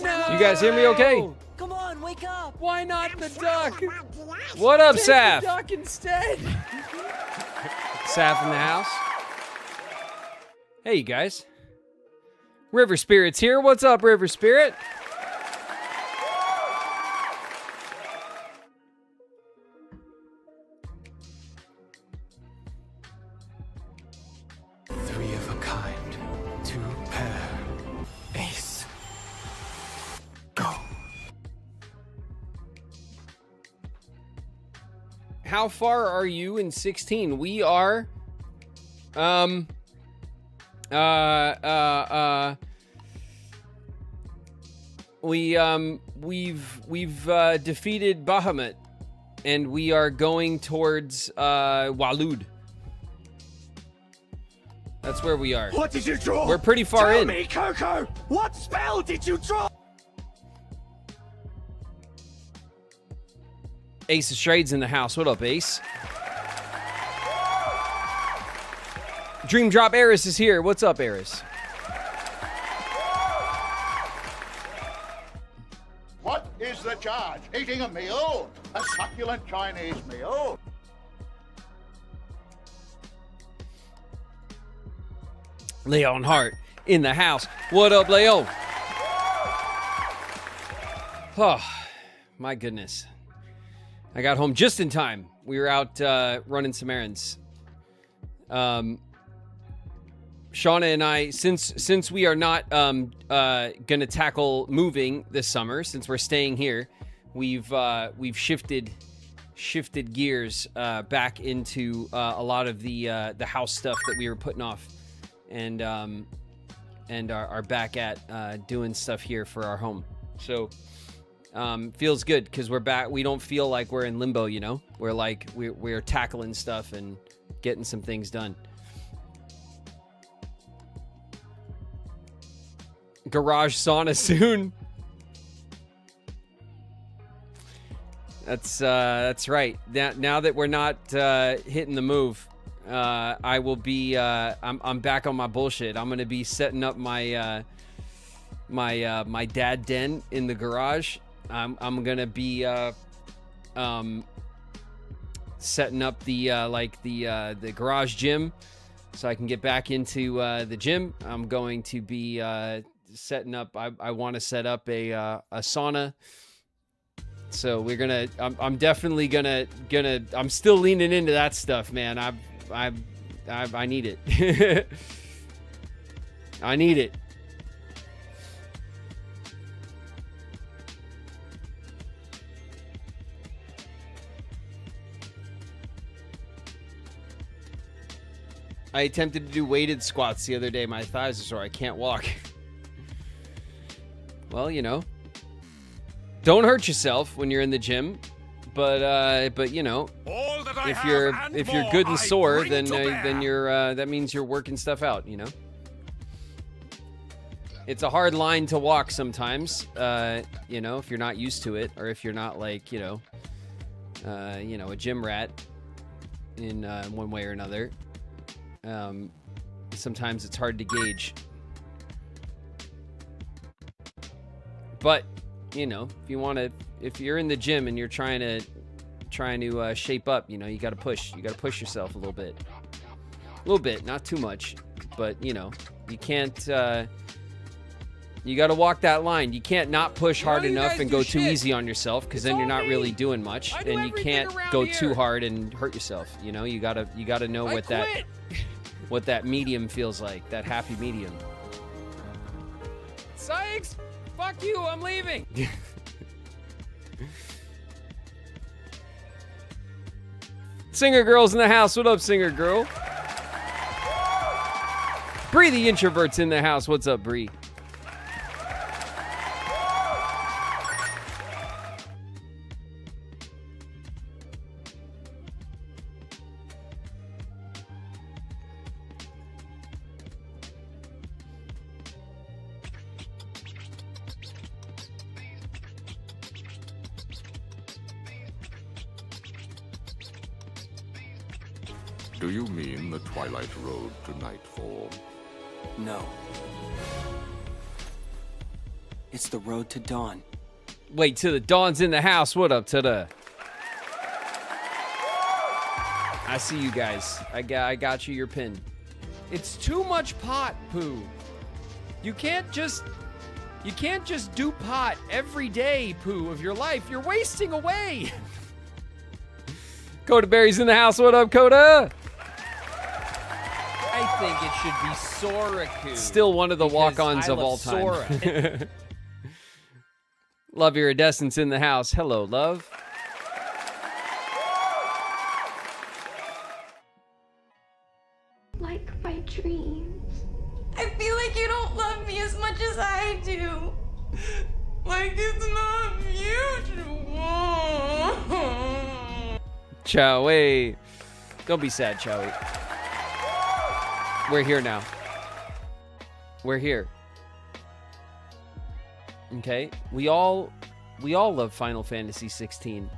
No! You guys hear me okay? Come on, wake up. Why not the duck? What up, Take Saf? the duck instead. Saf in the house. Hey, you guys. River Spirit's here. What's up, River Spirit? Three of a kind, two pair, ace. Go. How far are you in 16? We are, we've defeated Bahamut, and we are going towards, Walud. That's where we are. What did you draw? We're pretty far Tell in. me, Coco. What spell did you draw? Ace of Shades in the house. What up, Ace? Dream Drop Eris is here. What's up, Eris? What is the charge? Eating a meal? A succulent Chinese meal? Leon Hart in the house. What up, Leon? Oh, my goodness. I got home just in time. We were out running some errands. Shauna and I, since we are not gonna tackle moving this summer, since we're staying here, we've shifted gears back into a lot of the house stuff that we were putting off, and are back at doing stuff here for our home. So feels good because we're back. We don't feel like we're in limbo, you know. We're like we're tackling stuff and getting some things done. Garage sauna soon. That's right. Now that we're not hitting the move, I will be. I'm back on my bullshit. I'm gonna be setting up my my dad den in the garage. I'm gonna be setting up the the garage gym so I can get back into the gym. I'm going to be setting up. I want to set up a sauna. So we're gonna. I'm definitely gonna. I'm still leaning into that stuff, man. I need it. I need it. I attempted to do weighted squats the other day. My thighs are sore. I can't walk. Well, you know, don't hurt yourself when you're in the gym, but you know, if you're good and sore, then you're that means you're working stuff out. You know, it's a hard line to walk sometimes. You know, if you're not used to it, or if you're not like you know, a gym rat in one way or another. Sometimes it's hard to gauge. But, you know, if you're in the gym and you're trying to shape up, you know, you got to push yourself a little bit, not too much, but you know, you can't, you got to walk that line. You can't not push hard enough and go too easy on yourself, because then you're not really doing much, and you can't go too hard and hurt yourself. You know, you gotta know what that medium feels like, that happy medium. Sykes! Fuck you, I'm leaving. Singer Girl's in the house. What up, Singer Girl? Bree the Introvert's in the house. What's up, Bree? Do you mean the twilight road to nightfall? No. It's the road to dawn. Wait till the dawn's in the house. What up to the? I see you guys. I got you your pin. It's too much pot, Pooh. You can't just do pot every day, Pooh, of your life. You're wasting away. Coda Berry's in the house. What up, Coda? I think it should be Soraku. Still one of the because walk-ons I of love all time. Sora. Love Iridescence in the house. Hello, love. Like my dreams. I feel like you don't love me as much as I do. Like it's not mutual. Chowie. Don't be sad, Chowie. We're here now. We're here. Okay? We all love Final Fantasy 16.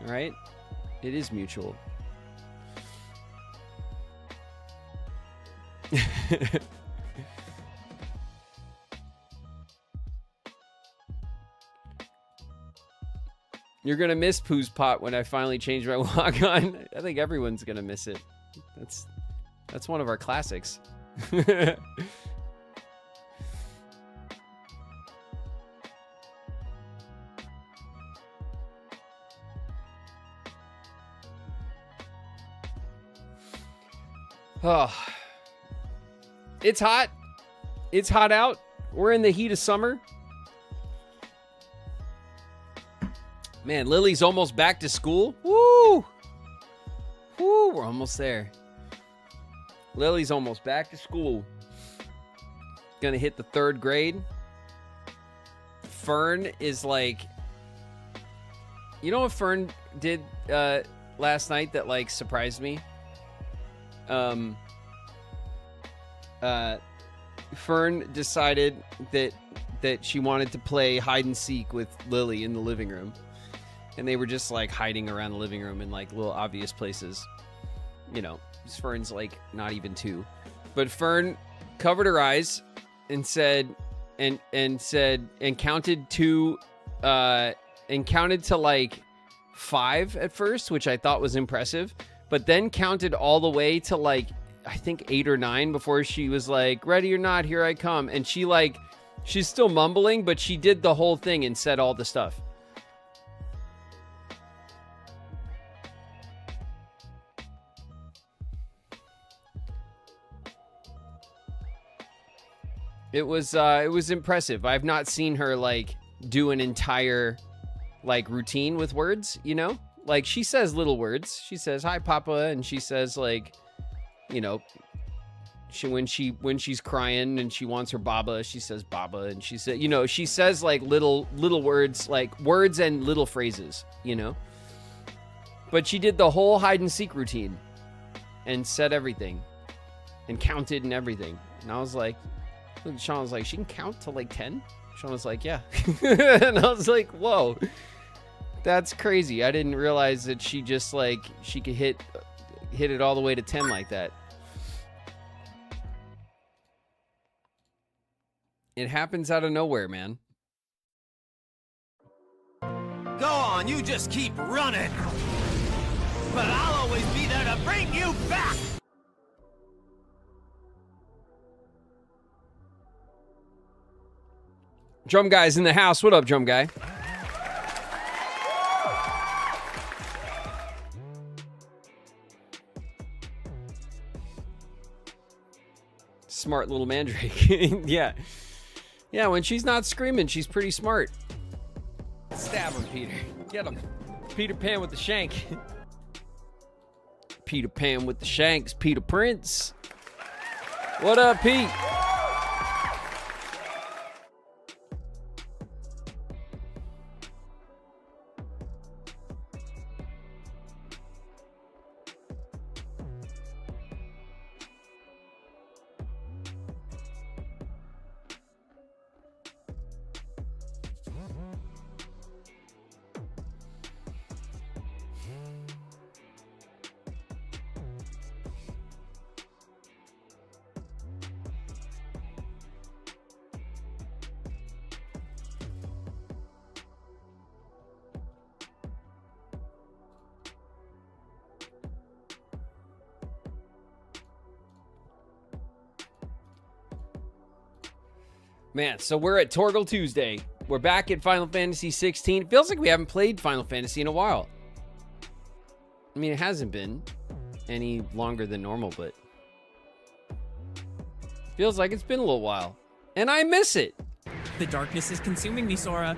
All right? It is mutual. You're gonna miss Pooh's pot when I finally change my walk on. I think everyone's gonna miss it. That's one of our classics. Oh, it's hot. It's hot out. We're in the heat of summer. Man, Lily's almost back to school. Woo! Woo, we're almost there. Lily's almost back to school. Gonna hit the 3rd grade. Fern is like... You know what Fern did last night that, like, surprised me? Fern decided that she wanted to play hide and seek with Lily in the living room. And they were just like hiding around the living room in like little obvious places. You know, Fern's like not even 2. But Fern covered her eyes and said and counted to like 5 at first, which I thought was impressive, but then counted all the way to like I think 8 or 9 before she was like, ready or not, here I come. And she's still mumbling, but she did the whole thing and said all the stuff. It was impressive. I've not seen her like do an entire like routine with words, you know? Like she says little words. She says, "Hi, Papa," and she says like, you know, when she's crying and she wants her Baba, she says Baba, and she said, you know, she says like little words, like words and little phrases, you know. But she did the whole hide and seek routine and said everything and counted and everything. And I was like, Sean was like, she can count to like 10? Sean was like, yeah. And I was like, whoa, that's crazy. I didn't realize that she just like, she could hit it all the way to 10 like that. It happens out of nowhere, man. Go on, you just keep running. But I'll always be there to bring you back. Drum Guy's in the house. What up, Drum Guy? Smart little mandrake. Yeah. Yeah, when she's not screaming, she's pretty smart. Stab him, Peter. Get him. Peter Pan with the shank. Peter Pan with the shanks. Peter Prince. What up, Pete? Man, so we're at Torgal Tuesday. We're back at Final Fantasy 16. It feels like we haven't played Final Fantasy in a while. I mean, it hasn't been any longer than normal, but feels like it's been a little while. And I miss it. The darkness is consuming me, Sora.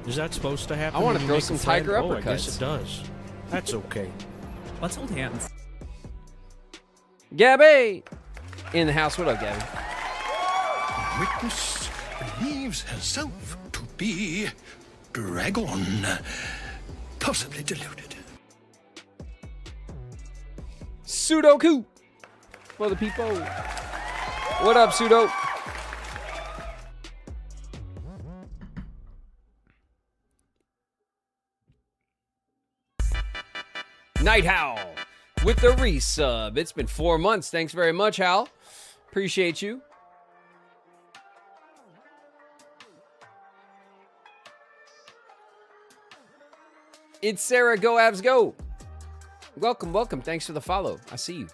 Is that supposed to happen? I want when to you throw make some a friend? tiger Oh, I uppercuts. guess it does. That's okay. Let's hold hands. Gabby! In the house. What up, Gabby? Witness believes herself to be dragon, possibly deluded. Sudoku! For the people. What up, Sudo? Night Howl with the resub. It's been 4 months. Thanks very much, Hal. Appreciate you. It's Sarah. Go Abs Go. Welcome, welcome. Thanks for the follow. I see you.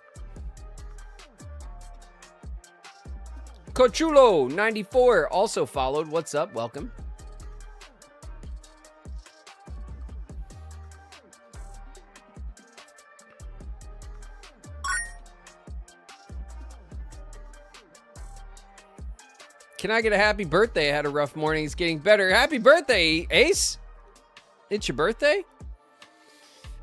Cochulo94 also followed. What's up? Welcome. Can I get a happy birthday? I had a rough morning. It's getting better. Happy birthday, Ace. It's your birthday?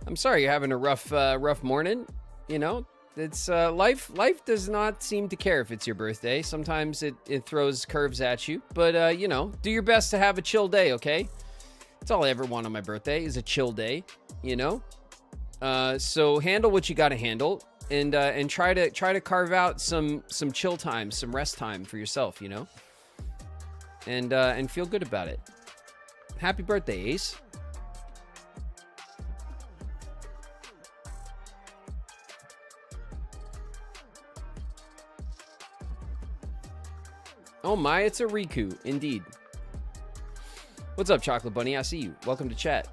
I'm sorry you're having a rough morning. You know, it's life does not seem to care if it's your birthday. Sometimes it throws curves at you, but you know, do your best to have a chill day, okay? That's all I ever want on my birthday is a chill day, you know? So handle what you got to handle and try to carve out some chill time, some rest time for yourself, you know? And feel good about it. Happy birthday, Ace. Oh my, it's a Riku, indeed. What's up, Chocolate Bunny? I see you. Welcome to chat.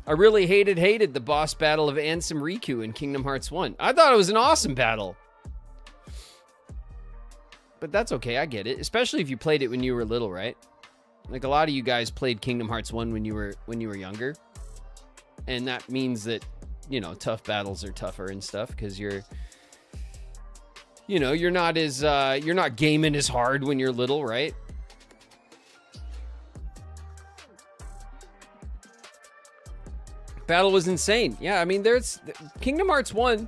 I really hated the boss battle of Ansem Riku in Kingdom Hearts 1. I thought it was an awesome battle. But that's okay, I get it. Especially if you played it when you were little, right? Like a lot of you guys played Kingdom Hearts 1 when you were younger. And that means that, you know, tough battles are tougher and stuff because you're not as you're not gaming as hard when you're little, right? Battle was insane. Yeah, I mean, there's Kingdom Hearts 1.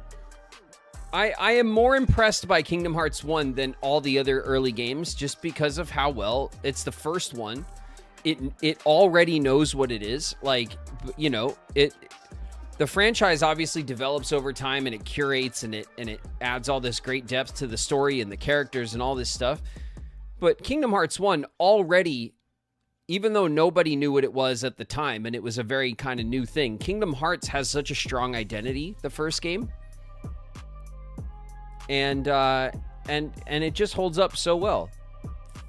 I am more impressed by Kingdom Hearts 1 than all the other early games just because of how well it's the first one. It already knows what it is. Like, you know, the franchise obviously develops over time and it curates and it adds all this great depth to the story and the characters and all this stuff. But Kingdom Hearts 1 already, even though nobody knew what it was at the time and it was a very kind of new thing, Kingdom Hearts has such a strong identity, the first game. And it just holds up so well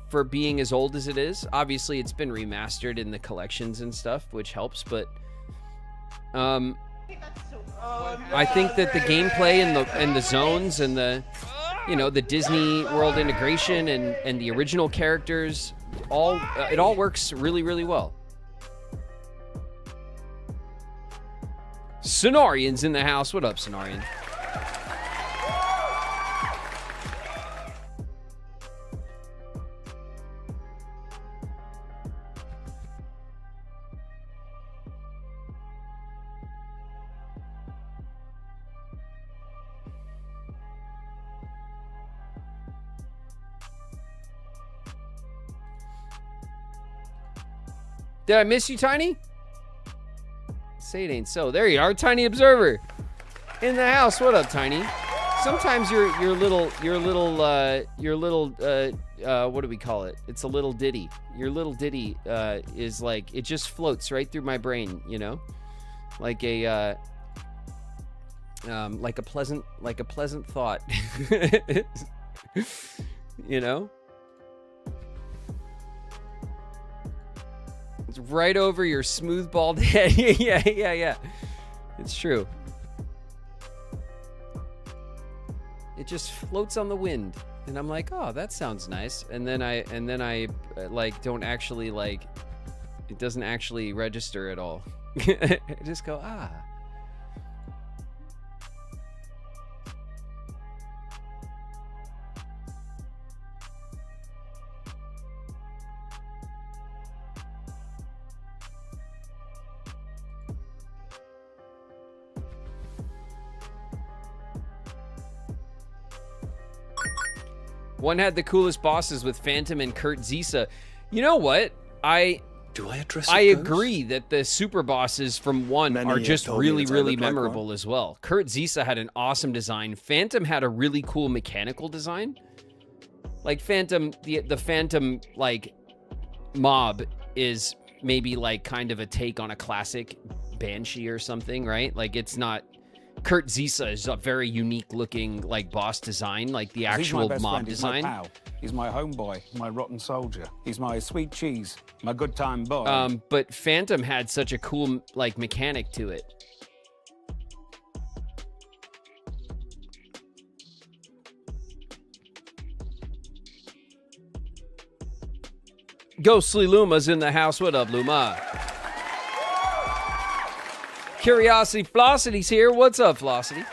for being as old as it is. Obviously, it's been remastered in the collections and stuff, which helps, but I think that the gameplay and the zones and the, you know, the Disney World integration and the original characters, it all works really, really well. Cenarian's in the house. What up, Cenarian? Did I miss you, Tiny? Say it ain't so. There you are, Tiny Observer. In the house. What up, Tiny? Sometimes your little what do we call it? It's a little ditty. Your little ditty is like, it just floats right through my brain, you know? Like a pleasant thought. You know? It's right over your smooth bald head. Yeah. It's true. It just floats on the wind. And I'm like, oh, that sounds nice. And then I like don't actually like, it doesn't actually register at all. I just go, ah. One had the coolest bosses with Phantom and Kurt Zisa. You know what? Do I address I it agree that the super bosses from 1 are just really, really memorable as well. Kurt Zisa had an awesome design. Phantom had a really cool mechanical design. Like Phantom, the Phantom like mob is maybe like kind of a take on a classic Banshee or something, right? Like it's not. Kurt Zisa is a very unique looking like boss design, like the actual mob design. He's my pal. He's my homeboy, my rotten soldier. He's my sweet cheese, my good time boy. But Phantom had such a cool like mechanic to it. Ghostly Luma's in the house. What up, Luma? Curiosity Flossity's here. What's up, Flossity?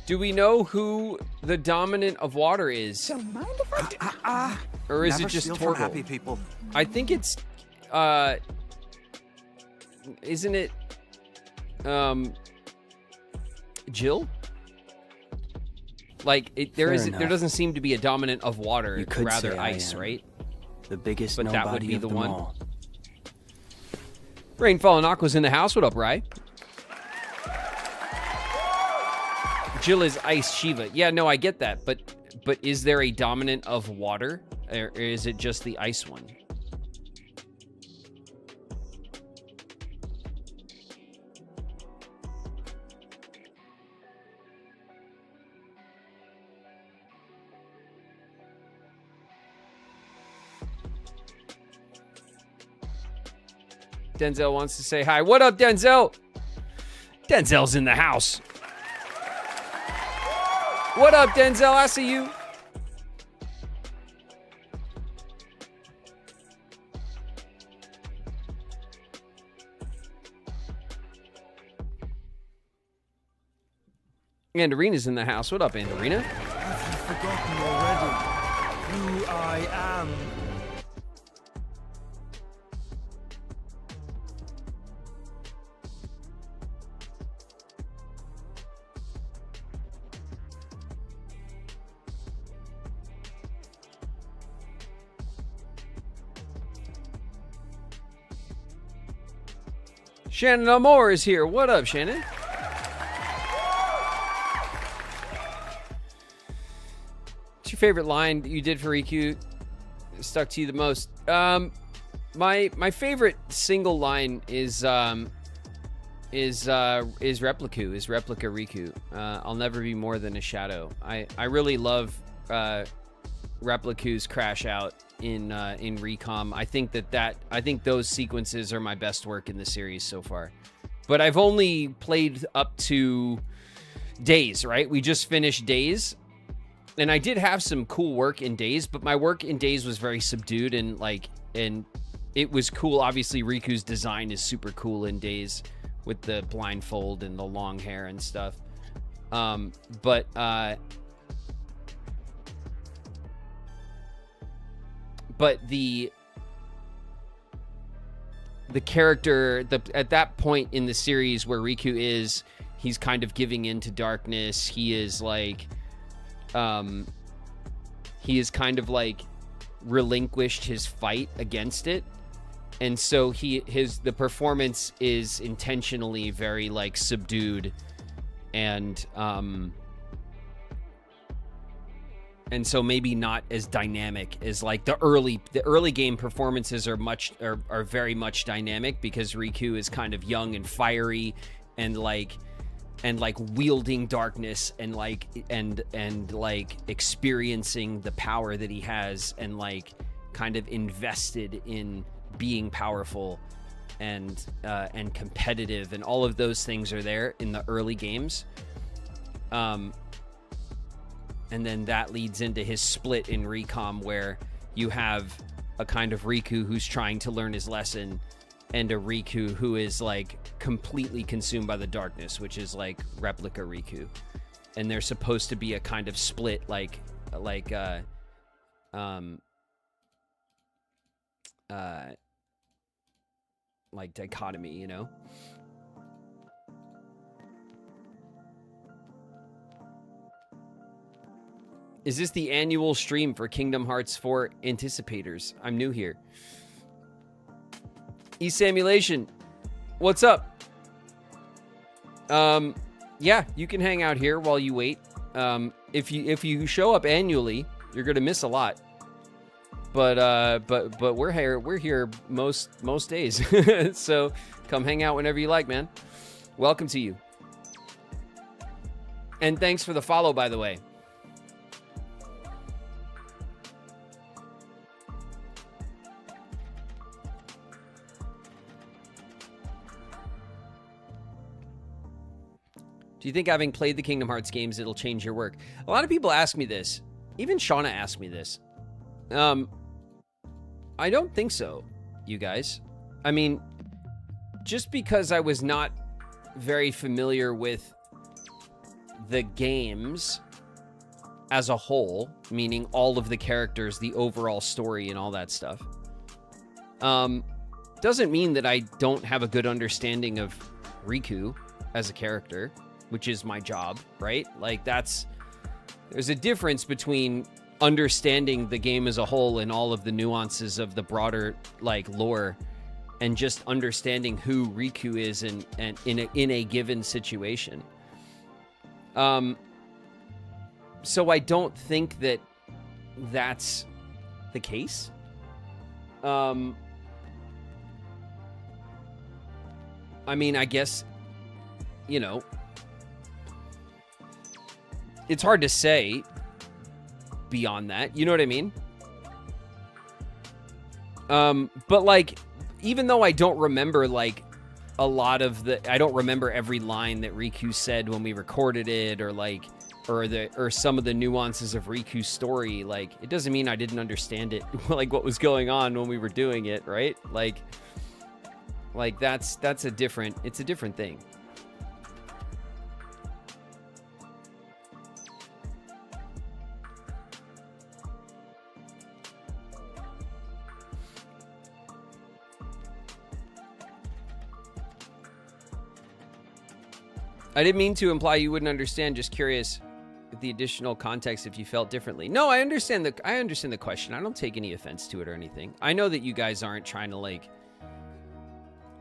Do we know who the dominant of water is? Don't mind if I do. Or is it just Torgal? Happy people. I think it's isn't it Jill? Like there doesn't seem to be a dominant of water, You could rather say I ice, am. right? The biggest But that would nobody be of the them one. all. Rainfall and Aqua's in the house. What up, Rye? Jill is ice Shiva. Yeah, no, I get that, but is there a dominant of water, or is it just the ice one? Denzel wants to say hi. What up, Denzel? Denzel's in the house. What up, Denzel? I see you. And Arena's in the house. What up, Andarina? Have you forgotten already who I am? Shannon Amore is here. What up, Shannon? What's your favorite line that you did for RIKU? Stuck to you the most? My favorite single line is Repliku, is Replica RIKU. I'll never be more than a shadow. I really love Repliku's crash out in Recom. I think those sequences are my best work in the series so far. But I've only played up to Days, right? We just finished Days. And I did have some cool work in Days, but my work in Days was very subdued and it was cool. Obviously, Riku's design is super cool in Days with the blindfold and the long hair and stuff. But the character, at that point in the series where Riku is, he's kind of giving in to darkness. He is like, he is kind of like relinquished his fight against it. And so the performance is intentionally very like subdued and so maybe not as dynamic as like the early game performances are very much dynamic because Riku is kind of young and fiery and like and like wielding darkness and like like experiencing the power that he has and like kind of invested in being powerful and competitive, and all of those things are there in the early games. And then that leads into his split in Recom, where you have a kind of Riku who's trying to learn his lesson, and a Riku who is like completely consumed by the darkness, which is like replica Riku. And there's supposed to be a kind of split, like dichotomy, you know? Is this the annual stream for Kingdom Hearts 4 anticipators? I'm new here. E-Samulation, what's up? Yeah, you can hang out here while you wait. If you show up annually, you're gonna miss a lot. But we're here most days. So come hang out whenever you like, man. Welcome to you. And thanks for the follow, by the way. Do you think having played the Kingdom Hearts games, it'll change your work? A lot of people ask me this. Even Shauna asked me this. I don't think so, you guys. I mean, just because I was not very familiar with the games as a whole, meaning all of the characters, the overall story, and all that stuff, doesn't mean that I don't have a good understanding of Riku as a character, which is my job, right? Like, there's a difference between understanding the game as a whole and all of the nuances of the broader, like, lore, and just understanding who Riku is and in a given situation. So I don't think that that's the case. I mean, I guess, you know, it's hard to say beyond that. You know what I mean? But like, even though I don't remember like a lot of I don't remember every line that Riku said when we recorded it, or like, or some of the nuances of Riku's story, like, it doesn't mean I didn't understand it, like what was going on when we were doing it, right? Like it's a different thing. I didn't mean to imply you wouldn't understand. Just curious with the additional context if you felt differently. No, I understand the question. I don't take any offense to it or anything. I know that you guys aren't trying to like.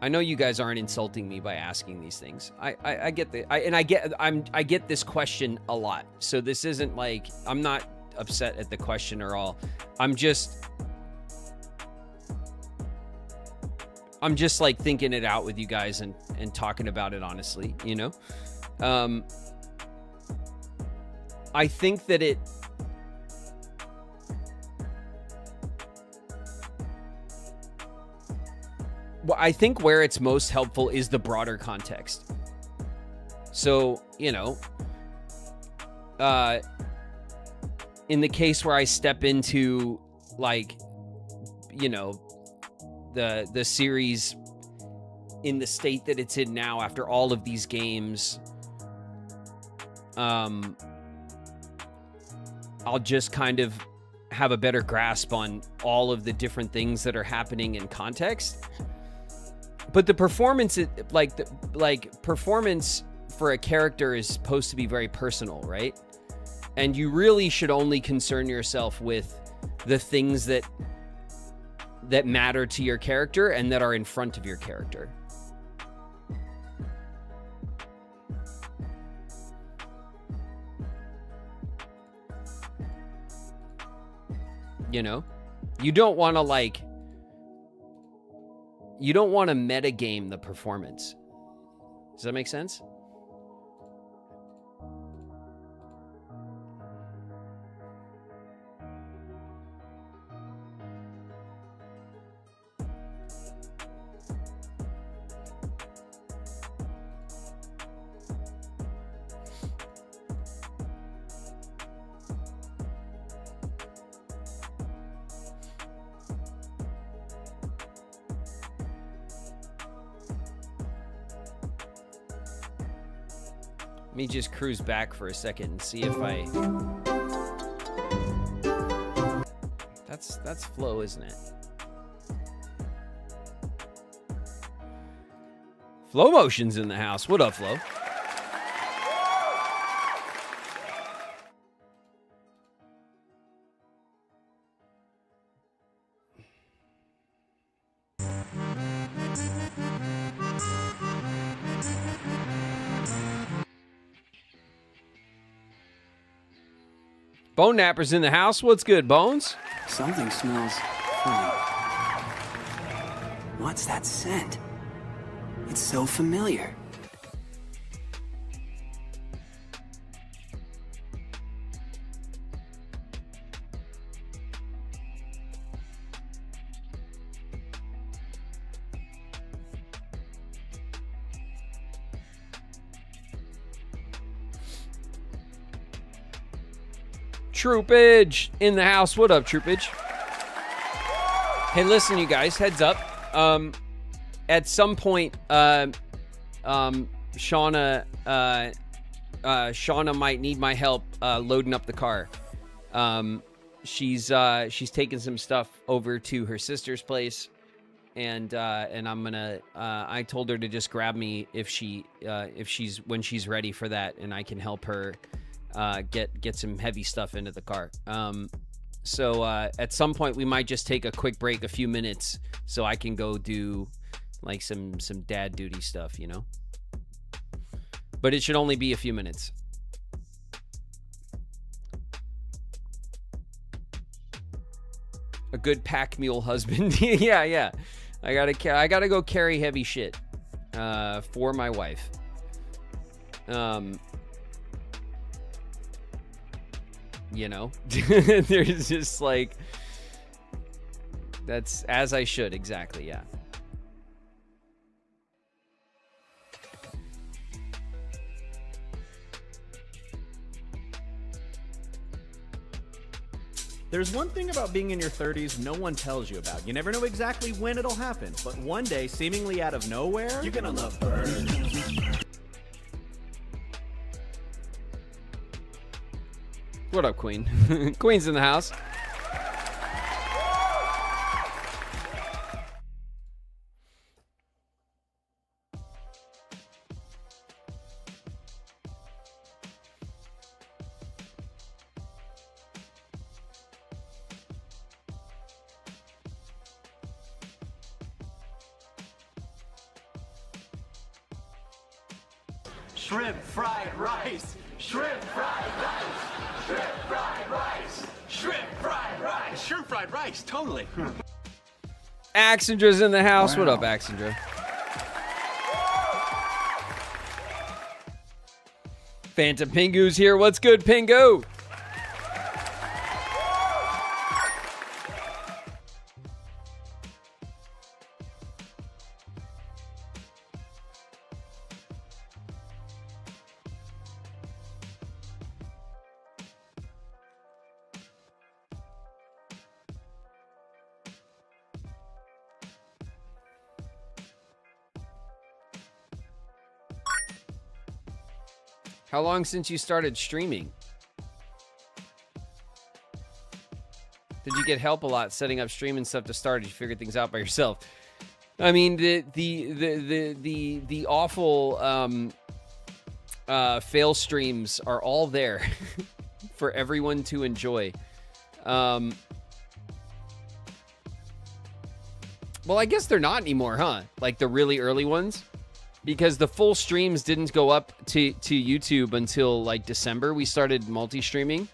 I know you guys aren't insulting me by asking these things. I get I get this question a lot. So this isn't like, I'm not upset at the question or all. I'm just like thinking it out with you guys and talking about it honestly, you know? I think that I think where it's most helpful is the broader context. So, you know, in the case where I step into, like, you know, the series in the state that it's in now after all of these games, I'll just kind of have a better grasp on all of the different things that are happening in context. But the performance, performance for a character is supposed to be very personal, right? And you really should only concern yourself with the things that matter to your character and that are in front of your character. You know, you don't want to metagame the performance. Does that make sense? Let me just cruise back for a second and see if I... That's Flo, isn't it? Flow Motion's in the house. What up, Flo? Bone Napper's in the house. What's good, Bones? Something smells funny. What's that scent? It's so familiar. Troopage in the house. What up, Troopage? Hey, listen, you guys, heads up. At some point, Shauna might need my help loading up the car. She's taking some stuff over to her sister's place, and I'm gonna. I told her to just grab me if she's ready for that, and I can help her get some heavy stuff into the car. So at some point we might just take a quick break, a few minutes, so I can go do like some dad duty stuff, you know. But it should only be a few minutes. A good pack mule husband. yeah. I gotta go carry heavy shit for my wife. You know, there's just like, that's as I should. Exactly. Yeah. There's one thing about being in your 30s no one tells you about. You never know exactly when it'll happen, but one day, seemingly out of nowhere, you're gonna love birds. What up, Queen? Queen's in the house. Shrimp fried rice. Shrimp fried rice. Shrimp fried rice. Shrimp fried rice. Shrimp fried rice. Totally. Axandra's in the house. Wow. What up, Axandra? Phantom Pingu's here. What's good, Pingu? How long since you started streaming? Did you get help a lot setting up streaming stuff to start? Did you figure things out by yourself? I mean, the awful fail streams are all there for everyone to enjoy. Well, I guess they're not anymore, huh? Like the really early ones. Because the full streams didn't go up to YouTube until like December. We started multi-streaming.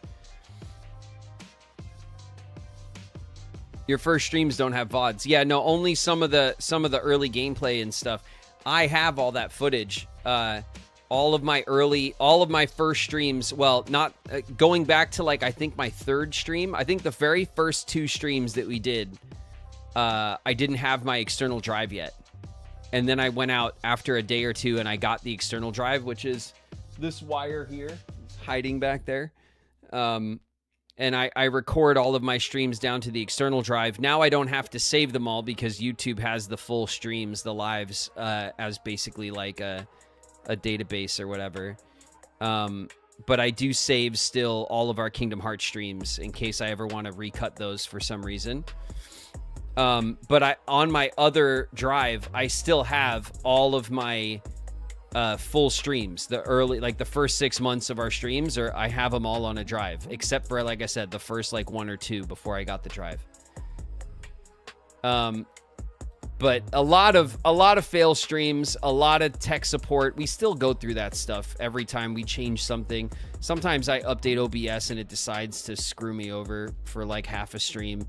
Your first streams don't have VODs. Yeah, no, only some of the early gameplay and stuff. I have all that footage. All of my first streams. Well, not going back to like I think my third stream. I think the very first two streams that we did, I didn't have my external drive yet. And then I went out after a day or two and I got the external drive, which is this wire here, hiding back there. And I record all of my streams down to the external drive. Now I don't have to save them all because YouTube has the full streams, the lives, as basically like a database or whatever. But I do save still all of our Kingdom Hearts streams in case I ever want to recut those for some reason. But on my other drive, I still have all of my full streams. The first 6 months of our streams, I have them all on a drive, except for, like I said, the first like 1 or 2 before I got the drive. But a lot of fail streams, a lot of tech support. We still go through that stuff every time we change something. Sometimes I update OBS and it decides to screw me over for like half a stream.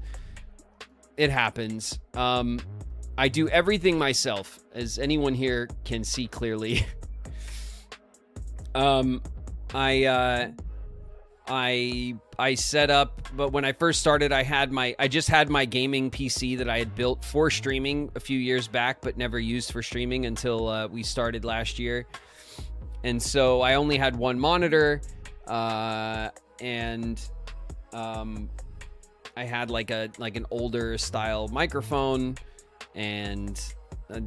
It happens. I do everything myself, as anyone here can see clearly. I set up, but when I first started, I just had my gaming PC that I had built for streaming a few years back, but never used for streaming until we started last year. And so I only had one monitor, and I had like an older style microphone and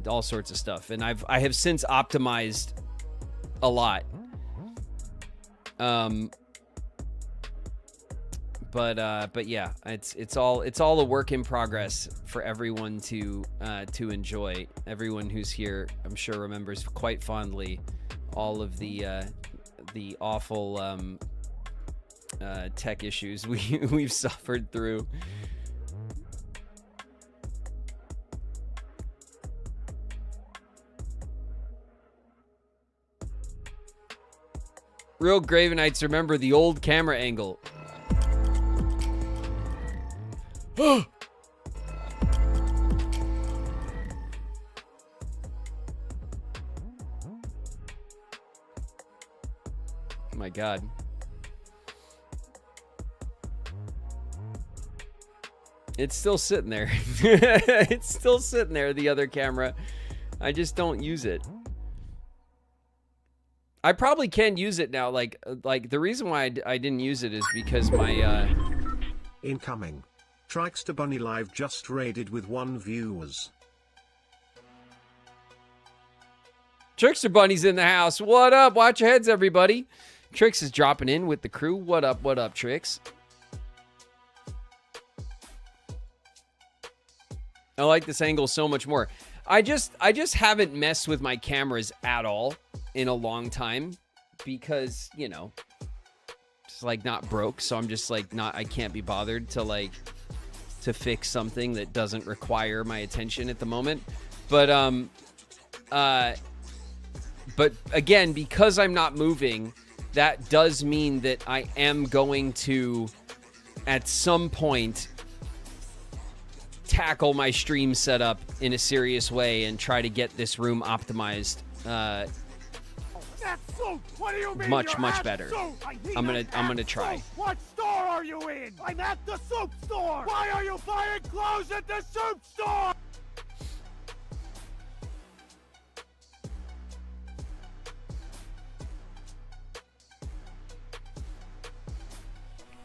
all sorts of stuff. And I have since optimized a lot. But yeah, it's all a work in progress for everyone to enjoy. Everyone who's here, I'm sure, remembers quite fondly all of the awful tech issues we've suffered through. Real Gravenites remember the old camera angle. Oh my God. It's still sitting there. It's still sitting there, the other camera. I just don't use it. I probably can use it now. Like the reason why I didn't use it is because my incoming. Trickster Bunny Live just raided with 1 viewers. Trickster Bunny's in the house. What up? Watch your heads, everybody. Trix is dropping in with the crew. What up, Trix? I like this angle so much more. I just haven't messed with my cameras at all in a long time because, you know, it's like not broke. So I'm just like I can't be bothered to fix something that doesn't require my attention at the moment. But again, because I'm not moving, that does mean that I am going to, at some point, tackle my stream setup in a serious way and try to get this room optimized What do you mean much better. I'm gonna try. Soup. What store are you in? I'm at the soup store. Why are you buying clothes at the soup store?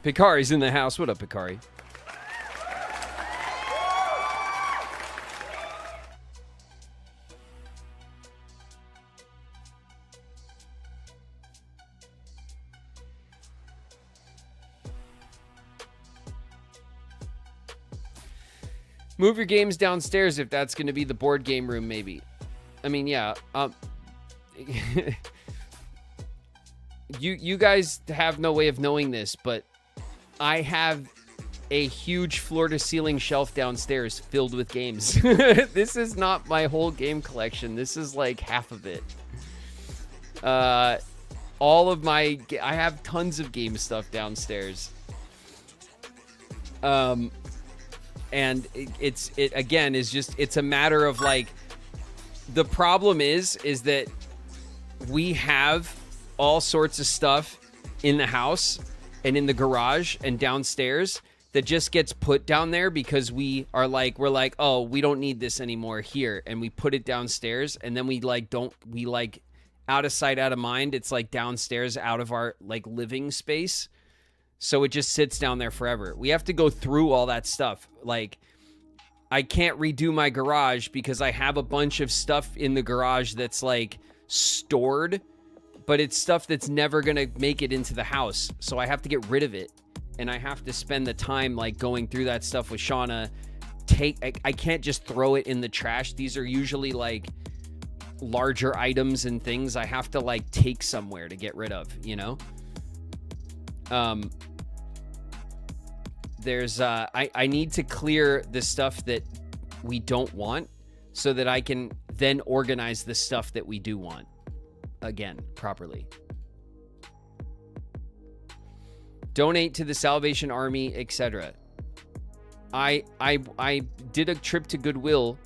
Picari's in the house. What up, Picari? Move your games downstairs if that's going to be the board game room, maybe. I mean, yeah. You guys have no way of knowing this, but I have a huge floor-to-ceiling shelf downstairs filled with games. This is not my whole game collection. This is like half of it. All of my... I have tons of game stuff downstairs. And it again is just, it's a matter of like, the problem is that we have all sorts of stuff in the house and in the garage and downstairs that just gets put down there because we're like, oh, we don't need this anymore here. And we put it downstairs and then we out of sight, out of mind. It's like downstairs out of our like living space. So it just sits down there forever. We have to go through all that stuff. Like, I can't redo my garage because I have a bunch of stuff in the garage that's like stored but it's stuff that's never going to make it into the house. So I have to get rid of it. And I have to spend the time like going through that stuff with Shauna. I can't just throw it in the trash. These are usually like larger items and things I have to like take somewhere to get rid of, you know? There's I need to clear the stuff that we don't want so that I can then organize the stuff that we do want again properly. Donate to the Salvation Army, etc. I did a trip to Goodwill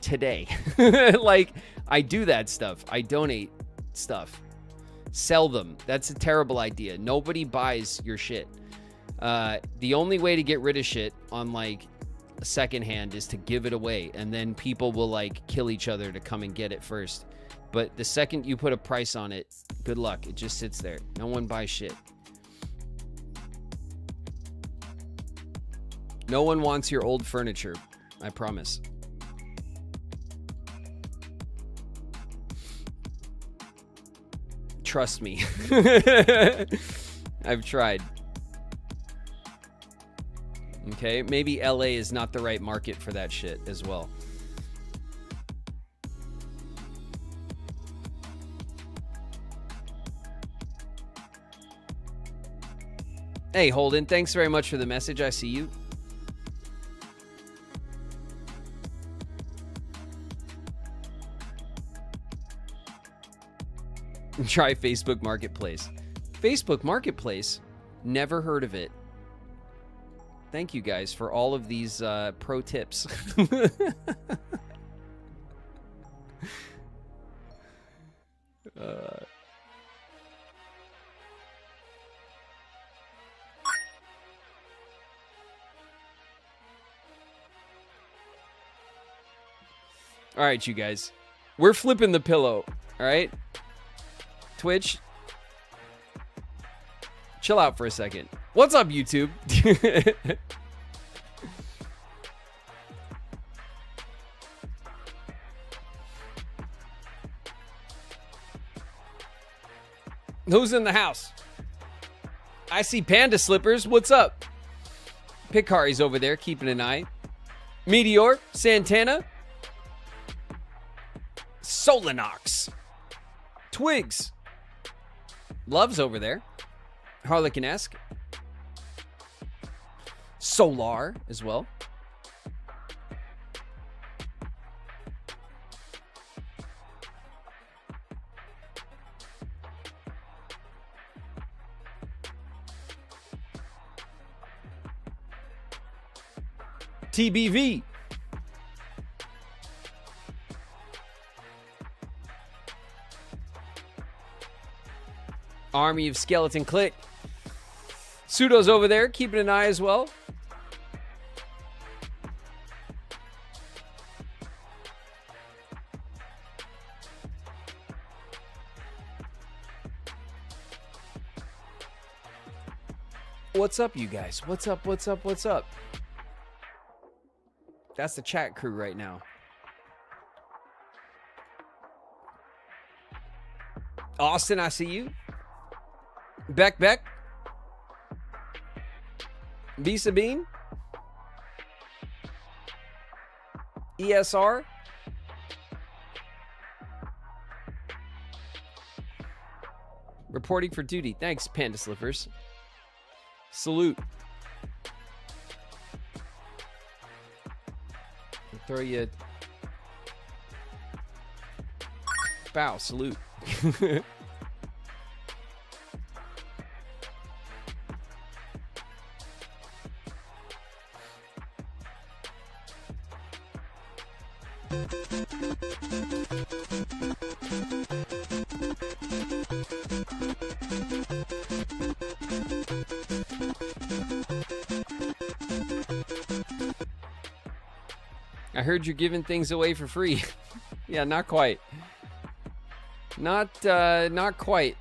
today. Like, I do that stuff. I donate stuff. Sell them. That's a terrible idea. Nobody buys your shit. The only way to get rid of shit on, like, secondhand is to give it away. And then people will, like, kill each other to come and get it first. But the second you put a price on it, good luck. It just sits there. No one buys shit. No one wants your old furniture. I promise. Trust me. I've tried. Okay, maybe LA is not the right market for that shit as well. Hey, Holden, thanks very much for the message. I see you. Try Facebook Marketplace. Facebook Marketplace? Never heard of it. Thank you guys for all of these pro tips. All right, you guys. We're flipping the pillow, all right? Twitch, chill out for a second. What's up, YouTube? Who's in the house? I see Panda Slippers. What's up? Picari's over there keeping an eye. Meteor, Santana, Solinox, Twigs. Love's over there. Harlequin-esque. Solar as well. TBV. Army of Skeleton Click. Pseudo's over there, keeping an eye as well. What's up, you guys? What's up, what's up, what's up? That's the chat crew right now. Austin, I see you. Beck. B Sabine. ESR. Reporting for duty. Thanks, Panda Slippers. Salute. I'll throw you. Bow. Salute. I heard you're giving things away for free. Yeah, not quite. Not quite.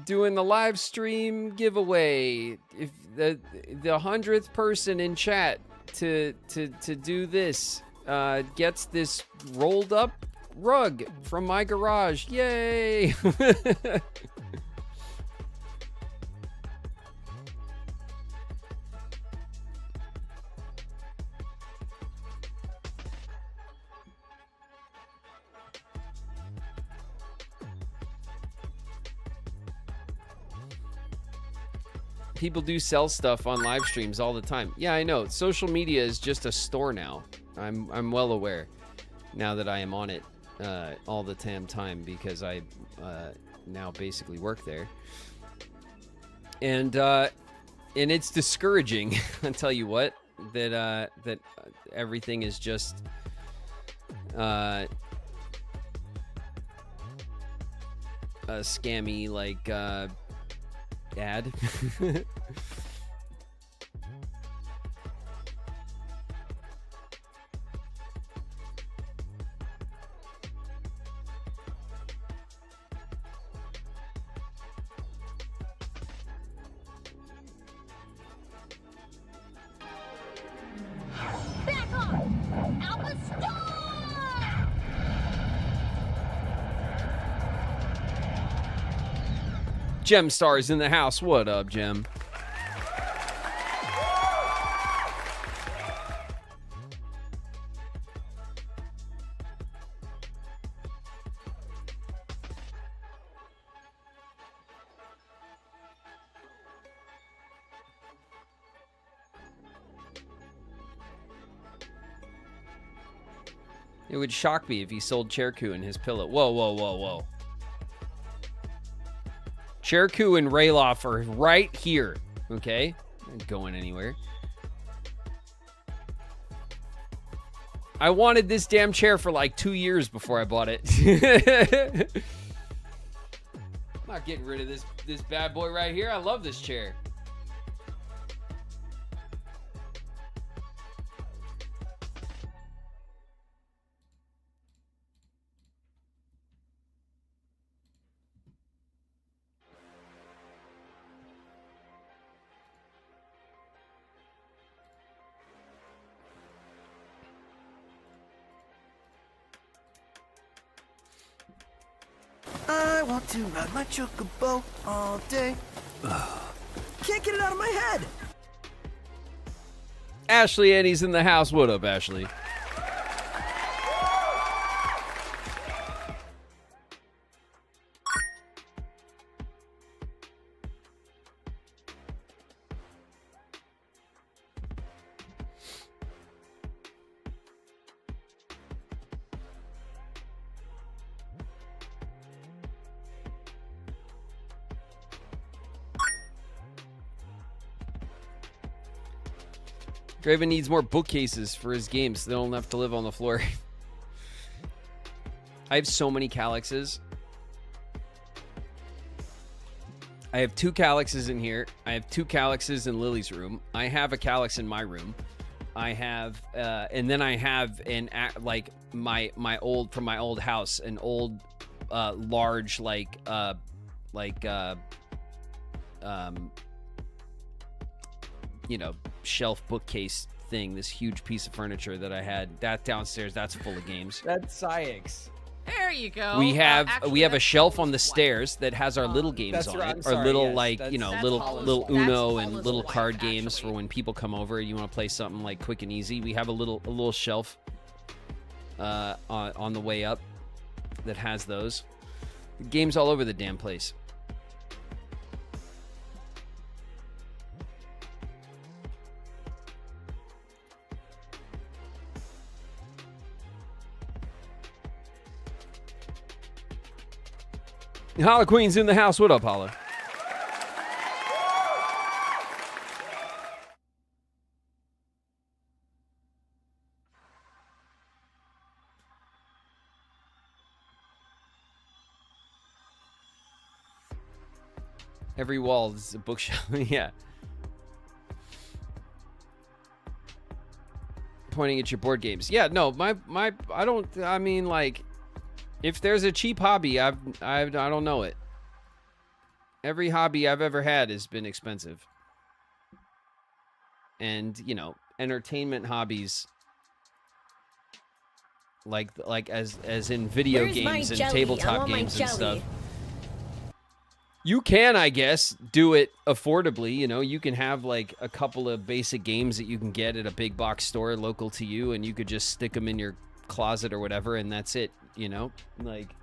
Doing the live stream giveaway. If the 100th person in chat to do this gets this rolled up rug from my garage. Yay! People do sell stuff on live streams all the time. Yeah, I know. Social media is just a store now. I'm well aware now that I am on it all the time because I now basically work there. And it's discouraging. I'll tell you what, that everything is just a scammy like ad. Back off! Alpha Star! Gem Stars in the house. What up, Gem? It would shock me if he sold Cherku and his pillow. Whoa, whoa, whoa, whoa. Cherku and Rayloff are right here, okay? Not going anywhere. I wanted this damn chair for like 2 years before I bought it. I'm not getting rid of this bad boy right here. I love this chair. I want to ride my chocobo all day. Can't get it out of my head. Ashley Annie's in the house. What up, Ashley? Graven needs more bookcases for his games so they don't have to live on the floor. I have so many Calyxes. I have 2 Calyxes in here. I have 2 Calyxes in Lily's room. I have a Calyx in my room. I have, and then I have like my old, from my old house, an old, large, you know, shelf bookcase thing, this huge piece of furniture that I had. That downstairs, that's full of games. That's Cyax. There you go. We have a shelf on the stairs that has our little games on it. Our little little Uno and little card games for when people come over. You want to play something like quick and easy. We have a little shelf on the way up that has those games all over the damn place. Holla Queen's in the house. What up, Holla? Every wall is a bookshelf. Yeah. Pointing at your board games. Yeah, no, I mean, like, if there's a cheap hobby, I don't know it. Every hobby I've ever had has been expensive. And, you know, entertainment hobbies, like as in video Where's my games and jelly? I tabletop want my games and jelly. stuff, you can, I guess, do it affordably. You know, you can have like a couple of basic games that you can get at a big box store local to you, and you could just stick them in your closet or whatever, and that's it. You know, like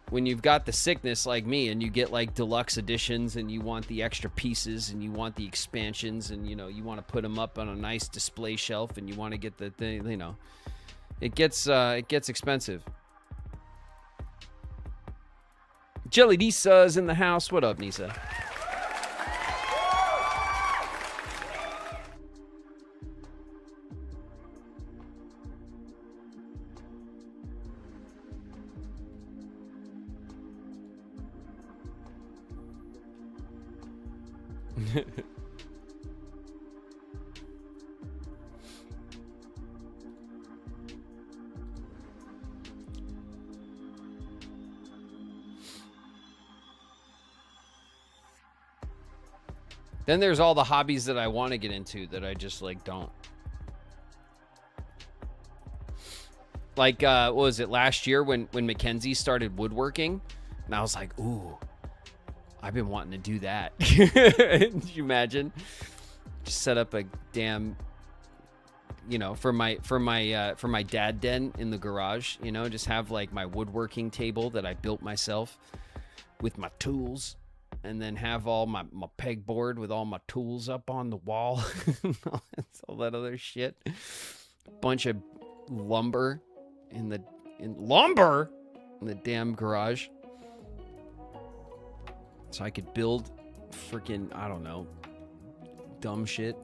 when you've got the sickness like me and you get like deluxe editions and you want the extra pieces and you want the expansions and, you know, you want to put them up on a nice display shelf and you want to get the thing, you know, it gets expensive. Jelly Nisa's in the house. What up, Nisa? Then there's all the hobbies that I want to get into that I just like don't. Like what was it last year when Mackenzie started woodworking, and I was like, ooh, I've been wanting to do that. Did you imagine? Just set up a damn, you know, for my dad den in the garage, you know, just have like my woodworking table that I built myself with my tools, and then have all my pegboard with all my tools up on the wall. All that other shit. Bunch of lumber in the damn garage. So I could build freaking, I don't know, dumb shit.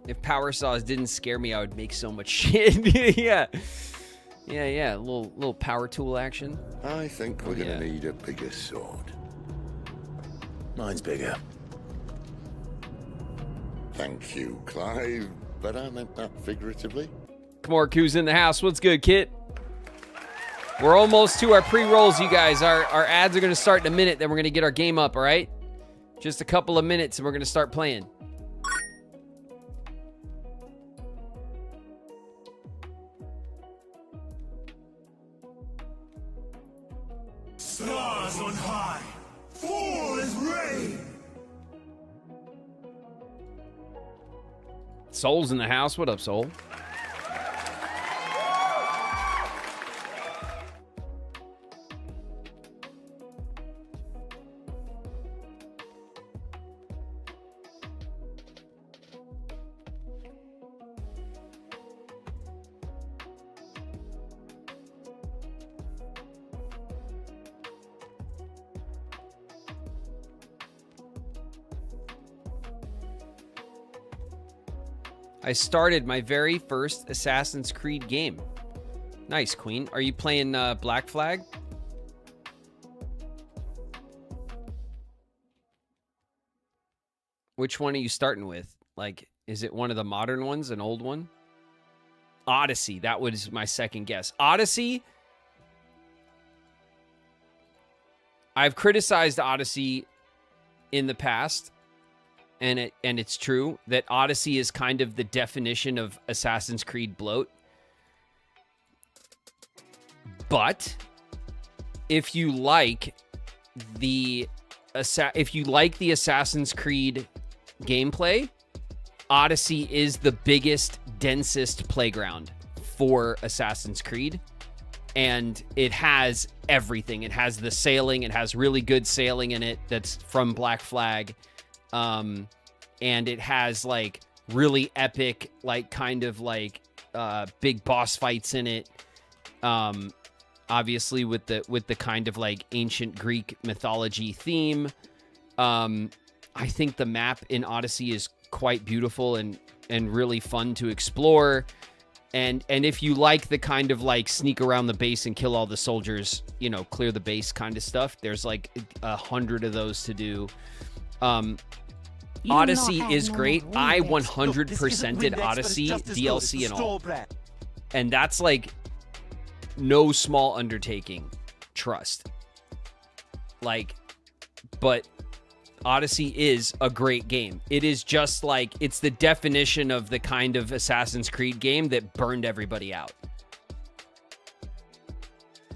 If power saws didn't scare me, I would make so much shit. Yeah. A little power tool action. I think we're gonna need a bigger sword. Mine's bigger. Thank you, Clive, but I meant that figuratively. Kamorku's in the house. What's good, Kit? We're almost to our pre-rolls, you guys. Our ads are going to start in a minute, then we're going to get our game up, all right? Just a couple of minutes, and we're going to start playing. Stars on high, fall as rain. Soul's in the house. What up, Soul? I started my very first Assassin's Creed game. Nice, Queen. Are you playing Black Flag? Which one are you starting with? Like, is it one of the modern ones, an old one? Odyssey. That was my second guess. Odyssey. I've criticized Odyssey in the past. And it's true that Odyssey is kind of the definition of Assassin's Creed bloat. But if you like the Assassin's Creed gameplay, Odyssey is the biggest, densest playground for Assassin's Creed. And it has everything. It has the sailing. It has really good sailing in it that's from Black Flag. And it has like really epic, like kind of like big boss fights in it. Obviously with the kind of like ancient Greek mythology theme. I think the map in Odyssey is quite beautiful and really fun to explore. And if you like the kind of like sneak around the base and kill all the soldiers, you know, clear the base kind of stuff, there's like 100 of those to do. Odyssey is great. I 100%ed Odyssey DLC and all. And that's like no small undertaking. Trust. Like, but Odyssey is a great game. It is just like, it's the definition of the kind of Assassin's Creed game that burned everybody out.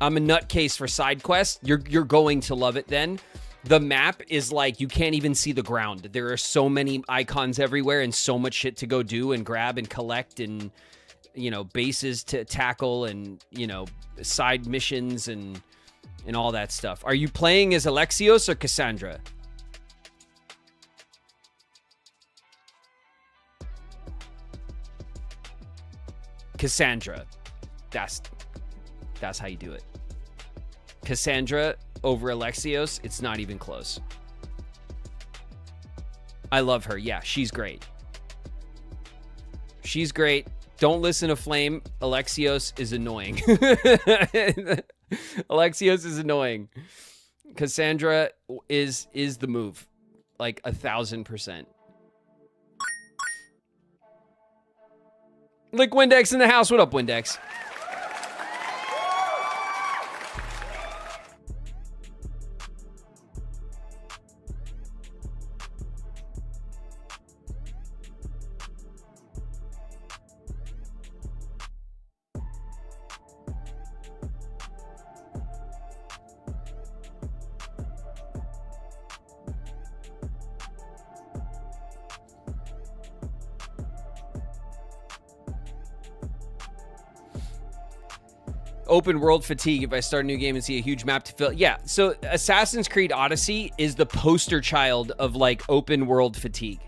I'm a nutcase for side quests. You're going to love it then. The map is like, you can't even see the ground. There are so many icons everywhere and so much shit to go do and grab and collect and, you know, bases to tackle and, you know, side missions and all that stuff. Are you playing as Alexios or Cassandra? Cassandra. That's how you do it. Cassandra over Alexios, it's not even close. I love her. Yeah, she's great. She's great. Don't listen to Flame. Alexios is annoying. Alexios is annoying. Cassandra is the move. Like 1000%. Lick Windex in the house. What up, Windex? Open world fatigue. If I start a new game and see a huge map to fill. Yeah, so Assassin's Creed Odyssey is the poster child of like open world fatigue.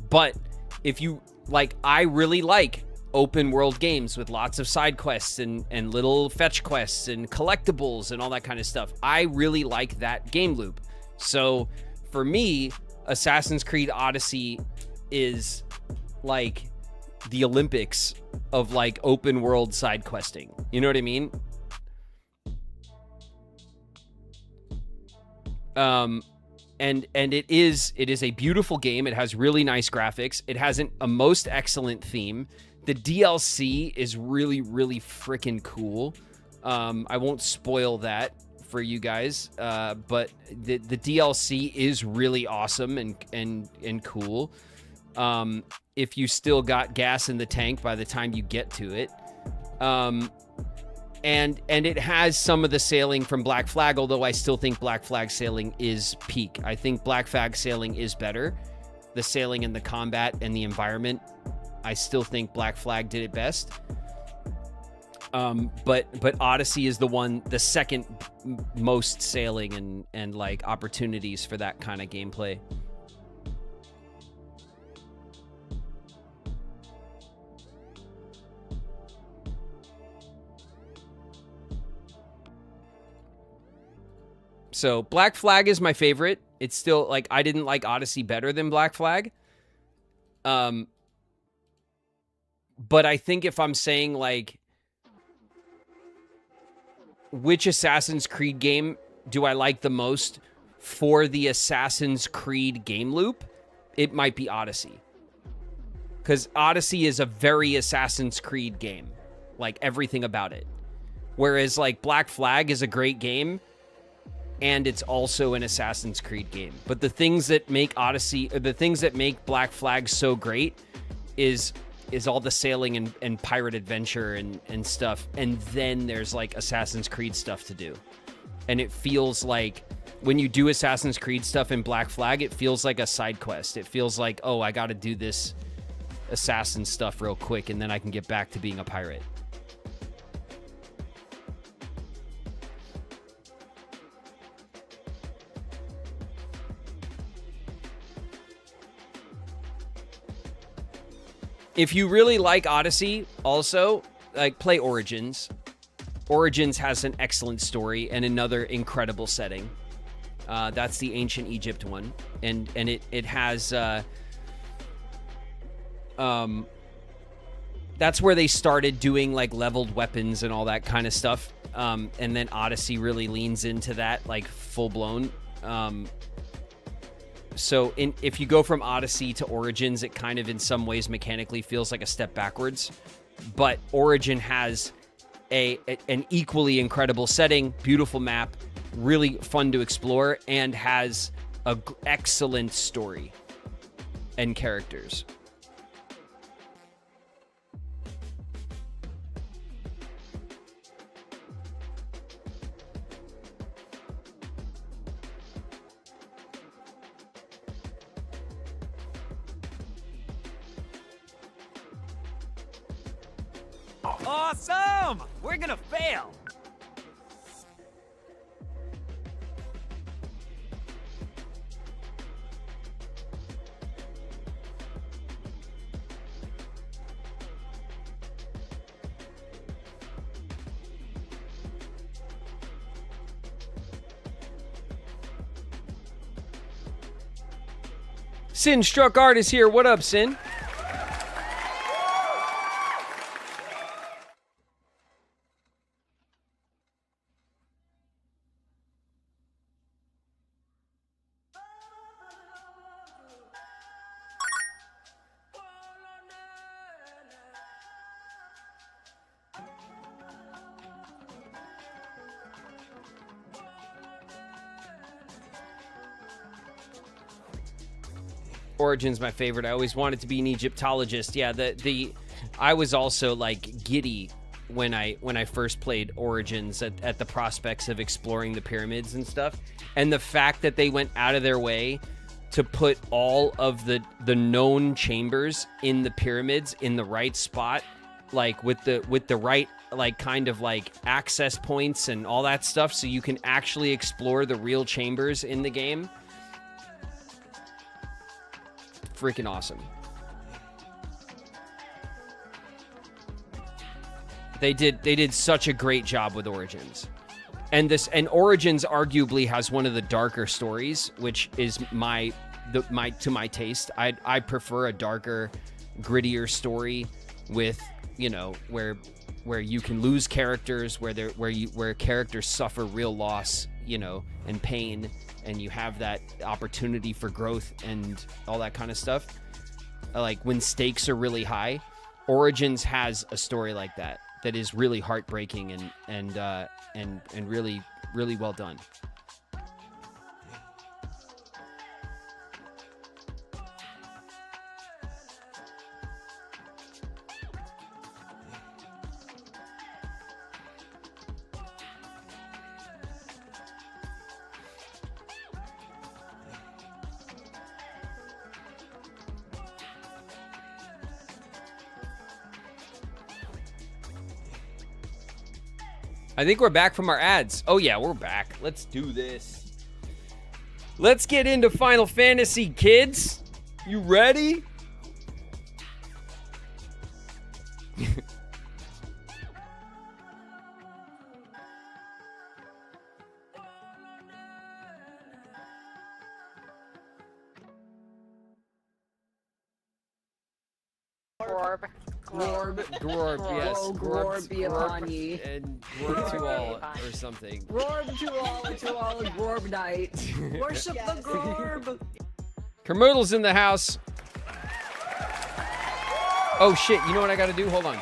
But if you like, I really like open world games with lots of side quests and little fetch quests and collectibles and all that kind of stuff. I really like that game loop. So for me, Assassin's Creed Odyssey is like the Olympics of like open world side questing. You know what I mean? And it is a beautiful game. It has really nice graphics. It has a most excellent theme. The DLC is really, really freaking cool. I won't spoil that for you guys, but the DLC is really awesome and cool. If you still got gas in the tank by the time you get to it. And it has some of the sailing from Black Flag, although I still think Black Flag sailing is peak. I think Black Flag sailing is better. The sailing and the combat and the environment, I still think Black Flag did it best. But Odyssey is the second most sailing and like opportunities for that kind of gameplay. So Black Flag is my favorite. It's still like, I didn't like Odyssey better than Black Flag. But I think if I'm saying like, which Assassin's Creed game do I like the most for the Assassin's Creed game loop, it might be Odyssey. Because Odyssey is a very Assassin's Creed game. Like everything about it. Whereas like Black Flag is a great game. And it's also an Assassin's Creed game. But the things that make Odyssey, or the things that make Black Flag so great is all the sailing and pirate adventure and stuff. And then there's like Assassin's Creed stuff to do. And it feels like when you do Assassin's Creed stuff in Black Flag, it feels like a side quest. It feels like, oh, I got to do this assassin stuff real quick and then I can get back to being a pirate. If you really like Odyssey, also, like, play Origins. Origins has an excellent story and another incredible setting. That's the ancient Egypt one. And it has that's where they started doing like leveled weapons and all that kind of stuff. And then Odyssey really leans into that like full blown. So if you go from Odyssey to Origins, it kind of in some ways mechanically feels like a step backwards. But Origin has an equally incredible setting, beautiful map, really fun to explore, and has an excellent story and characters. Awesome! We're gonna fail! Sin Struck Art is here. What up, Sin? Origin's my favorite. I always wanted to be an Egyptologist. Yeah, I was also like giddy when I first played Origins at the prospects of exploring the pyramids and stuff. And the fact that they went out of their way to put all of the known chambers in the pyramids in the right spot, like with the right like kind of like access points and all that stuff, so you can actually explore the real chambers in the game. Freaking awesome. They did such a great job with Origins. And Origins arguably has one of the darker stories, which is to my taste. I prefer a darker, grittier story with, you know, where you can lose characters, where characters suffer real loss, you know, and pain, and you have that opportunity for growth and all that kind of stuff. Like when stakes are really high, Origins has a story like that is really heartbreaking and really, really well done. I think we're back from our ads. Oh yeah, we're back. Let's do this. Let's get into Final Fantasy, kids. You ready? Glorb, yes. Glorb be upon ye. And Glorb to all, or something. Glorb to all, Glorb night. Worship the Glorb. Kermoodle's in the house. Oh shit, you know what I gotta do? Hold on.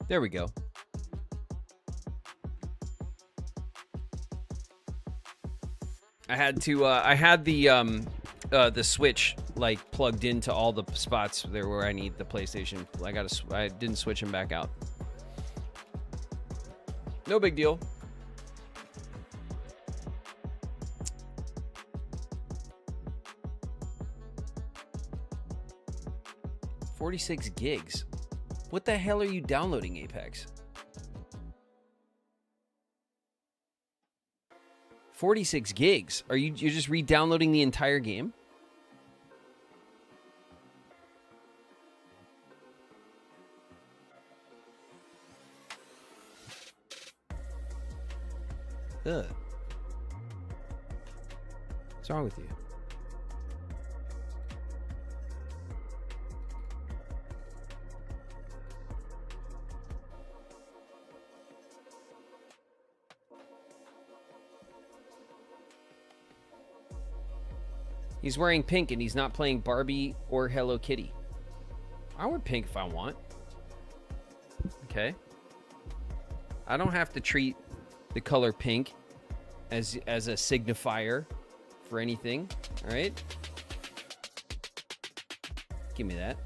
There we go. I had to. I had the Switch like plugged into all the spots there where I need the PlayStation. I didn't switch them back out. No big deal. $46 gigs. What the hell are you downloading, Apex? 46 gigs. You're just re-downloading the entire game? Ugh. What's wrong with you? He's wearing pink and he's not playing Barbie or Hello Kitty. I wear pink if I want. Okay. I don't have to treat the color pink as a signifier for anything. All right. Give me that.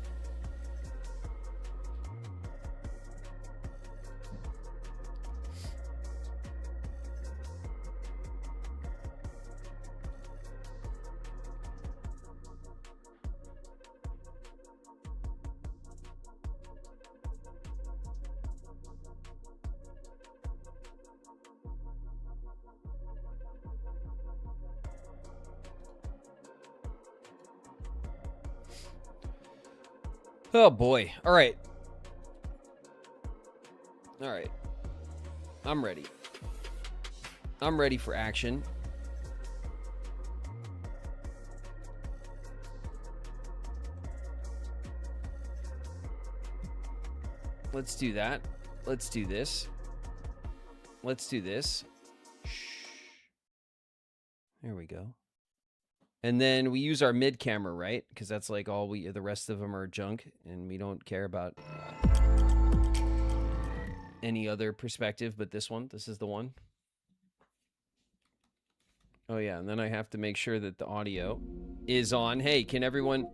Oh boy. All right. All right. I'm ready. I'm ready for action. Let's do that. Let's do this. Let's do this. Shh. There we go. And then we use our mid camera, right? Because that's like all the rest of them are junk and we don't care about any other perspective but this one. This is the one. Oh yeah, and then I have to make sure that the audio is on. Hey, can everyone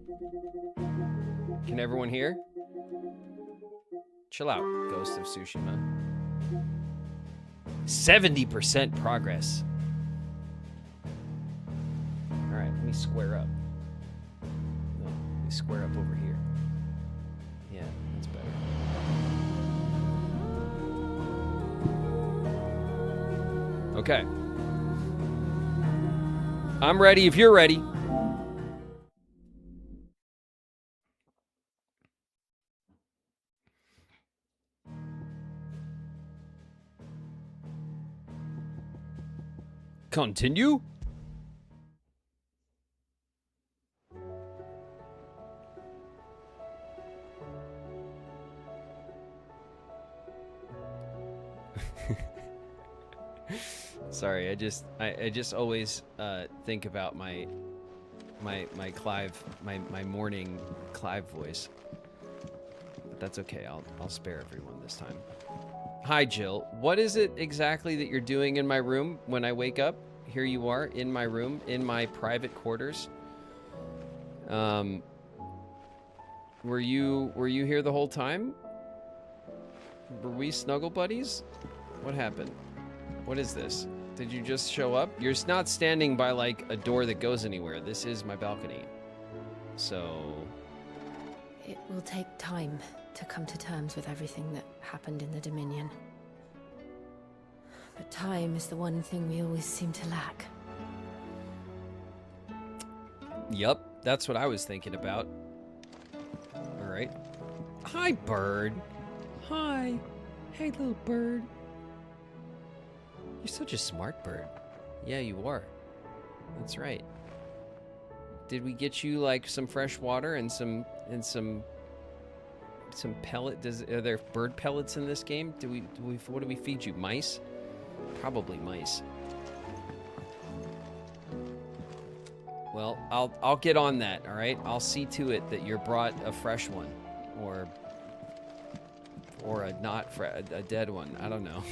hear? Chill out, Ghost of Tsushima. 70% progress. Alright, let me square up. No, let me square up over here. Yeah, that's better. Okay. I'm ready if you're ready. Continue? Sorry, I just always think about my Clive, my morning Clive voice. But that's okay. I'll spare everyone this time. Hi, Jill. What is it exactly that you're doing in my room when I wake up? Here you are in my room, in my private quarters. Were you here the whole time? Were we snuggle buddies? What happened? What is this? Did you just show up? You're not standing by like a door that goes anywhere. This is my balcony. So... It will take time to come to terms with everything that happened in the Dominion. But time is the one thing we always seem to lack. Yup, that's what I was thinking about. Alright. Hi, bird. Hi. Hey, little bird. You're such a smart bird. Yeah, you are. That's right. Did we get you like some fresh water and some pellet? Are there bird pellets in this game? What do we feed you? Mice? Probably mice. Well, I'll get on that. All right. I'll see to it that you're brought a fresh one, or Or a a dead one. I don't know.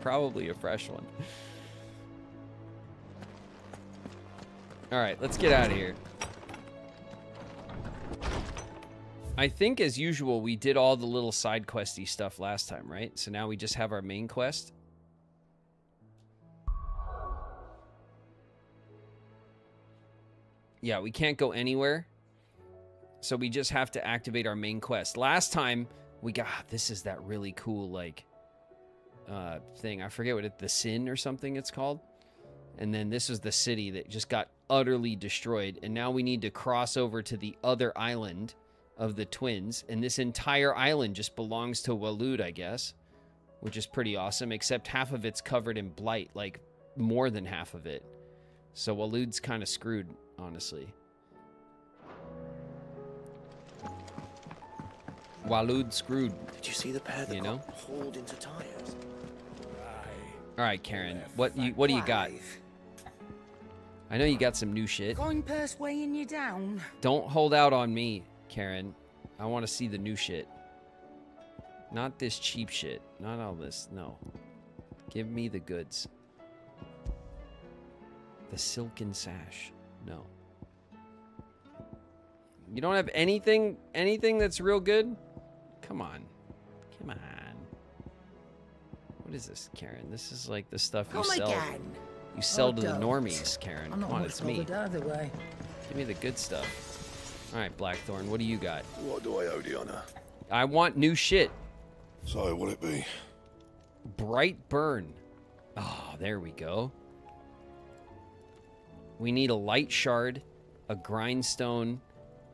Probably a fresh one. All right, let's get out of here. I think, as usual, we did all the little side questy stuff last time, right? So now we just have our main quest. Yeah, we can't go anywhere. So we just have to activate our main quest. Last time, we got... This is that really cool, like, thing. I forget what the Sin or something it's called. And then this was the city that just got utterly destroyed. And now we need to cross over to the other island of the twins, and this entire island just belongs to Waloed, I guess, which is pretty awesome, except half of it's covered in blight, like more than half of it. So Waloed's kind of screwed, honestly. Waloed screwed. Did you see the pair that got hauled into tires? All right, Karen, what do you got? I know you got some new shit. Going purse weighing you down. Don't hold out on me, Karen. I want to see the new shit. Not this cheap shit. Not all this. No. Give me the goods. The silken sash. No. You don't have anything that's real good? Come on. Come on. What is this, Karen? This is like the stuff you sell. You sell to the normies, Karen. Come on, it's me. Give me the good stuff. All right, Blackthorn, what do you got? What do I owe the honor? I want new shit. So, what'll it be? Bright Burn. Oh, there we go. We need a light shard, a grindstone,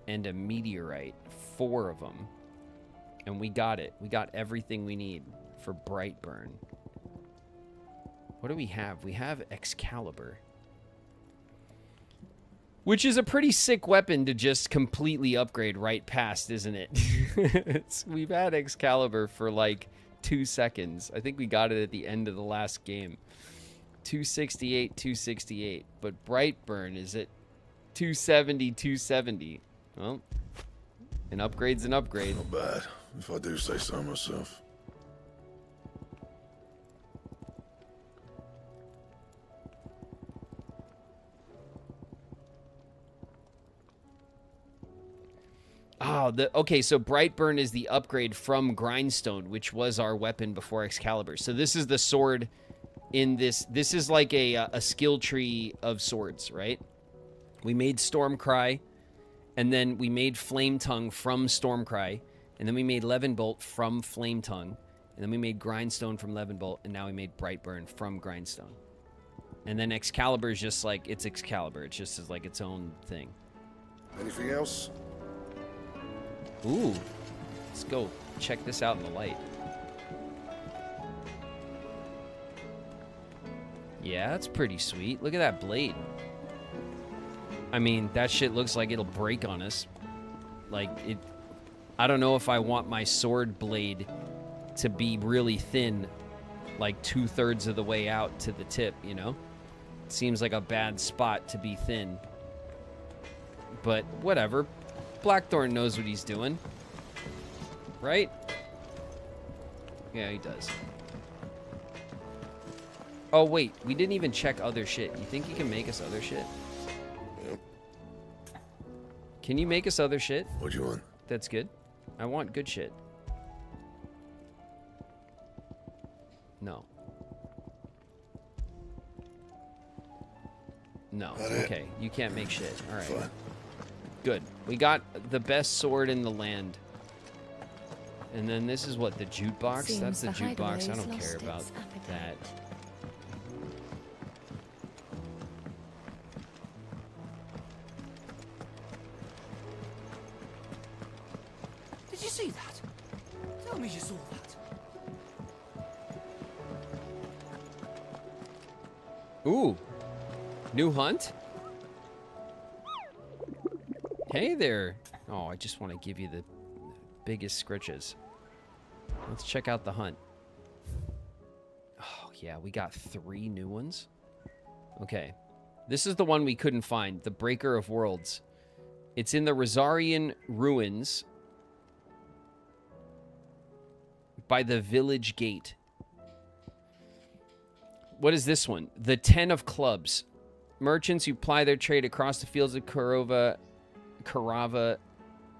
and a meteorite. 4 of them. And we got it. We got everything we need for Bright Burn. What do we have? We have Excalibur. Which is a pretty sick weapon to just completely upgrade right past, isn't it? We've had Excalibur for like 2 seconds. I think we got it at the end of the last game. 268, 268. But Brightburn is at 270, 270. Well, an upgrade's an upgrade. Not bad, if I do say so myself. Oh, okay, so Brightburn is the upgrade from Grindstone, which was our weapon before Excalibur. So this is the sword in this. This is like a skill tree of swords, right? We made Stormcry, and then we made Flame Tongue from Stormcry, and then we made Leavenbolt from Flame Tongue, and then we made Grindstone from Leavenbolt, and now we made Brightburn from Grindstone. And then Excalibur is just like, it's Excalibur. It just is like its own thing. Anything else? Ooh, let's go check this out in the light. Yeah, that's pretty sweet. Look at that blade. I mean, that shit looks like it'll break on us. Like, it... I don't know if I want my sword blade to be really thin, like 2/3 of the way out to the tip, you know? It seems like a bad spot to be thin. But whatever. Blackthorn knows what he's doing. Right? Yeah, he does. Oh, wait. We didn't even check other shit. You think you can make us other shit? Yep. Can you make us other shit? What do you want? That's good. I want good shit. No. No. Okay. You can't make shit. All right. Fine. Good. We got the best sword in the land. And then this is what, the jukebox? That's the jukebox. I don't care about that. Did you see that? Tell me you saw that. Ooh. New hunt? Hey there. Oh, I just want to give you the biggest scritches. Let's check out the hunt. Oh, yeah, we got 3 new ones. Okay. This is the one we couldn't find, the Breaker of Worlds. It's in the Rosarian Ruins. by the village gate. What is this one? The 10 of clubs. Merchants who ply their trade across the fields of Karava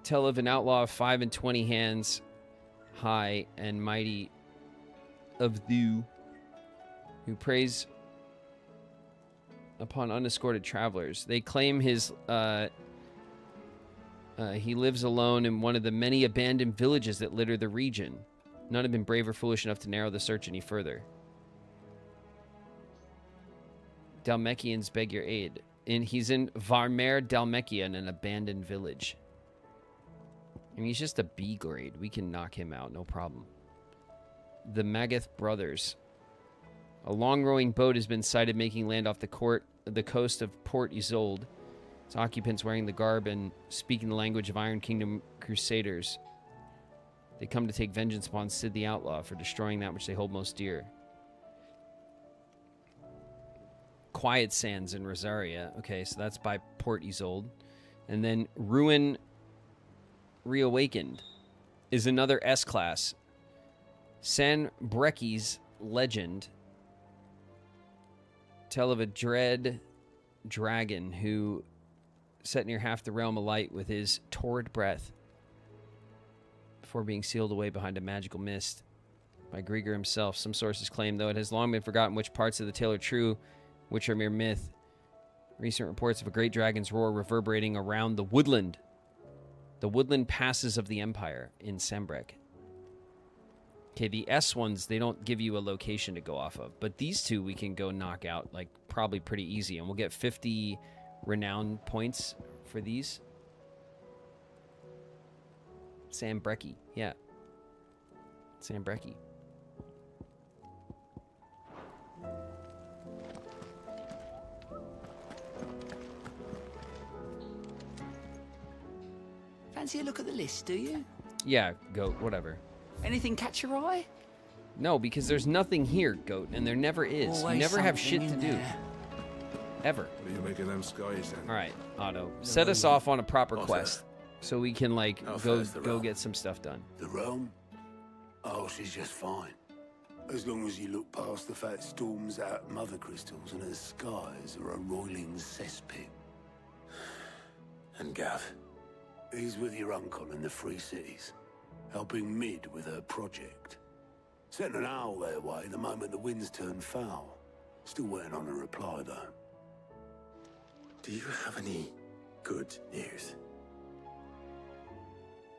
tell of an outlaw of 5 and 20 hands high and mighty of thou, who preys upon unescorted travelers. They claim he lives alone in one of the many abandoned villages that litter the region. None have been brave or foolish enough to narrow the search any further. Dalmekians beg your aid. He's in Varmer Dalmekia in an abandoned village. I mean, he's just a B grade. We can knock him out, no problem. The Magath brothers. A long-rowing boat has been sighted making land off the coast of Port Isolde. Its occupants wearing the garb and speaking the language of Iron Kingdom crusaders. They come to take vengeance upon Sid the Outlaw for destroying that which they hold most dear. Quiet Sands in Rosaria. Okay, so that's by Port Isolde. And then Ruin Reawakened is another S-class. San Brecky's legend tell of a dread dragon who set near half the realm alight with his torrid breath before being sealed away behind a magical mist by Grieger himself. Some sources claim, though it has long been forgotten which parts of the tale are true, which are mere myth. Recent reports of a great dragon's roar reverberating around the woodland passes of the Empire in Sambrek. Okay, the S ones, they don't give you a location to go off of, but these two we can go knock out, like, probably pretty easy, and we'll get 50 renown points for these. Sambrecky, yeah. Sambrecky. Fancy a look at the list, do you? Yeah, goat, whatever. Anything catch your eye? No, because there's nothing here, goat, and there never is. Always you never have something shit to in do. there. Ever. What are you making them skies then? All right, Otto. Set us off on a proper quest so we can, like, go get some stuff done. The realm? Oh, she's just fine. As long as you look past the fat storms out mother crystals and her skies are a roiling cesspit. And Gav? He's with your uncle in the Free Cities, helping Mid with her project. Sent an owl their way the moment the winds turned foul. Still waiting on a reply, though. Do you have any good news?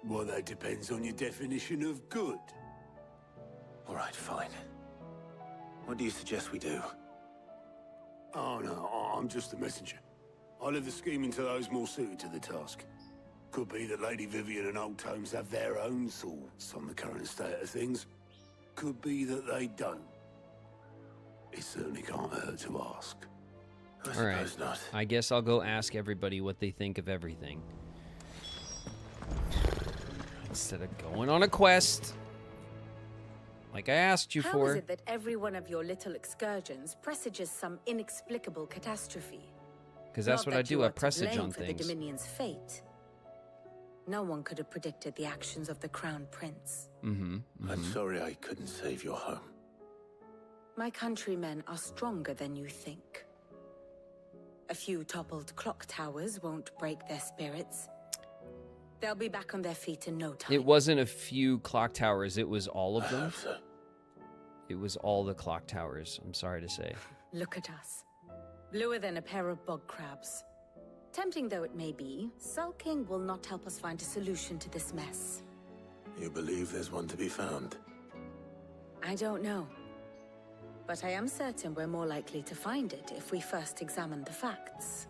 Well, that depends on your definition of good. All right, fine. What do you suggest we do? Oh, no, I'm just a messenger. I leave the scheming to those more suited to the task. Could be that Lady Vivian and Old Tomes have their own thoughts on the current state of things. Could be that they don't. It certainly can't hurt to ask. All right. Not. I guess I'll go ask everybody what they think of everything. Instead of going on a quest like I asked you How for. How is it that every one of your little excursions presages some inexplicable catastrophe? Because that's what I do. I presage on for things. The Dominion's fate. No one could have predicted the actions of the Crown Prince. I'm sorry I couldn't save your home. My countrymen are stronger than you think. A few toppled clock towers won't break their spirits. They'll be back on their feet in no time. It wasn't a few clock towers. It was all of them. It was all the clock towers, I'm sorry to say. Look at us. Bluer than a pair of bog crabs. Tempting though it may be, sulking will not help us find a solution to this mess. You believe there's one to be found? I don't know. But I am certain we're more likely to find it if we first examine the facts.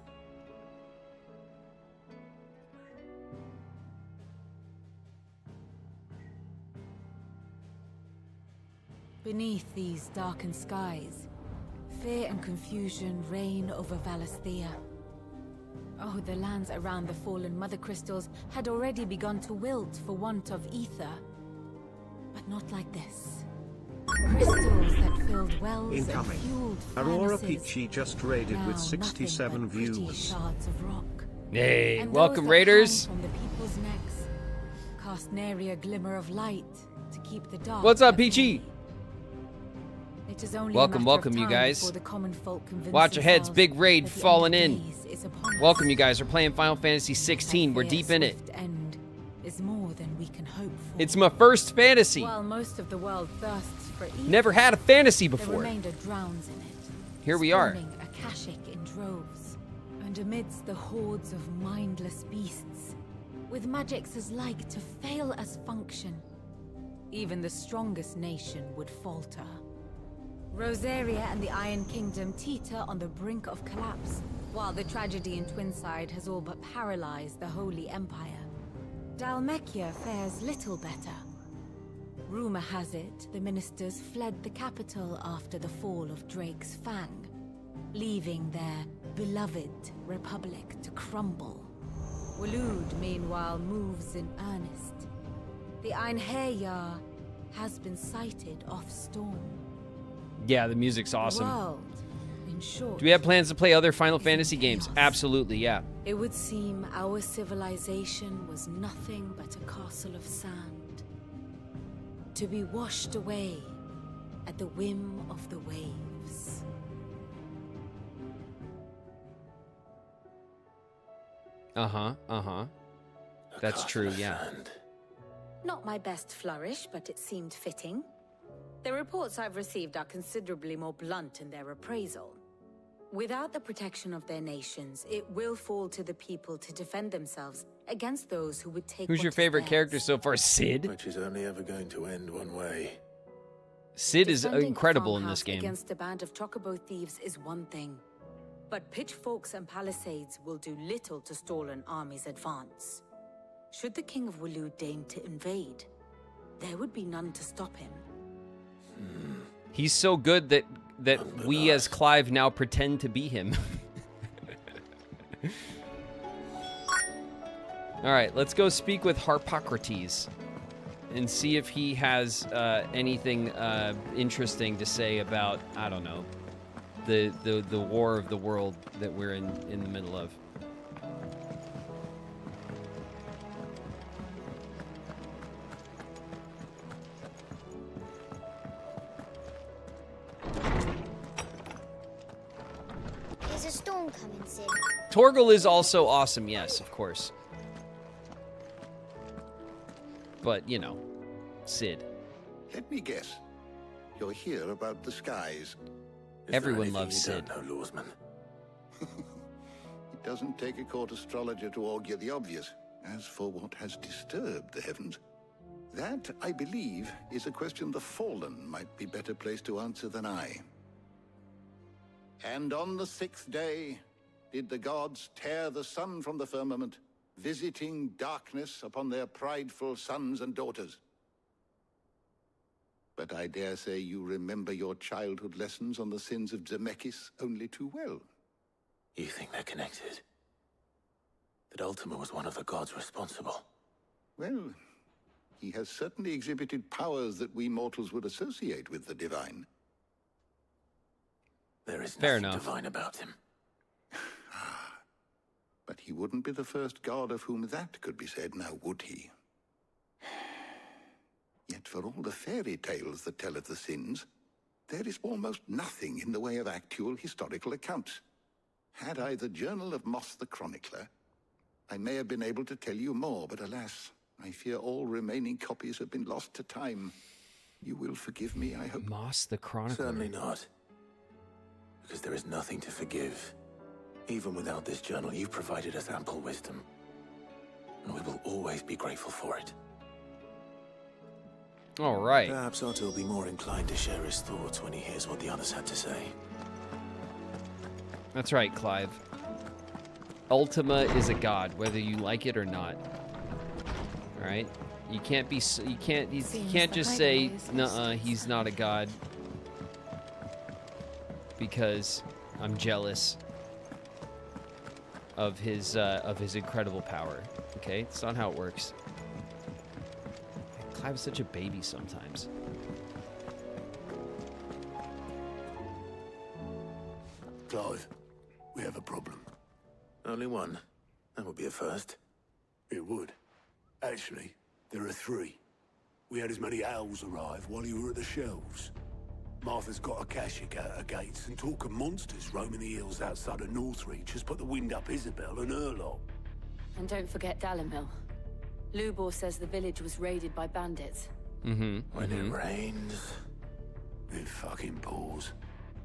Beneath these darkened skies, fear and confusion reign over Valisthea. Oh, the lands around the fallen mother crystals had already begun to wilt for want of ether. But not like this. Crystals that filled wells Incoming. and fueled Aurora furnaces. Peachy just raided Now with 67 nothing but pretty views. shards of rock. Hey, And welcome those that Raiders. hung from the people's necks cast nary a glimmer of light to keep the dark. What's up, at Peachy? bay. It is only Welcome, a matter welcome, of you time guys. before the common folk convince Watch your heads, themselves big raid that the falling end of in. days is upon us. Welcome, you guys. We're playing Final Fantasy 16. We're That deep in it. swift end is more than we can hope for. It's my first fantasy. While most of the world thirsts for evil, Never had a fantasy the before. remainder drowns in it. Here we are. Spawning Akashic in droves, and amidst the hordes of mindless beasts, with magics as like to fail as function, even the strongest nation would falter. Rosaria and the Iron Kingdom teeter on the brink of collapse, while the tragedy in Twinside has all but paralyzed the Holy Empire. Dalmekia fares little better. Rumor has it the ministers fled the capital after the fall of Drake's Fang, leaving their beloved republic to crumble. Waloed, meanwhile, moves in earnest. The Einherjar has been sighted off Storm. Yeah, the music's awesome. The world, in short, Do we have plans to play other Final Fantasy games? Absolutely, yeah. it would seem our civilization was nothing but a castle of sand, to be washed away at the whim of the waves. That's true, yeah. Not my best flourish, but it seemed fitting. The reports I've received are considerably more blunt in their appraisal. Without the protection of their nations, it will fall to the people to defend themselves against those who would take Who's your favorite character so far? Sid? Which is only ever going to end one way. Sid is Defending a incredible in this farmhouse game. against a band of chocobo thieves is one thing, but pitchforks and palisades will do little to stall an army's advance. Should the King of Waloed deign to invade, there would be none to stop him. He's so good that we as Clive now pretend to be him. All right, let's go speak with Harpocrates and see if he has anything interesting to say about, I don't know, the war of the world that we're in the middle of. There's a storm coming, Sid. Torgal is also awesome, yes, of course. But, you know, Sid. Let me guess. You're here about the skies. Everyone loves Sid. It doesn't take a court astrologer to augur the obvious. As for what has disturbed the heavens, that, I believe, is a question the Fallen might be better placed to answer than I. And on the 6th day did the gods tear the sun from the firmament, visiting darkness upon their prideful sons and daughters. But I dare say you remember your childhood lessons on the sins of Zemeckis only too well. You think they're connected? That Ultima was one of the gods responsible? Well, he has certainly exhibited powers that we mortals would associate with the divine. There is Fair nothing enough. divine about him. But he wouldn't be the first god of whom that could be said, now would he? Yet for all the fairy tales that tell of the sins, there is almost nothing in the way of actual historical accounts. Had I the Journal of Moss the Chronicler, I may have been able to tell you more, but alas, I fear all remaining copies have been lost to time. You will forgive me, I hope. Moss the Chronicler. Certainly not. Because there is nothing to forgive. Even without this journal, you've provided us ample wisdom. And we will always be grateful for it. All right. Perhaps Otto will be more inclined to share his thoughts when he hears what the others had to say. That's right, Clive. Ultima is a god, whether you like it or not. All right? You can't be you can't just say nuh-uh, he's not a god because I'm jealous of his incredible power. Okay? It's not how it works. Clive's such a baby sometimes. Clive, we have a problem. Only one. That would be a first. It would. Actually, there are three. We had as many owls arrive while you were at the shelves. Martha's got a Akashic out her gates, and talk of monsters roaming the hills outside of Northreach has put the wind up Isabel and her lot. And don't forget Dalimil. Lubor says the village was raided by bandits. When it rains. It fucking pours.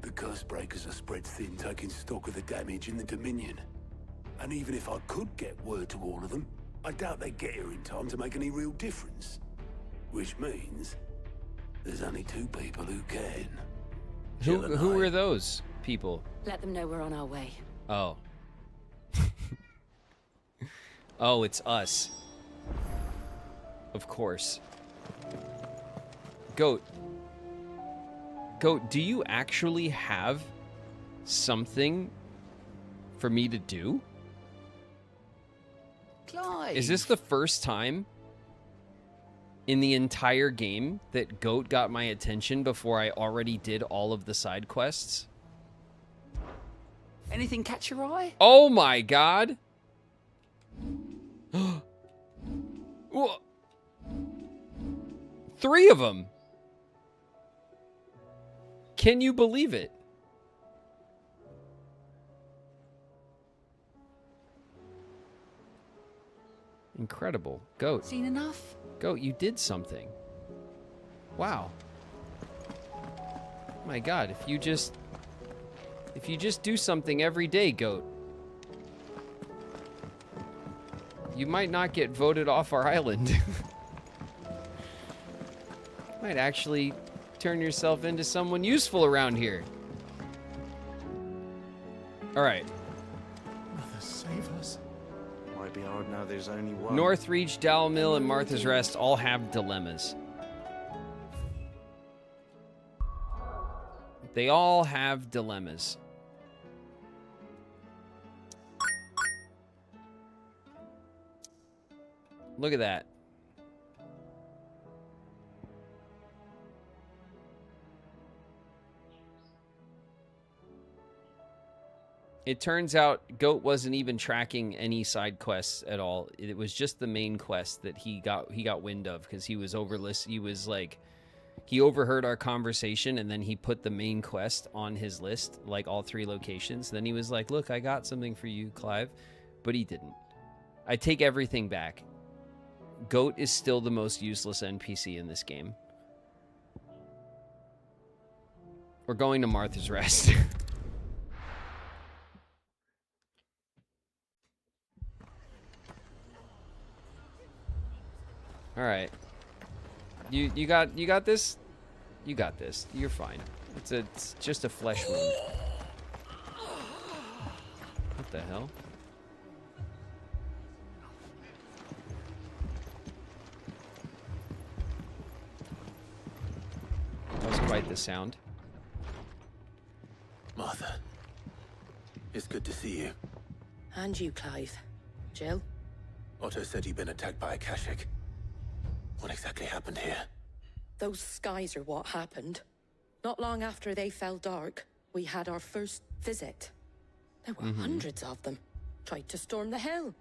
The curse breakers are spread thin, taking stock of the damage in the Dominion. And even if I could get word to all of them, I doubt they'd get here in time to make any real difference. Which means there's only two people who can. Who are those people? Let them know we're on our way. Oh. Oh, it's us. Of course. Goat. Goat, do you actually have something for me to do? Clive. Is this the first time in the entire game that Goat got my attention before I already did all of the side quests? Anything catch your eye? Oh my god. Whoa. 3 of them. Can you believe it? Incredible. Goat. Seen enough? Goat, you did something. Wow. My god, if you just do something every day, Goat, you might not get voted off our island. Might actually turn yourself into someone useful around here. All right. Mother, save us. Might be hard now there's only one. Northreach, Dalmill, and Martha's Rest all have dilemmas. They all have dilemmas. Look at that. It turns out Goat wasn't even tracking any side quests at all. It was just the main quest that he got wind of because he was he overheard our conversation and then he put the main quest on his list, like all 3 locations. Then he was like, "Look, I got something for you, Clive," but he didn't. I take everything back. Goat is still the most useless NPC in this game. We're going to Martha's Rest. All right. You got this? You got this. You're fine. It's just a flesh wound. What the hell? That was quite the sound. Martha, it's good to see you. And you, Clive. Jill? Otto said you'd been attacked by Akashic. What exactly happened here? Those skies are what happened. Not long after they fell dark, we had our first visit. There were hundreds of them. Tried to storm the hill.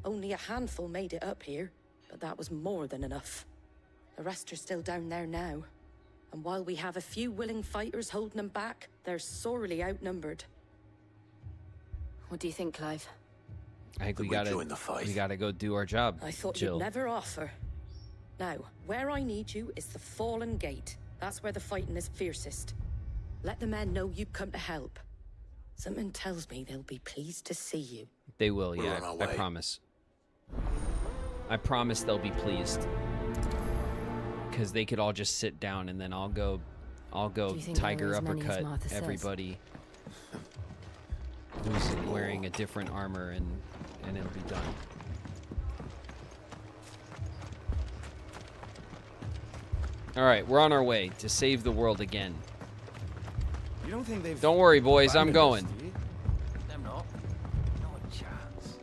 Only a handful made it up here, but that was more than enough. The rest are still down there now. And while we have a few willing fighters holding them back, they're sorely outnumbered. What do you think, Clive? I think we gotta go do our job. I thought Jill. you'd never offer. Now, where I need you is the Fallen Gate. That's where the fighting is fiercest. Let the men know you've come to help. Something tells me they'll be pleased to see you. They will, yeah. I promise. I promise they'll be pleased. Because they could all just sit down and then I'll go tiger uppercut everybody who's wearing a different armor and it'll be done. All right, we're on our way to save the world again. You don't think they've... Don't worry, boys, I'm going. Them not. Not a chance.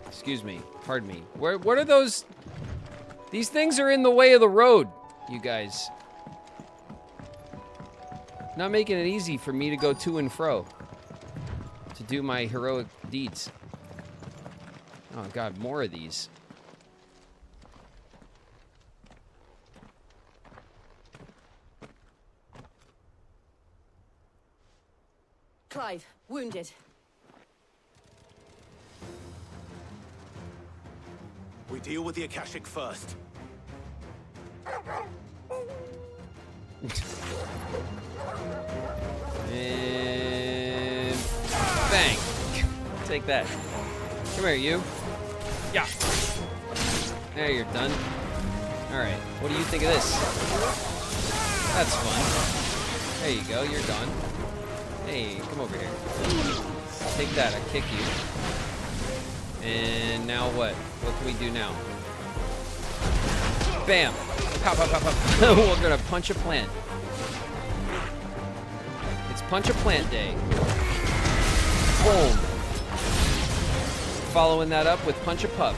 Excuse me, pardon me. What are those? These things are in the way of the road, you guys. Not making it easy for me to go to and fro to do my heroic deeds. Oh god, more of these. Clive, wounded. We deal with the Akashic first. And bang. Take that. Come here, you. Yeah. There, you're done. Alright, what do you think of this? That's fun. There you go, you're done. Hey, come over here. Take that, I kick you. And now what? What can we do now? Bam! Pop, pop, pop, pop. We're gonna punch a plant. It's punch a plant day. Boom. Following that up with punch a pup.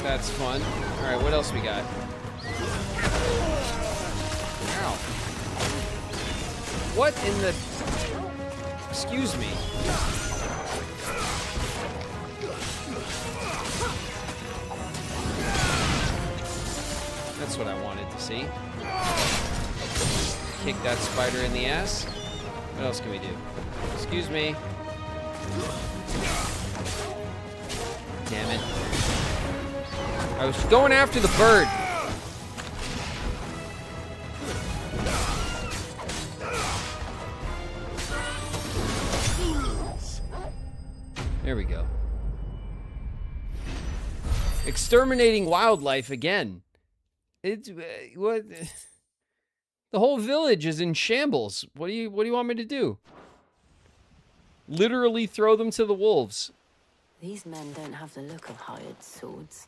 That's fun. Alright, what else we got? Ow. What in the... Excuse me. That's what I wanted to see. Kick that spider in the ass. What else can we do? Excuse me. Damn it. I was going after the bird. There we go. Exterminating wildlife again. It's what? The whole village is in shambles. What do you want me to do? Literally throw them to the wolves. These men don't have the look of hired swords.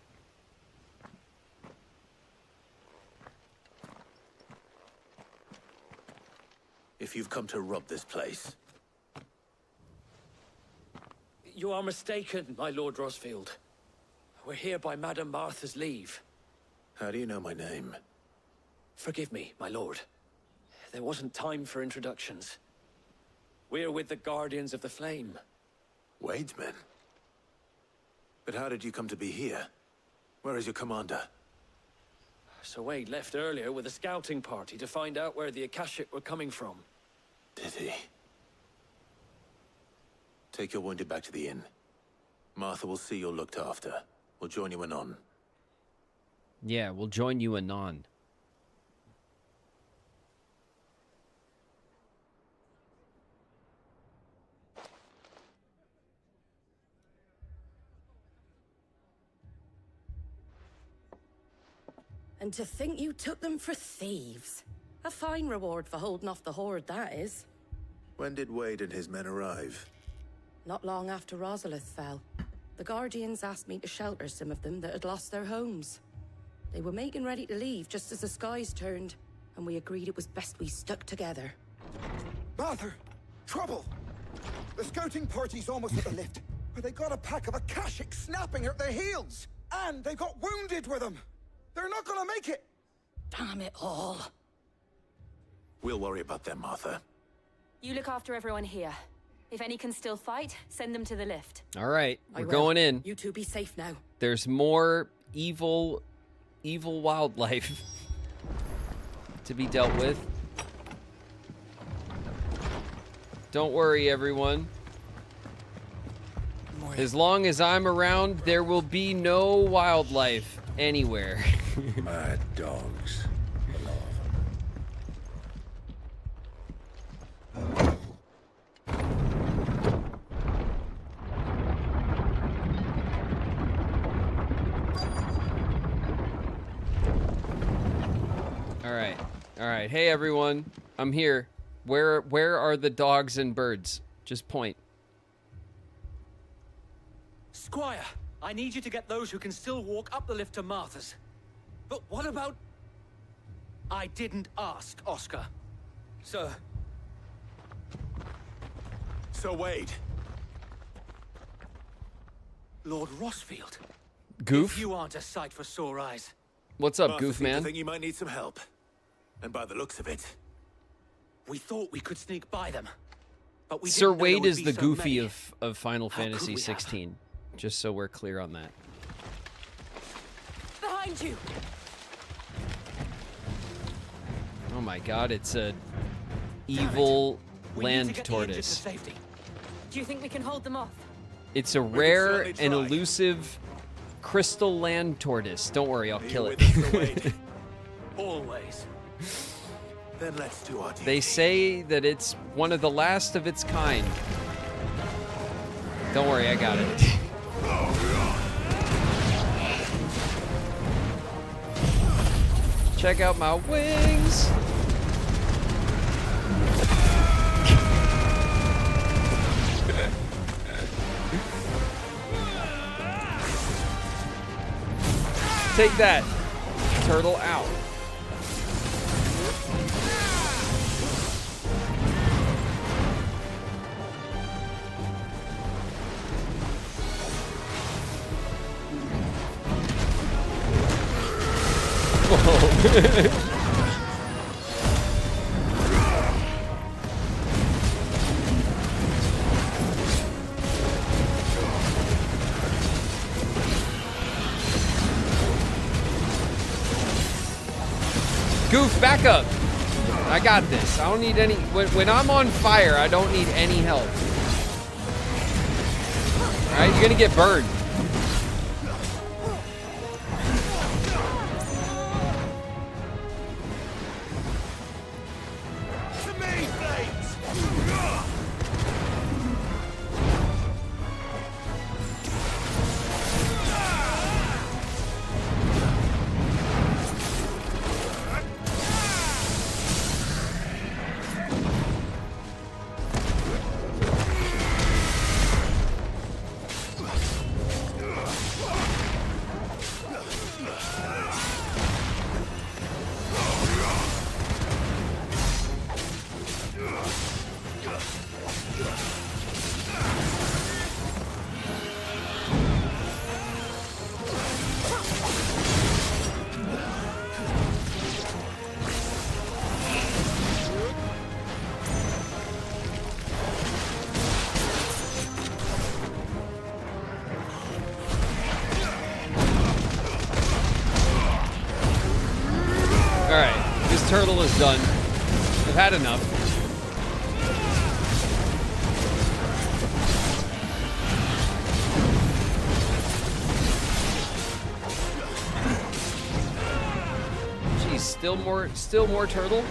If you've come to rob this place, You are mistaken, my Lord Rosfield. We're here by Madame Martha's leave. how do you know my name? Forgive me, my lord. There wasn't time for introductions. We're with the Guardians of the Flame. Wade's men? But how did you come to be here? Where is your commander? Sir Wade left earlier with a scouting party to find out where the Akashic were coming from. Did he? Take your wounded back to the inn. Martha will see you're looked after. We'll join you anon. Yeah, we'll join you anon. And to think you took them for thieves. A fine reward for holding off the horde, that is. When did Wade and his men arrive? Not long after Rosalith fell. The Guardians asked me to shelter some of them that had lost their homes. They were making ready to leave just as the skies turned, and we agreed it was best we stuck together. Martha! Trouble! The scouting party's almost at the lift, where they got a pack of Akashic snapping at their heels! And they got wounded with them! They're not gonna make it! Damn it all. We'll worry about them, Martha. You look after everyone here. If any can still fight, send them to the lift. All right, we're going in. You two be safe now. There's more evil wildlife to be dealt with. Don't worry, everyone. As long as I'm around, there will be no wildlife anywhere. Mad dogs. All right. Hey, everyone. I'm here. Where are the dogs and birds? Just point. Squire, I need you to get those who can still walk up the lift to Martha's. But what about... I didn't ask, Oscar. Sir. Sir Wade. Lord Rosfield. Goof. If you aren't a sight for sore eyes. What's up, Martha Goof seemed to man? think you might need some help. And by the looks of it, We thought we could sneak by them, but we Sir didn't know there Wade would is be the so Goofy many. of Final How could Fantasy we have? 16. Just so we're clear on that. Behind you! Oh my god, it's a evil We need to land get the injured to tortoise. safety. Do you think we can hold them off? It's a rare and elusive crystal land tortoise. Don't worry, I'll kill it. Always. then let's do our duty. They say that it's one of the last of its kind. Don't worry, I got it. Check out my wings. Take that, turtle out. Whoa. Goof, back up. I got this. I don't need any... When I'm on fire, I don't need any help. Alright, you're gonna get burned. Alright, this turtle is done. I've had enough. Jeez, still more turtle?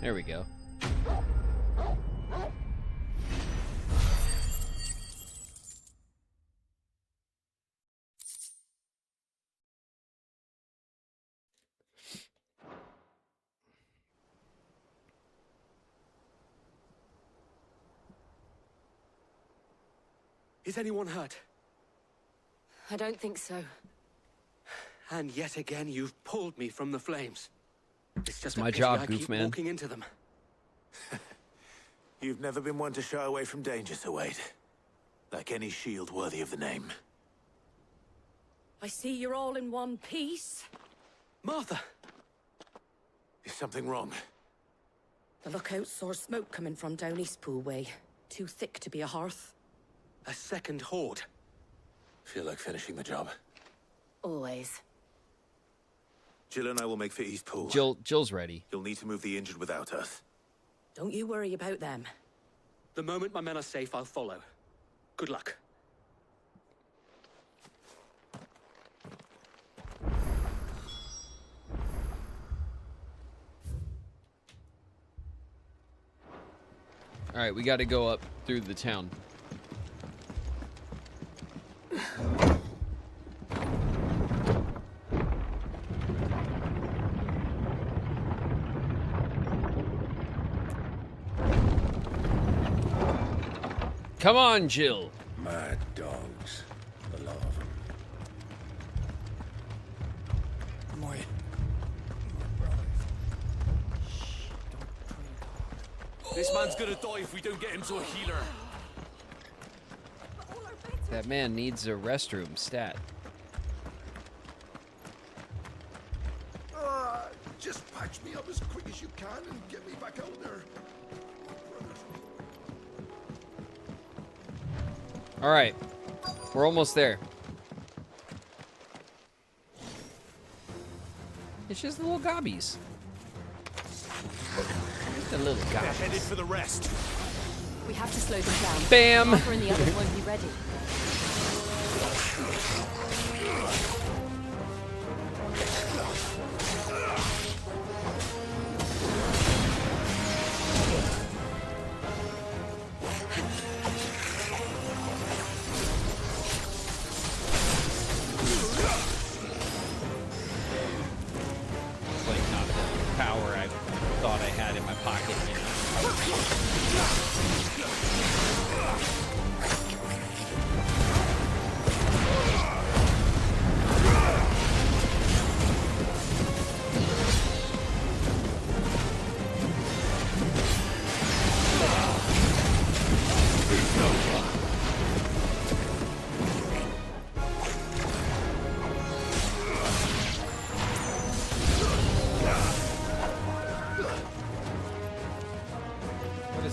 There we go. Is anyone hurt? I don't think so. And yet again, you've pulled me from the flames. It's just my a pity job, I Goof keep man. walking into them. You've never been one to shy away from danger, Sir Wade. Like any shield worthy of the name. I see you're all in one piece. Martha! Is something wrong? The lookout saw smoke coming from down Eastpool way. Too thick to be a hearth. A second horde. Feel like finishing the job. Always. Jill and I will make for Eastpool. Jill's ready. You'll need to move the injured without us. Don't you worry about them. The moment my men are safe, I'll follow. Good luck. Alright, we gotta go up through the town. Come on, Jill. Mad dogs. A lot of them. My This man's gonna die if we don't get him to a healer. That man needs a restroom stat. Just patch me up as quick as you can and get me back out there. All right, we're almost there. It's just the little gobbies. The little gobbies. They're headed for the rest. We have to slow them down. Bam! Arthur and the others won't be ready.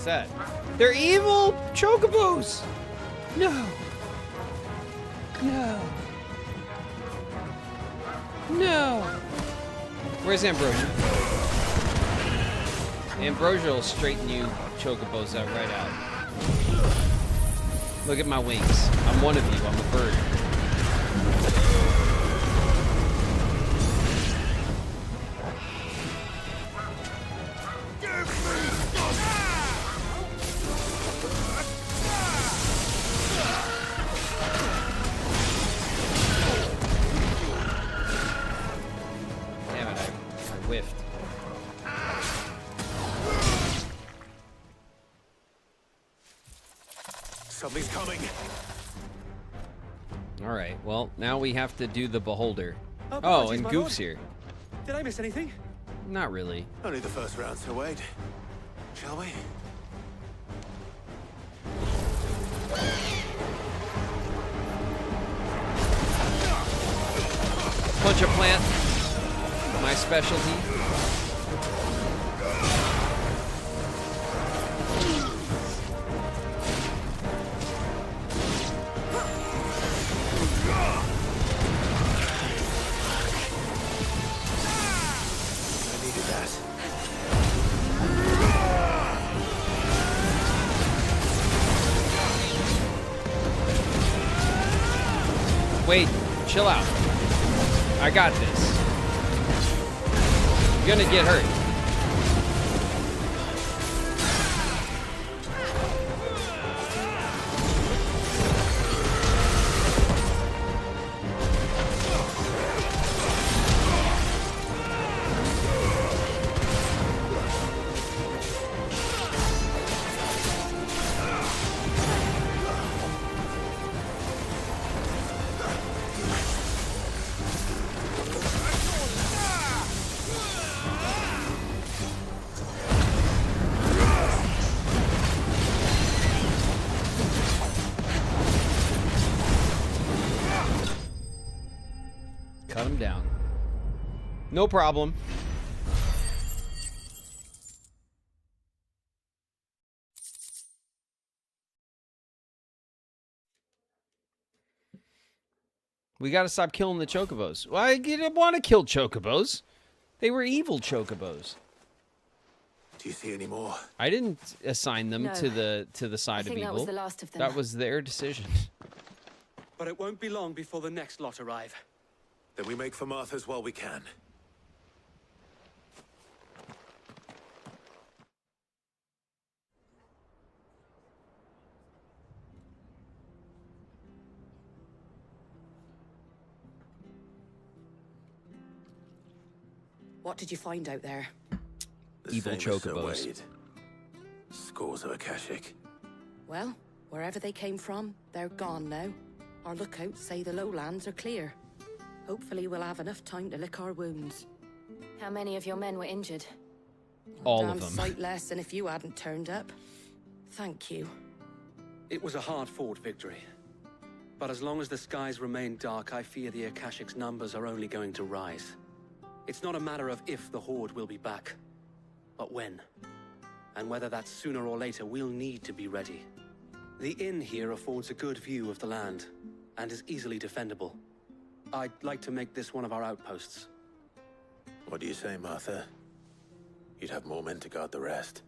That? They're evil chocobos! No! No! No! Where's Ambrosia? Ambrosia will straighten you chocobos out right out. Look at my wings. I'm one of you. I'm a bird. Something's coming. All right. Well, now we have to do the beholder. Oh, apologies, and my Goof's lord. here. Did I miss anything? Not really. Only the first round, Sir Wade. Shall we? Punch a plant. My specialty. Wait, chill out. I got this. You're gonna get hurt. Cut him down. No problem. We gotta stop killing the chocobos. Well, I didn't want to kill chocobos. They were evil chocobos. Do you see any more? I didn't assign them No. to the side of I think evil. that was the last of them. That was their decision. But it won't be long before the next lot arrive. Then we make for Martha's while we can. What did you find out there? The Evil same as Sir chocobos. Wade. Scores of Akashic. Well, wherever they came from, they're gone now. Our lookouts say the lowlands are clear. Hopefully we'll have enough time to lick our wounds. How many of your men were injured? All Damn of them. sight less than if you hadn't turned up. Thank you. It was a hard-fought victory. But as long as the skies remain dark, I fear the Akashic's numbers are only going to rise. It's not a matter of if the Horde will be back, but when. And whether that's sooner or later, we'll need to be ready. The inn here affords a good view of the land, and is easily defendable. I'd like to make this one of our outposts. What do you say, Martha? You'd have more men to guard the rest.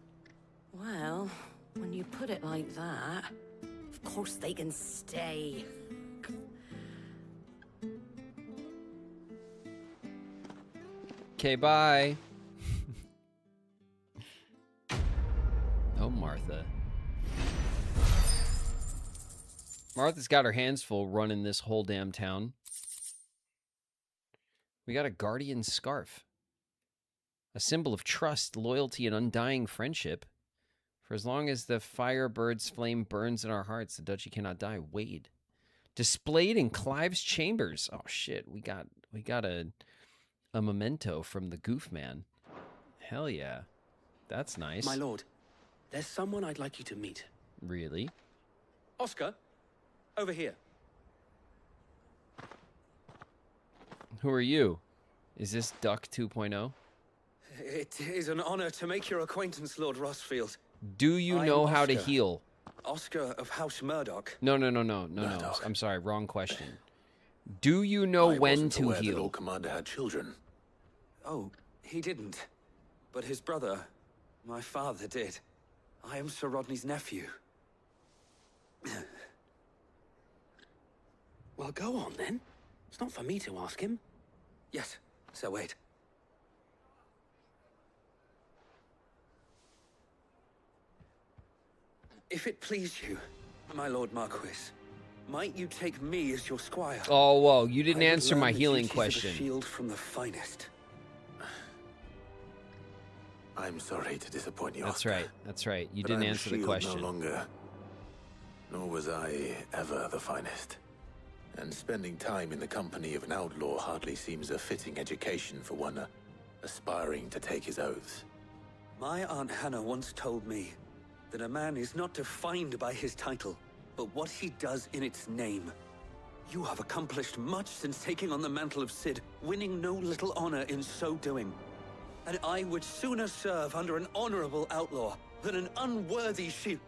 Well, when you put it like that, of course they can stay. Okay, bye. Oh, Martha. Martha's got her hands full running this whole damn town. We got a guardian scarf. A symbol of trust, loyalty, and undying friendship. For as long as the firebird's flame burns in our hearts, the duchy cannot die. Wade. Displayed in Clive's chambers. Oh shit, we got a memento from the Goof Man. Hell yeah. That's nice. My lord, there's someone I'd like you to meet. Really? Oscar, over here. Who are you? Is this Duck 2.0? It is an honor to make your acquaintance, Lord Rossfield. Do you know how to heal? Oscar of House Murdoch. No. I'm sorry, wrong question. Do you know when to The heal? Lord Commander had children. Oh, he didn't. But his brother, my father, did. I am Sir Rodney's nephew. Well, go on then. It's not for me to ask him. Yes, Sir Wade. If it please you, my Lord Marquis, might you take me as your squire? Oh, whoa, you didn't I would answer learn my the healing duties of a question. shield from the finest. I'm sorry to disappoint you, That's Oscar, right. That's right. You but didn't I'm answer the shield question. No longer. Nor was I ever the finest. And spending time in the company of an outlaw hardly seems a fitting education for one aspiring to take his oaths. My Aunt Hannah once told me that a man is not defined by his title, but what he does in its name. You have accomplished much since taking on the mantle of Cid, winning no little honor in so doing. And I would sooner serve under an honorable outlaw than an unworthy sheep.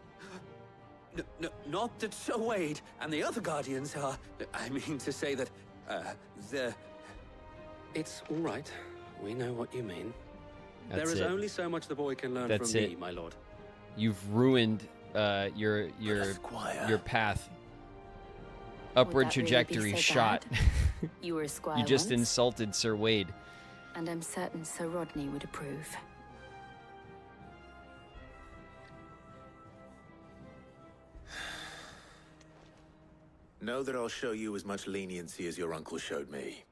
Not that Sir Wade and the other guardians are... I mean to say that, they're... It's all right. We know what you mean. There is only so much the boy can learn from me, my lord. You've ruined your path. Upward trajectory shot. You were a squire You just once, insulted Sir Wade. and I'm certain Sir Rodney would approve. Know that I'll show you as much leniency as your uncle showed me.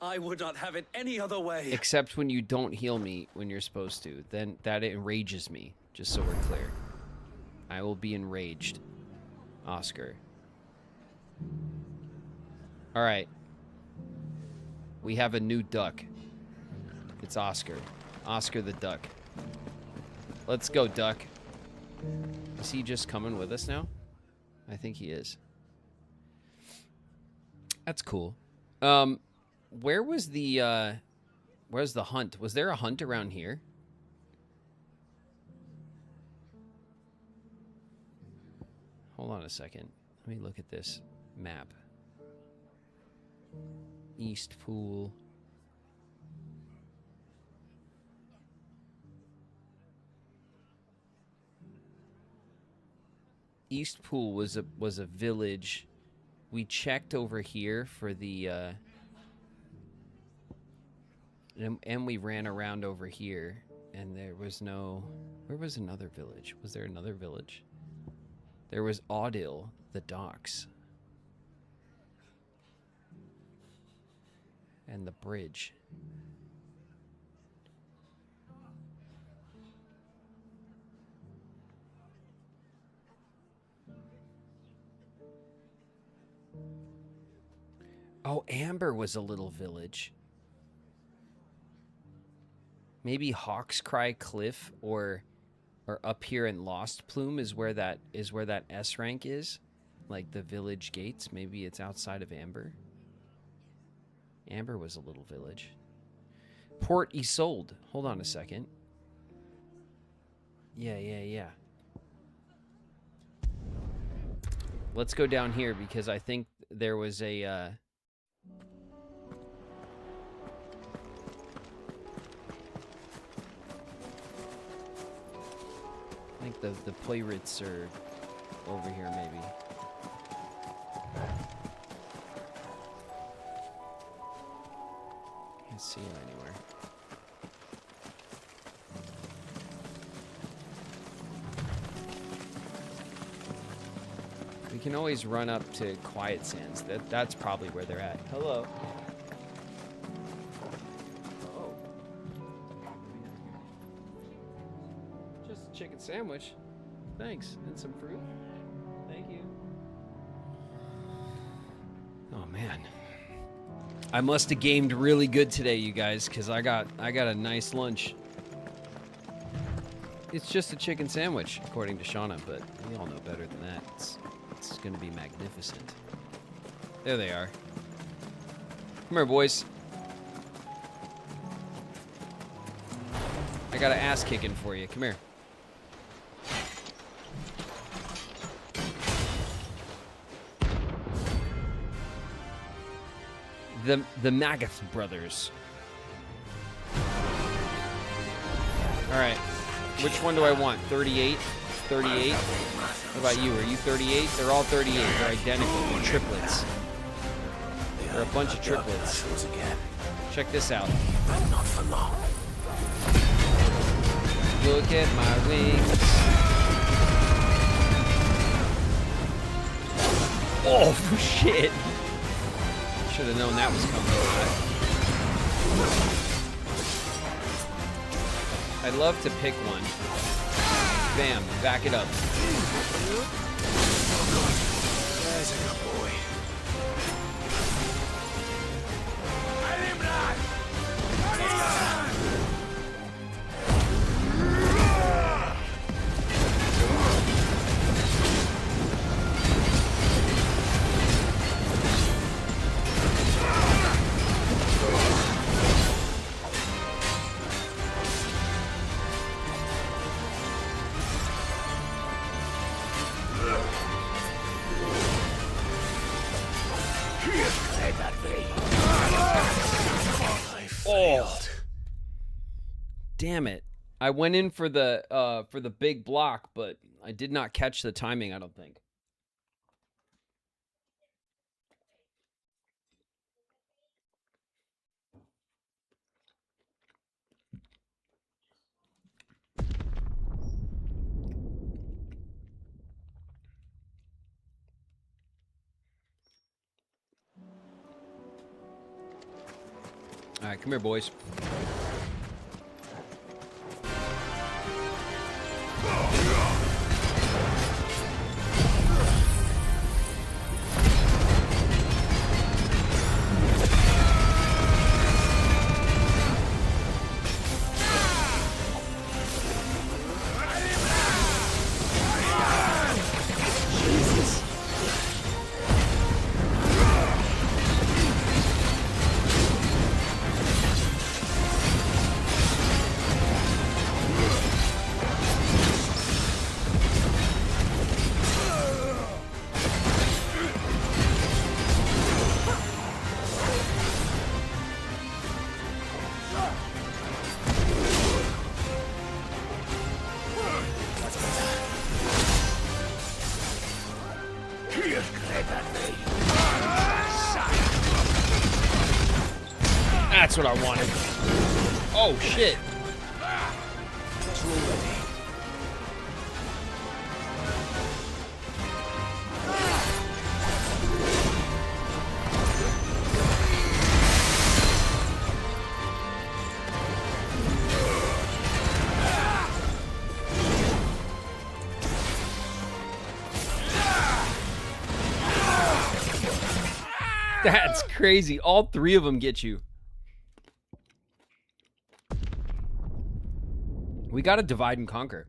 I would not have it any other way. Except when you don't heal me when you're supposed to. Then that enrages me, just so we're clear. I will be enraged. Oscar. Alright. We have a new duck. It's Oscar. Oscar the duck. Let's go, duck. Is he just coming with us now? I think he is. That's cool. Where was the, where's the hunt? Was there a hunt around here? Hold on a second. Let me look at this map. East Pool. East Pool was a village. We checked over here for the and we ran around over here and there was no... Where was another village? Was there another village? There was Audil, the docks. And the bridge. Oh, Amber was a little village. Maybe Hawk's Cry Cliff or up here in Lost Plume is where that S rank is. Like the village gates. Maybe it's outside of Amber. Amber was a little village. Port Isolde. Hold on a second. Yeah. Let's go down here because I think there was a... I think the pirates are over here, maybe. Can't see him anywhere. We can always run up to Quiet Sands. That's probably where they're at. Hello. Oh. Just a chicken sandwich. Thanks. And some fruit. Thank you. Oh man. I must have gamed really good today, you guys, because I got a nice lunch. It's just a chicken sandwich, according to Shauna, but we all know better than that. It's gonna be magnificent. There they are. Come here, boys. I got an ass kicking for you. Come here. The Magath brothers. All right. Which one do I want? 38? 38? What about you? Are you 38? They're all 38. They're identical. They're triplets. They're a bunch of triplets. Check this out. Not for long. Look at my wings. Oh, shit. Should have known that was coming. I'd love to pick one. Bam, back it up. There's a good boy. Damn it. I went in for the big block, but I did not catch the timing, I don't think. All right, come here, boys. That's what I wanted. Oh, shit. That's crazy. All three of them get you. We got to divide and conquer.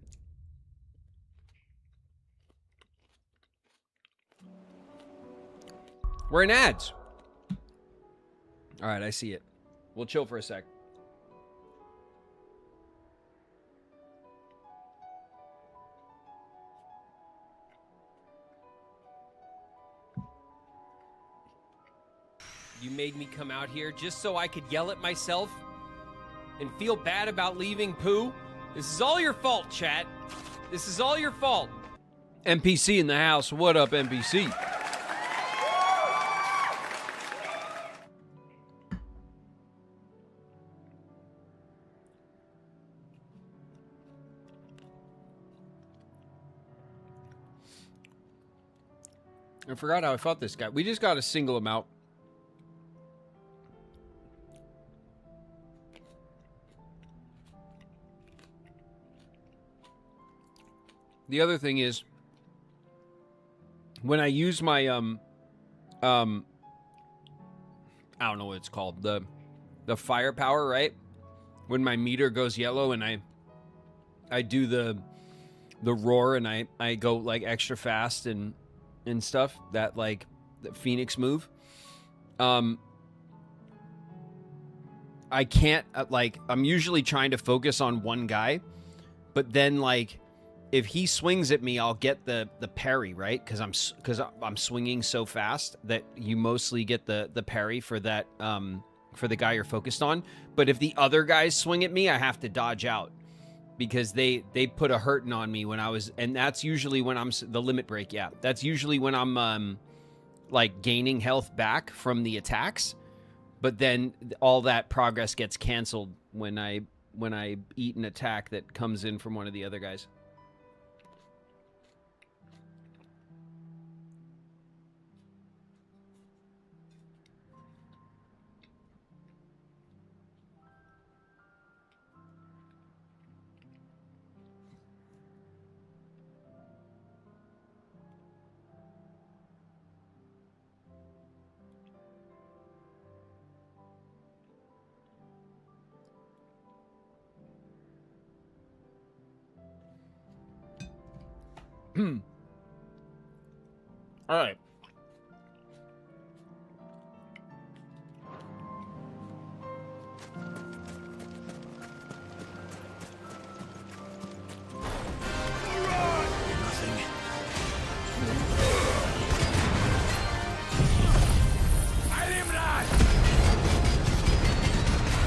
We're in ads. All right, I see it. We'll chill for a sec. You made me come out here just so I could yell at myself and feel bad about leaving Pooh? This is all your fault, chat. This is all your fault. NPC in the house. What up, NPC? I forgot how I fought this guy. We just got a single him out. The other thing is, when I use my I don't know what it's called, the firepower, right? When my meter goes yellow and I do the roar and I go like extra fast and stuff, that like the Phoenix move. I can't like, I'm usually trying to focus on one guy, but then like if he swings at me, I'll get the parry, right? Because I'm swinging so fast that you mostly get the parry for that for the guy you're focused on. But if the other guys swing at me, I have to dodge out because they put a hurting on me when I was, and that's usually when I'm the limit break. Yeah, that's usually when I'm like gaining health back from the attacks. But then all that progress gets canceled when I eat an attack that comes in from one of the other guys. All right.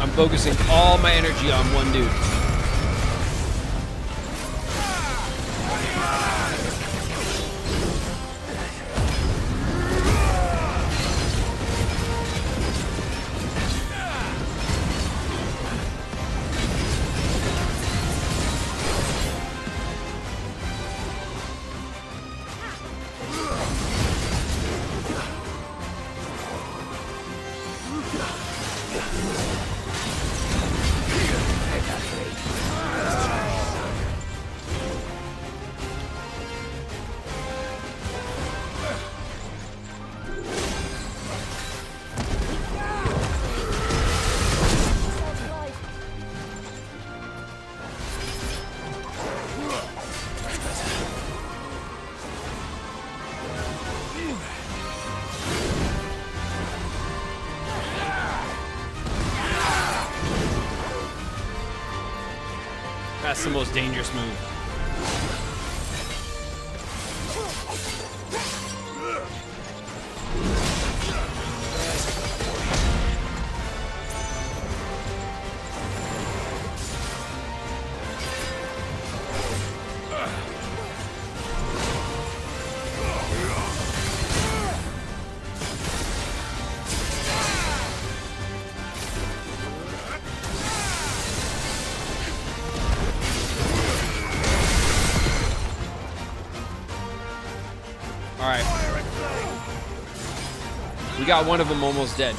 I'm focusing all my energy on one dude. That's the most dangerous move. We got one of them almost dead.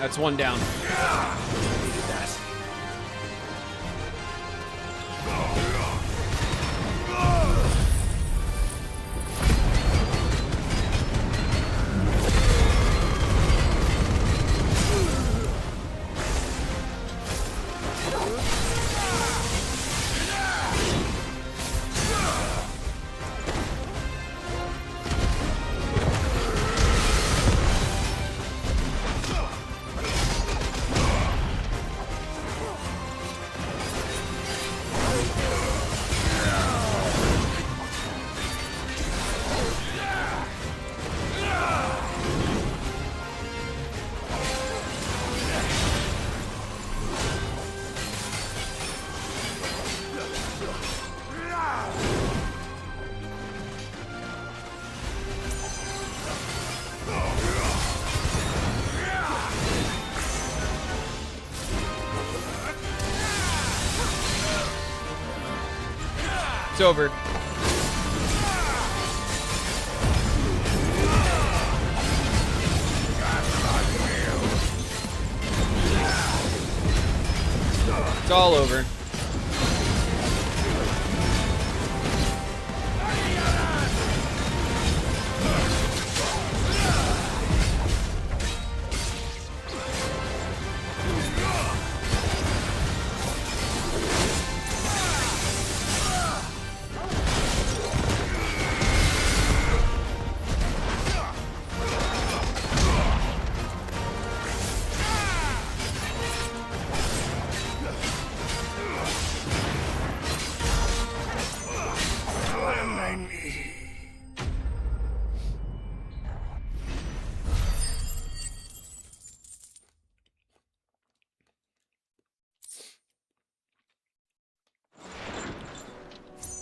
That's one down. It's over. It's all over.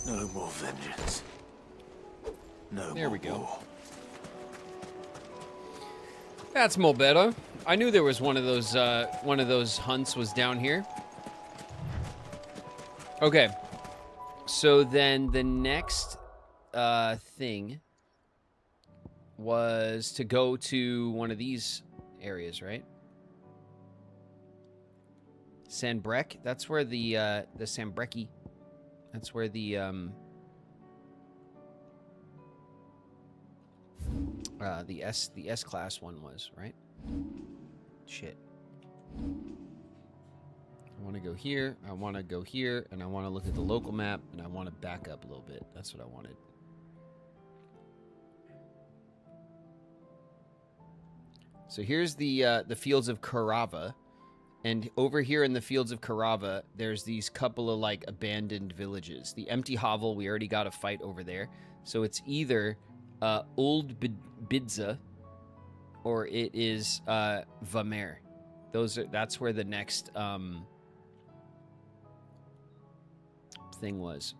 No more vengeance. No There more we go. war. That's more better. I knew there was one of those hunts was down here. Okay. So then the next thing was to go to one of these areas, right? Sanbrek. That's where the Sanbreki. That's where the S class one was, right? Shit. I want to go here. I want to go here, and I want to look at the local map, and I want to back up a little bit. That's what I wanted. So here's the fields of Karava. And over here in the fields of Karava, there's these couple of, like, abandoned villages. The empty hovel, we already got a fight over there. So it's either Old Bidza or it is Vamer. That's where the next thing was.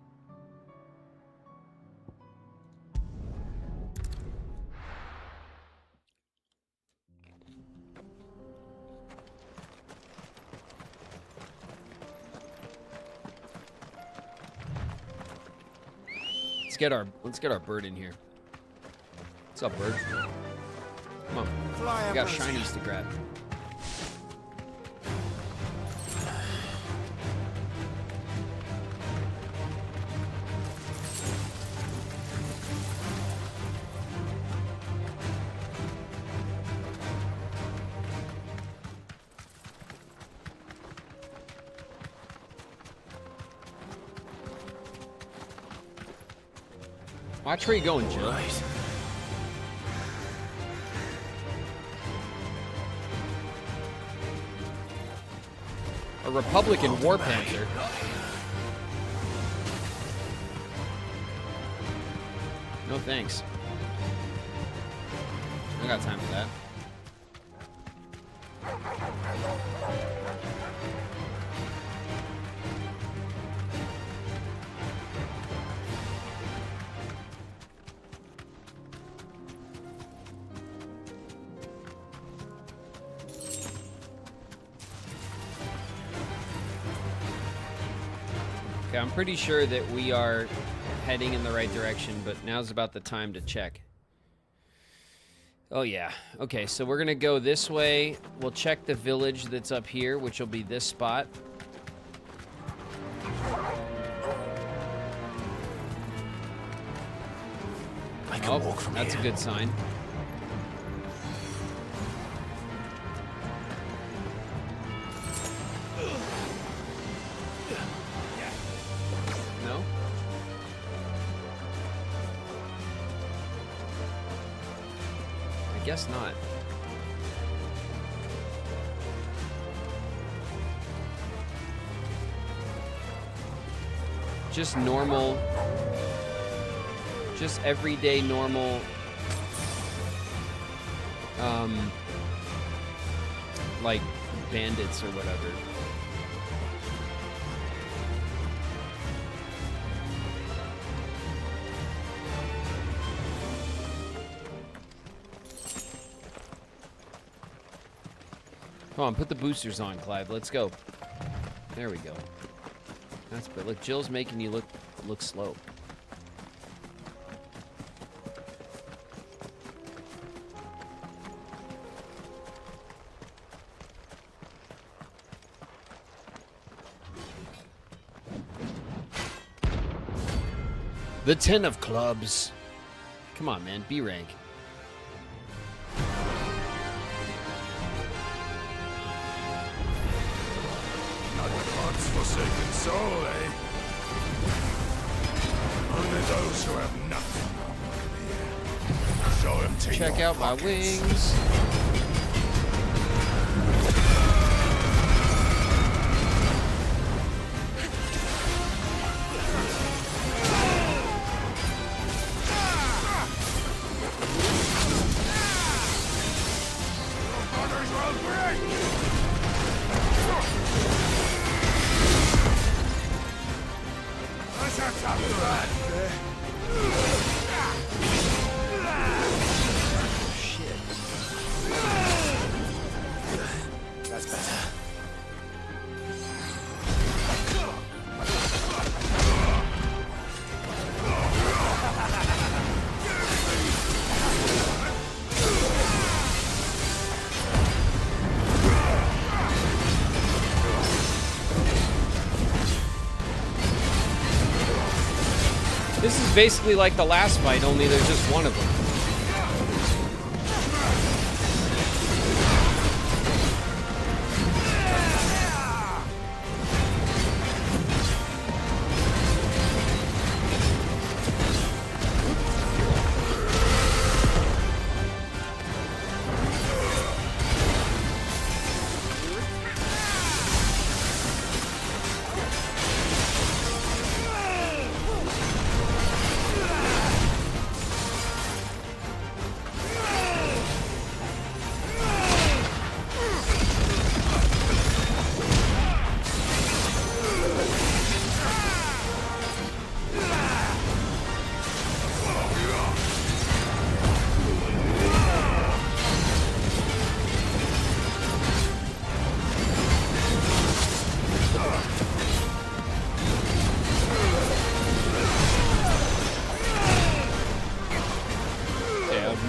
Let's get our bird in here. What's up, bird? Come on. We got shinies to grab. Watch where you going, Jill. Right. A Republican war panther. No thanks. I got time for that. I'm pretty sure that we are heading in the right direction, but now's about the time to check. Oh, yeah. Okay, so we're going to go this way. We'll check the village that's up here, which will be this spot. I can walk from that's here. A good sign. No? I guess not. Just normal, just everyday normal, like bandits or whatever. Come on, put the boosters on, Clive. Let's go. There we go. That's but look, Jill's making you look slow. The 10 of clubs. Come on, man. B rank. God's forsaken soul, eh? Only those who have nothing. Show him to Check your out my pockets. wings. That's better. This is basically like the last fight, only there's just one of them.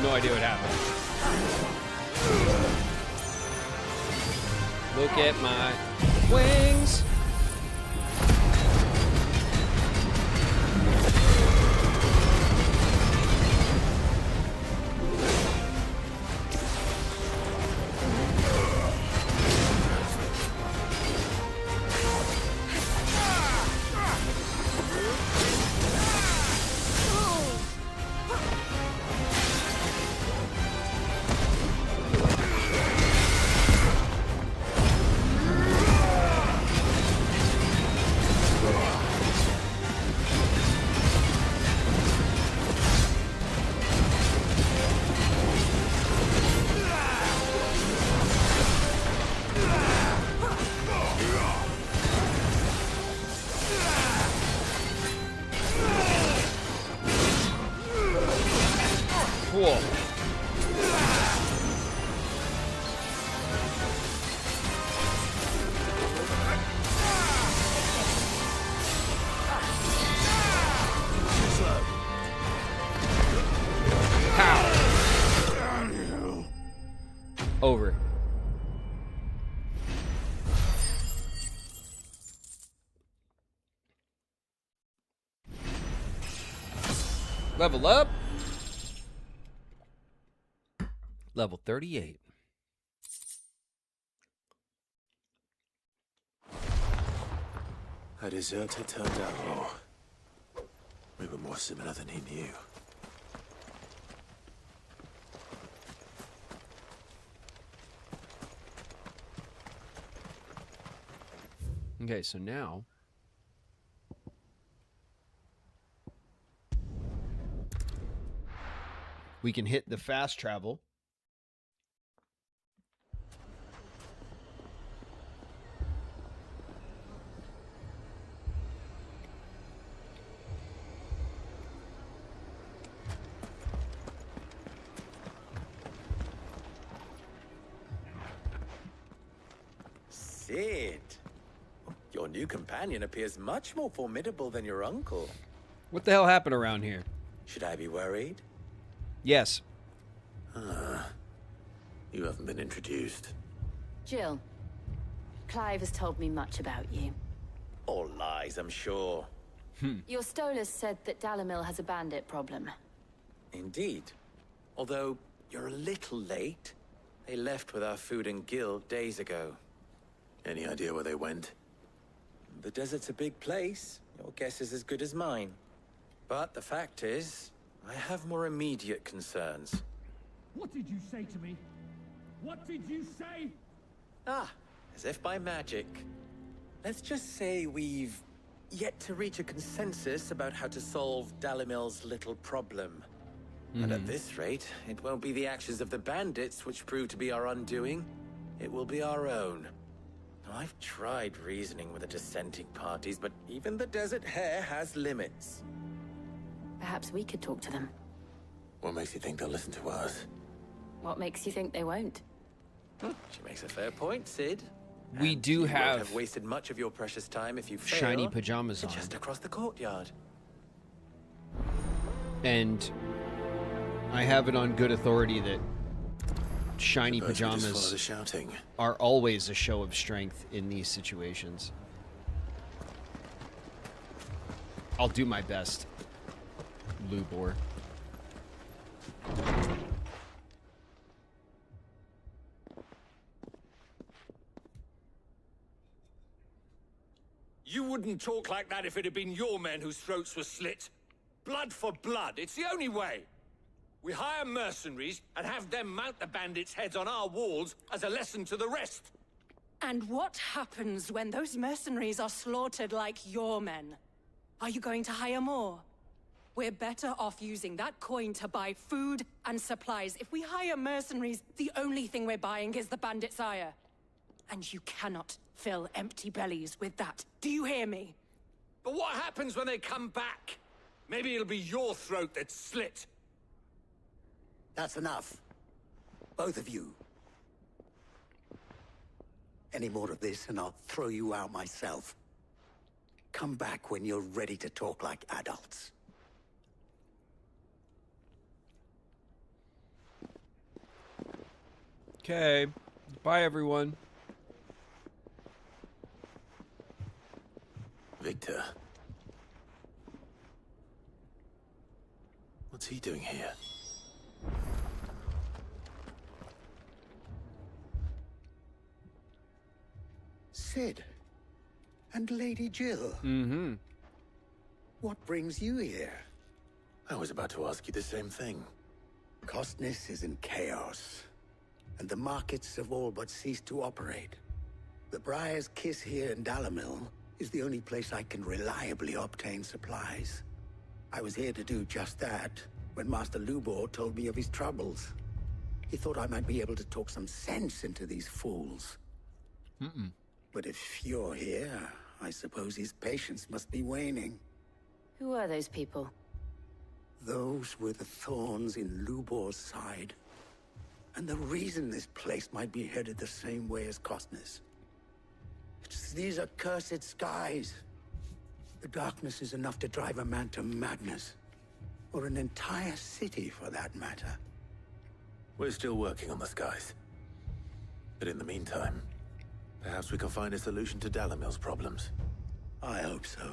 No idea what happened. Look at my wings. Cool. Over. Level up. Level 38. A deserter turned outlaw. We were more similar than he knew. Okay, so now we can hit the fast travel. Sid, your new companion appears much more formidable than your uncle. What the hell happened around here? Should I be worried? Yes. You haven't been introduced. Jill, Clive has told me much about you. All lies, I'm sure. Your Stolas said that Dalamil has a bandit problem. Indeed. Although, you're a little late. They left with our food and guild days ago. Any idea where they went? The desert's a big place. Your guess is as good as mine. But the fact is, I have more immediate concerns. What did you say to me? What did you say? Ah, as if by magic. Let's just say we've yet to reach a consensus about how to solve Dalamil's little problem. And at this rate, it won't be the actions of the bandits which prove to be our undoing. It will be our own. Now, I've tried reasoning with the dissenting parties, but even the Desert Hare has limits. Perhaps we could talk to them. What makes you think they'll listen to us? What makes you think they won't? She makes a fair point, Sid. We And do you won't have wasted much of your precious time if you fail. shiny pajamas on. Just across the courtyard. And I have it on good authority that shiny Suppose we just follow the pajamas shouting. are always a show of strength in these situations. I'll do my best, Lubor. You wouldn't talk like that if it had been your men whose throats were slit. Blood for blood, it's the only way. We hire mercenaries and have them mount the bandits' heads on our walls as a lesson to the rest. And what happens when those mercenaries are slaughtered like your men? Are you going to hire more? We're better off using that coin to buy food and supplies. If we hire mercenaries, the only thing we're buying is the bandits' ire. And you cannot fill empty bellies with that. Do you hear me? But what happens when they come back? Maybe it'll be your throat that's slit. That's enough. Both of you. Any more of this and I'll throw you out myself. Come back when you're ready to talk like adults. Okay. Bye, everyone. Victor. What's he doing here? Sid. And Lady Jill. Mm-hmm. What brings you here? I was about to ask you the same thing. Costness is in chaos, and the markets have all but ceased to operate. The Briar's Kiss here in Dalamil is the only place I can reliably obtain supplies. I was here to do just that when Master Lubor told me of his troubles. He thought I might be able to talk some sense into these fools. But if you're here, I suppose his patience must be waning. Who are those people? Those were the thorns in Lubor's side. And the reason this place might be headed the same way as Costness. It's these accursed skies. The darkness is enough to drive a man to madness. Or an entire city, for that matter. We're still working on the skies. But in the meantime, perhaps we can find a solution to Dalamil's problems. I hope so.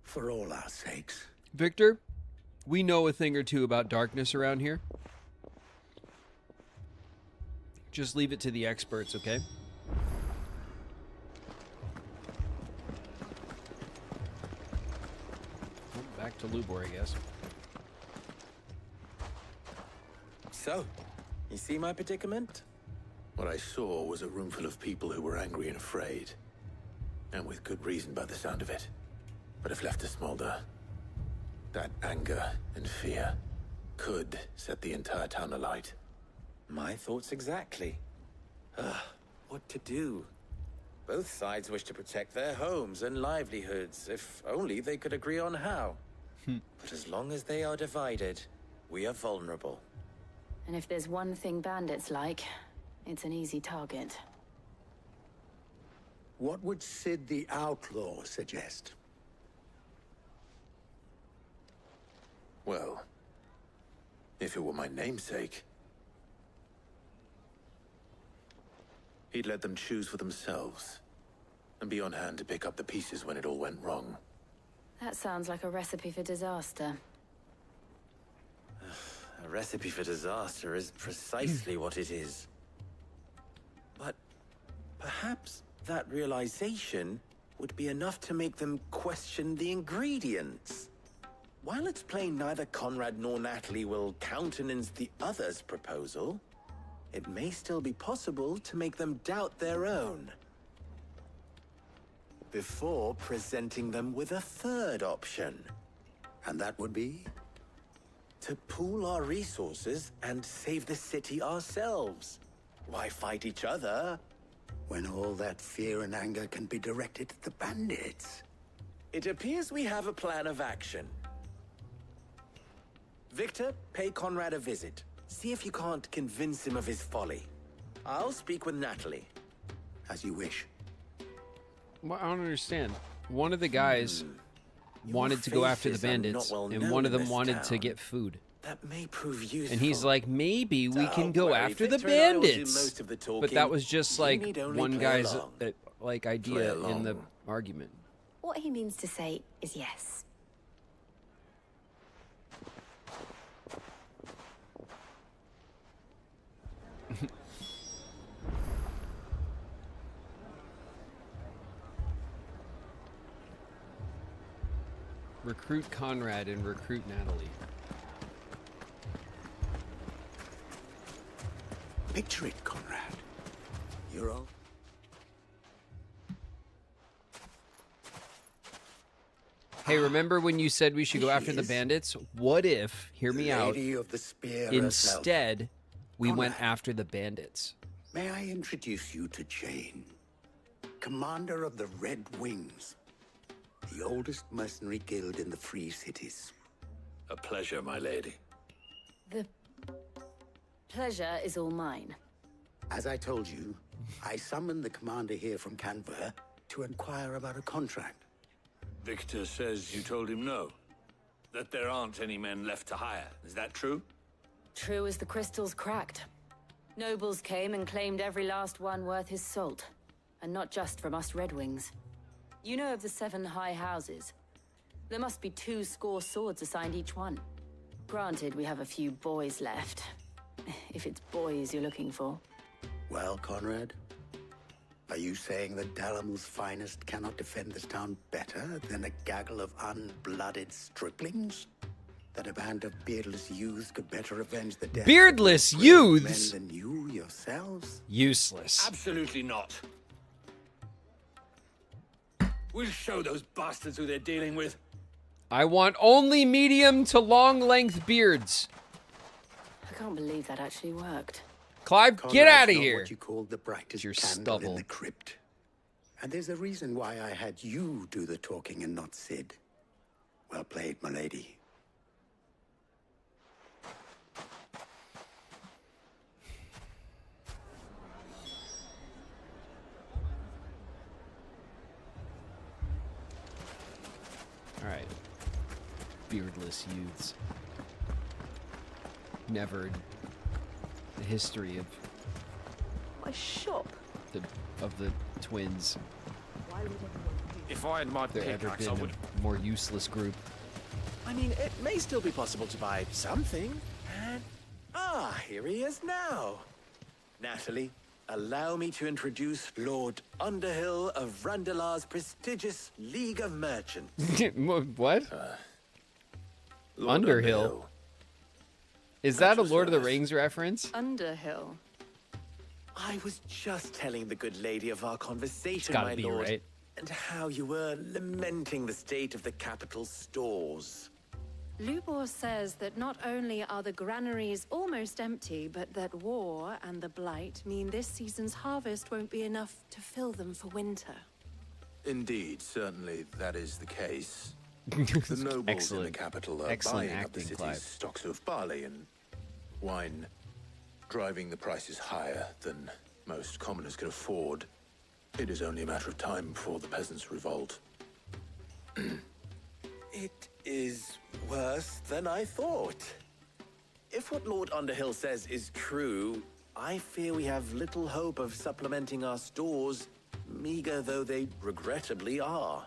For all our sakes. Victor, we know a thing or two about darkness around here. Just leave it to the experts, okay? Back to Lubor, I guess. So, you see my predicament? What I saw was a room full of people who were angry and afraid. And with good reason by the sound of it. But if left to smolder, that anger and fear could set the entire town alight. My thoughts exactly. What to do? Both sides wish to protect their homes and livelihoods, if only they could agree on how. But as long as they are divided, we are vulnerable. And if there's one thing bandits like, it's an easy target. What would Sid the Outlaw suggest? Well, if it were my namesake, he'd let them choose for themselves and be on hand to pick up the pieces when it all went wrong. That sounds like a recipe for disaster. A recipe for disaster is precisely what it is. But perhaps that realization would be enough to make them question the ingredients. While it's plain neither Conrad nor Natalie will countenance the other's proposal, it may still be possible to make them doubt their own. Before presenting them with a third option. And that would be? To pool our resources and save the city ourselves. Why fight each other? When all that fear and anger can be directed at the bandits. It appears we have a plan of action. Victor, pay Conrad a visit. See if you can't convince him of his folly. I'll speak with Natalie. As you wish. Well, I don't understand. One of the guys wanted to go after the bandits, and one of them wanted to get food. That may prove useful. And he's like, maybe we can go after the bandits. But that was just like one guy's like idea in the argument. What he means to say is yes. Recruit Conrad and recruit Natalie. Picture it, Conrad. You're all... Hey, remember when you said we should go after the bandits? What if, hear me out, instead we went after the bandits? May I introduce you to Jane, commander of the Red Wings, the oldest mercenary guild in the Free Cities. A pleasure, my lady. The pleasure is all mine. As I told you, I summoned the commander here from Canberra to inquire about a contract. Victor says you told him no. That there aren't any men left to hire. Is that true? True as the crystals cracked. Nobles came and claimed every last one worth his salt. And not just from us Red Wings. You know of the 7 high houses. There must be 200 swords assigned each one. Granted, we have a few boys left. If it's boys you're looking for. Well, Conrad, are you saying that Dalamil's finest cannot defend this town better than a gaggle of unblooded striplings? That a band of beardless youths could better avenge the death beardless of youths? men than you yourselves? Useless. Absolutely not. We'll show those bastards who they're dealing with. I want only medium to long length beards. I can't believe that actually worked. Clive, Conrad's get out of not here. What you called the brightest Your candle stubble. in the crypt. And there's a reason why I had you do the talking and not Sid. Well played, my lady. All right. Beardless youths. Never in the history of a shop. Of the twins. If I had my There ever pickaxe, been I would... a more useless group. I mean, it may still be possible to buy something. And here he is now. Natalie, allow me to introduce Lord Underhill of Randalar's prestigious League of Merchants. What? Underhill. Is that a Lord of the Rings reference? Underhill. I was just telling the good lady of our conversation, gotta my be lord, right. and how you were lamenting the state of the capital's stores. Lubor says that not only are the granaries almost empty, but that war and the blight mean this season's harvest won't be enough to fill them for winter. Indeed, certainly that is the case. The nobles in the capital are Excellent buying up the acting, city's Clive. stocks of barley and wine, driving the prices higher than most commoners can afford. It is only a matter of time before the peasants revolt. It is worse than I thought. If what Lord Underhill says is true, I fear we have little hope of supplementing our stores, meager though they regrettably are.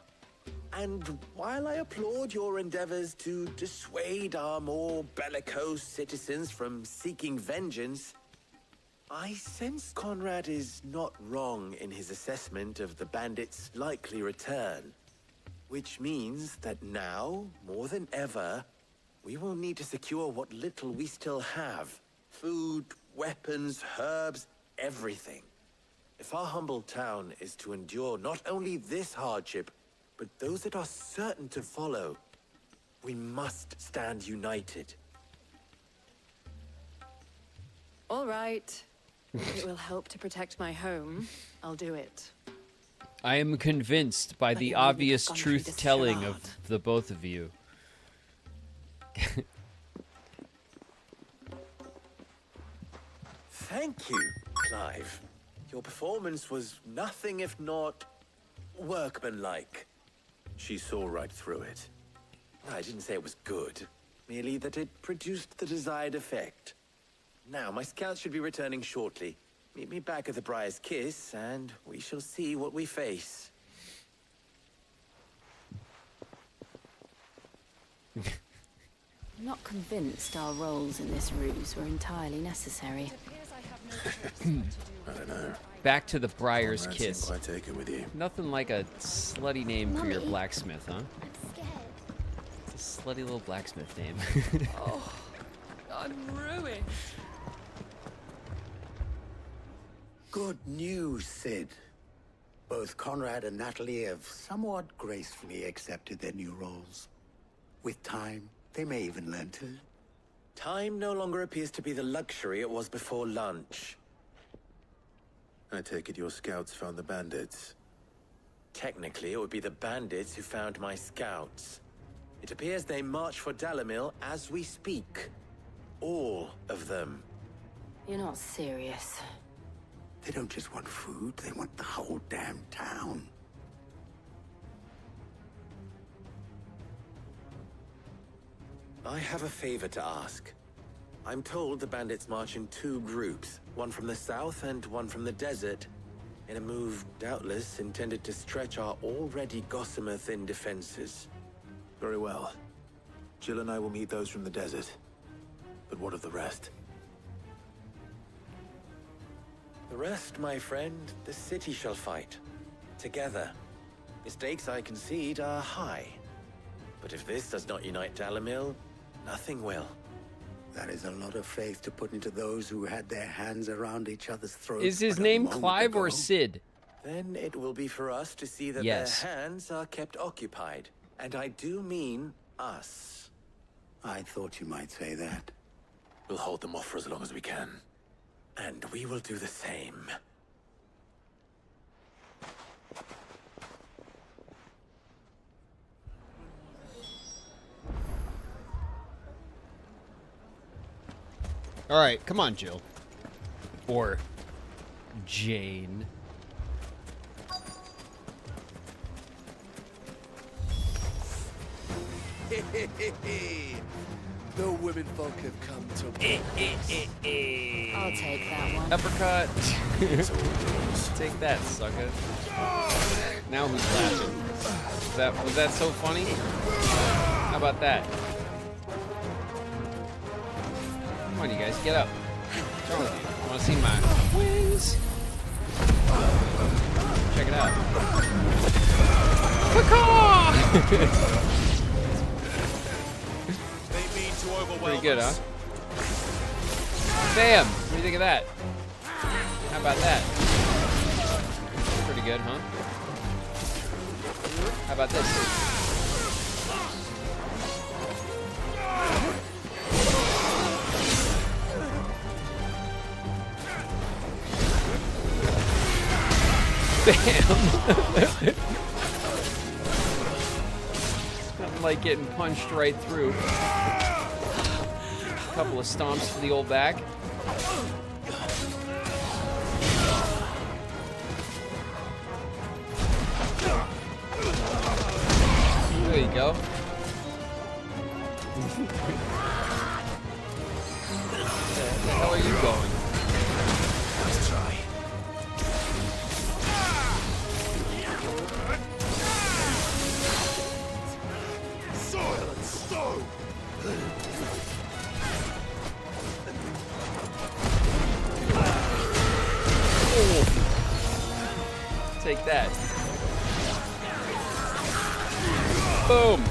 And while I applaud your endeavors to dissuade our more bellicose citizens from seeking vengeance, I sense Conrad is not wrong in his assessment of the bandits' likely return. Which means that now, more than ever, we will need to secure what little we still have. Food, weapons, herbs, everything. If our humble town is to endure not only this hardship, but those that are certain to follow, we must stand united. All right. If it will help to protect my home, I'll do it. I am convinced by the obvious truth-telling of the both of you. Thank you, Clive. Your performance was nothing if not workmanlike. She saw right through it. I didn't say it was good, merely that it produced the desired effect. Now, my scouts should be returning shortly. Meet me back at the Briar's Kiss, and we shall see what we face. I'm not convinced our roles in this ruse were entirely necessary. I don't know. Back to the Briar's Conrad seemed Kiss. quite taken with you. Nothing like a slutty name for your Mummy. blacksmith, huh? I'm scared. It's a slutty little blacksmith name. Oh, I'm ruined. Good news, Sid. Both Conrad and Natalie have somewhat gracefully accepted their new roles. With time, they may even learn to. Time no longer appears to be the luxury it was before lunch. I take it your scouts found the bandits. Technically, it would be the bandits who found my scouts. It appears they march for Dalamil as we speak. All of them. You're not serious. They don't just want food, they want the whole damn town. I have a favor to ask. I'm told the bandits march in two groups, one from the south and one from the desert, in a move doubtless intended to stretch our already gossamer-thin defenses. Very well. Jill and I will meet those from the desert. But what of the rest? The rest, my friend, the city shall fight. Together. The stakes, I concede, are high. But if this does not unite Dalamil, nothing will. That is a lot of faith to put into those who had their hands around each other's throats. Is his but a name moment Clive or ago. Sid? Then it will be for us to see that Yes. their hands are kept occupied. And I do mean us. I thought you might say that. We'll hold them off for as long as we can. And we will do the same. All right, come on, Jill. Or Jane. The women folk have come to Our I'll take that one. Uppercut. Take that, sucker. Now who's laughing? Was that so funny? How about that? Come on, you guys, get up. What's wrong with you? I want to see my wings. Check it out. Pretty good, huh? Bam! What do you think of that? How about that? Pretty good, huh? How about this? Bam! Nothing like getting punched right through. A couple of stomps to the old back. There you go. Where the hell are you going? Let's try. Soil and stone! Take that. Boom.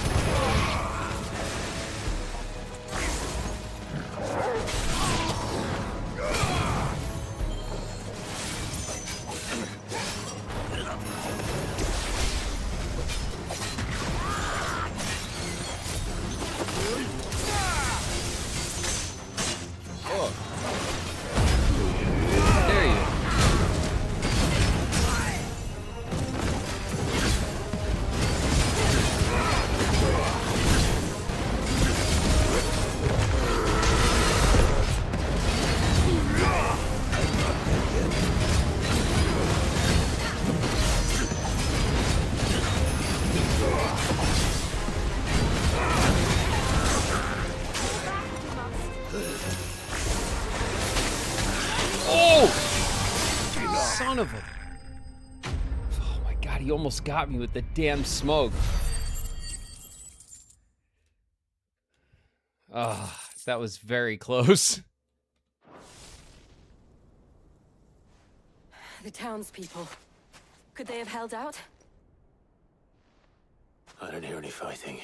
Oh. There you go. Son of a... Oh my god, he almost got me with the damn smoke. Ah, that was very close. The townspeople. Could they have held out? I don't hear any fighting.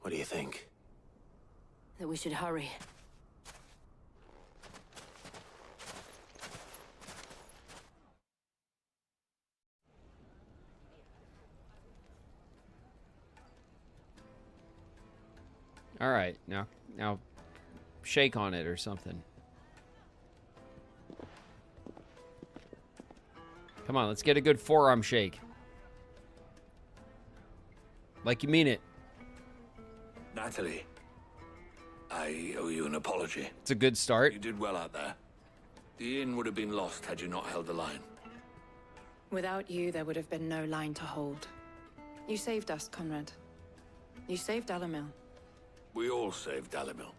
What do you think? That we should hurry. All right, now shake on it or something. Come on, let's get a good forearm shake. Like you mean it. Natalie, I owe you an apology. It's a good start. You did well out there. The inn would have been lost had you not held the line. Without you, there would have been no line to hold. You saved us, Conrad. You saved Dalamil. We all saved Dalamil.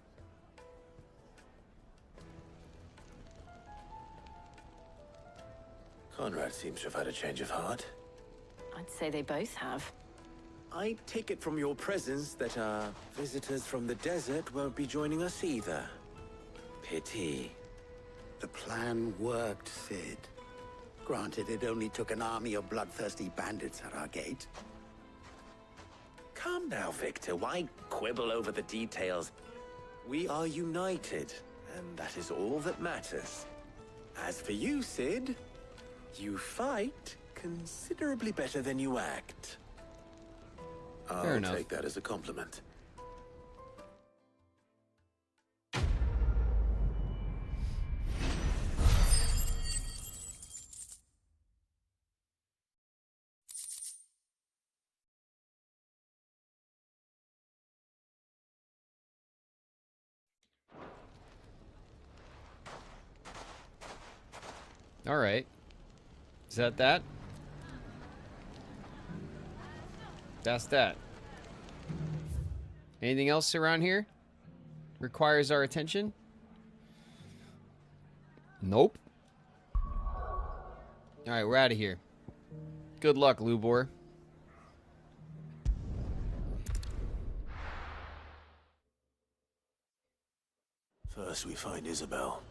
Conrad seems to have had a change of heart. I'd say they both have. I take it from your presence that our visitors from the desert won't be joining us either. Pity. The plan worked, Sid. Granted, it only took an army of bloodthirsty bandits at our gate. Calm now, Victor. Why quibble over the details? We are united, and that is all that matters. As for you, Sid, you fight considerably better than you act. I'll take that as a compliment. All right. Is that? That's that. Anything else around here requires our attention? Nope. Alright, we're out of here. Good luck, Lubor. First we find Isabel.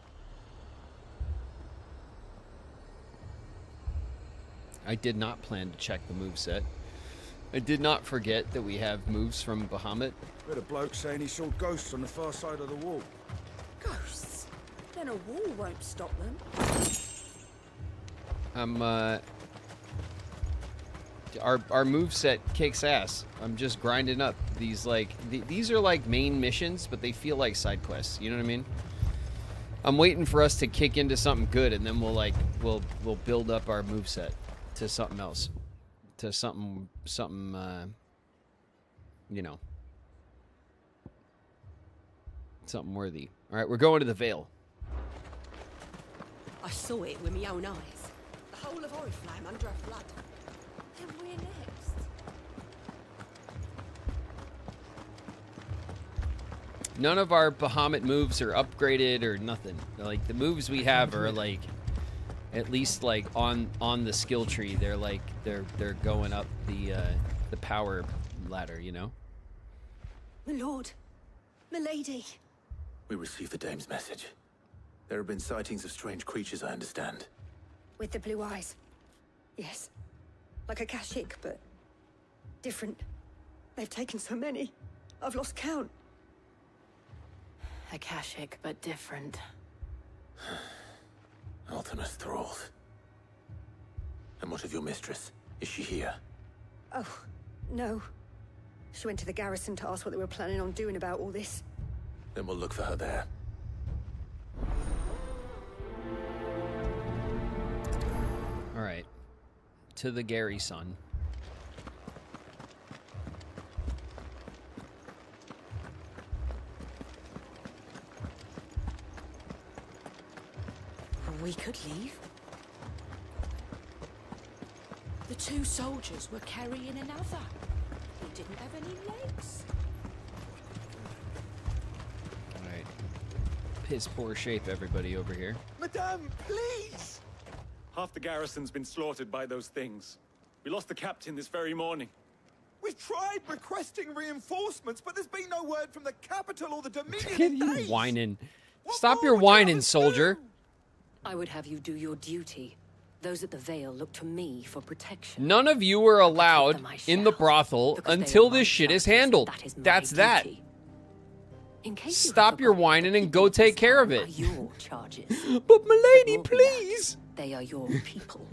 I did not plan to check the moveset. I did not forget that we have moves from Bahamut. We had a bloke saying he saw ghosts on the far side of the wall. Ghosts? Then a wall won't stop them. Our moveset kicks ass. I'm just grinding up these these are like main missions, but they feel like side quests. You know what I mean? I'm waiting for us to kick into something good, and then we'll build up our moveset to something else, to something you know, something worthy. All right, we're going to the Vale. I saw it with my own eyes. The whole of Oriflame under a flood. Then we're next. None of our Bahamut moves are upgraded or nothing. Like the moves we have are like at least like on the skill tree. They're like they're going up the power ladder, you know? My lord. My lady. We received the dame's message. There have been sightings of strange creatures, I understand. With the blue eyes. Yes. Like a Kashik, but different. They've taken so many. I've lost count. Akashic, but different. Ultimus thralls. And what of your mistress? Is she here? Oh, no. She went to the garrison to ask what they were planning on doing about all this. Then we'll look for her there. All right. To the Gary son. We could leave. The two soldiers were carrying another. He didn't have any legs. All right. Piss poor shape, everybody over here. Madame, please! Half the garrison's been slaughtered by those things. We lost the captain this very morning. We've tried requesting reinforcements, but there's been no word from the capital or the Dominion. Look at you whining. Stop your whining, soldier. I would have you do your duty. Those at the Vale look to me for protection. None of you are allowed in the brothel until this shit is handled. That's that. Stop your whining and go take care of it. Your charges. But milady, please. They are your people.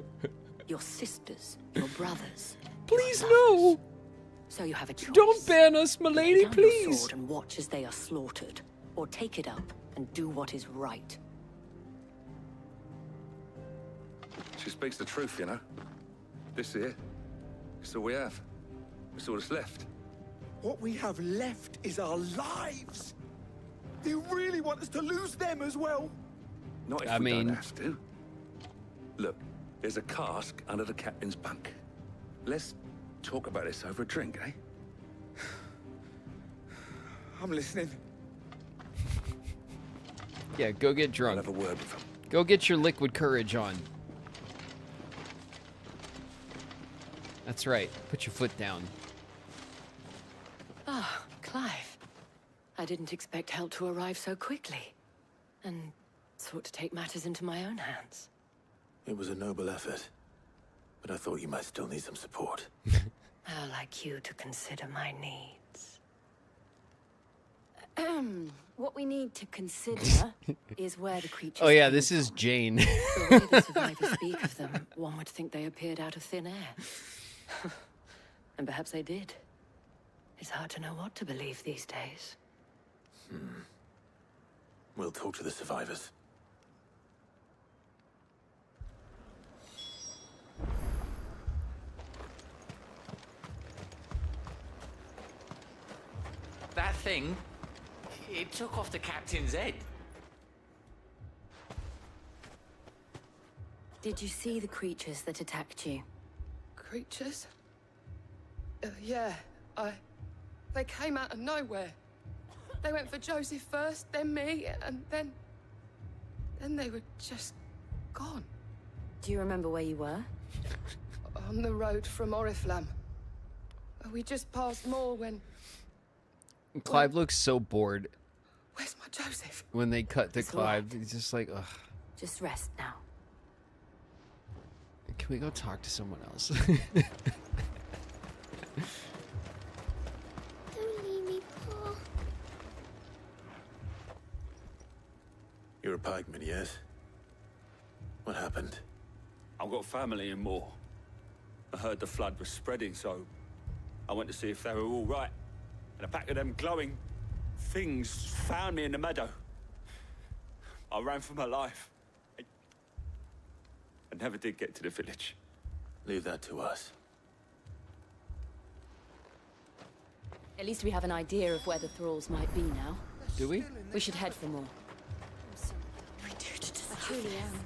Your sisters, your brothers. Please no. So you have a choice. Don't ban us, milady, please. Your sword and watch as they are slaughtered, or take it up and do what is right. She speaks the truth, you know. This here, it's all we have. It's all that's left. What we have left is our lives. Do you really want us to lose them as well? Not if we don't have to. Look, there's a cask under the captain's bunk. Let's talk about this over a drink, eh? I'm listening. Yeah, go get drunk. I'll have a word with him. Go get your liquid courage on. That's right. Put your foot down. Ah, Clive. I didn't expect help to arrive so quickly. And sought to take matters into my own hands. It was a noble effort. But I thought you might still need some support. I'd like you to consider my needs. What we need to consider is where the creatures Oh yeah, this is Jane. The way the survivors speak of them, one would think they appeared out of thin air. And perhaps they did. It's hard to know what to believe these days. We'll talk to the survivors. That thing, it took off the captain's head. Did you see the creatures that attacked you? Creatures? Yeah, they came out of nowhere. They went for Joseph first, then me, and then Then they were just gone. Do you remember where you were? On the road from Oriflamme. We just passed more when... Clive looks so bored. Where's my Joseph? When they cut to Clive, he's just like, ugh. Just rest now. Can we go talk to someone else? Don't leave me, Pa. You're a pikeman, yes? What happened? I've got family in Moor. I heard the flood was spreading, so I went to see if they were all right. And a pack of them glowing things found me in the meadow. I ran for my life. I never did get to the village. Leave that to us. At least we have an idea of where the thralls might be now. Do we? We should head for more. We do to deserve I truly am.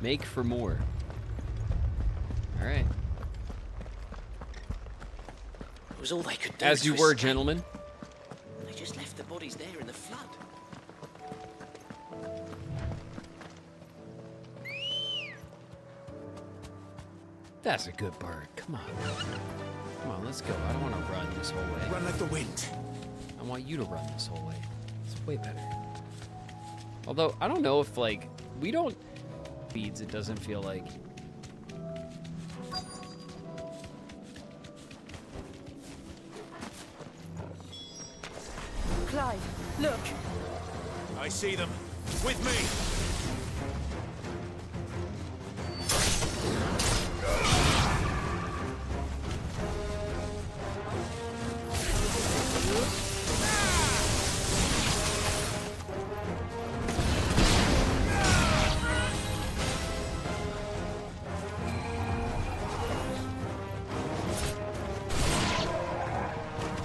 Make for more. All right. It was all they could do. As you to were, escape. gentlemen. They just left the bodies there in the flood. That's a good bird. Come on. Come on, let's go. I don't want to run this whole way. Run like the wind. I want you to run this whole way. It's way better. Although, I don't know if, like, we don't... Beads, it doesn't feel like... Clive, look. I see them. With me.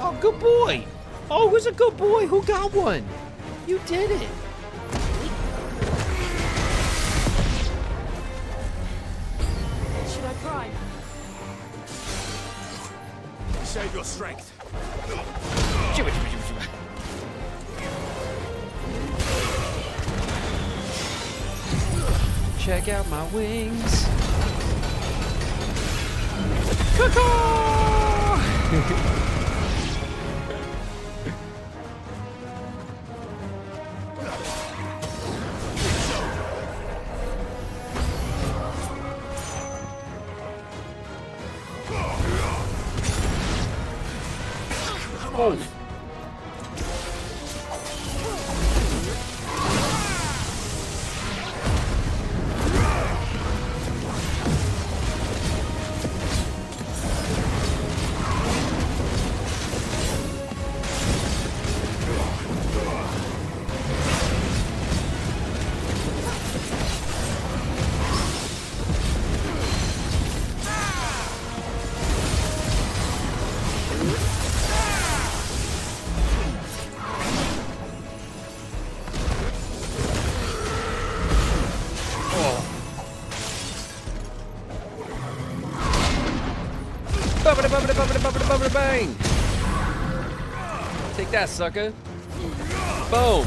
Oh, good boy! Oh, who's a good boy? Who got one? You did it! Should I prime? Save your strength. Check out my wings. Caw-caw! Oh. Bang! Take that, sucker. Boom.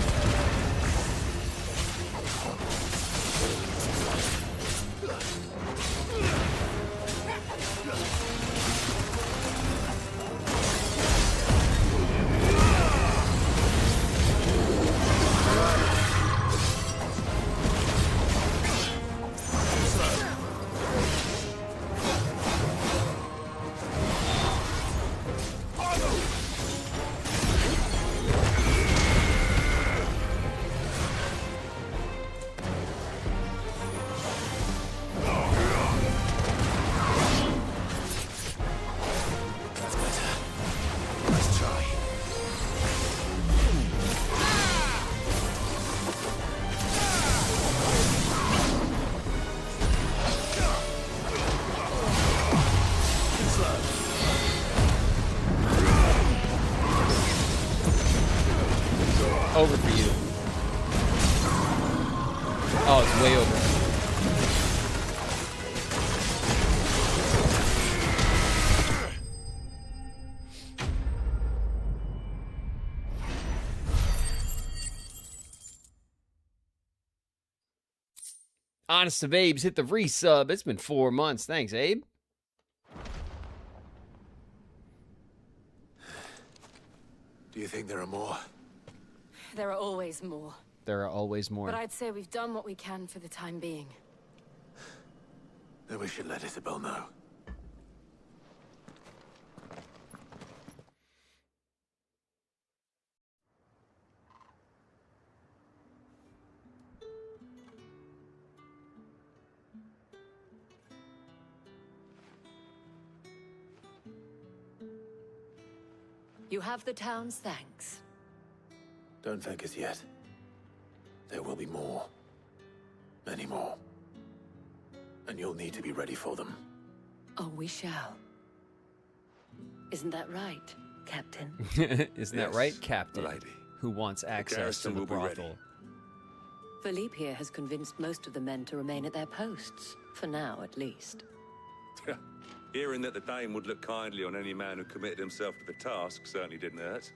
Honest of Abe's hit the resub. It's been 4 months. Thanks, Abe. Do you think there are more? There are always more. There are always more. But I'd say we've done what we can for the time being. Then we should let Isabel know. You have the town's thanks. Don't thank us yet. There will be more. Many more. And you'll need to be ready for them. Oh, we shall. Isn't that right, Captain? Isn't that right, Captain? Lady. Who wants access to the brothel? Philippe here has convinced most of the men to remain at their posts. For now, at least. Hearing that the Dame would look kindly on any man who committed himself to the task certainly didn't hurt.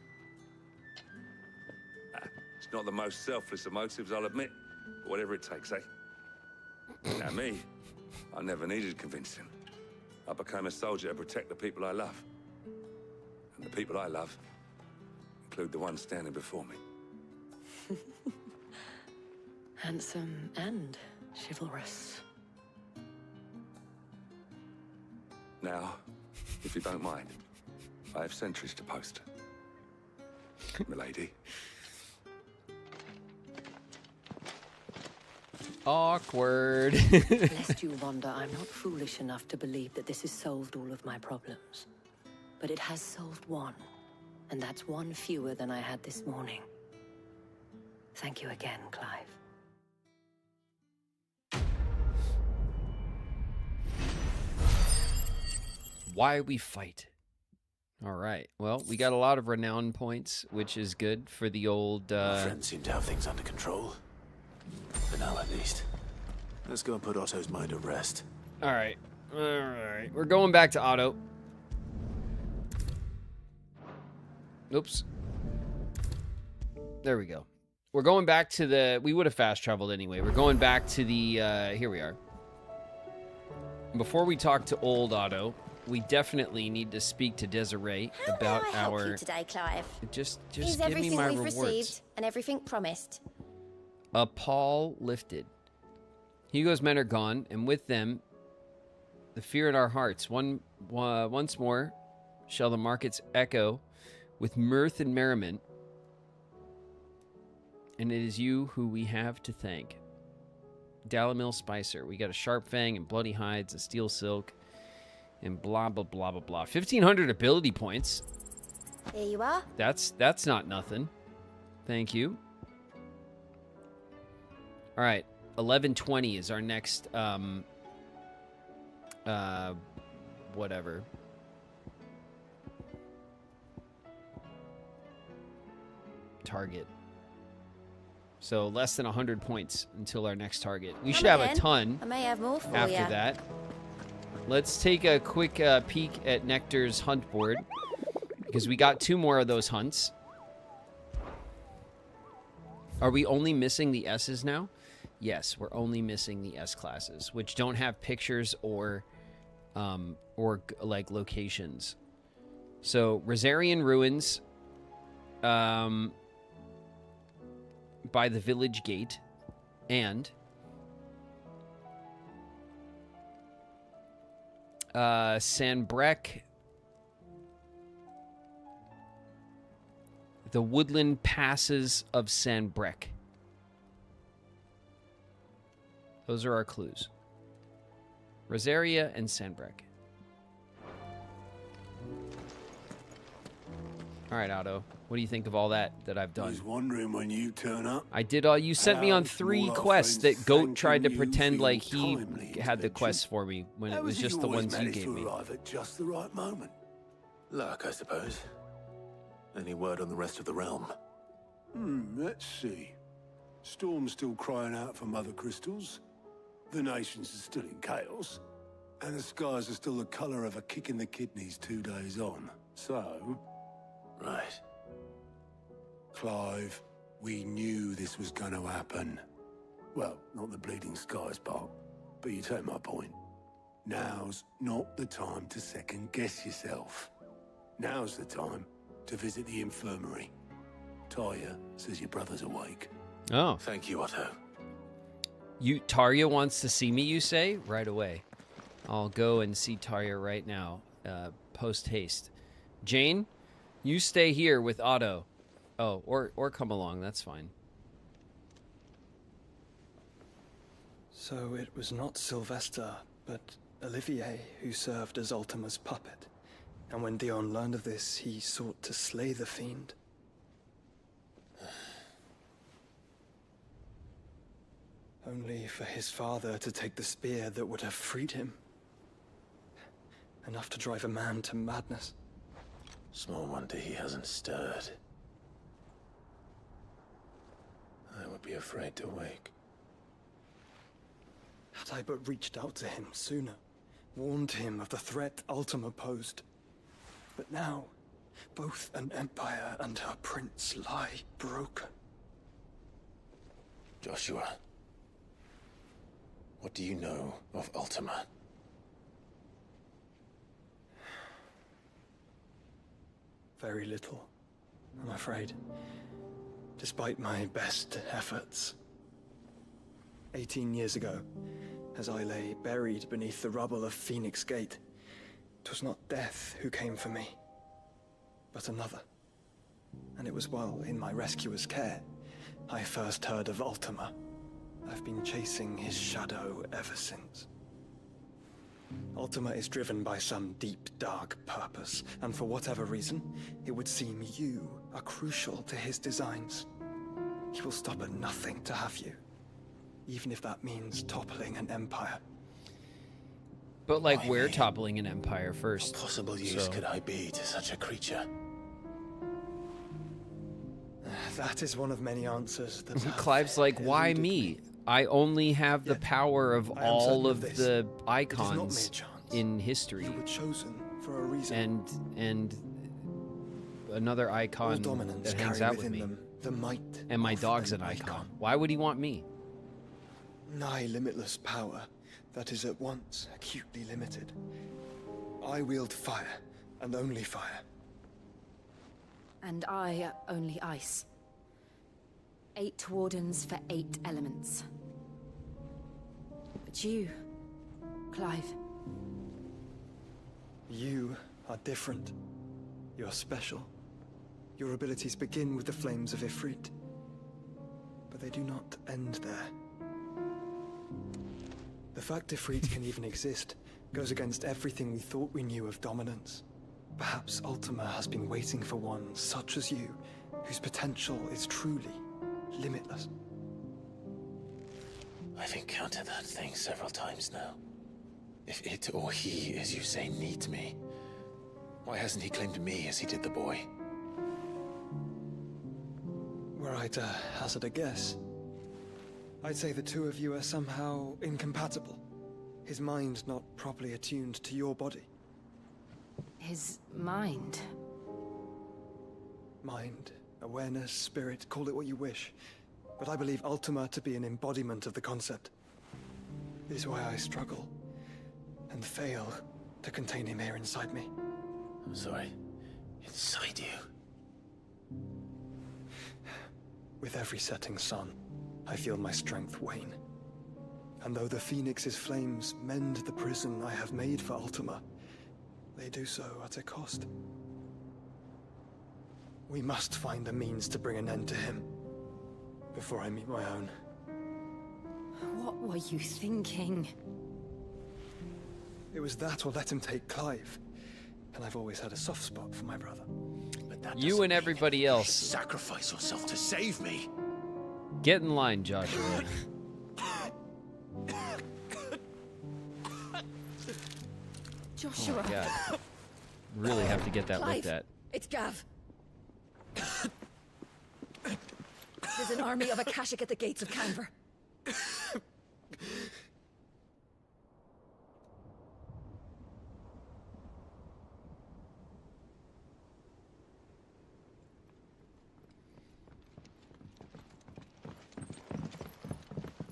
It's not the most selfless of motives, I'll admit. But whatever it takes, eh? Now me, I never needed convincing. I became a soldier to protect the people I love. And the people I love include the ones standing before me. Handsome and chivalrous. Now, if you don't mind, I have sentries to post. Milady. Awkward. Lest you wonder, I'm not foolish enough to believe that this has solved all of my problems. But it has solved one, and that's one fewer than I had this morning. Thank you again, Clive. Why we fight. All right. Well, we got a lot of renown points, which is good for the old... Our friends seem to have things under control. For now, at least. Let's go and put Otto's mind at rest. All right. All right. We're going back to Otto. Oops. There we go. We're going back to the... We would have fast traveled anyway. We're going back to the... Here we are. Before we talk to old Otto, we definitely need to speak to Desiree about How may I help our... you today, Clive? Just Is give me everything my we've rewards. received and everything promised? A pall lifted. Hugo's men are gone, and with them, the fear in our hearts. Once more shall the markets echo with mirth and merriment, and it is you who we have to thank. Dalamil Spicer. We got a sharp fang and bloody hides, a steel silk, and blah, blah, blah, blah, blah. 1,500 ability points. Here you are. That's not nothing. Thank you. All right. 1120 is our next, whatever. Target. So less than 100 points until our next target. We should have a ton I may have more for after you. that. Let's take a quick peek at Nectar's hunt board, because we got 2 more of those hunts. Are we only missing the S's now? Yes, we're only missing the S classes, which don't have pictures or like locations. So Rosarian Ruins, by the village gate, and Sanbrec, the woodland passes of Sanbrec. Those are our clues. Rosaria and Sanbrec. All right, Otto. What do you think of all that I've done? I was wondering when you turn up. I did all. You sent me on 3 quests that Goat tried to pretend like he had the quests for me when it was just the ones you gave me. Arrive at just the right moment. Luck, I suppose. Any word on the rest of the realm? Let's see. Storm's still crying out for mother crystals. The nations are still in chaos. And the skies are still the colour of a kick in the kidneys 2 days on. So... Right. Clive, we knew this was going to happen. Well, not the bleeding skies part, but you take my point. Now's not the time to second-guess yourself. Now's the time to visit the infirmary. Tarja says your brother's awake. Oh. Thank you, Otto. Tarja wants to see me, you say? Right away. I'll go and see Tarja right now, post haste. Jane, you stay here with Otto. Oh, or come along, that's fine. So it was not Sylvester, but Olivier who served as Ultima's puppet. And when Dion learned of this, he sought to slay the fiend. Only for his father to take the spear that would have freed him. Enough to drive a man to madness. Small wonder he hasn't stirred. I would be afraid to wake. Had I but reached out to him sooner, warned him of the threat Ultima posed. But now, both an empire and her prince lie broken. Joshua, what do you know of Ultima? Very little, I'm afraid. Despite my best efforts. 18 years ago, as I lay buried beneath the rubble of Phoenix Gate, 'twas not death who came for me, but another. And it was while in my rescuer's care, I first heard of Ultima. I've been chasing his shadow ever since. Ultima is driven by some deep, dark purpose, and for whatever reason, it would seem you are crucial to his designs. He will stop at nothing to have you, even if that means toppling an empire. But, like, we're toppling an empire first. What possible use could I be to such a creature? That is one of many answers that Clive's like, why me? I only have the power of all of the icons in history. You were chosen for a reason. And another icon that hangs out with me. The might and my dog's an icon. Why would he want me? Nigh limitless power that is at once acutely limited. I wield fire, and only fire. And I only ice. 8 wardens for 8 elements. But you, Clive. You are different. You're special. Your abilities begin with the flames of Ifrit. But they do not end there. The fact Ifrit can even exist goes against everything we thought we knew of dominance. Perhaps Ultima has been waiting for one such as you, whose potential is truly limitless. I've encountered that thing several times now. If it or he, as you say, needs me, why hasn't he claimed me as he did the boy? Were I to hazard a guess, I'd say the two of you are somehow incompatible. His mind not properly attuned to your body. His mind? Mind, awareness, spirit, call it what you wish. But I believe Ultima to be an embodiment of the concept. This is why I struggle and fail to contain him here inside me. I'm sorry. Inside you? With every setting sun, I feel my strength wane. And though the Phoenix's flames mend the prison I have made for Ultima, they do so at a cost. We must find a means to bring an end to him before I meet my own. What were you thinking? It was that or let him take Clive. And I've always had a soft spot for my brother. But that You and everybody else. Sacrifice yourself to save me. Get in line, Joshua. Joshua. Oh, God. Really have to get that Clive, looked at. It's Gav. There's an army of Akashic at the gates of Canver.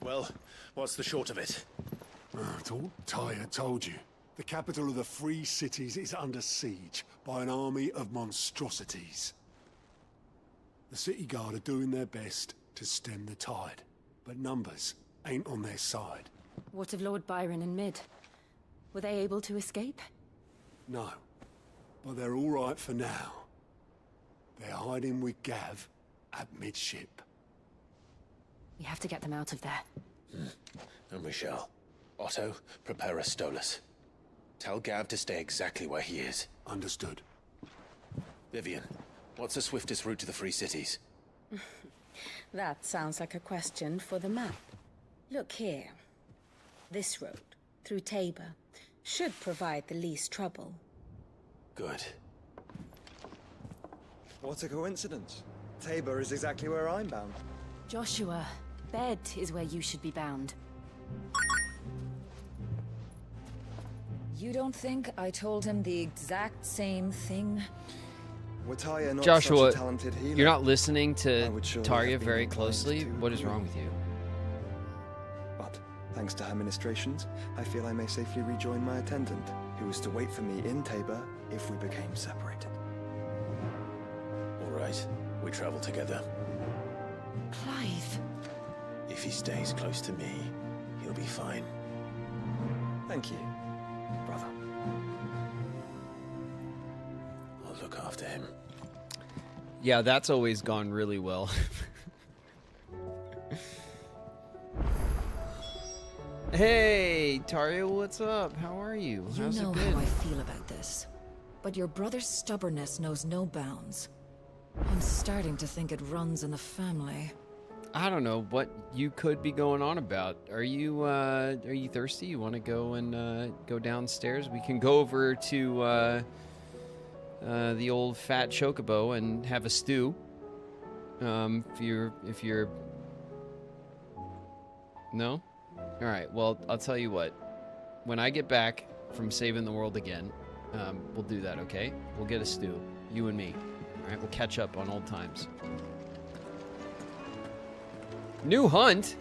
Well, what's the short of it? I thought Ty had told you. The capital of the Free Cities is under siege by an army of monstrosities. The city guard are doing their best to stem the tide, but numbers ain't on their side. What of Lord Byron and Mid? Were they able to escape? No, but they're all right for now. They're hiding with Gav at midship. We have to get them out of there. And we shall. Otto, prepare a Stolas. Tell Gav to stay exactly where he is. Understood. Vivian, what's the swiftest route to the Free Cities? That sounds like a question for the map. Look here. This road, through Tabor, should provide the least trouble. Good. What a coincidence. Tabor is exactly where I'm bound. Joshua, Bed is where you should be bound. You don't think I told him the exact same thing? Were Talia not Joshua, such a talented healer? you're not listening to surely Tarya have been very inclined closely. to What is wrong with you? But thanks to her ministrations, I feel I may safely rejoin my attendant, who was to wait for me in Tabor if we became separated. All right, we travel together. Clive. If he stays close to me, he'll be fine. Thank you, brother. I'll look after him. Yeah, that's always gone really well. Hey, Tarya, what's up? How are you? You How's know it been? how I feel about this. But your brother's stubbornness knows no bounds. I'm starting to think it runs in the family. I don't know what you could be going on about. Are you thirsty? You want to go and go downstairs? We can go over to the old fat chocobo and have a stew. If you're no? All right. Well, I'll tell you what. When I get back from saving the world again, we'll do that, okay? We'll get a stew, you and me. All right, we'll catch up on old times. New hunt?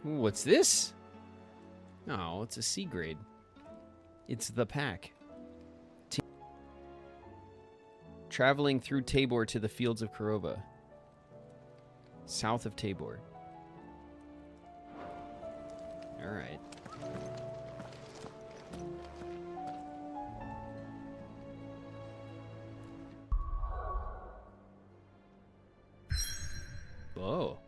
Ooh, what's this? Oh, it's a C grade. It's the pack. Traveling through Tabor to the fields of Kurova. South of Tabor. All right. Whoa.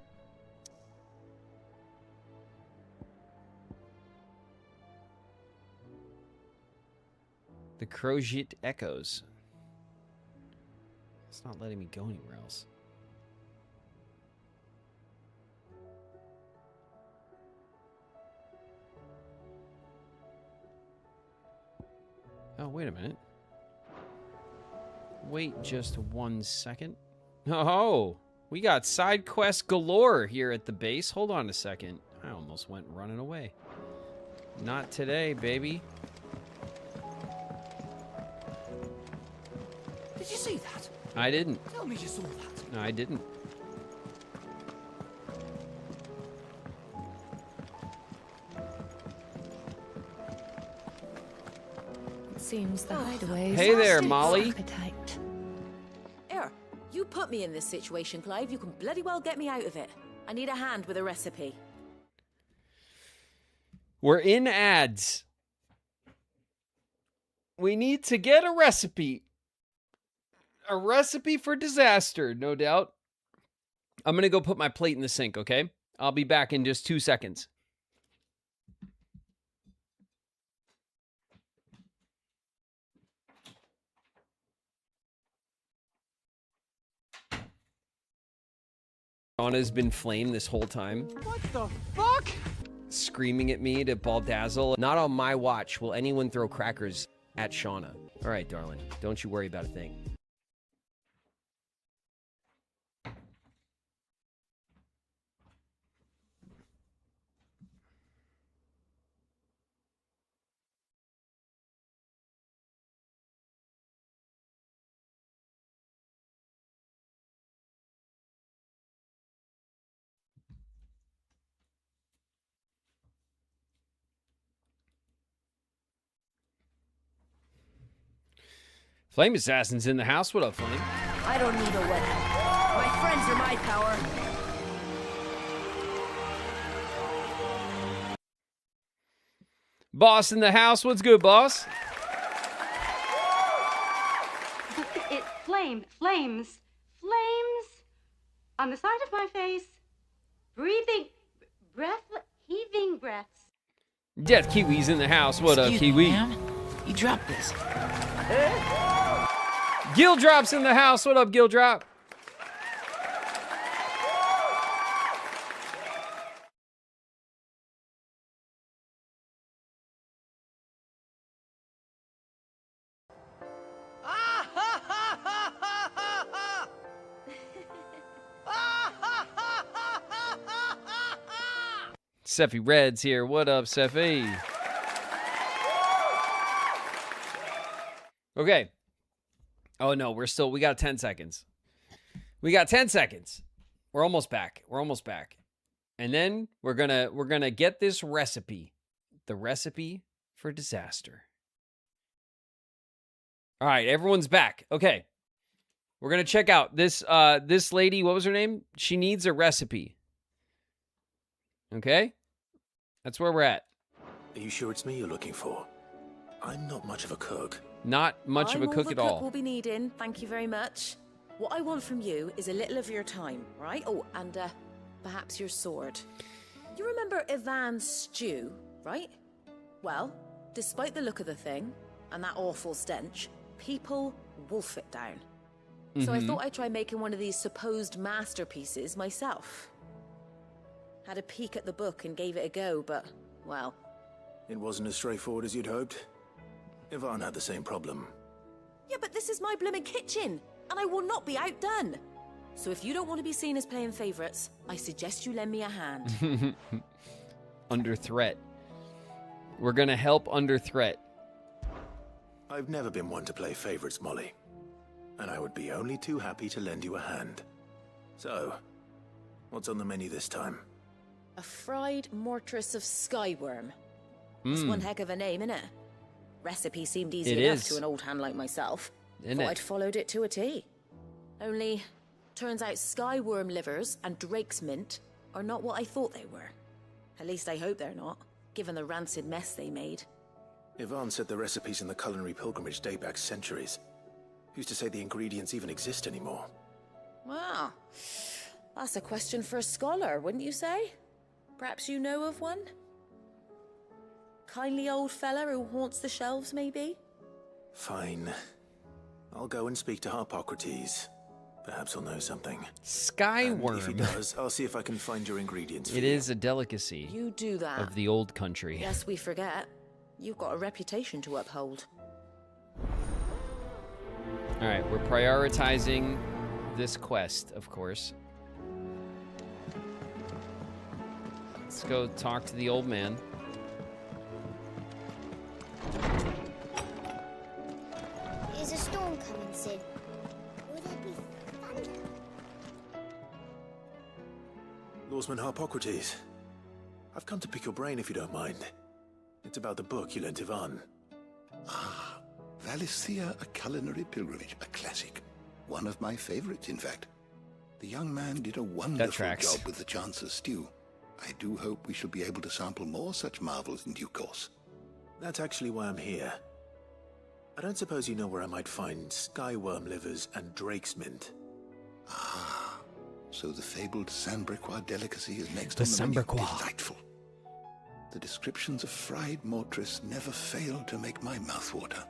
The Crojit Echoes. It's not letting me go anywhere else. Oh, wait a minute. Wait just 1 second. Oh, we got side quest galore here at the base. Hold on a second. I almost went running away. Not today, baby. Did you see that? I didn't. Tell me you saw that. No, I didn't. It seems the hideaway. Hey there, Molly. Appetite. Here, you put me in this situation, Clive. You can bloody well get me out of it. I need a hand with a recipe. We're in ads. We need to get a recipe. A recipe for disaster, no doubt. I'm going to go put my plate in the sink, okay? I'll be back in just 2 seconds. Anna's been flame this whole time. What the fuck? Screaming at me to baldazzle. Not on my watch will anyone throw crackers at Shauna. All right, darling. Don't you worry about a thing. Flame Assassin's in the house. What up, Flame? I don't need a weapon. My friends are my power. Boss in the house. What's good, boss? It's flames. On the side of my face. Heaving breaths. Death Kiwi's in the house. What up, Kiwi? You dropped this. Gil Drop's in the house. What up, Gil Drop? Seffi Red's here. What up, Seffi? Okay. Oh no, we got 10 seconds. We got 10 seconds. We're almost back. And then we're gonna get this recipe. The recipe for disaster. All right, everyone's back. Okay. We're gonna check out this lady, what was her name? She needs a recipe. Okay? That's where we're at. Are you sure it's me you're looking for? I'm not much of a cook. Not much of a cook at all. We'll be needing. Thank you very much. What I want from you is a little of your time, right? Oh, and perhaps your sword. You remember Ivan's stew, right? Well, despite the look of the thing and that awful stench, people wolf it down. So I thought I'd try making one of these supposed masterpieces myself. Had a peek at the book and gave it a go, but, well... It wasn't as straightforward as you'd hoped. Ivan had the same problem. Yeah, but this is my blimmin' kitchen, and I will not be outdone. So if you don't want to be seen as playing favourites, I suggest you lend me a hand. Under threat. We're gonna help under threat. I've never been one to play favorites, Molly. And I would be only too happy to lend you a hand. So, what's on the menu this time? A fried mortress of skyworm. That's one heck of a name, innit? Recipe seemed easy enough to an old hand like myself. Thought I'd followed it to a T. Only, turns out skyworm livers and drake's mint are not what I thought they were. At least I hope they're not, given the rancid mess they made. Ivan said the recipes in the culinary pilgrimage date back centuries. Who's to say the ingredients even exist anymore? Well, that's a question for a scholar, wouldn't you say? Perhaps you know of one? Kindly old fella who haunts the shelves, maybe? Fine. I'll go and speak to Harpocrates. Perhaps he'll know something. Skyworm. And if he does, I'll see if I can find your ingredients for It is a delicacy. You do that. Of the old country. Yes, we forget. You've got a reputation to uphold. All right, we're prioritizing this quest, of course. Let's go talk to the old man. Is a storm coming, Sid? Will there be thunder? Lawsman Harpocrates. I've come to pick your brain if you don't mind. It's about the book you lent Ivan. Ah, Valisthea, a culinary pilgrimage, a classic. One of my favorites, in fact. The young man did a wonderful job with the Chance's stew. I do hope we shall be able to sample more such marvels in due course. That's actually why I'm here. I don't suppose you know where I might find skyworm livers and drake's mint. Ah, so the fabled Sambrequois delicacy is next on the menu. Delightful. The descriptions of fried mortress never fail to make my mouth water.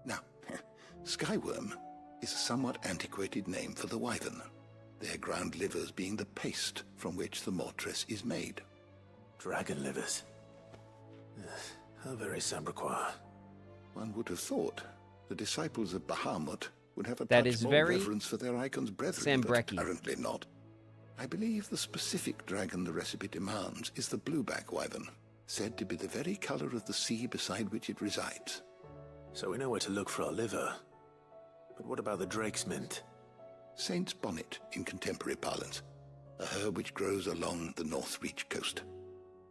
Now, skyworm is a somewhat antiquated name for the wyvern, their ground livers being the paste from which the mortress is made. Dragon livers. How very Sambrequois. One would have thought the disciples of Bahamut would have a That touch is more very reverence for their icon's brethren, but Sambrequi. apparently not. I believe the specific dragon the recipe demands is the blueback wyvern, said to be the very color of the sea beside which it resides. So we know where to look for our liver. But what about the drake's mint? Saint's bonnet in contemporary parlance, a herb which grows along the North Reach coast.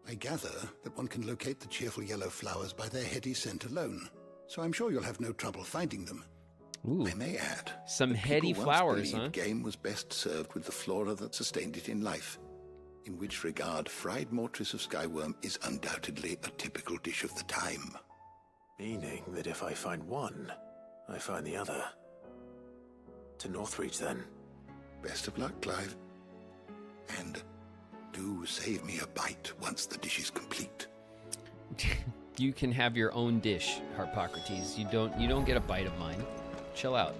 I gather that one can locate the cheerful yellow flowers by their heady scent alone. so I'm sure you'll have no trouble finding them. Ooh, I may add, some heady flowers, huh? Game was best served with the flora that sustained it in life. In which regard, fried mortress of skyworm is undoubtedly a typical dish of the time. Meaning that if I find one, I find the other. To Northreach, then. Best of luck, Clive. And do save me a bite once the dish is complete. You can have your own dish, Harpocrates. You don't get a bite of mine. Chill out.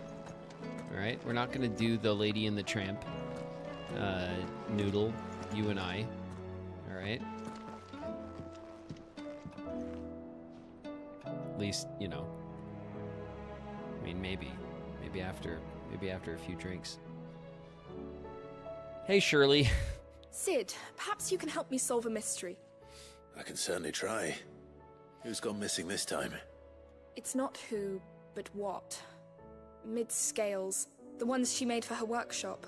All right, we're not gonna do the Lady and the Tramp noodle. You and I. All right. At least, you know. I mean, maybe after a few drinks. Hey, Shirley. Sid, perhaps you can help me solve a mystery. I can certainly try. Who's gone missing this time? It's not who, but what. Mid's scales, the ones she made for her workshop.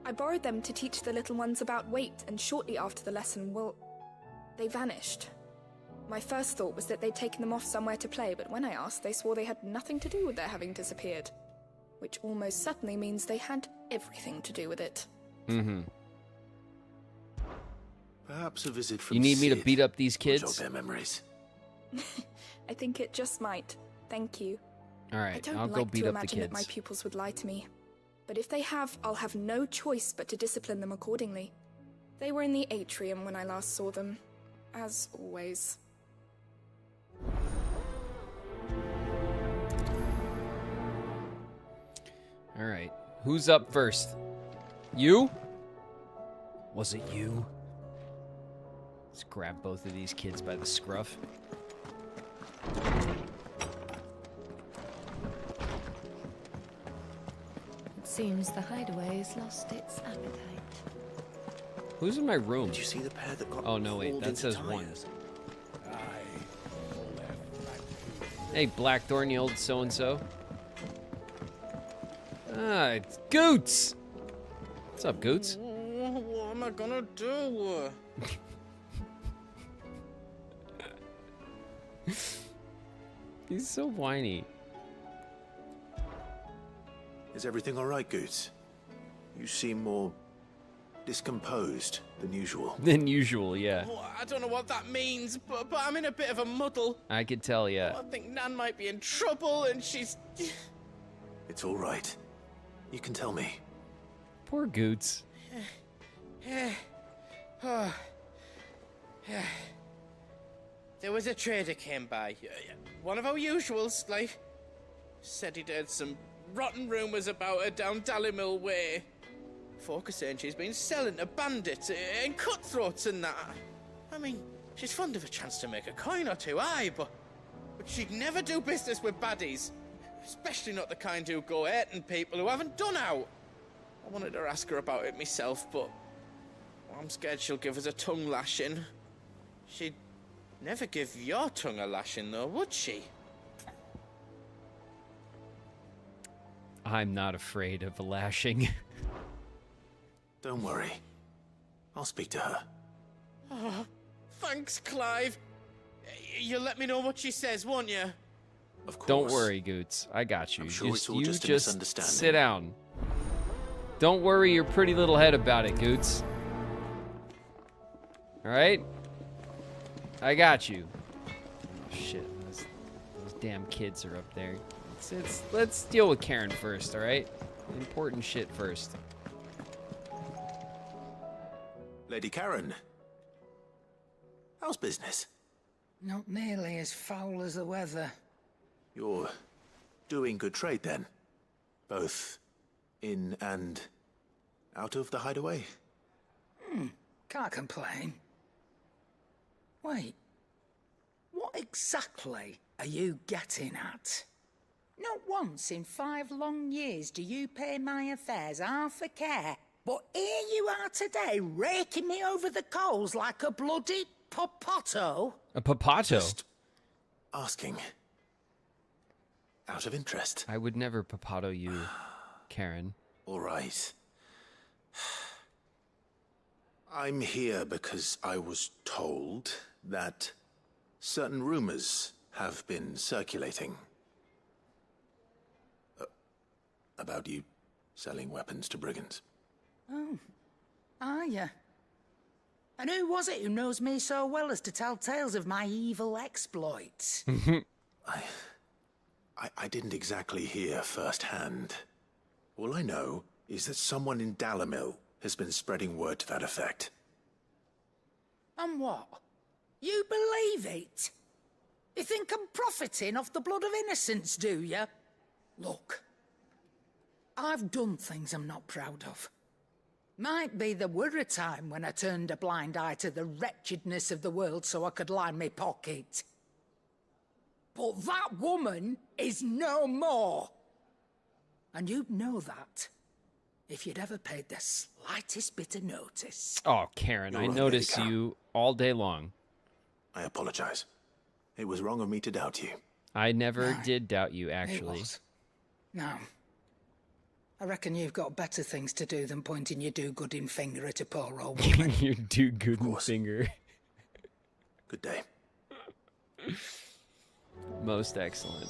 I borrowed them to teach the little ones about weight, and shortly after the lesson, well, they vanished. My first thought was that they'd taken them off somewhere to play, but when I asked, they swore they had nothing to do with their having disappeared. Which almost certainly means they had everything to do with it. Mm-hmm. Perhaps a visit from You need me to Sid beat up these will kids? jog their memories. I think it just might. Thank you. All I right, don't I'll like go beat to up the imagine that my kids. pupils would lie to me. But if they have, I'll have no choice but to discipline them accordingly. They were in the atrium when I last saw them, as always. All right, who's up first? You? Was it you? Let's grab both of these kids by the scruff. It seems the hideaway's lost its appetite. Who's in my room? Did you see the pair that got Oh no, wait, hauled that into says one. tires? Hey, Blackthorn, you old so-and-so. Ah, it's Goots! What's up, Goots? What am I gonna do? He's so whiny. Is everything all right, Goots? You seem more discomposed than usual. Than usual, yeah. Oh, I don't know what that means, but I'm in a bit of a muddle. I could tell, yeah. I think Nan might be in trouble, and she's... It's all right. You can tell me. Poor Goots. There was a trader came by. One of our usuals, like. Said he'd heard some rotten rumours about her down Dallymill Way. Folk are saying she's been selling to bandits and cutthroats and that. I mean, she's fond of a chance to make a coin or two, aye, but she'd never do business with baddies. Especially not the kind who go hurting people who haven't done out. I wanted to ask her about it myself, but I'm scared she'll give us a tongue lashing. She'd never give your tongue a lashing, though, would she? I'm not afraid of a lashing. Don't worry. I'll speak to her. Oh, thanks, Clive. You'll let me know what she says, won't you? Of course. Don't worry, Goots. I got you. I'm sure it's all just a just misunderstanding. sit down. Don't worry your pretty little head about it, Goots. All right? I got you. Shit, those damn kids are up there. Let's deal with Karen first, all right? Important shit first. Lady Karen. How's business? Not nearly as foul as the weather. You're doing good trade then? Both in and out of the hideaway? Can't complain. Wait. What exactly are you getting at? Not once in 5 long years do you pay my affairs half a care. But here you are today, raking me over the coals like a bloody popoto. A popato? Just asking. Out of interest. I would never popato you, Karen. All right. I'm here because I was told that certain rumors have been circulating. About you selling weapons to brigands. Oh. Are you? And who was it who knows me so well as to tell tales of my evil exploits? I didn't exactly hear firsthand. All I know is that someone in Dalimil has been spreading word to that effect. And what? You believe it? You think I'm profiting off the blood of innocents, do you? Look, I've done things I'm not proud of. Might be there were a time when I turned a blind eye to the wretchedness of the world so I could line my pocket. But that woman is no more. And you'd know that if you'd ever paid the slightest bit of notice. Oh, Karen, I notice you all day long. I apologize. It was wrong of me to doubt you. I never did doubt you, actually. No. I reckon you've got better things to do than pointing your do-gooding finger at a poor old woman. Your do-gooding finger. Good day. Most excellent.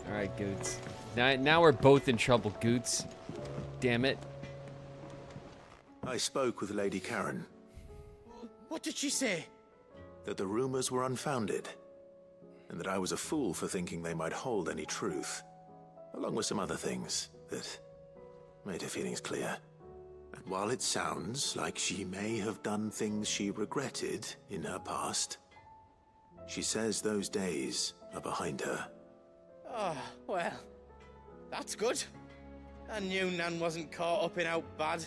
All right, Goots. Now we're both in trouble, Goots. Damn it. I spoke with Lady Karen. What did she say? That the rumors were unfounded, and that I was a fool for thinking they might hold any truth, along with some other things that made her feelings clear. And while it sounds like she may have done things she regretted in her past, she says those days are behind her. Oh, well, that's good. I knew Nan wasn't caught up in out bad.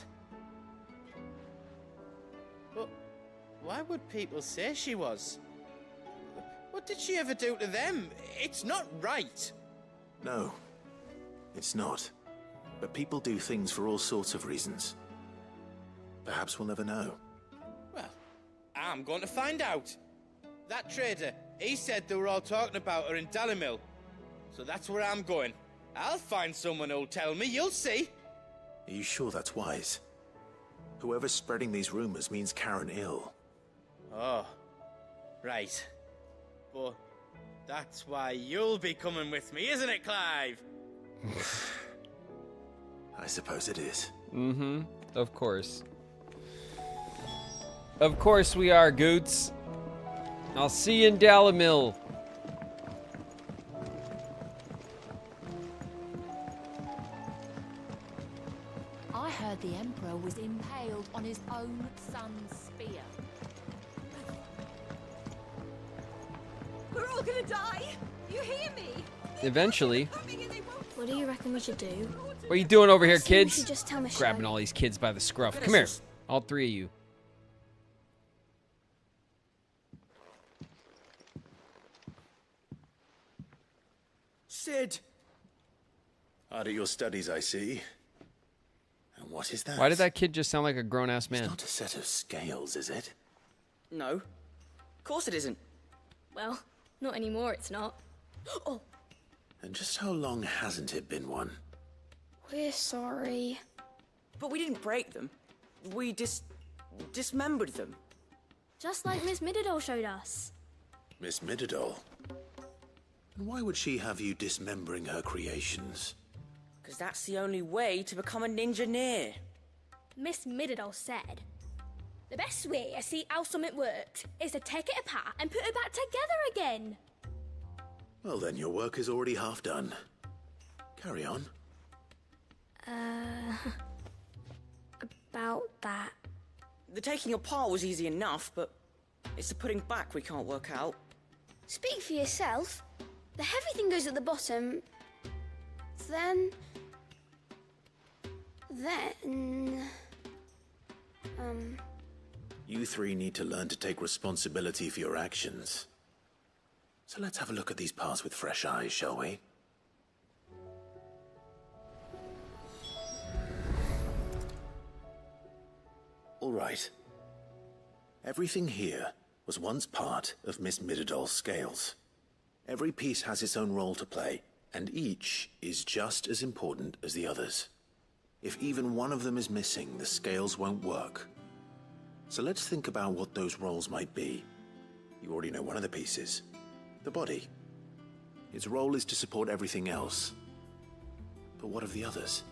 But why would people say she was? What did she ever do to them? It's not right. No, it's not. But people do things for all sorts of reasons. Perhaps we'll never know. Well, I'm going to find out. That trader, he said they were all talking about her in Dalimil. So that's where I'm going. I'll find someone who'll tell me, you'll see. Are you sure that's wise? Whoever's spreading these rumors means Karen ill. Oh, right. But that's why you'll be coming with me, isn't it, Clive? I suppose it is. Mm-hmm. Of course. Of course we are, Goots. I'll see you in Dalimil. I heard the Emperor was impaled on his own son's spear. We're all gonna die! You hear me? Eventually. What do you reckon we should do? What are you doing over here, I think we kids? should just tell Michelle. Grabbing all these kids by the scruff. Come here. All three of you. Sid! Hard at your studies, I see. And what is that? Why did that kid just sound like a grown-ass man? It's not a set of scales, is it? No. Of course it isn't. Well, not anymore, it's not. Oh, And just how long hasn't it been one? we're sorry. But we didn't break them. We dismembered them. Just like Miss Mididol showed us. Miss Mididol? And why would she have you dismembering her creations? Because that's the only way to become a ninja-neer. Miss Mididol said, the best way to see how something worked is to take it apart and put it back together again. Well then, your work is already half done. Carry on. About that. The taking apart was easy enough, but it's the putting back we can't work out. Speak for yourself. The heavy thing goes at the bottom. Then... You three need to learn to take responsibility for your actions. So let's have a look at these parts with fresh eyes, shall we? All right. Everything here was once part of Miss Mididol's scales. Every piece has its own role to play, and each is just as important as the others. If even one of them is missing, the scales won't work. So let's think about what those roles might be. You already know one of the pieces. The body. Its role is to support everything else. But what of the others?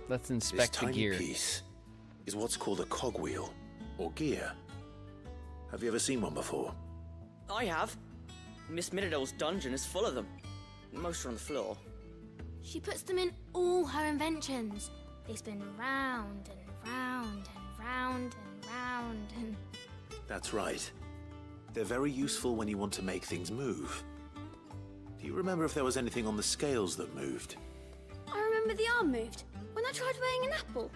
Let's inspect the gear. This tiny piece is what's called a cogwheel, or gear. Have you ever seen one before? I have. Miss Miradol's dungeon is full of them. Most are on the floor. She puts them in all her inventions. They spin round and round and round and round and... That's right. They're very useful when you want to make things move. Do you remember if there was anything on the scales that moved? I remember the arm moved when I tried weighing an apple.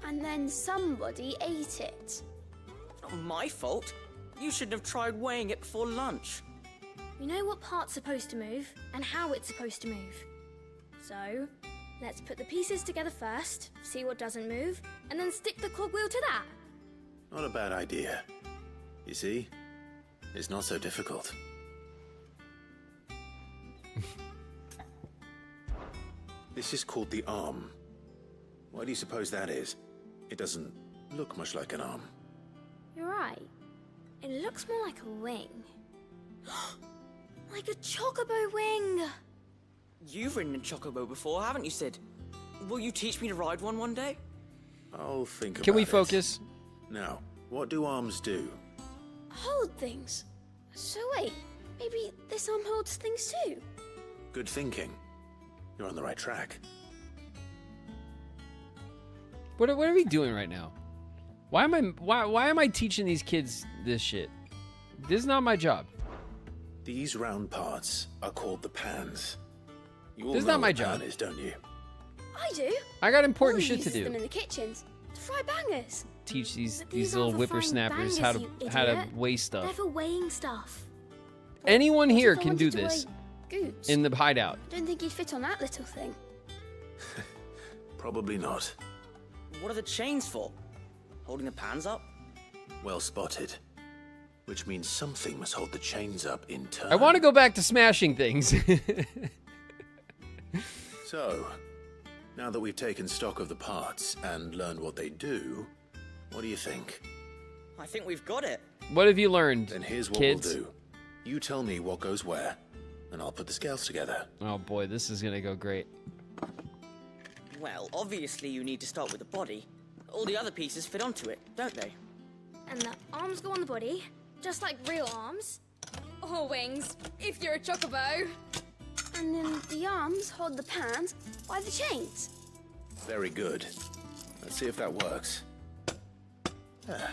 And then somebody ate it. Not my fault. You shouldn't have tried weighing it before lunch. We know what part's supposed to move and how it's supposed to move. So, let's put the pieces together first, see what doesn't move, and then stick the cogwheel to that. Not a bad idea. You see? It's not so difficult. This is called the arm. Why do you suppose that is? It doesn't look much like an arm. You're right. It looks more like a wing. Like a chocobo wing! You've ridden a chocobo before, haven't you, Sid? Will you teach me to ride one day? I'll think about it. Can we focus? Now, what do arms do? Hold things. So wait, maybe this arm holds things too? Good thinking. You're on the right track. What are we doing right now? Why am I teaching these kids this shit? This is not my job. These round parts are called the pans. You all This is know not my what job. pan is, don't you? I do. I got important Ollie shit to uses do. them in the kitchens to fry bangers. Teach these But these little aren't for frying whippersnappers bangers, how to you idiot. weigh stuff. They're for weighing stuff. Anyone What here if I can do wanted to this weigh Goots? in the hideout. Don't think he'd fit on that little thing. Probably not. What are the chains for? Holding the pans up? Well spotted. Which means something must hold the chains up in turn. I want to go back to smashing things. So, now that we've taken stock of the parts and learned what they do, what do you think? I think we've got it. What have you learned, Then here's what kids? we'll do. You tell me what goes where, and I'll put the scales together. Oh boy, this is gonna go great. Well, obviously you need to start with the body. All the other pieces fit onto it, don't they? And the arms go on the body, just like real arms. Or wings, if you're a chocobo. And then the arms hold the pans by the chains. Very good. Let's see if that works. Ah,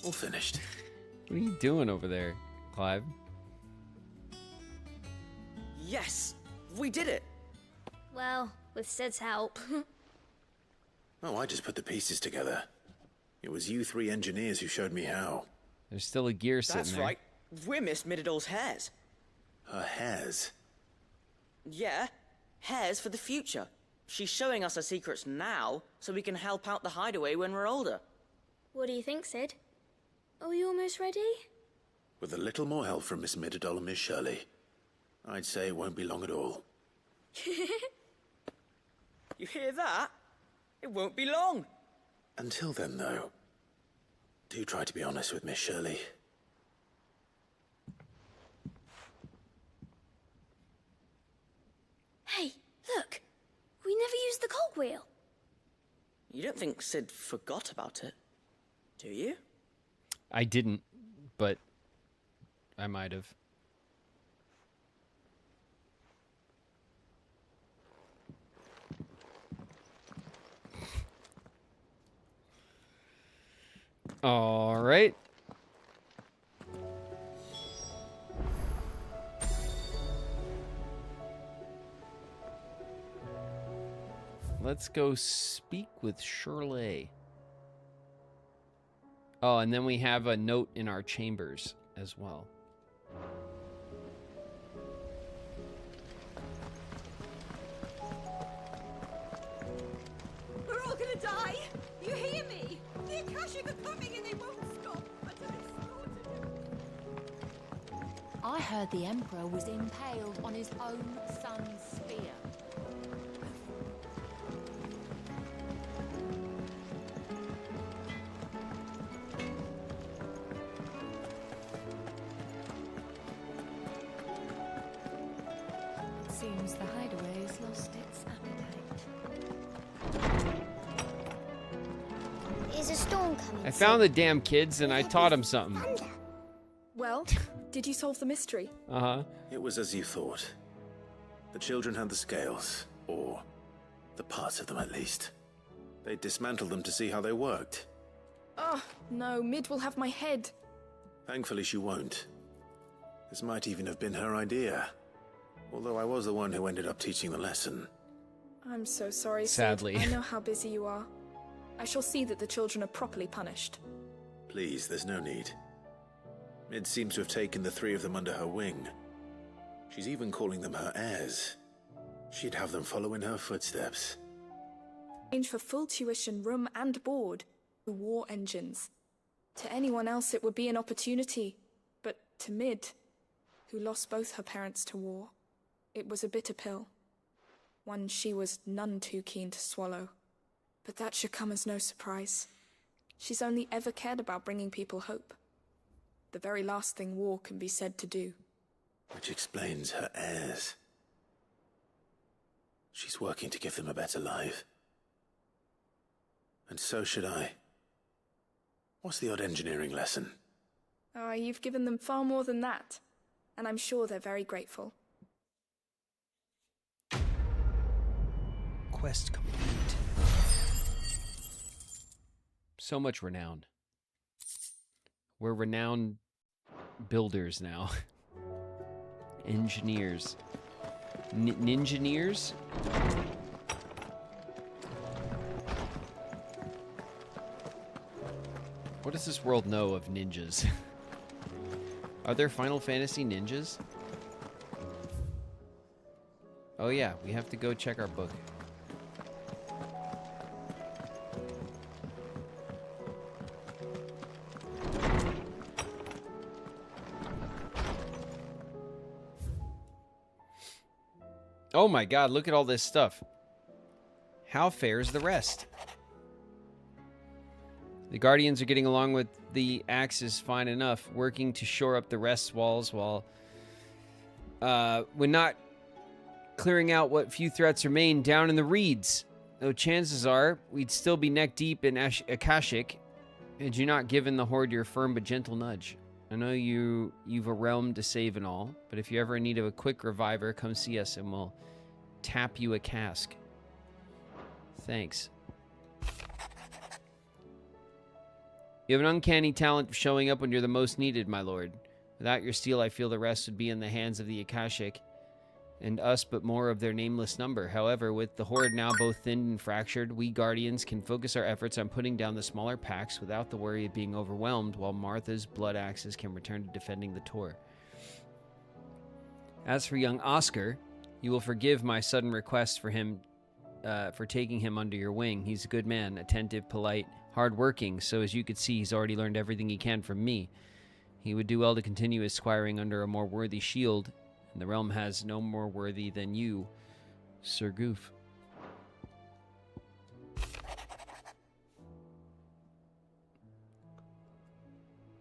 all finished. What are you doing over there, Clive? Yes! We did it! Well, with Sid's help. Oh, I just put the pieces together. It was you three engineers who showed me how. There's still a gear sitting That's there. right. We're Miss Miradol's hairs. Her hairs? Yeah, hairs for the future. She's showing us her secrets now, so we can help out the hideaway when we're older. What do you think, Sid? Are we almost ready? With a little more help from Miss Miradol and Miss Shirley, I'd say it won't be long at all. You hear that? It won't be long. Until then, though, do try to be honest with Miss Shirley. Hey, look! We never used the cogwheel. You don't think Sid forgot about it, do you? I didn't, but I might have. All right. Let's go speak with Shirley. Oh, and then we have a note in our chambers as well. We're all gonna die! You hear me? The Akashic are coming and they won't stop until it's slaughtered. I heard the Emperor was impaled on his own son's spear. Seems the hideaway's lost its appetite. Is a storm coming? I found the damn kids and I taught them something. Well, did you solve the mystery? Uh-huh. It was as you thought. The children had the scales, or the parts of them at least. They dismantled them to see how they worked. Oh, no, Mid will have my head. Thankfully she won't. This might even have been her idea. Although I was the one who ended up teaching the lesson. I'm so sorry, Sid. Sadly. I know how busy you are. I shall see that the children are properly punished. Please, there's no need. Mid seems to have taken the three of them under her wing. She's even calling them her heirs. She'd have them follow in her footsteps. Arrange for full tuition, room and board to war engines. To anyone else it would be an opportunity, but to Mid, who lost both her parents to war, it was a bitter pill. One she was none too keen to swallow. But that should come as no surprise. She's only ever cared about bringing people hope. The very last thing war can be said to do. Which explains her heirs. She's working to give them a better life. And so should I. What's the odd engineering lesson? Oh, you've given them far more than that. And I'm sure they're very grateful. Quest complete. So much renown. We're renowned builders now. Engineers. Ninjineers? What does this world know of ninjas? Are there Final Fantasy ninjas? Oh yeah, we have to go check our book. Oh my god, look at all this stuff. How fares the rest? The Guardians are getting along with the Axis fine enough, working to shore up the rest's walls while when not clearing out what few threats remain down in the reeds. Though chances are we'd still be neck deep in Akashic had you not given the Horde your firm but gentle nudge. I know you've a realm to save and all, but if you're ever in need of a quick reviver, come see us and we'll tap you a cask. Thanks. You have an uncanny talent of showing up when you're the most needed, my lord. Without your steel, I feel the rest would be in the hands of the Akashic, and us but more of their nameless number. However, with the Horde now both thinned and fractured, we Guardians can focus our efforts on putting down the smaller packs without the worry of being overwhelmed, while Martha's blood axes can return to defending the Tor. As for young Oscar, you will forgive my sudden request for him, for taking him under your wing. He's a good man, attentive, polite, hard-working, so as you could see, he's already learned everything he can from me. He would do well to continue his squiring under a more worthy shield, and the realm has no more worthy than you, Sir Goof.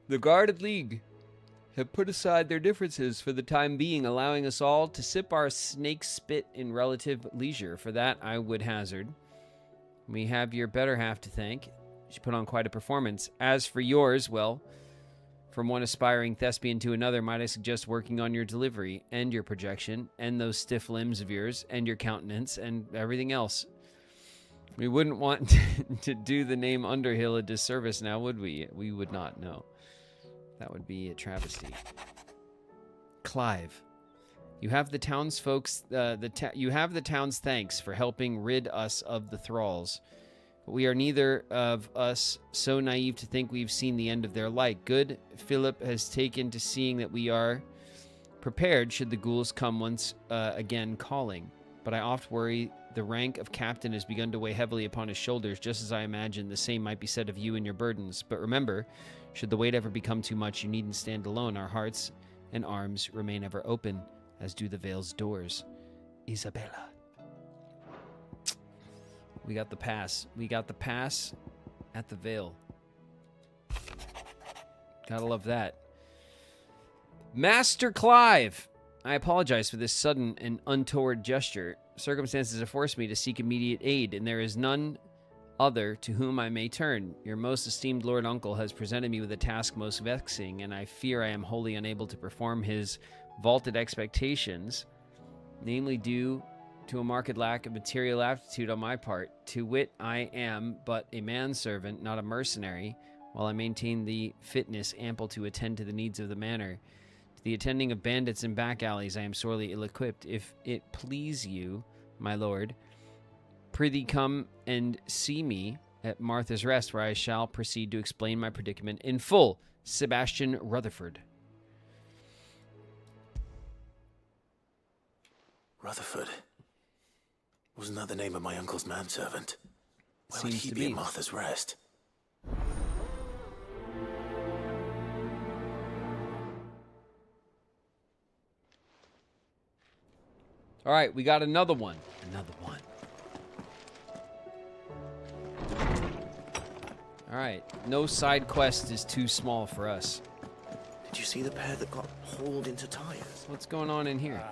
The Guarded League have put aside their differences for the time being, allowing us all to sip our snake spit in relative leisure. For that, I would hazard. We have your better half to thank. She put on quite a performance. As for yours, well, from one aspiring thespian to another, might I suggest working on your delivery and your projection and those stiff limbs of yours and your countenance and everything else. We wouldn't want to do the name Underhill a disservice now, would we? We would not, no. That would be a travesty. Clive, you have the townsfolk's you have the town's thanks for helping rid us of the thralls. But we are neither of us so naive to think we've seen the end of their like. Good Philip has taken to seeing that we are prepared should the ghouls come once again calling. But I oft worry the rank of captain has begun to weigh heavily upon his shoulders, just as I imagine the same might be said of you and your burdens. But remember, should the weight ever become too much, you needn't stand alone. Our hearts and arms remain ever open, as do the Vale's doors. Isabella. We got the pass. We got the pass at the Vale. Gotta love that. Master Clive! I apologize for this sudden and untoward gesture. Circumstances have forced me to seek immediate aid, and there is none other to whom I may turn. Your most esteemed Lord Uncle has presented me with a task most vexing, and I fear I am wholly unable to perform his vaulted expectations, namely due to a marked lack of material aptitude on my part. To wit, I am but a manservant, not a mercenary, while I maintain the fitness ample to attend to the needs of the manor. To the attending of bandits and back alleys I am sorely ill-equipped. If it please you, my lord, prithee come and see me at Martha's Rest, where I shall proceed to explain my predicament in full. Sebastian Rutherford. Rutherford? Wasn't that the name of my uncle's manservant? Where would Seems he to be be. at Martha's Rest? All right, we got another one. Another one. All right, no side quest is too small for us. Did you see the pair that got hauled into tires? What's going on in here?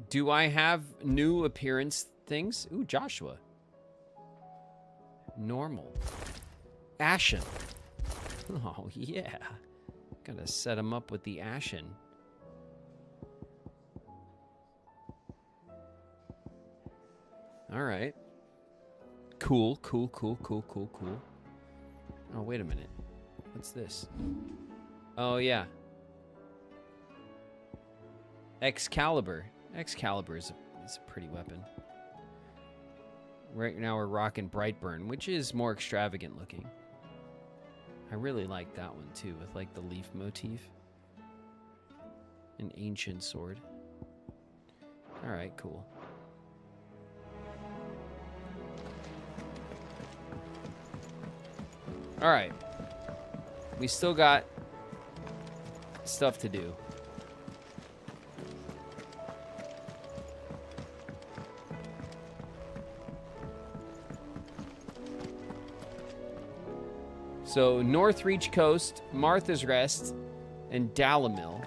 Do I have new appearance things? Ooh, Joshua. Normal. Ashen. Oh, yeah. Gotta set him up with the Ashen. All right. Cool, cool, cool, cool, cool, cool. Oh, wait a minute. What's this? Oh, yeah. Excalibur. Excalibur is a pretty weapon. Right now we're rocking Brightburn, which is more extravagant looking. I really like that one too, with like the leaf motif. An ancient sword. Alright, cool. Alright. We still got stuff to do. So, Northreach Coast, Martha's Rest, and Dalamil.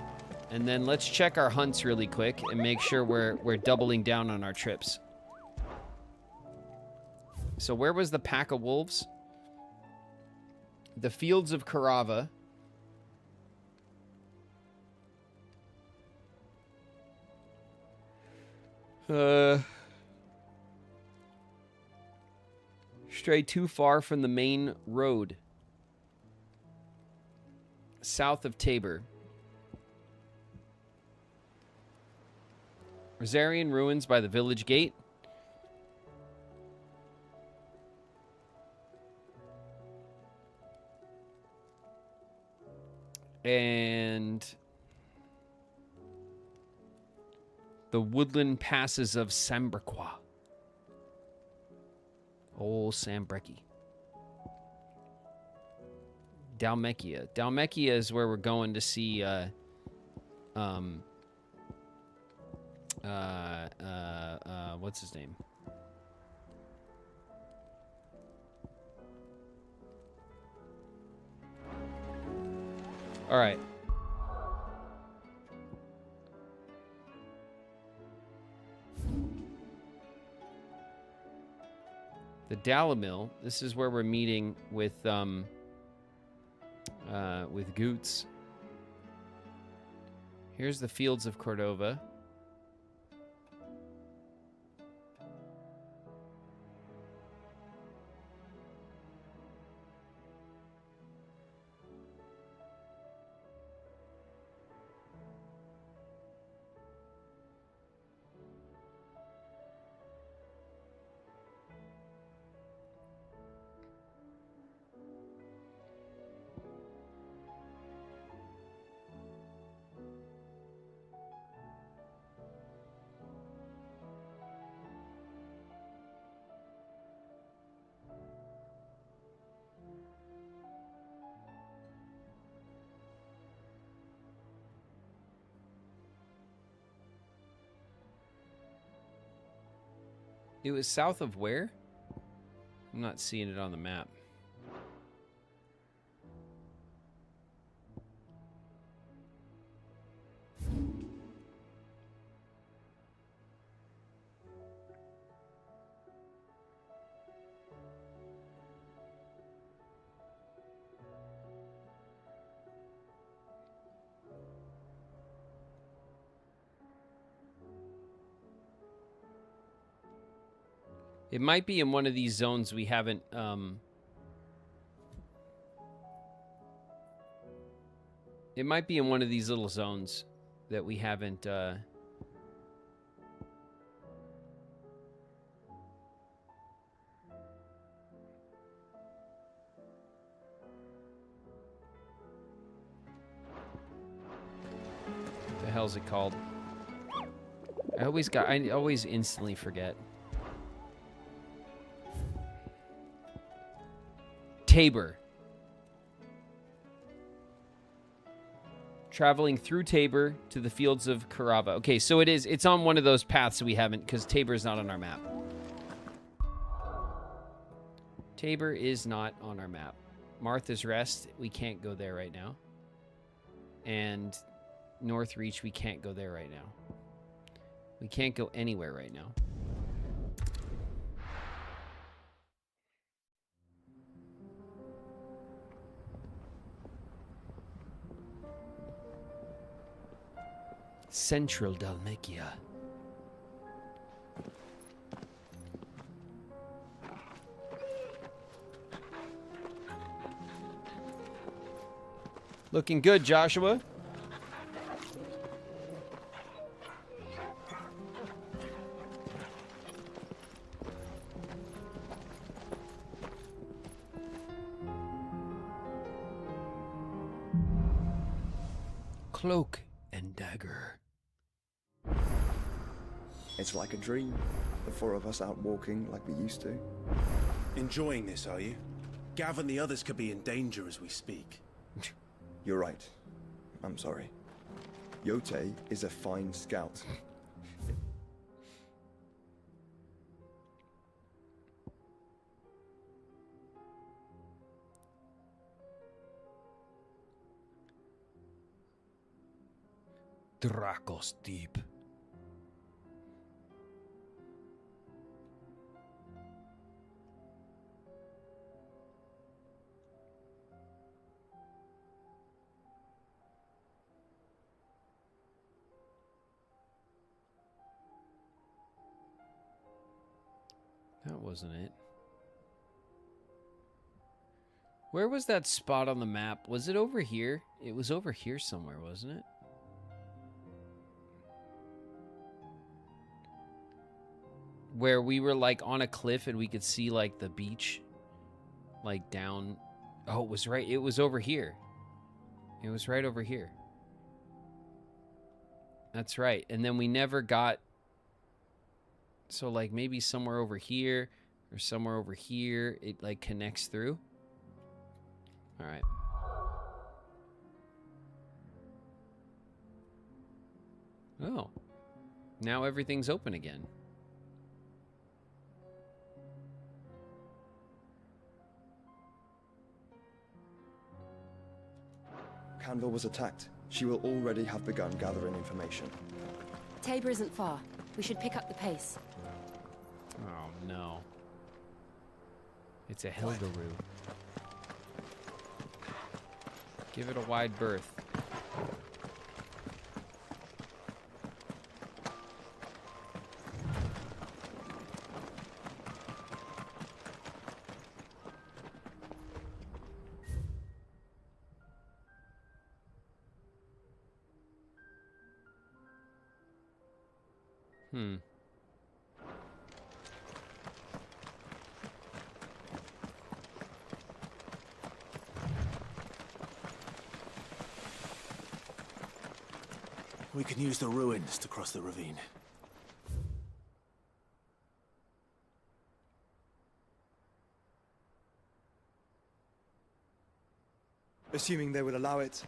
And then let's check our hunts really quick and make sure we're doubling down on our trips. So where was the pack of wolves? The Fields of Carava. Stray too far from the main road. South of Tabor. Rosarian ruins by the village gate. And the woodland passes of Sambrequa. Old Sambrequi. Dalmekia. Dalmekia is where we're going to see what's his name? All right. The Dalamil. This is where we're meeting with Goots. Here's the Fields of Cordova. It was south of where? I'm not seeing it on the map. It might be in one of these zones we haven't, it might be in one of these little zones that we haven't, The hell's it called? I always instantly forget. Tabor. Traveling through Tabor to the fields of Carava. Okay, so it's on one of those paths we haven't, because Tabor is not on our map. Tabor is not on our map. Martha's Rest, we can't go there right now. And North Reach, we can't go there right now. We can't go anywhere right now. Central Dalmatia. Looking good, Joshua. Cloak and dagger. It's like a dream. The four of us out walking like we used to. Enjoying this, are you? Gav and the others could be in danger as we speak. You're right. I'm sorry. Yote is a fine scout. Dracos Deep. That wasn't it. Where was that spot on the map? Was it over here? It was over here somewhere, wasn't it? Where we were like on a cliff and we could see like the beach like down. Oh, it was right. It was over here. It was right over here. That's right. And then we never got. So like maybe somewhere over here or somewhere over here, it like connects through. All right. Oh, now everything's open again. Canville was attacked. She will already have begun gathering information. Tabor isn't far. We should pick up the pace. Oh, no. It's a Hildaroo. Give it a wide berth. We can use the ruins to cross the ravine. Assuming they would allow it,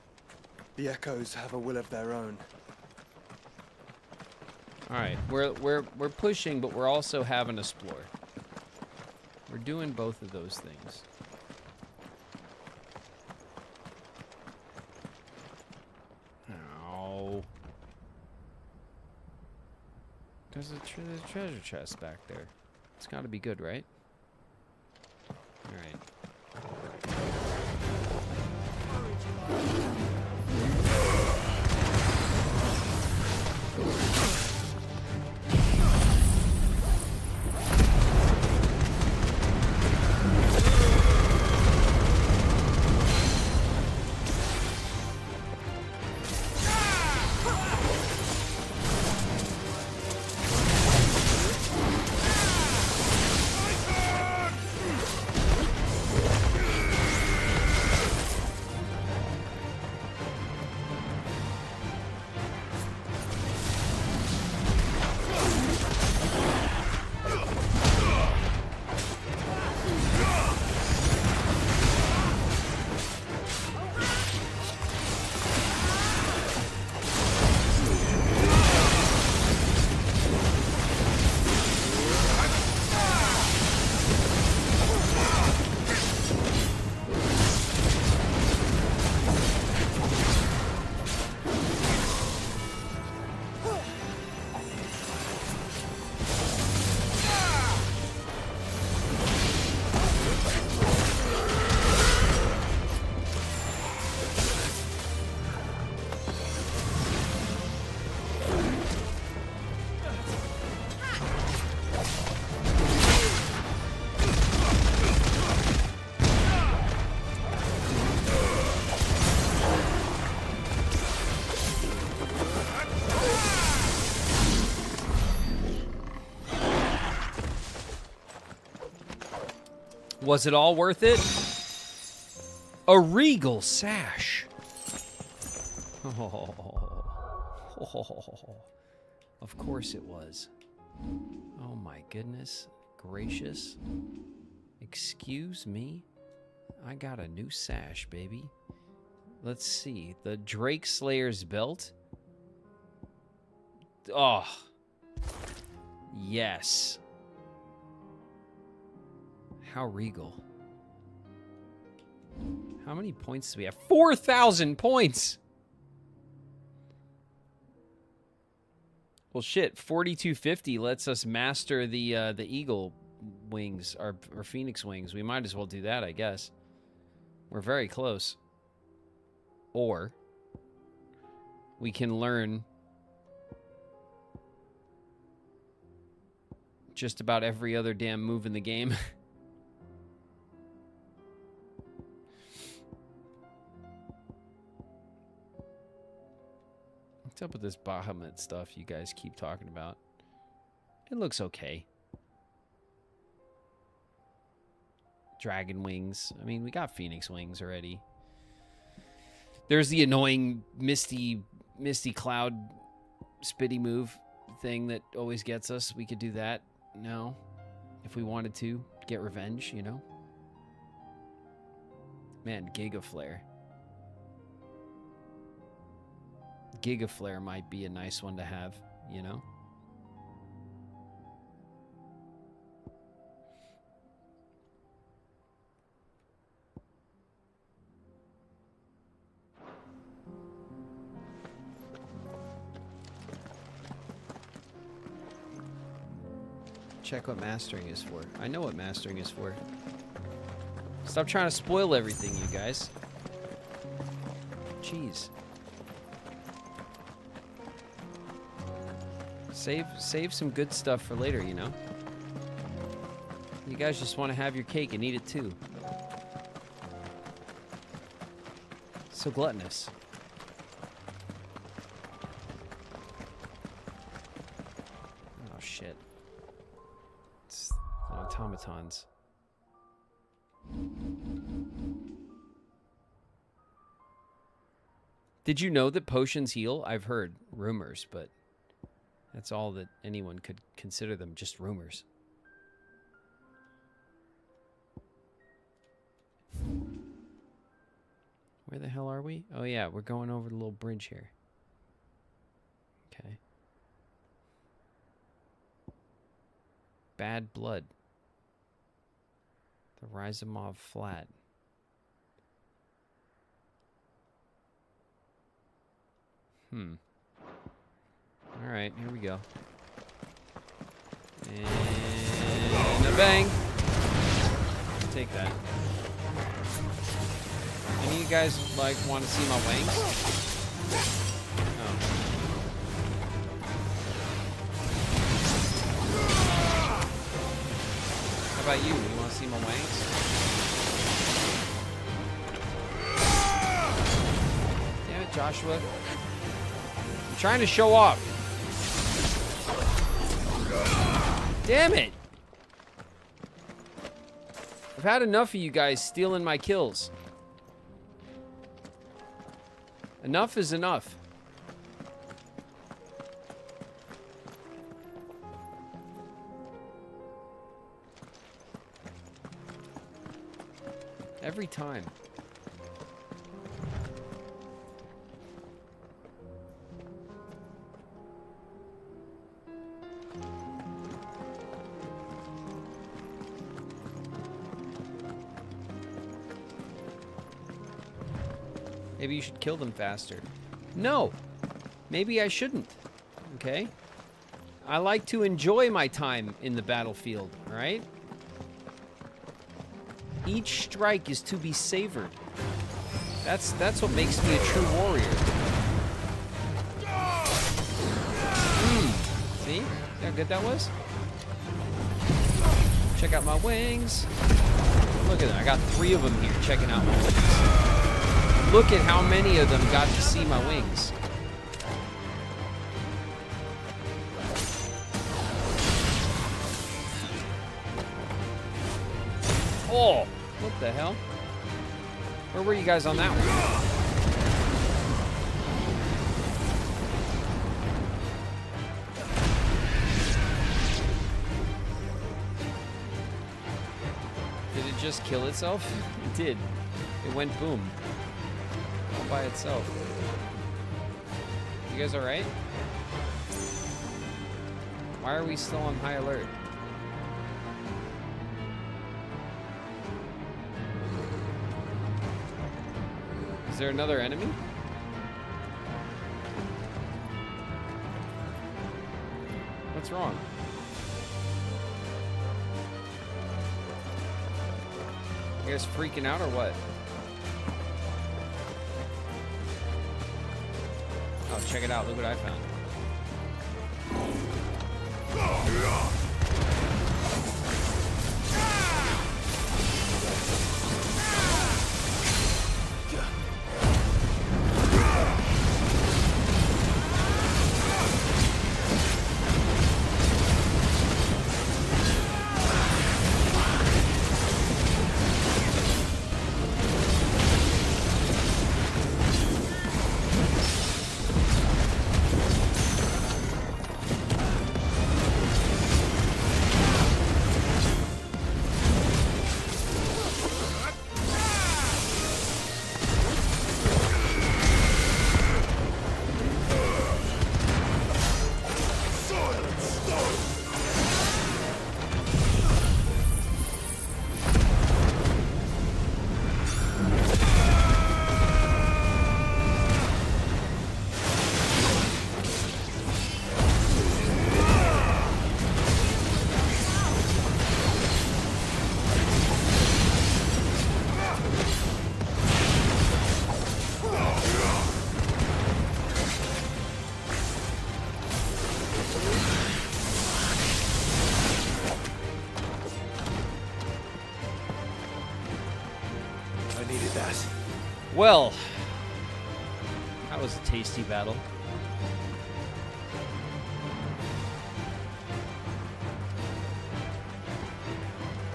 the Echoes have a will of their own. All right, we're pushing, but we're also having a explore. We're doing both of those things. Ow. There's a treasure chest back there. It's got to be good, right? All right. Was it all worth it? A regal sash. Oh. Of course it was. Oh my goodness gracious. Excuse me? I got a new sash, baby. Let's see. The Drake Slayer's belt. Oh. Yes. How regal. How many points do we have? 4,000 points! Well, shit. 4250 lets us master the eagle wings, or phoenix wings. We might as well do that, I guess. We're very close. Or we can learn just about every other damn move in the game. What's up with this Bahamut stuff you guys keep talking about? It looks okay. Dragon wings. I mean, we got phoenix wings already. There's the annoying misty cloud spitty move thing that always gets us. We could do that now if we wanted to get revenge, you know? Man, Giga Flare. Giga Flare might be a nice one to have, you know? Check what mastering is for. I know what mastering is for. Stop trying to spoil everything, you guys. Jeez. Save some good stuff for later, you know? You guys just want to have your cake and eat it too. So gluttonous. Oh, shit. It's the automatons. Did you know that potions heal? I've heard rumors, but that's all that anyone could consider them, just rumors. Where the hell are we? Oh yeah, we're going over the little bridge here. Okay. Bad blood. The Rhizomov flat. Alright, here we go. And a bang! Take that. Any of you guys, like, want to see my wings? Oh. How about you? You want to see my wings? Damn it, Joshua. I'm trying to show off. Damn it! I've had enough of you guys stealing my kills. Enough is enough. Every time. Maybe you should kill them faster. No. Maybe I shouldn't. Okay? I like to enjoy my time in the battlefield, all right? Each strike is to be savored. That's what makes me a true warrior. See? See how good that was? Check out my wings. Look at that. I got 3 of them here checking out my wings. Look at how many of them got to see my wings. Oh, what the hell? Where were you guys on that one? Did it just kill itself? It did. It went boom. All by itself. You guys alright? Why are we still on high alert? Is there another enemy? What's wrong? You guys freaking out or what? Oh, check it out. Look what I found. Well, that was a tasty battle.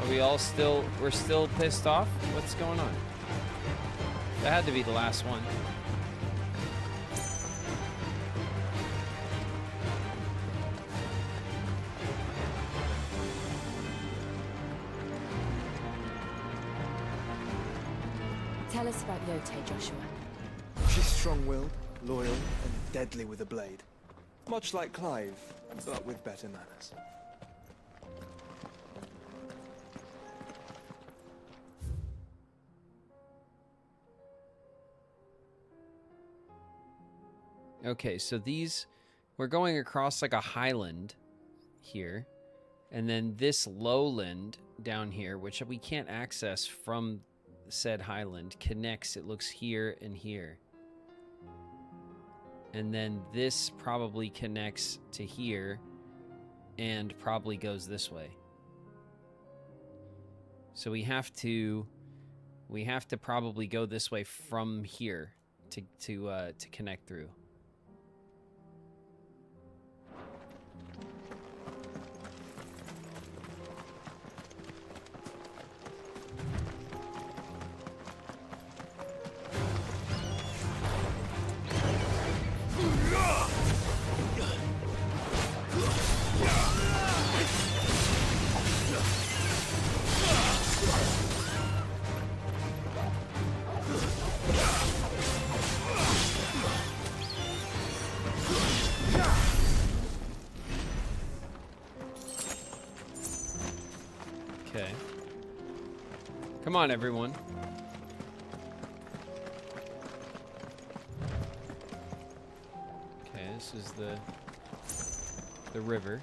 Are we all still, we're still pissed off? What's going on? That had to be the last one. Tell us about Yote, Joshua. She's strong-willed, loyal, and deadly with a blade. Much like Clive, but with better manners. Okay, so these, we're going across like a highland here, and then this lowland down here, which we can't access from said highland, connects, it looks, here and here. And then this probably connects to here and probably goes this way. So we have to probably go this way from here to connect through. Okay. Come on, everyone. Okay, this is the river.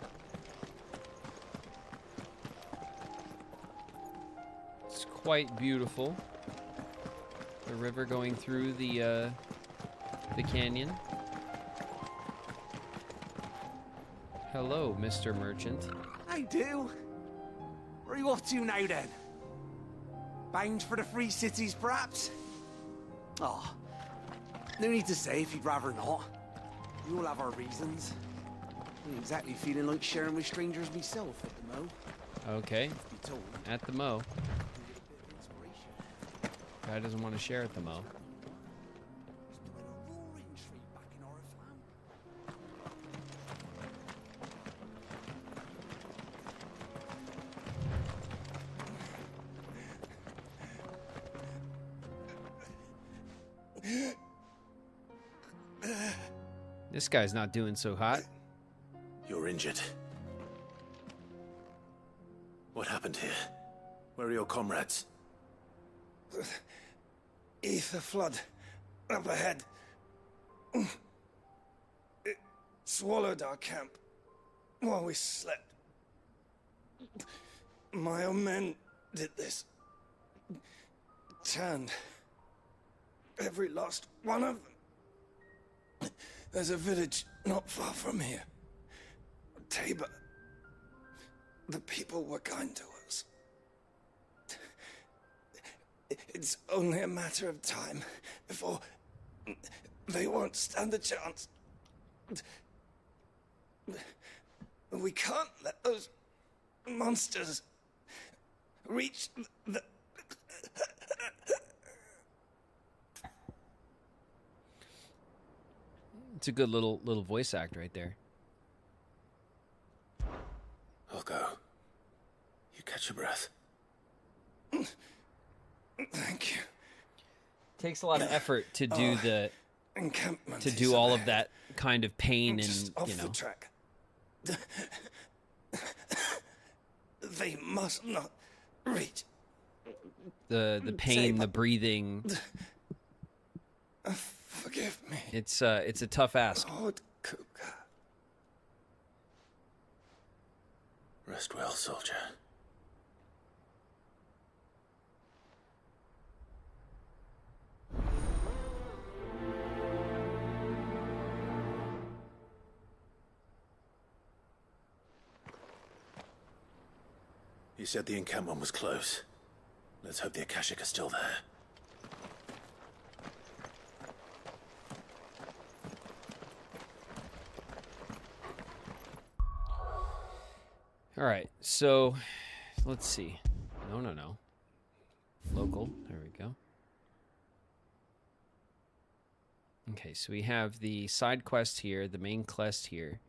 It's quite beautiful. The river going through the canyon. Hello, Mr. Merchant. I do. Where are you off to now, then? Bound for the Free Cities, perhaps? Oh, no need to say if you'd rather not. We all have our reasons. I ain't exactly feeling like sharing with strangers myself at the Mo. Okay. At the Mo. Guy doesn't want to share at the Mo. This guy's not doing so hot. You're injured. What happened here? Where are your comrades? Ether flood up ahead. It swallowed our camp while we slept. My own men did this. Turned every last one of them. There's a village not far from here. Tabor. The people were kind to us. It's only a matter of time before they won't stand a chance. We can't let those monsters reach the... It's a good little voice act right there. I'll go. You catch your breath. Thank you. Takes a lot of effort to do encampment to do all of that kind of pain just and, off you know. the track. They must not reach. The pain, the breathing. Forgive me. It's a tough ask. Lord Kuka. Rest well, soldier. You said the encampment was close. Let's hope the Akashic are still there. All right, so let's see. No. Local. There we go. Okay, so we have the side quest here, the main quest here.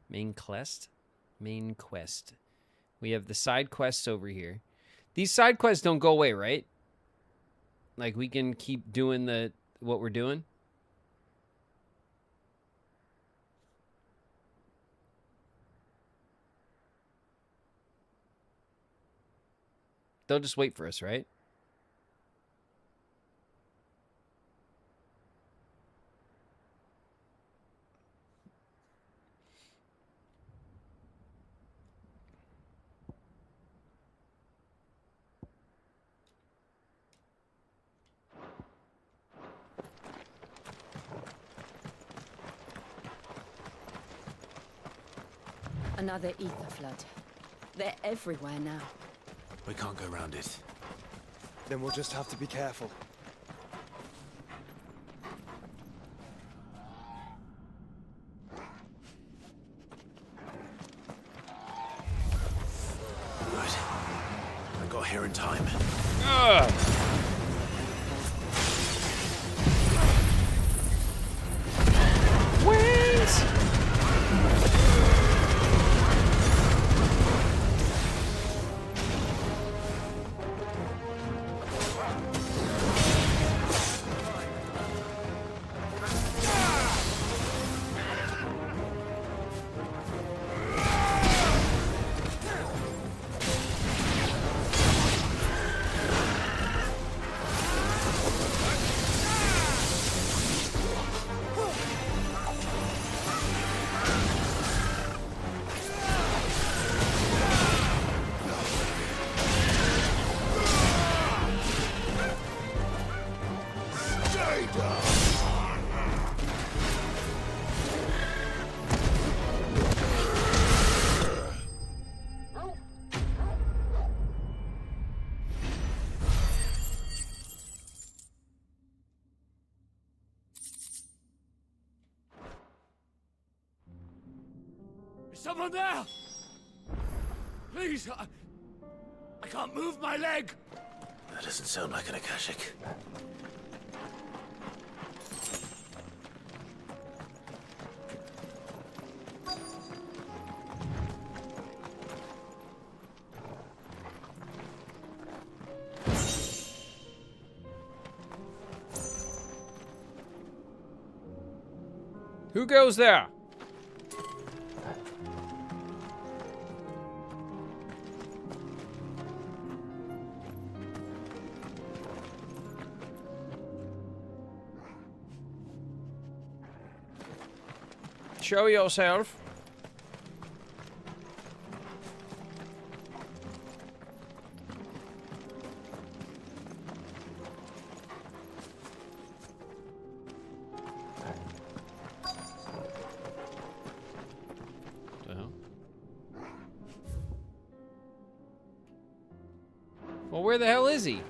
Main quest. We have the side quests over here. These side quests don't go away, right? Like we can keep doing what we're doing. They'll just wait for us, right? Another ether flood. They're everywhere now. We can't go around it. Then we'll just have to be careful. Good. I got here in time. Wings! Is someone there? Please, I can't move my leg. That doesn't sound like an Akashic. Who goes there? Show yourself. Well, where the hell is he?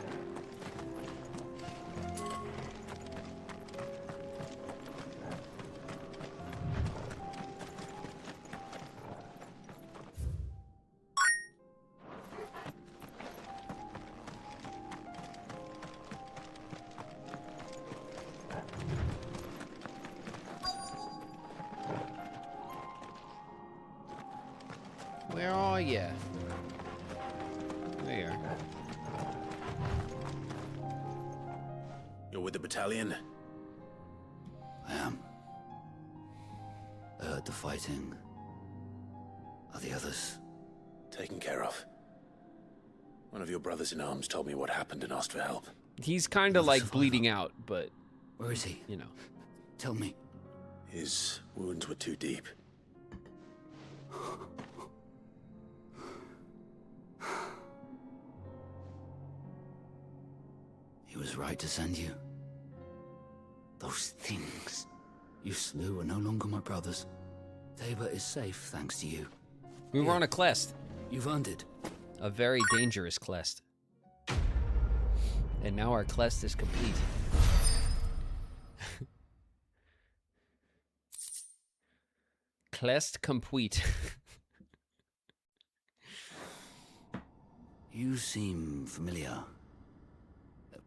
Where are you? There you are. You're with the battalion? I am. I heard the fighting. Are the others? Taken care of. One of your brothers in arms told me what happened and asked for help. He's kind of like bleeding out, but... Where is he? You know. Tell me. His wounds were too deep. He was right to send you. Those things you slew are no longer my brothers. Tabor is safe thanks to you. We were on a quest. You've earned it. A very dangerous quest. And now our quest is complete. Quest complete. You seem familiar.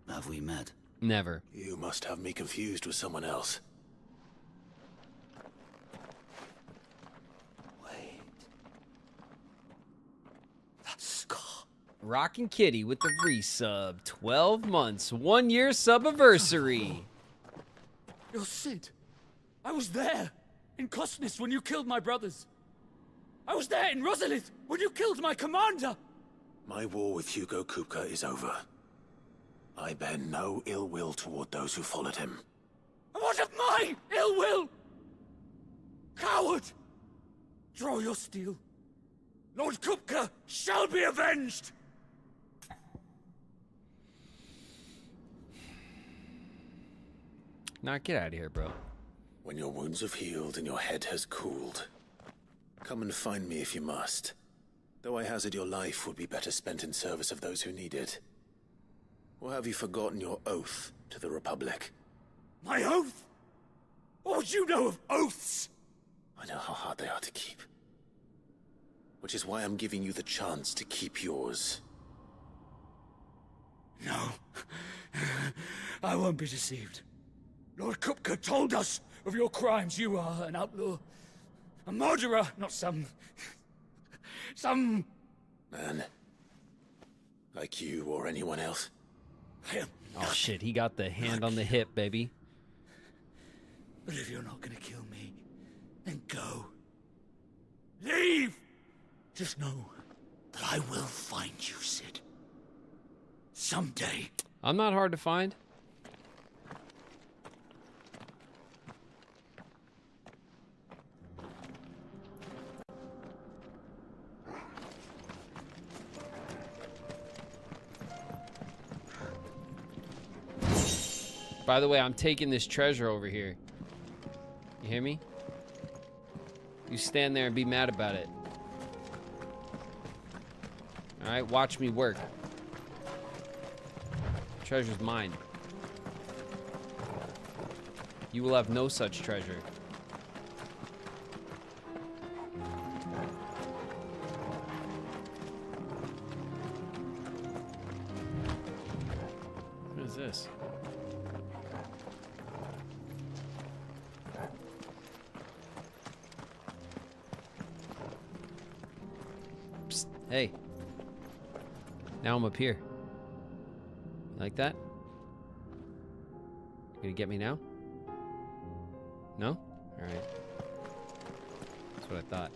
Have we met? Never. You must have me confused with someone else. Wait. That scar. Rockin' Kitty with the resub. 12 months. 1 year subiversary. You're Sid. I was there in Cosnes when you killed my brothers. I was there in Rosalith when you killed my commander. My war with Hugo Kupka is over. I bear no ill will toward those who followed him. And what of my ill will? Coward! Draw your steel. Lord Kupka shall be avenged! Nah, get out of here, bro. When your wounds have healed and your head has cooled, Come and find me if you must. Though I hazard your life would be better spent in service of those who need it. Or have you forgotten your oath to the Republic? My oath? What would you know of oaths? I know how hard they are to keep. Which is why I'm giving you the chance to keep yours. No. I won't be deceived. Lord Kupka told us of your crimes. You are an outlaw. A murderer, not some man. Like you or anyone else. I am Oh shit, he got the hand on the hip, baby. But if you're not gonna kill me, then go. Leave! Just know that I will find you, Sid. Someday. I'm not hard to find. By the way, I'm taking this treasure over here. You hear me? You stand there and be mad about it. Alright, watch me work. Treasure's mine. You will have no such treasure. What is this? Psst, hey. Now I'm up here. Like that? You gonna get me now? No? Alright. That's what I thought.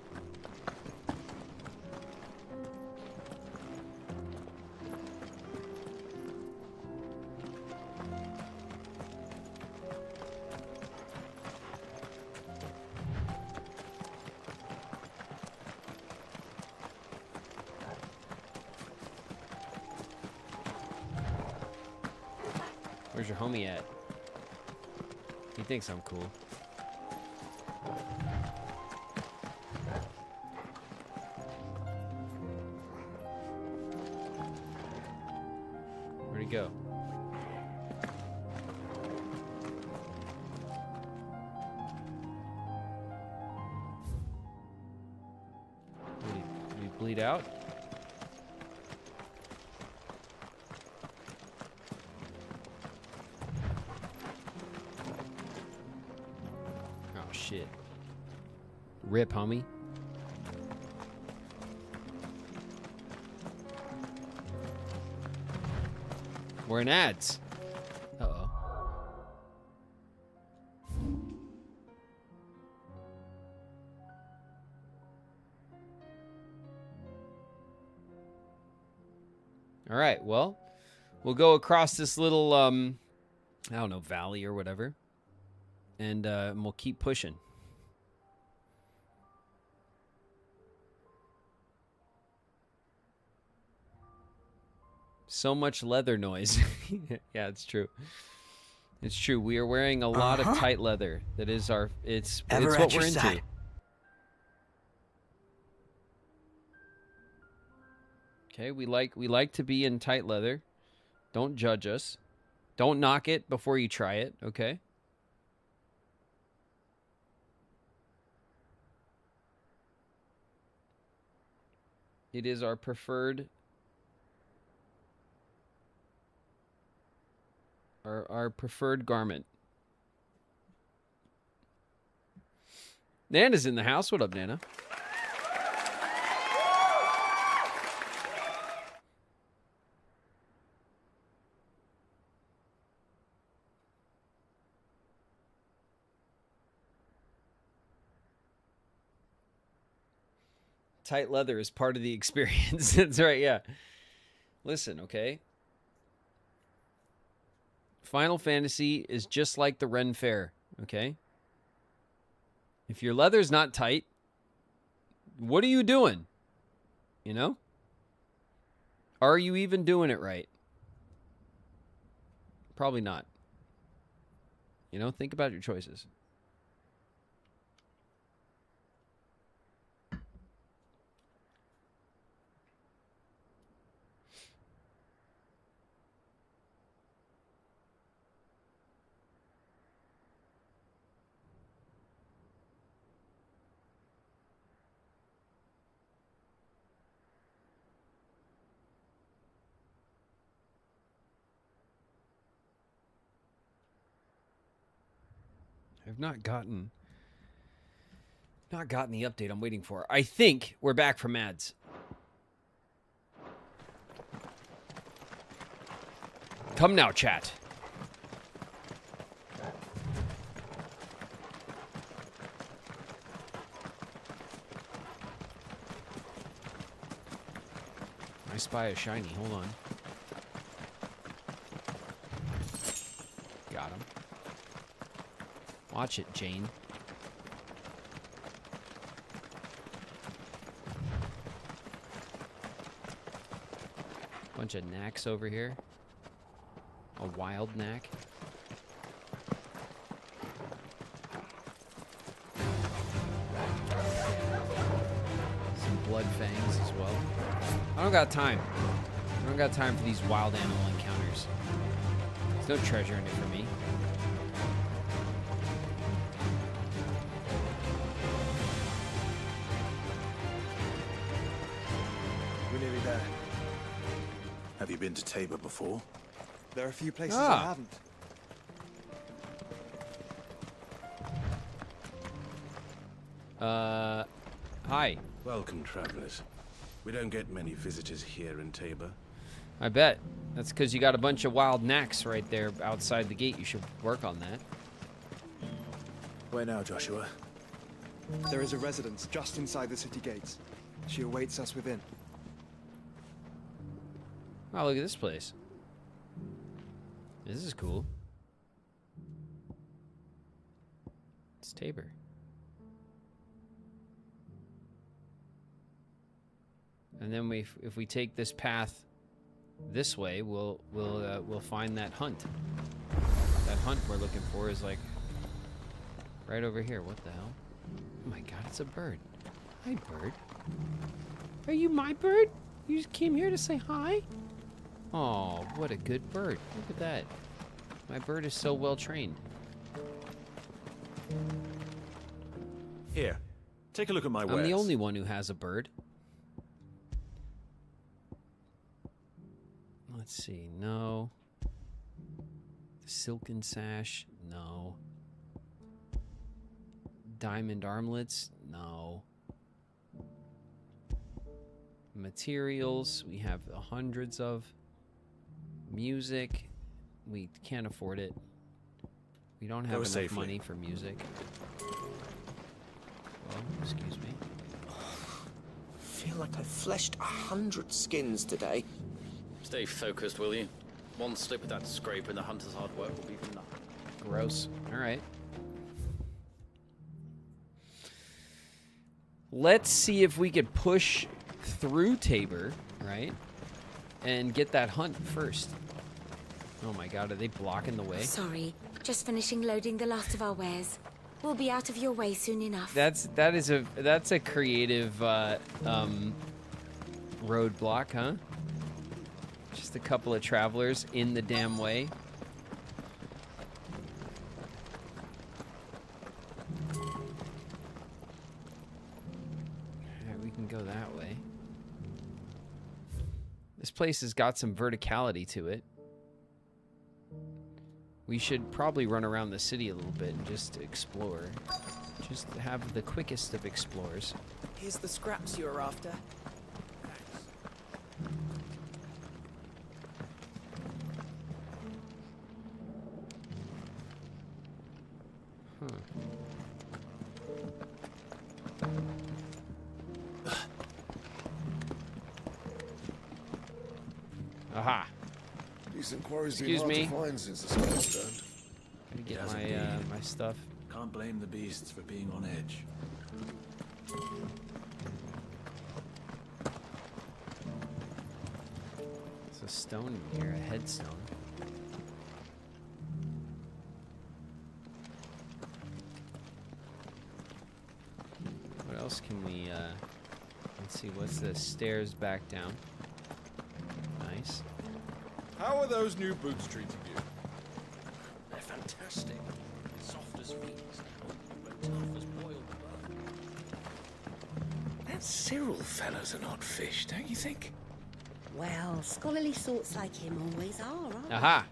Where's your homie at? He thinks I'm cool. Where'd he go? Did he bleed out? Shit. Rip, homie. We're in ads. Uh-oh. All right, well, we'll go across this little, I don't know, valley or whatever. And we'll keep pushing. So much leather noise. Yeah, it's true. It's true. We are wearing a lot of tight leather. That is our. It's what we're into. Okay, we like to be in tight leather. Don't judge us. Don't knock it before you try it. Okay. It is our preferred, our preferred garment. Nana's in the house. What up, Nana? Tight leather is part of the experience. That's right, yeah. Listen, okay? Final Fantasy is just like the Ren Fair, okay? If your leather's not tight, what are you doing? You know? Are you even doing it right? Probably not. You know, think about your choices. I've not gotten the update I'm waiting for. I think we're back from ads. Come now, chat. I spy a shiny. Hold on. Got him. Watch it, Jane. Bunch of knacks over here. A wild knack. Some blood fangs as well. I don't got time. I don't got time for these wild animal encounters. There's no treasure in it for me. We're nearly there. Have you been to Tabor before? There are a few places I haven't. Hi. Welcome, travelers. We don't get many visitors here in Tabor. I bet. That's because you got a bunch of wild knacks right there outside the gate. You should work on that. Where now, Joshua? There is a residence just inside the city gates. She awaits us within. Wow, look at this place. This is cool. It's Tabor. And then if we take this path this way, we'll find that hunt. That hunt we're looking for is like right over here. What the hell? Oh my god, it's a bird. Hi, bird. Are you my bird? You just came here to say hi? Oh, what a good bird. Look at that. My bird is so well trained. Here, take a look at my wares. I'm the only one who has a bird. Let's see. No. The silken sash. No. Diamond armlets. No. Materials. We have hundreds of. Music. We can't afford it. We don't have enough money for music. Well, excuse me. I feel like I fleshed 100 skins today. Stay focused, will you? One slip of that scrape and the hunter's hard work will be for nothing. Gross. All right. Let's see if we could push through Tabor, right? And get that hunt first. Oh my god, are they blocking the way? Sorry, just finishing loading the last of our wares. We'll be out of your way soon enough. That's a creative roadblock, huh? Just a couple of travelers in the damn way. Alright, we can go that way. This place has got some verticality to it. We should probably run around the city a little bit and just explore. Just have the quickest of explores. Here's the scraps you were after. Aha. Decent quarry's been Excuse hard me. to find since the sky turned. Let me get my my stuff. Can't blame the beasts for being on edge. There's a stone in here, a headstone. What else can we, let's see, what's the stairs back down? Nice. How are those new boots treating you? They're fantastic. Soft as wings, but tough as boiled blood. That Cyril fellow's an odd fish, don't you think? Well, scholarly sorts like him always are, aren't they? Aha!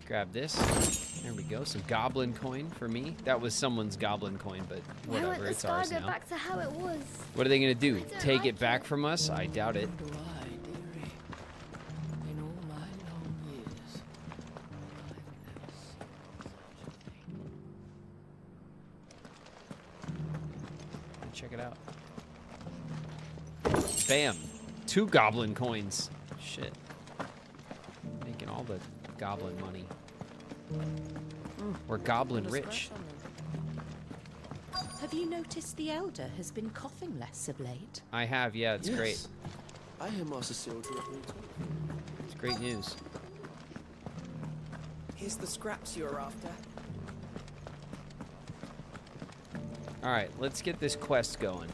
Grab this, There we go. Some goblin coin for me. That was someone's goblin coin, but whatever. It's ours now. Back to how it was. What are they gonna do? Take it back from us? I doubt it. Check it out. Bam. 2 goblin coins. Shit. Making all the goblin money. We're goblin rich. Have you noticed the Elder has been coughing less of late? I have, yeah, it's great. I hear Master Cyril directly talking. It's great news. Here's the scraps you're after. Alright, let's get this quest going.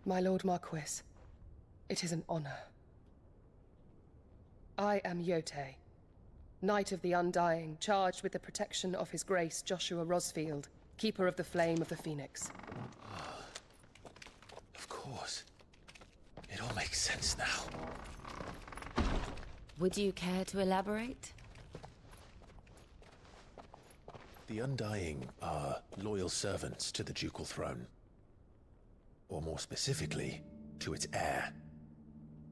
My Lord Marquis, it is an honor. I am Yotei, Knight of the Undying, charged with the protection of His Grace Joshua Rosfield, Keeper of the Flame of the Phoenix. Of course. It all makes sense now. Would you care to elaborate? The Undying are loyal servants to the ducal throne. Or more specifically, to its heir.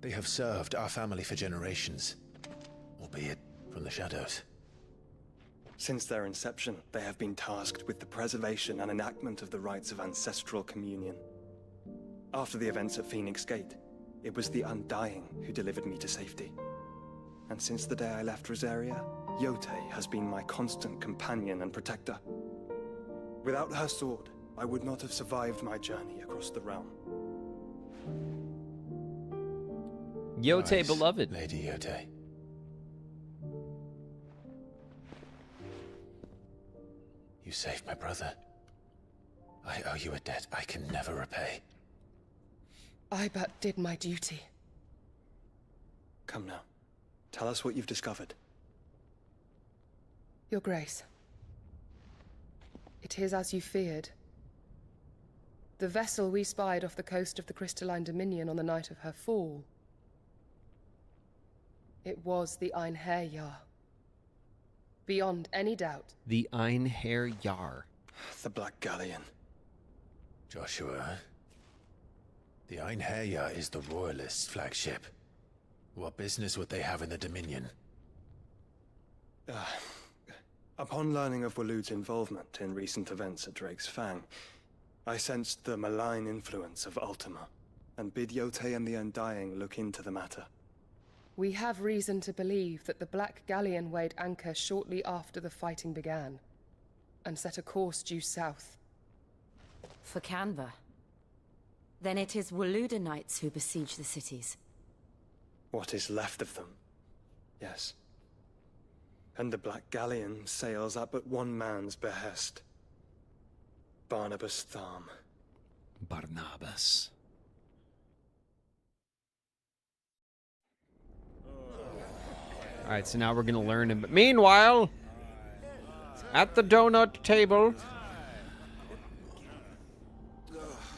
They have served our family for generations, albeit from the shadows. Since their inception, they have been tasked with the preservation and enactment of the rites of ancestral communion. After the events at Phoenix Gate, it was the Undying who delivered me to safety. And since the day I left Rosaria, Yotei has been my constant companion and protector. Without her sword, I would not have survived my journey across the realm. Yotei, beloved. Lady Yotei. You saved my brother. I owe you a debt I can never repay. I but did my duty. Come now. Tell us what you've discovered. Your Grace. It is as you feared. The vessel we spied off the coast of the Crystalline Dominion on the night of her fall. It was the Einherjar. Beyond any doubt. The Einherjar. The Black Galleon. Joshua, the Einherjar is the Royalists' flagship. What business would they have in the Dominion? Upon learning of Waloed's involvement in recent events at Drake's Fang, I sensed the malign influence of Ultima, and bid Yotei and the Undying look into the matter. We have reason to believe that the Black Galleon weighed anchor shortly after the fighting began, and set a course due south. For Canva. Then it is Waloed knights who besiege the cities. What is left of them, yes. And the Black Galleon sails at but one man's behest. Barnabas Tharm. Barnabas. Alright, so now we're gonna learn him. Meanwhile, at the donut table.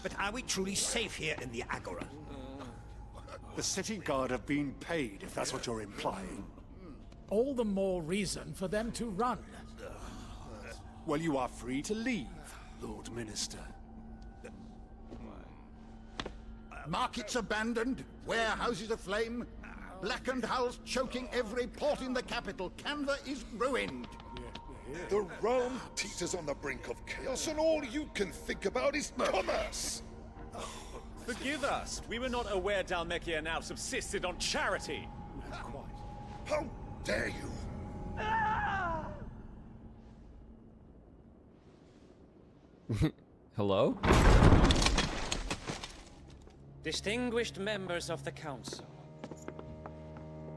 But are we truly safe here in the Agora? The city guard have been paid, if that's what you're implying. All the more reason for them to run. Well, you are free to leave, Lord Minister. Markets abandoned, warehouses aflame, blackened hulls choking every port in the capital. Canva is ruined. The realm teeters on the brink of chaos, and all you can think about is commerce. Forgive us. We were not aware Dhalmekia now subsisted on charity. How dare you? Hello? Distinguished members of the council,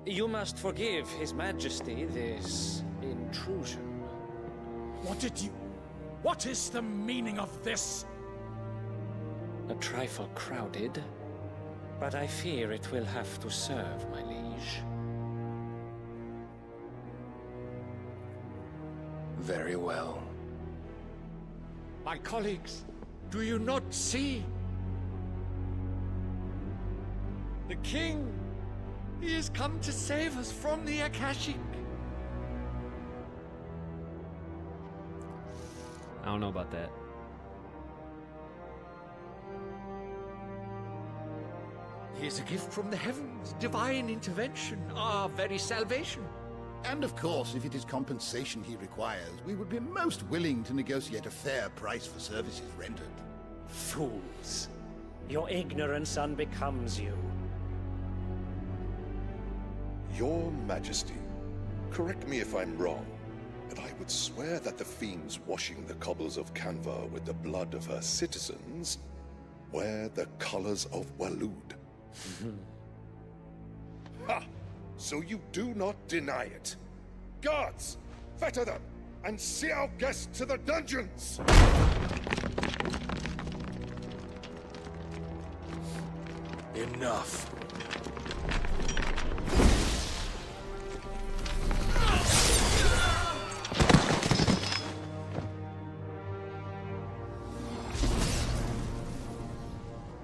you must forgive His Majesty this intrusion. What is the meaning of this? A trifle crowded, but I fear it will have to serve, my liege. Very well. My colleagues, do you not see? The king! He has come to save us from the Akashic! I don't know about that. He is a gift from the heavens, divine intervention, our very salvation. And of course, if it is compensation he requires, we would be most willing to negotiate a fair price for services rendered. Fools. Your ignorance unbecomes you. Your Majesty, correct me if I'm wrong, but I would swear that the fiends washing the cobbles of Canva with the blood of her citizens wear the colors of Waloed. Ha! So you do not deny it. Guards, fetter them, and see our guests to the dungeons! Enough.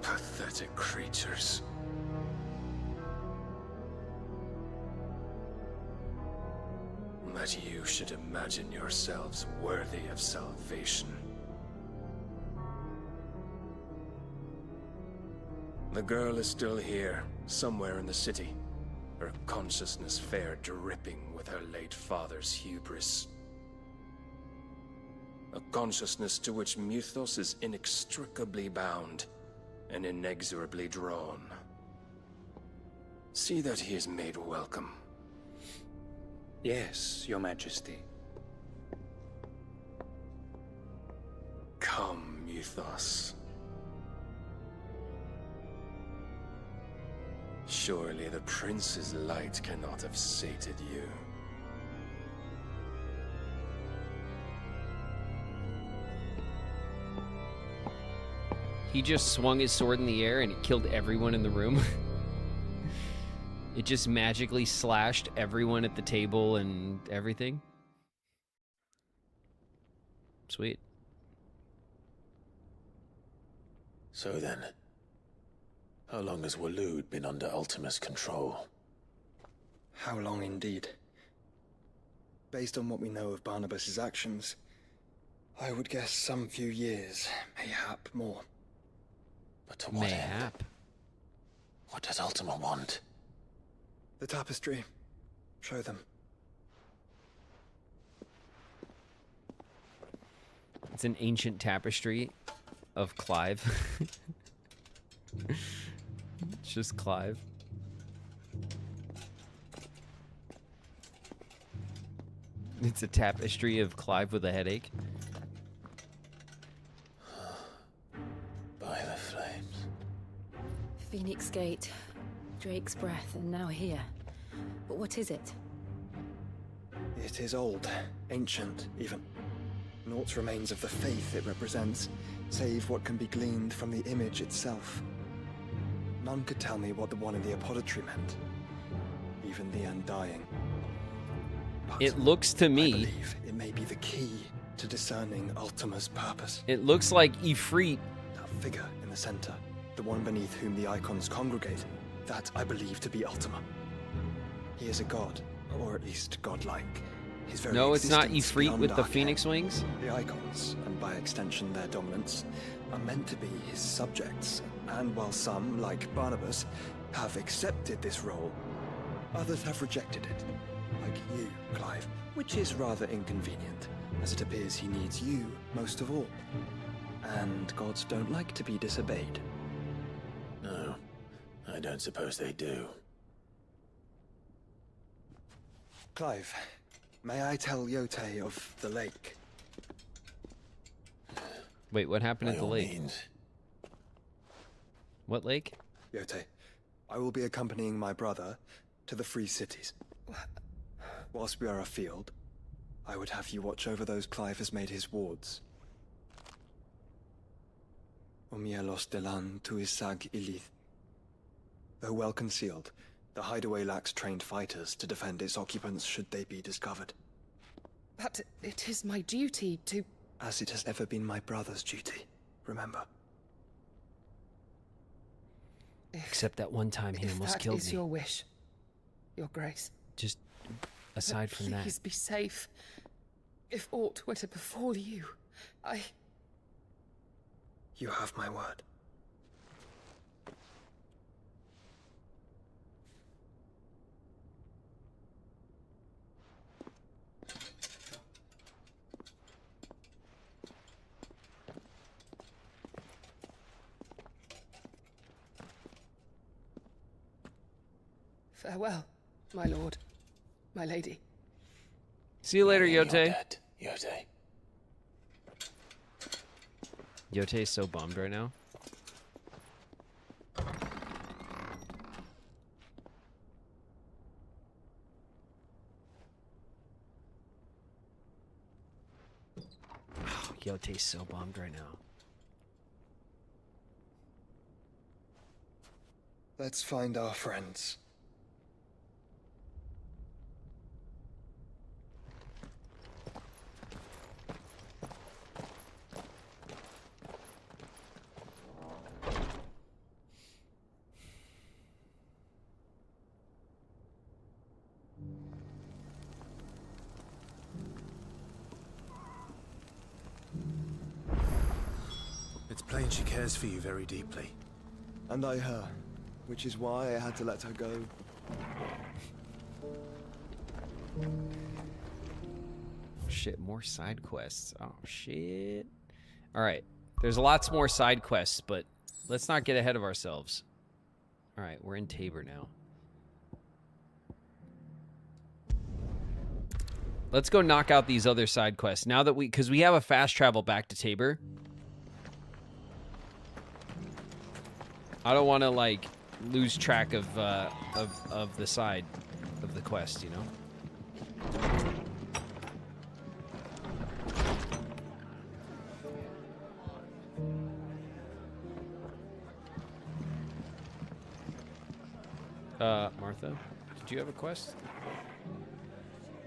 Pathetic creatures. That you should imagine yourselves worthy of salvation. The girl is still here, somewhere in the city. Her consciousness fair dripping with her late father's hubris. A consciousness to which Mythos is inextricably bound and inexorably drawn. See that he is made welcome. Yes, Your Majesty. Come, Mythos. Surely the prince's light cannot have sated you. He just swung his sword in the air and it killed everyone in the room. It just magically slashed everyone at the table and everything. Sweet. So then, how long has Waloed been under Ultima's control? How long indeed? Based on what we know of Barnabas's actions, I would guess some few years, mayhap more. But to what end? What does Ultima want? The tapestry. Show them. It's an ancient tapestry of Clive. It's just Clive. It's a tapestry of Clive with a headache. By the flames. Phoenix Gate, Drake's Breath, and now here. But what is it? It is old, ancient, even. Naught remains of the faith it represents, save what can be gleaned from the image itself. None could tell me what the one in the apothecary meant. Even the Undying. But it looks to me... I believe it may be the key to discerning Ultima's purpose. It looks like Ifrit. That figure in the center, the one beneath whom the icons congregate, that I believe to be Ultima. He is a god, or at least godlike. His very no, it's not existence Ifrit with beyond the our phoenix ken. wings. The icons, and by extension their dominance, are meant to be his subjects. And while some, like Barnabas, have accepted this role, others have rejected it. Like you, Clive, which is rather inconvenient, as it appears he needs you most of all. And gods don't like to be disobeyed. No, I don't suppose they do. Clive, may I tell Yote of the lake? Wait, what happened By at the all lake? means. What lake? Yote, I will be accompanying my brother to the Free Cities. Whilst we are afield, I would have you watch over those Clive has made his wards. Omielos delan tuisag ilith. Though well concealed, the hideaway lacks trained fighters to defend its occupants should they be discovered. But it is my duty to... As it has ever been my brother's duty, remember. Except that one time he almost If killed that is me. your wish, Your Grace. Just aside from that. Please be safe. If aught were to befall you, You have my word. Farewell, my lord, my lady. See you later, Yote. Yote. Yote's so bummed right now. Oh, Yote's so bummed right now. Let's find our friends. It's plain she cares for you very deeply. And I her, which is why I had to let her go. Shit, more side quests. Oh, shit. All right. There's lots more side quests, but let's not get ahead of ourselves. All right, we're in Tabor now. Let's go knock out these other side quests. Now that because we have a fast travel back to Tabor. I don't want to, like, lose track of the side of the quest, you know? Martha, did you have a quest?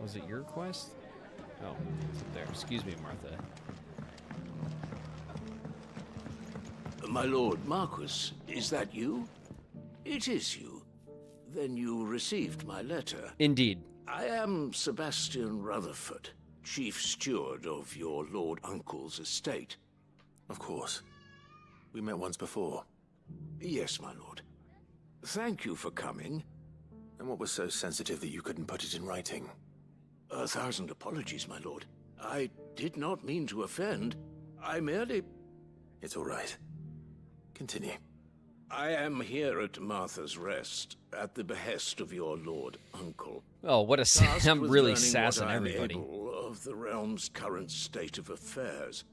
Was it your quest? Oh, it's up there. Excuse me, Martha. My lord Marquis, is that you? It is you. Then you received my letter. Indeed. I am Sebastian Rutherford, chief steward of your lord uncle's estate. Of course. We met once before. Yes, my lord. Thank you for coming. And what was so sensitive that you couldn't put it in writing? 1,000 apologies, my lord. I did not mean to offend. I merely... It's all right. Continue. I am here at Martha's Rest, at the behest of your lord uncle. Oh, what a... I'm really sassing everybody. Of the realm's current state of affairs.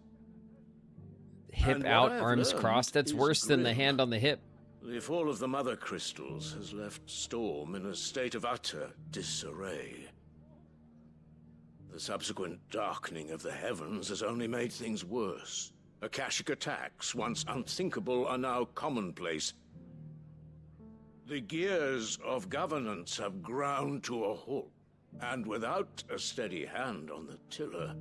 Hip out, arms crossed. That's worse than the hand on the hip. The fall of the Mother Crystals has left Storm in a state of utter disarray. The subsequent darkening of the heavens has only made things worse. Akashic attacks, once unthinkable, are now commonplace. The gears of governance have ground to a halt, and without a steady hand on the tiller,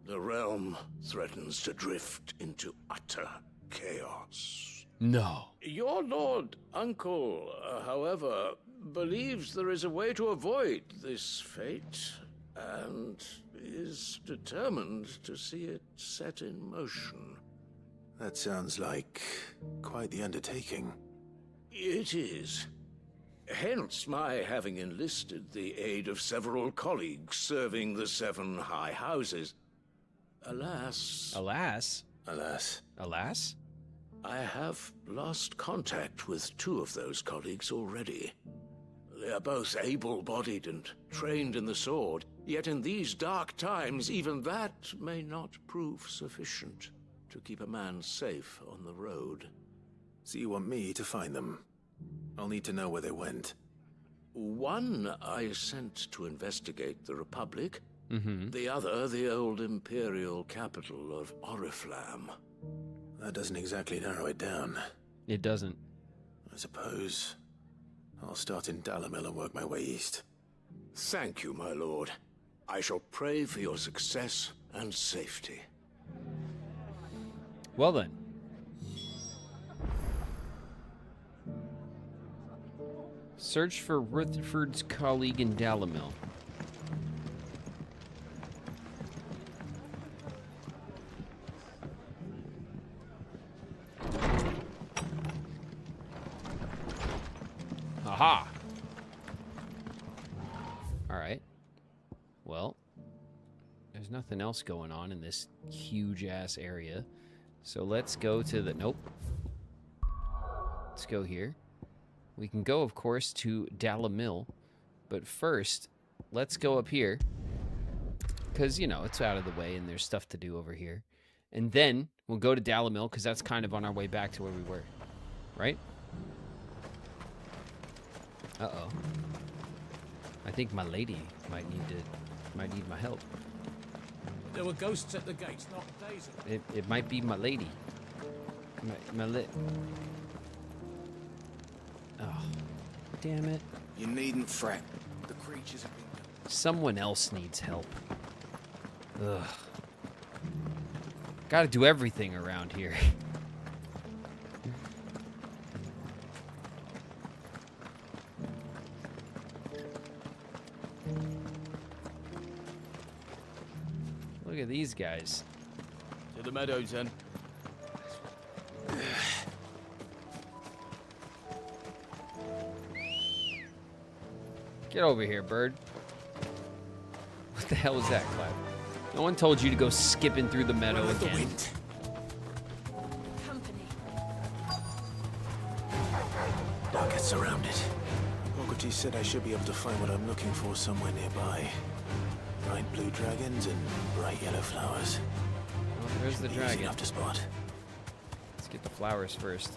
the realm threatens to drift into utter chaos. No. Your lord uncle, however, believes there is a way to avoid this fate, and is determined to see it set in motion. That sounds like quite the undertaking. It is. Hence my having enlisted the aid of several colleagues serving the 7 high houses. Alas... Alas? Alas? Alas? I have lost contact with 2 of those colleagues already. They are both able-bodied and trained in the sword, Yet in these dark times, even that may not prove sufficient to keep a man safe on the road. So you want me to find them? I'll need to know where they went. One I sent to investigate the Republic. Mm-hmm. The other, the old Imperial capital of Oriflamme. That doesn't exactly narrow it down. It doesn't. I suppose I'll start in Dalamil and work my way east. Thank you, my lord. I shall pray for your success and safety. Well then. Search for Rutherford's colleague in Dalamil. Aha! Alright. Well, there's nothing else going on in this huge-ass area. So let's go to the... Nope. Let's go here. We can go, of course, to Dalamil. But first, let's go up here. Because, you know, it's out of the way and there's stuff to do over here. And then we'll go to Dalamil because that's kind of on our way back to where we were. Right? Uh-oh. I think my lady might need my help. There were ghosts at the gates, not days ago. It might be my lady. Oh, damn it. You needn't fret. The creatures have been... Someone else needs help. Ugh. Gotta do everything around here. Look at these guys. To the meadows, then. Get over here, bird. What the hell was that, Clive? No one told you to go skipping through the meadow again. The wind. Company. I'll get surrounded. Ogati said I should be able to find what I'm looking for somewhere nearby. Bright blue dragons and bright yellow flowers. Oh, there's the dragon. Easy enough to spot. Let's get the flowers first.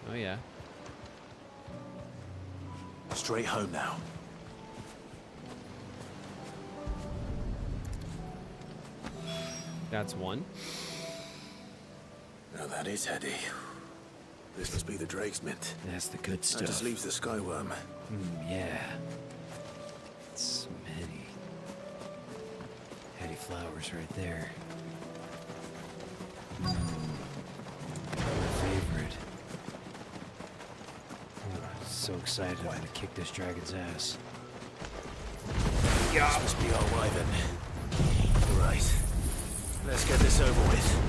Oh yeah. Straight home now. That's one. Now that is heady. This must be the Drake's mint. That's the good stuff. That just leaves the Skyworm. Yeah. It's heady flowers right there. My favorite. Oh, so excited I'm gonna kick this dragon's ass. Yeah. This must be our wyvern. Right. Let's get this over with.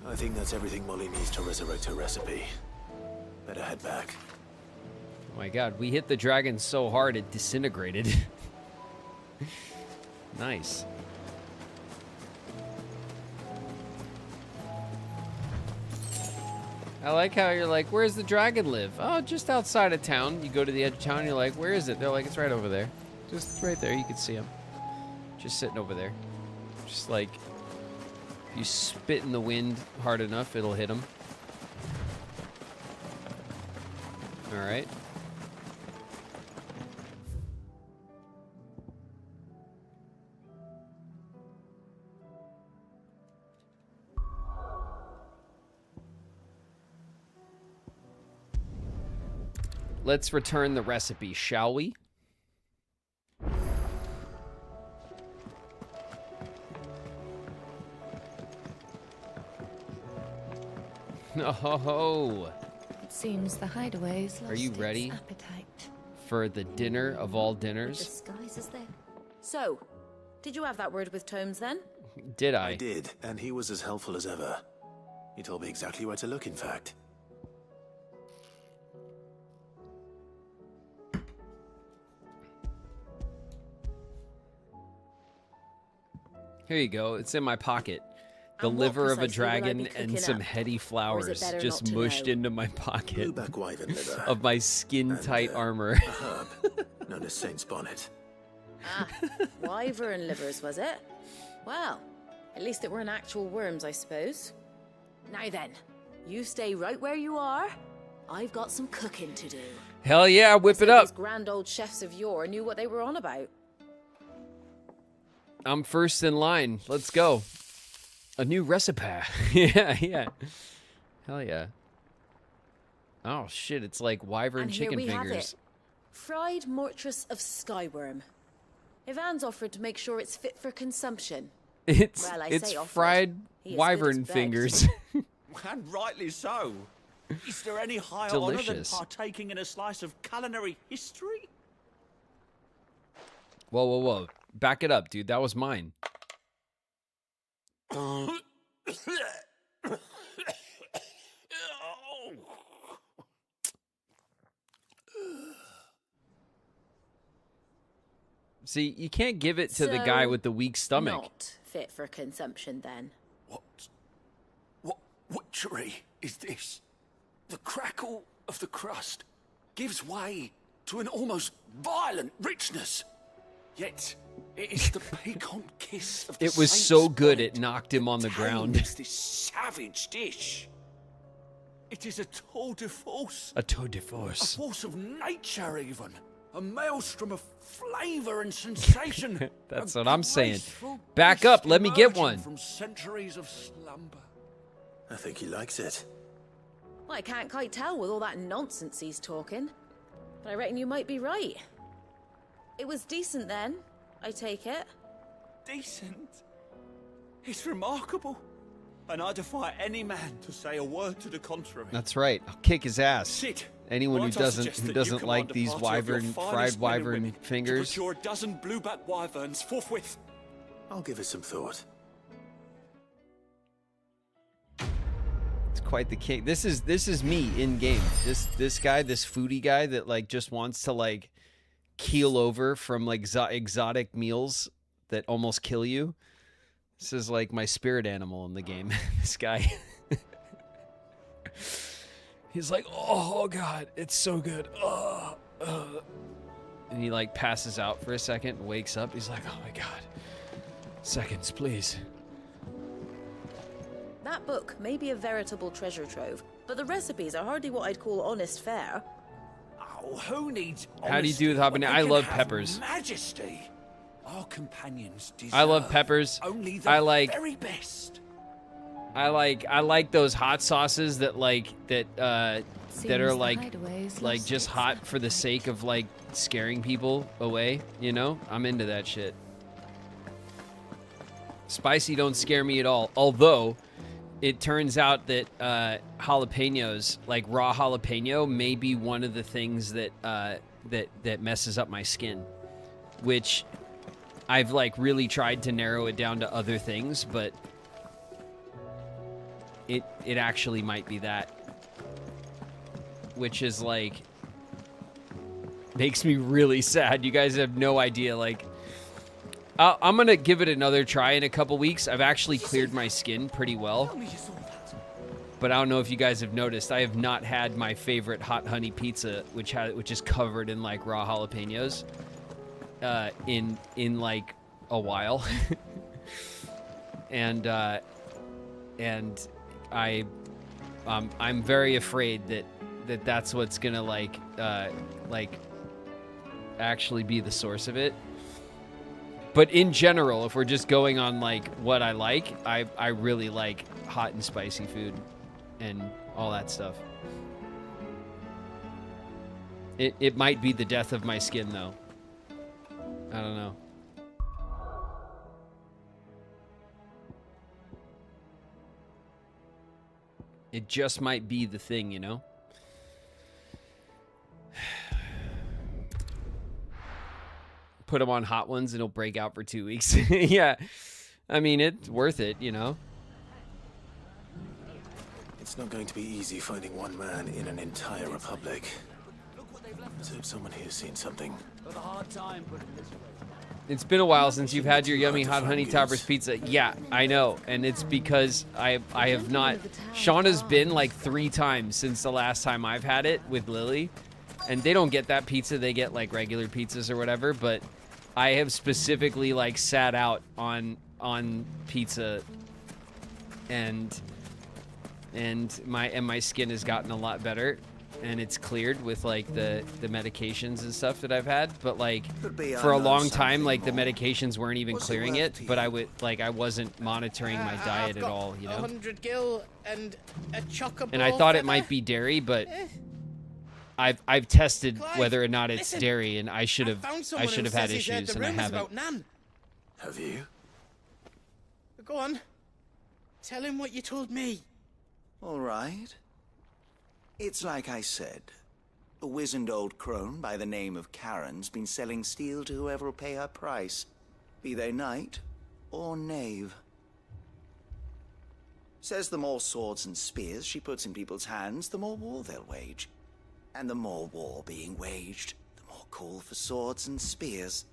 I think that's everything Molly needs to resurrect her recipe. Better head back. Oh my god, we hit the dragon so hard it disintegrated. Nice. I like how you're like, where's the dragon live? Oh, just outside of town. You go to the edge of town, and you're like, where is it? They're like, it's right over there. Just right there. You can see him. Just sitting over there. Just like, if you spit in the wind hard enough, it'll hit him. All right. Let's return the recipe, shall we? No. It seems the hideaway's lost Are you ready its appetite. for the dinner of all dinners? Disguise is there. So, did you have that word with Tomes then? Did I? I did, and he was as helpful as ever. He told me exactly where to look, in fact. Here you go. It's in my pocket. The And what liver of a precisely will I be dragon cooking and some up? heady Or is flowers it better just not to mushed know? into my pocket Blueback wyvern liver. of my skin-tight armor. A herb known as Saint's Bonnet. Ah, wyvern livers, was it? Well, at least it weren't actual worms, I suppose. Now then, you stay right where you are. I've got some cooking to do. Hell yeah, whip it up. Those grand old chefs of yore knew what they were on about. I'm first in line. Let's go. A new recipe. yeah. Hell yeah. Oh shit, it's like wyvern And here chicken we have fingers. it. Fried mortress of skyworm. Ivan's offered to make sure it's fit for consumption. It's Well, I it's say offered. fried He as wyvern good as begged. fingers. And rightly so. Is there any higher honor than Delicious. partaking in a slice of culinary history? Whoa. Back it up, dude. That was mine. See, you can't give it to the guy So, with the weak stomach. Not fit for consumption, then. What witchery is this? The crackle of the crust gives way to an almost violent richness. Yet, it is the piquant kiss of the It was saint's so good bonnet it knocked him on the ground. tames this savage dish. It is a tour de force. A tour de A force. force of nature, even. A maelstrom of flavor and sensation. That's A what I'm saying. graceful Back beast up, let me get emerging one. From centuries of slumber. I think he likes it. Well, I can't quite tell with all that nonsense he's talking. But I reckon you might be right. It was decent then, I take it. Decent? It's remarkable. And I defy any man to say a word to the contrary. That's right. I'll kick his ass. Sit. Anyone who Might I doesn't suggest who that you doesn't command like a these party of your wyvern finest fried men and wyvern women to fingers. procure a dozen blueback wyverns forthwith. I'll give it some thought. It's quite the kick. This is me in game. This guy, this foodie guy that like just wants to like keel over from like exotic meals that almost kill you. This is like my spirit animal in the game. This guy. He's like, oh god, it's so good. And he like passes out for a second and wakes up. He's like, oh my god. Seconds, please. That book may be a veritable treasure trove, but the recipes are hardly what I'd call honest fare. Oh, who needs How do you do with habanero? I love peppers. Majesty. Our companions deserve I love peppers. only the I like very best. I like those hot sauces that that are the like hideaway's lost just its hot for the sake of like scaring people away, you know? I'm into that shit. Spicy don't scare me at all. Although it turns out that jalapenos, like raw jalapeno, may be one of the things that that messes up my skin, which I've like really tried to narrow it down to other things, but it actually might be that, which is like makes me really sad. You guys have no idea. Like, I'm gonna give it another try in a couple weeks. I've actually cleared my skin pretty well. But I don't know if you guys have noticed, I have not had my favorite hot honey pizza, which is covered in like raw jalapenos, in like a while. and I'm very afraid that's what's gonna like actually be the source of it. But in general, if we're just going on like what I like, I really like hot and spicy food and all that stuff. It might be the death of my skin though. I don't know. It just might be the thing, you know? Put them on hot ones and it'll break out for 2 weeks. Yeah. I mean, it's worth it, you know? It's not going to be easy finding one man in an entire republic. Let's hope someone here's seen something. It's been a while since you've had your yummy hot honey toppers pizza. Yeah, I know. And it's because I have not... Shauna's been like 3 times since the last time I've had it with Lily. And they don't get that pizza. They get like regular pizzas or whatever. But I have specifically like sat out on pizza and my skin has gotten a lot better. And it's cleared with like the medications and stuff that I've had, but like for a long time, like the medications weren't even clearing it. But I wasn't monitoring my diet at all, you know. 100 gil and a chocolate. And I thought it might be dairy, but I've tested whether or not it's dairy, and I should have had issues, and I haven't. Have you? Go on, tell him what you told me. All right. It's like I said. A wizened old crone by the name of Karen's been selling steel to whoever will pay her price, be they knight or knave. Says the more swords and spears she puts in people's hands, the more war they'll wage. And the more war being waged, the more call for swords and spears.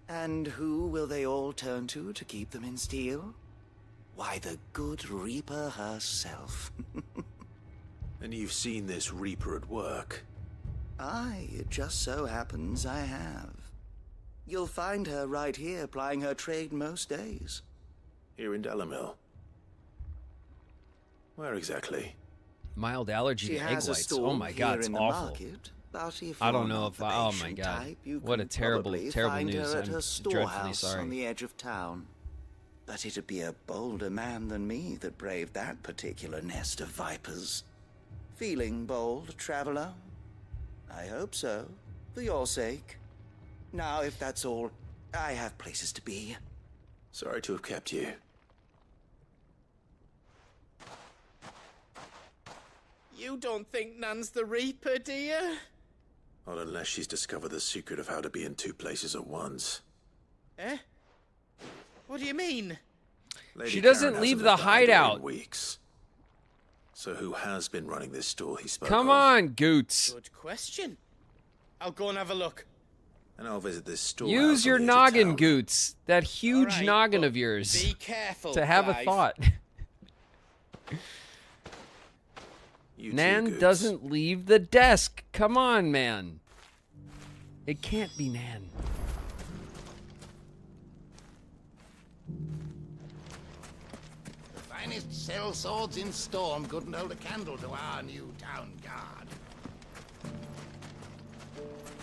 And who will they all turn to keep them in steel? Why, the good Reaper herself. And you've seen this Reaper at work? Aye, it just so happens I have. You'll find her right here plying her trade most days. Here in Delamil? Where exactly? Mild allergy to egg whites. Oh my god, it's awful. Market, but if I don't know if oh my god. Type, what a terrible news. Her at her I'm dreadfully sorry. On the edge of town. But it'd be a bolder man than me that braved that particular nest of vipers. Feeling bold, traveler? I hope so, for your sake. Now, if that's all, I have places to be. Sorry to have kept you. You don't think Nan's the Reaper, do you? Not unless she's discovered the secret of how to be in 2 places at once. Eh? What do you mean? Lady She doesn't Karen leave hasn't the left Bangor in hideout. Weeks. So who has been running this store he spoke Come of? on, Goots. Good question. I'll go and have a look. And I'll visit this store. Use your noggin, Goots. That huge All right, noggin but of yours. Be careful, to have Clive. a thought. You Nan too, Goots. doesn't leave the desk. Come on, man. It can't be Nan. The finest sell swords in Storm couldn't hold a candle to our new town guard.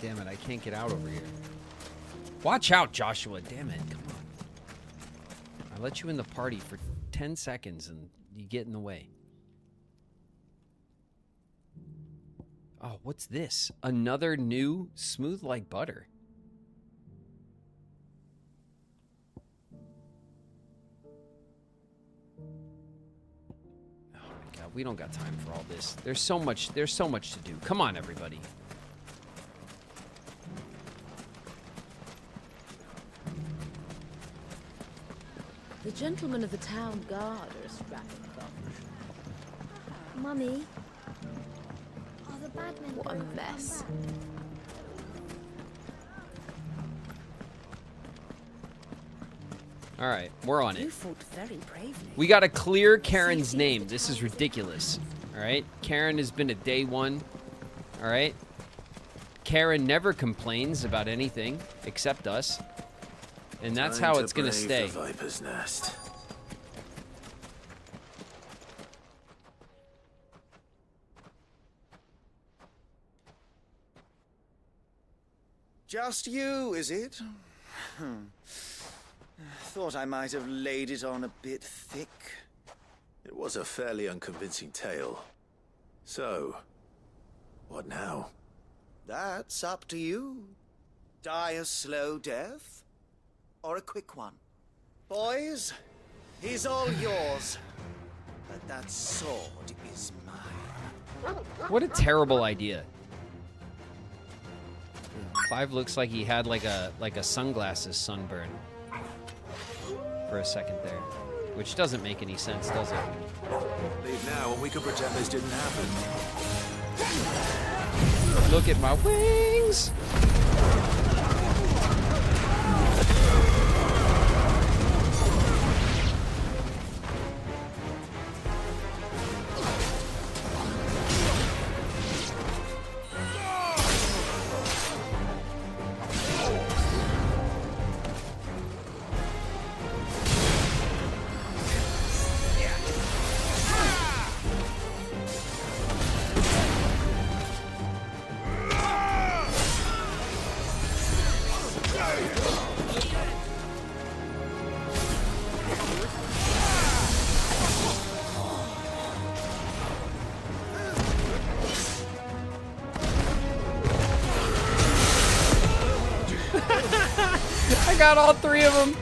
Damn it, I can't get out over here. Watch out, Joshua. Damn it. Come on. I let you in the party for 10 seconds and you get in the way. Oh, what's this? Another new smooth like butter. Oh my god, we don't got time for all this. There's so much to do. Come on, everybody. The gentlemen of the town guard are a strapping bunch. Mummy, are the bad men What a going to come mess. back? All right, we're on You it. fought very bravely. We got to clear Karen's name. This is ridiculous. All right, Karen has been a day one. All right. Karen never complains about anything except us. And that's how it's going to stay. The Viper's Nest. Just you, is it? Thought I might have laid it on a bit thick. It was a fairly unconvincing tale. So, what now? That's up to you. Die a slow death, or a quick one. Boys, he's all yours. But that sword is mine. What a terrible idea. Clive looks like he had like a sunglasses sunburn for a second there, which doesn't make any sense, does it? Leave now and we can pretend this didn't happen. Look at my wings! I got all three of them.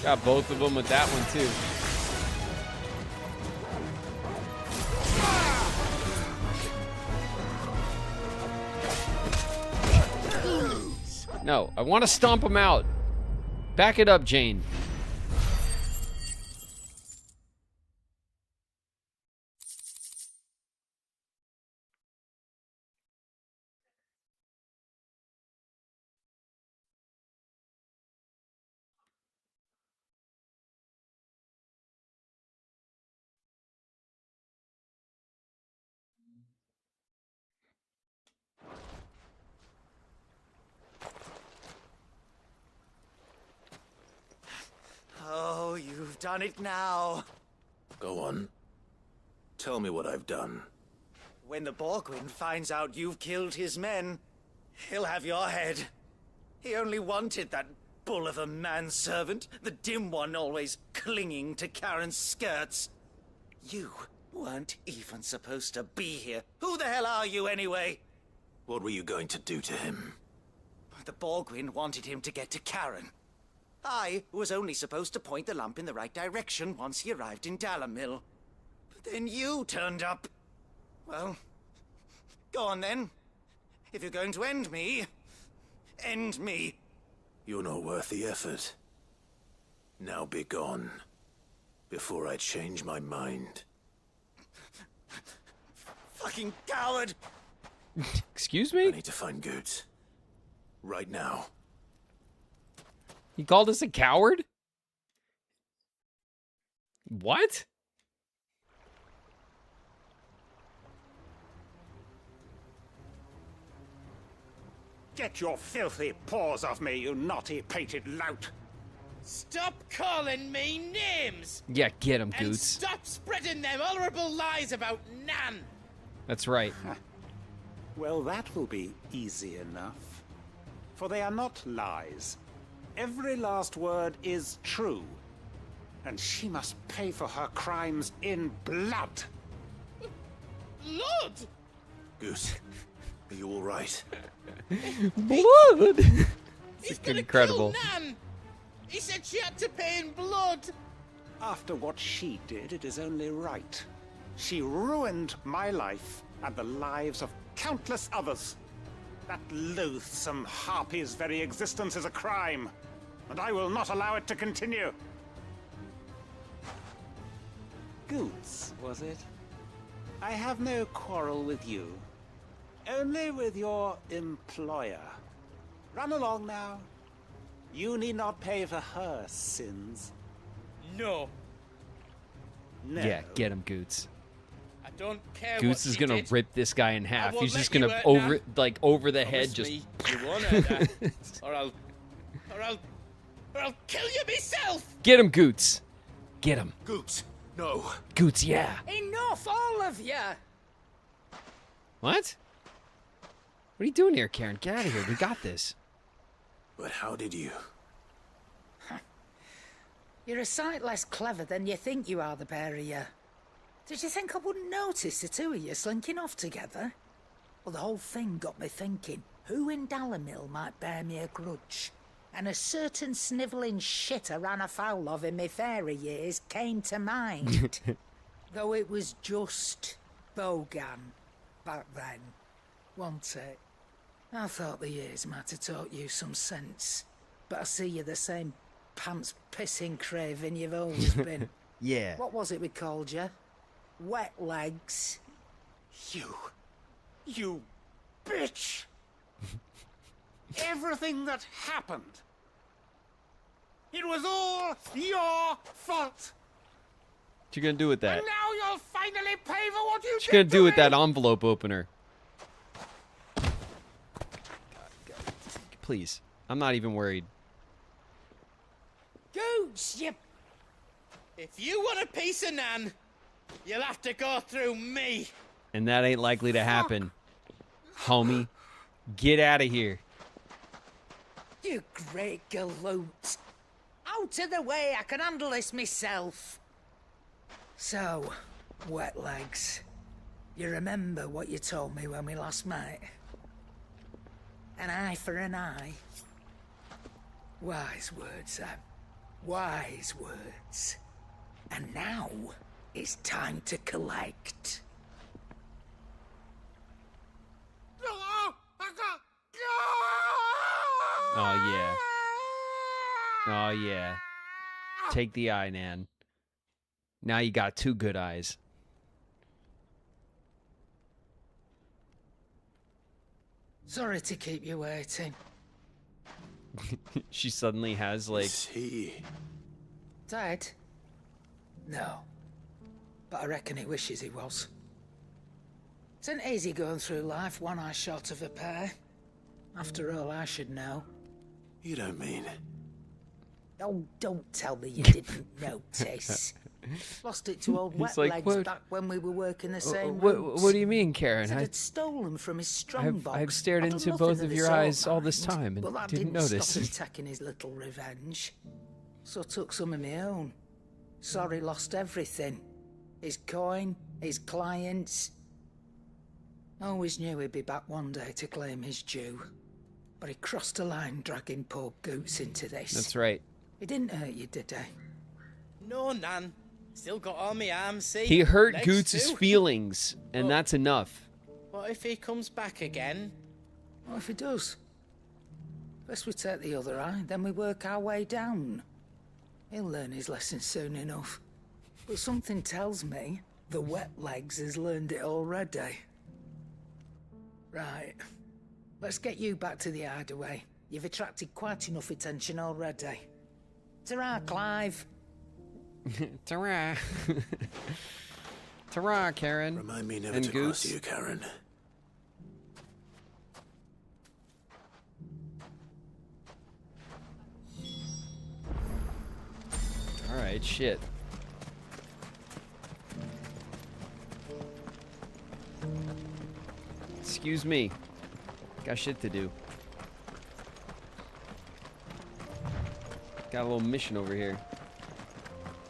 Got both of them with that one too. No, I want to stomp him out. Back it up, Jane. Oh, you've done it now. Go on. Tell me what I've done. When the Borgwyn finds out you've killed his men, he'll have your head. He only wanted that bull of a manservant, the dim one always clinging to Karen's skirts. You weren't even supposed to be here. Who the hell are you anyway? What were you going to do to him? The Borgwyn wanted him to get to Karen. I was only supposed to point the lamp in the right direction once he arrived in Dalamil. But then you turned up. Well, go on then. If you're going to end me, end me. You're not worth the effort. Now be gone, before I change my mind. Fucking coward! Excuse me? I need to find Goods. Right now. He called us a coward? What? Get your filthy paws off me, you naughty-pated lout! Stop calling me names! Yeah, get him, And Goots. stop spreading them horrible lies about Nan! That's right. Well, that will be easy enough. For they are not lies. Every last word is true. And she must pay for her crimes in blood. Blood? Goose, are you all right? Blood! He's It's incredible. Kill Nan. He said she had to pay in blood. After what she did, it is only right. She ruined my life and the lives of countless others. That loathsome harpy's very existence is a crime, and I will not allow it to continue. Goots, was it? I have no quarrel with you. Only with your employer. Run along now. You need not pay for her sins. No. No. Yeah, get him, Goots. I don't care Goots what is she gonna did. rip this guy in I half. won't He's just let you gonna hurt now. over the head, Promise just. me you won't hurt her, or I'll kill you myself. Get him, Goots. Get him. Goots, no. Goots, yeah. Enough, all of you. What? What are you doing here, Karen? Get out of here. We got this. But how did you? You're a sight less clever than you think you are, the pair of you. Did you think I wouldn't notice the two of you slinking off together? Well, the whole thing got me thinking, who in Dalamil might bear me a grudge? And a certain snivelling shit I ran afoul of in my fairy years came to mind. Though it was just Bogan back then, wasn't it? I thought the years might have taught you some sense, but I see you're the same pants-pissing craven you've always been. Yeah. What was it we called you? Wet legs. You bitch! Everything that happened, it was all your fault. What you gonna do with that? And now you'll finally pay for what you What you did gonna to do with me. that envelope opener? Please. I'm not even worried. Goots, you... If you want a piece of Nan, you'll have to go through me. And that ain't likely to happen. Homie. Get out of here. You great galoot. Out of the way, I can handle this myself. So, wet legs. You remember what you told me when we last met? An eye for an eye. Wise words, Sam. Wise words. And now, it's time to collect. Oh, yeah. Oh, yeah. Take the eye, Nan. Now you got two good eyes. Sorry to keep you waiting. She suddenly has, like... Is he... Dead? No. But I reckon he wishes he was. It's an easy going through life, one eye short of a pair. After all, I should know. You don't mean... Oh, don't tell me you didn't notice. Lost it to old He's wet like, legs what? back when we were working the same What rooms. do you mean, Karen? Said I'd stolen from his strong box. I've stared I'd done into nothing both of of your sort, eyes all this mind, time and but that didn't Stop notice. him taking his little revenge. So I took some of my own. Sorry, lost everything. His coin, his clients. Always knew he'd be back one day to claim his due. But he crossed a line dragging poor Goots into this. That's right. He didn't hurt you, did he? No, Nan. Still got all my arms, see? He hurt Legs Goots' too. feelings, and that's enough. What if he comes back again? What if he does? First we take the other eye, then we work our way down. He'll learn his lesson soon enough. But something tells me the wet legs has learned it already. Right. Let's get you back to the hideaway. You've attracted quite enough attention already. Ta-ra, Clive. Ta-ra. Ta-ra, Karen. Remind me never and to Goots. cross you, Karen. Alright, shit. Excuse me. Got shit to do. Got a little mission over here.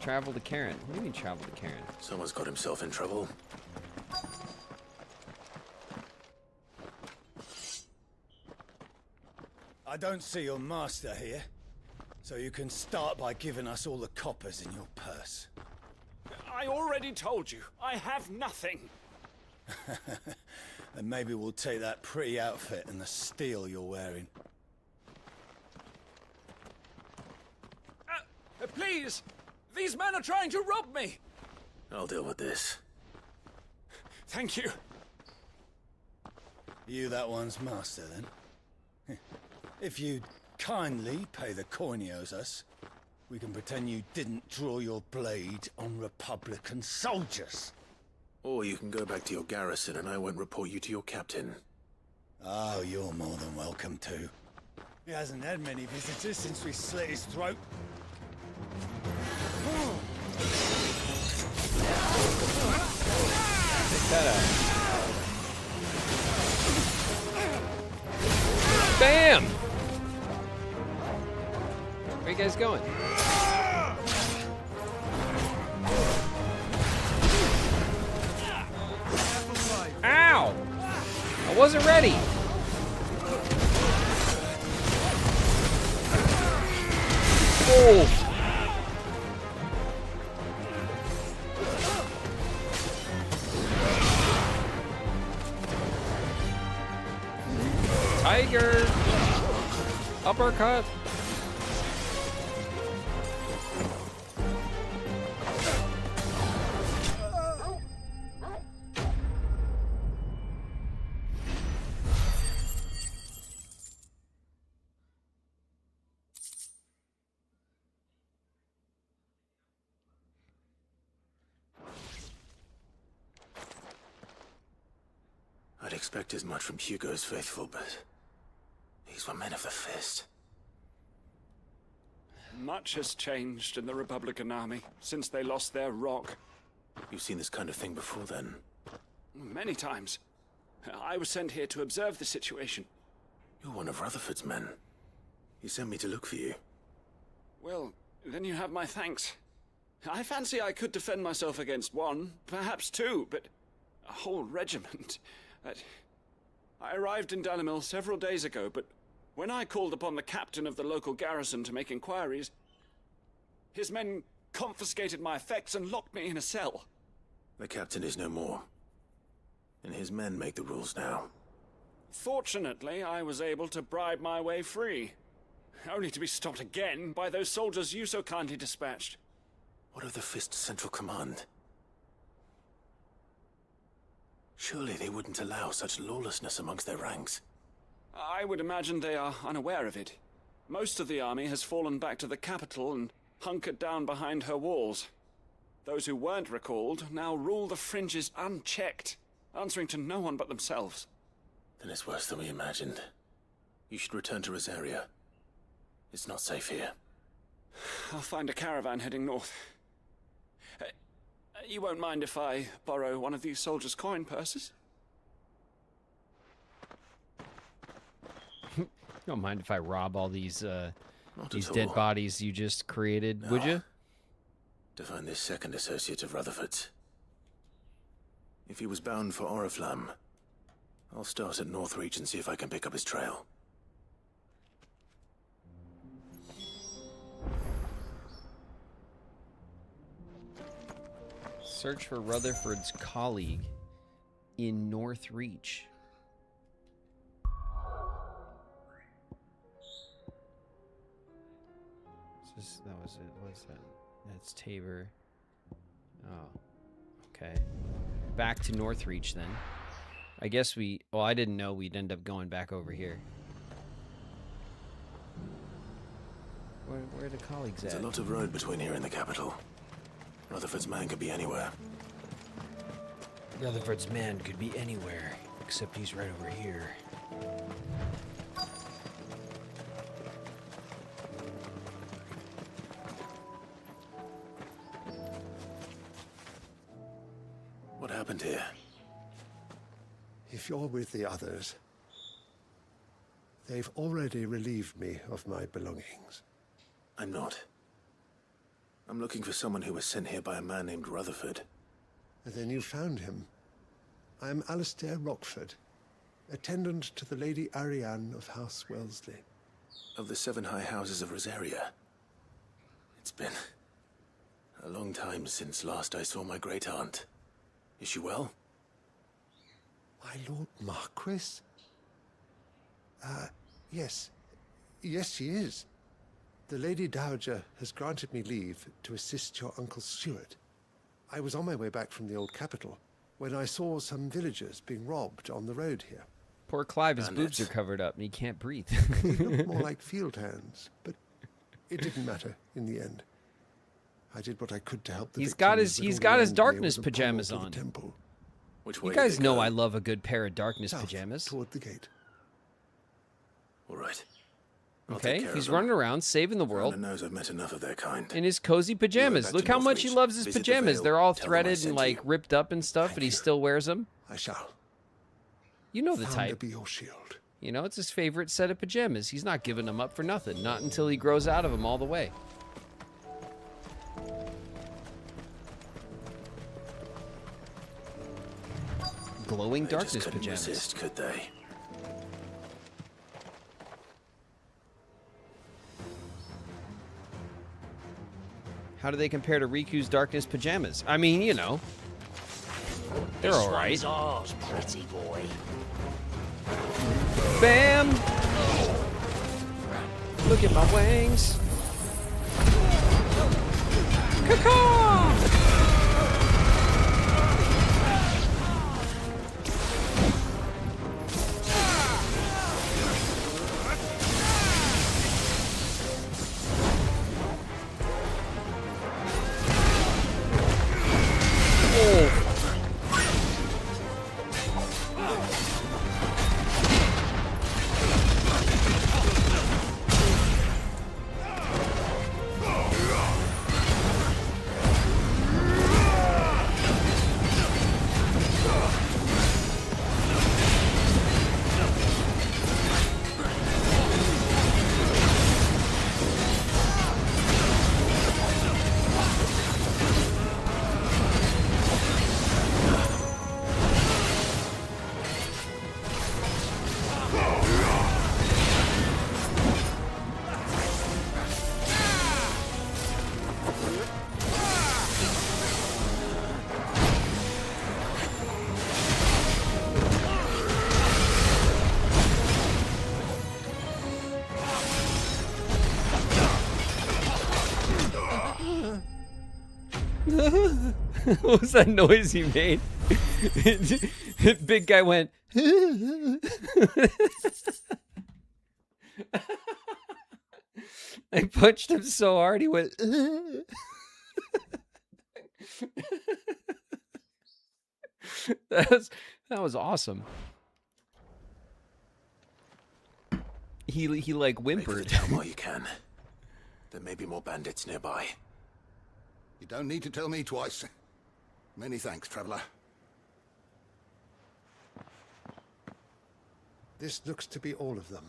Travel to Karen. What do you mean travel to Karen? Someone's got himself in trouble. I don't see your master here, so you can start by giving us all the coppers in your purse. I already told you, I have nothing. And maybe we'll take that pretty outfit and the steel you're wearing. Please! These men are trying to rob me! I'll deal with this. Thank you. You that one's master, then? If you'd kindly pay the coin he owes us, we can pretend you didn't draw your blade on Republican soldiers. Or you can go back to your garrison and I won't report you to your captain. Oh, you're more than welcome to. He hasn't had many visitors since we slit his throat. Take that out. Bam! Where are you guys going? Ow! I wasn't ready. Oh! Tiger! Uppercut! I'd expect as much from Hugo's faithful, but these were men of the fist. Much has changed in the Republican army since they lost their rock. You've seen this kind of thing before, then? Many times. I was sent here to observe the situation. You're one of Rutherford's men. He sent me to look for you. Well, then you have my thanks. I fancy I could defend myself against one, perhaps two, but a whole regiment. I arrived in Dalimil several days ago, but when I called upon the captain of the local garrison to make inquiries, his men confiscated my effects and locked me in a cell. The captain is no more, and his men make the rules now. Fortunately, I was able to bribe my way free, only to be stopped again by those soldiers you so kindly dispatched. What of the Fist Central Command? Surely they wouldn't allow such lawlessness amongst their ranks. I would imagine they are unaware of it. Most of the army has fallen back to the capital and hunkered down behind her walls. Those who weren't recalled now rule the fringes unchecked, answering to no one but themselves. Then it's worse than we imagined. You should return to Rosaria. It's not safe here. I'll find a caravan heading north. You won't mind if I borrow one of these soldiers' coin purses? You don't mind if I rob all these Not dead all. bodies you just created, No. would you? To find this second associate of Rutherford's. If he was bound for Oriflamme, I'll start at Northreach and see if I can pick up his trail. Search for Rutherford's colleague in Northreach. That was it. What's that? That's Tabor. Oh, okay. Back to Northreach then. I guess we... Well, I didn't know we'd end up going back over here. Where are the colleagues There's at? a lot of road between here and the capital. Rutherford's man could be anywhere. Rutherford's man could be anywhere, except he's right over here. What happened here? If you're with the others, they've already relieved me of my belongings. I'm not. I'm looking for someone who was sent here by a man named Rutherford. And then you found him. I am Alistair Rockford, attendant to the Lady Ariane of House Wellesley. Of the 7 high houses of Rosaria. It's been a long time since last I saw my great-aunt. Is she well? My Lord Marquis? Yes. Yes, she is. The Lady Dowager has granted me leave to assist your Uncle Stuart. I was on my way back from the old capital when I saw some villagers being robbed on the road here. Poor Clive, his boobs are covered up and he can't breathe. They looked more like field hands, but it didn't matter in the end. I did what I could to help the He's victims, got his but all the land darkness near was a pajamas portal on. to the temple. Which way You do guys they know go? I love a good pair of darkness South, pajamas. toward the gate. All right. Okay, he's running around saving the world Everyone knows I've met enough of their kind. in his cozy pajamas. back Look to how much he Northreach. loves his Visit the pajamas. Vale. They're all Tell them I threaded sent and like ripped up and stuff, but he still wears them. I shall. You know the Found type. be your shield. You know, it's his favorite set of pajamas. He's not giving them up for nothing. Not until he grows out of them all the way. Glowing They darkness just couldn't pajamas. resist, could they? How do they compare to Riku's darkness pajamas? I mean, you know, they're all right. This one's ours, pretty boy. Bam! Look at my wings. Caw-caw! What was that noise he made? Big guy went. I punched him so hard he went. that was awesome. He like whimpered. Make for the town while you can. There may be more bandits nearby. You don't need to tell me twice. Many thanks, traveler. This looks to be all of them.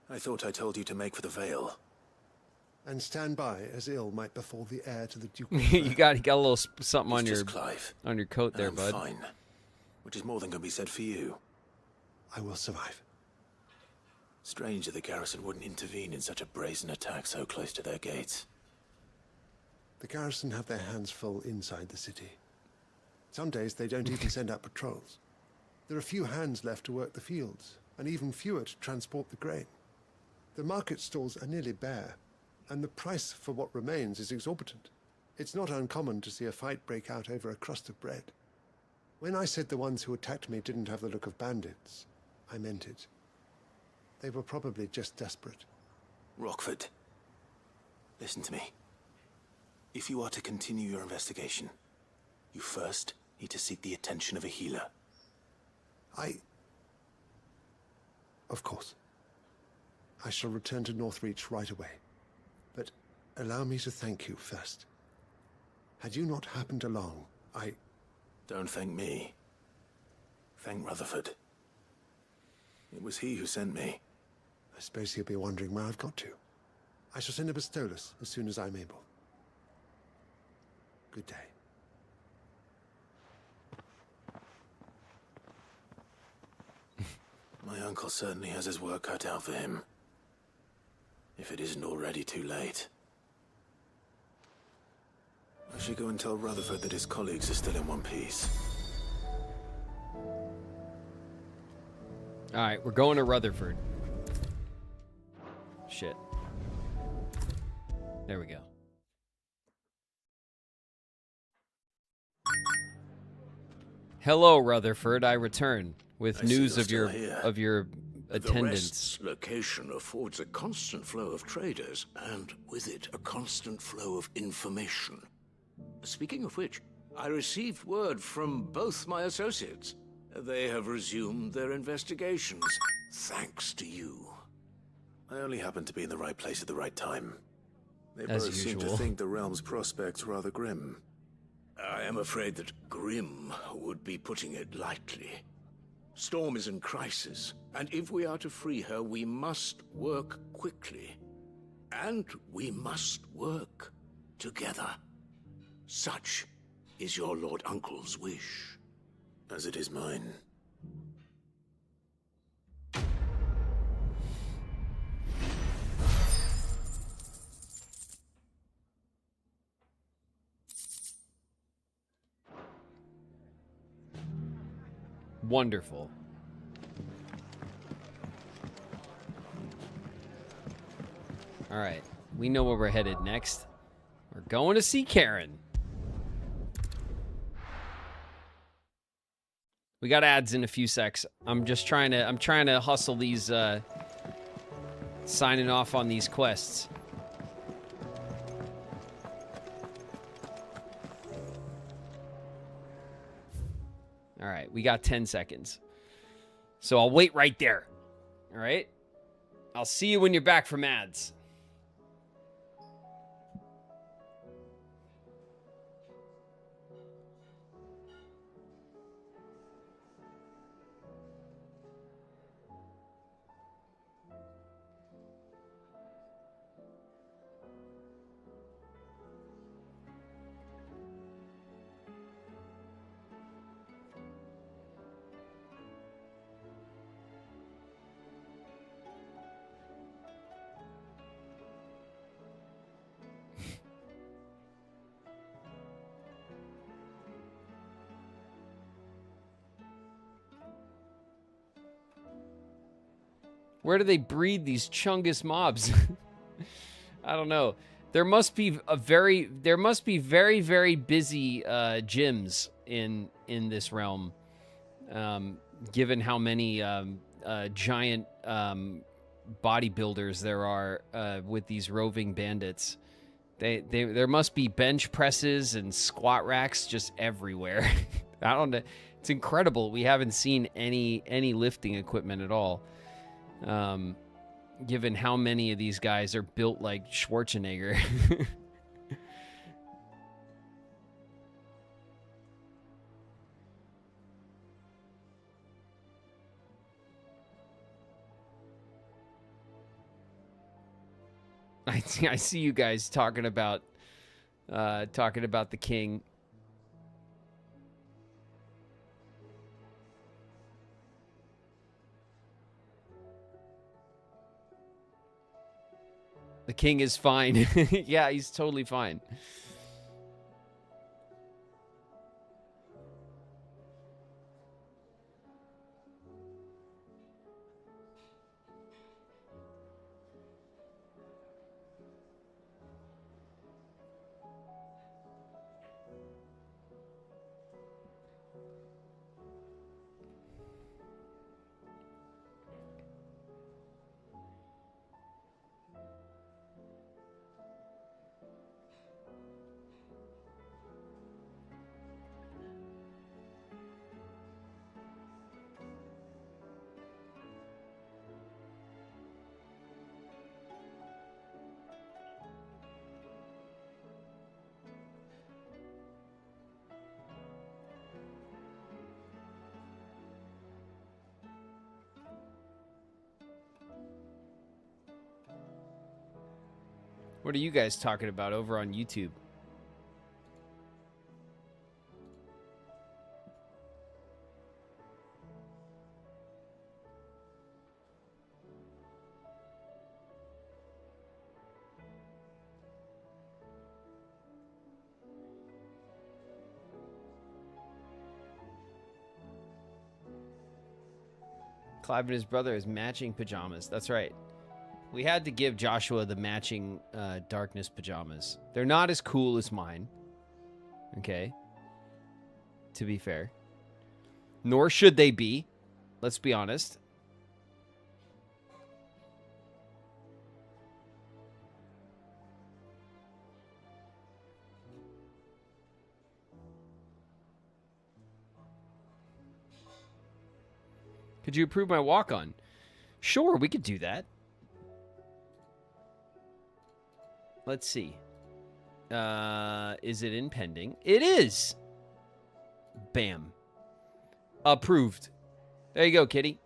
I thought I told you to make for the Vale. And stand by, as ill might befall the heir to the Duke. you got a little something on It's your just Clive. on your coat there, I'm bud. fine. Which is more than can be said for you. I will survive. Strange that the garrison wouldn't intervene in such a brazen attack so close to their gates. The garrison have their hands full inside the city. Some days they don't even send out patrols. There are few hands left to work the fields, and even fewer to transport the grain. The market stalls are nearly bare, and the price for what remains is exorbitant. It's not uncommon to see a fight break out over a crust of bread. When I said the ones who attacked me didn't have the look of bandits, I meant it. They were probably just desperate. Rockford, listen to me. If you are to continue your investigation, you first need to seek the attention of a healer. Of course. I shall return to Northreach right away. But allow me to thank you first. Had you not happened along, Don't thank me. Thank Rutherford. It was he who sent me. I suppose he'll be wondering where I've got to. I shall send a Bistolus as soon as I'm able. Good day. My uncle certainly has his work cut out for him. If it isn't already too late. I I should go and tell Rutherford that his colleagues are still in one piece. All right, we're going to Rutherford. Shit. There we go. Hello, Rutherford. I return with news of your attendance. The rest's location affords a constant flow of traders, and with it, a constant flow of information. Speaking of which, I received word from both my associates. They have resumed their investigations, thanks to you. I only happened to be in the right place at the right time. They As both seem to usual. think the realm's prospects rather grim. I am afraid that grim would be putting it lightly. Storm is in crisis, and if we are to free her, we must work quickly. And we must work together. Such is your Lord Uncle's wish. As it is mine. Wonderful. All right, we know where we're headed next. We're going to see Karen. We got ads in a few secs. I'm trying to hustle these signing off on these quests. All right, we got 10 seconds. So I'll wait right there. All right? I'll see you when you're back from ads. Where do they breed these Chungus mobs? I don't know. There must be very, very busy gyms in this realm, given how many giant bodybuilders there are with these roving bandits. There must be bench presses and squat racks just everywhere. I don't know. It's incredible. We haven't seen any lifting equipment at all. Given how many of these guys are built like Schwarzenegger. I see you guys talking about the king. The king is fine. Yeah, he's totally fine. What are you guys talking about over on YouTube? Clive and his brother has matching pajamas. That's right. We had to give Joshua the matching darkness pajamas. They're not as cool as mine. Okay. To be fair. Nor should they be. Let's be honest. Could you approve my walk-on? Sure, we could do that. Let's see. Is it in pending? It is. Bam. Approved. There you go, kitty.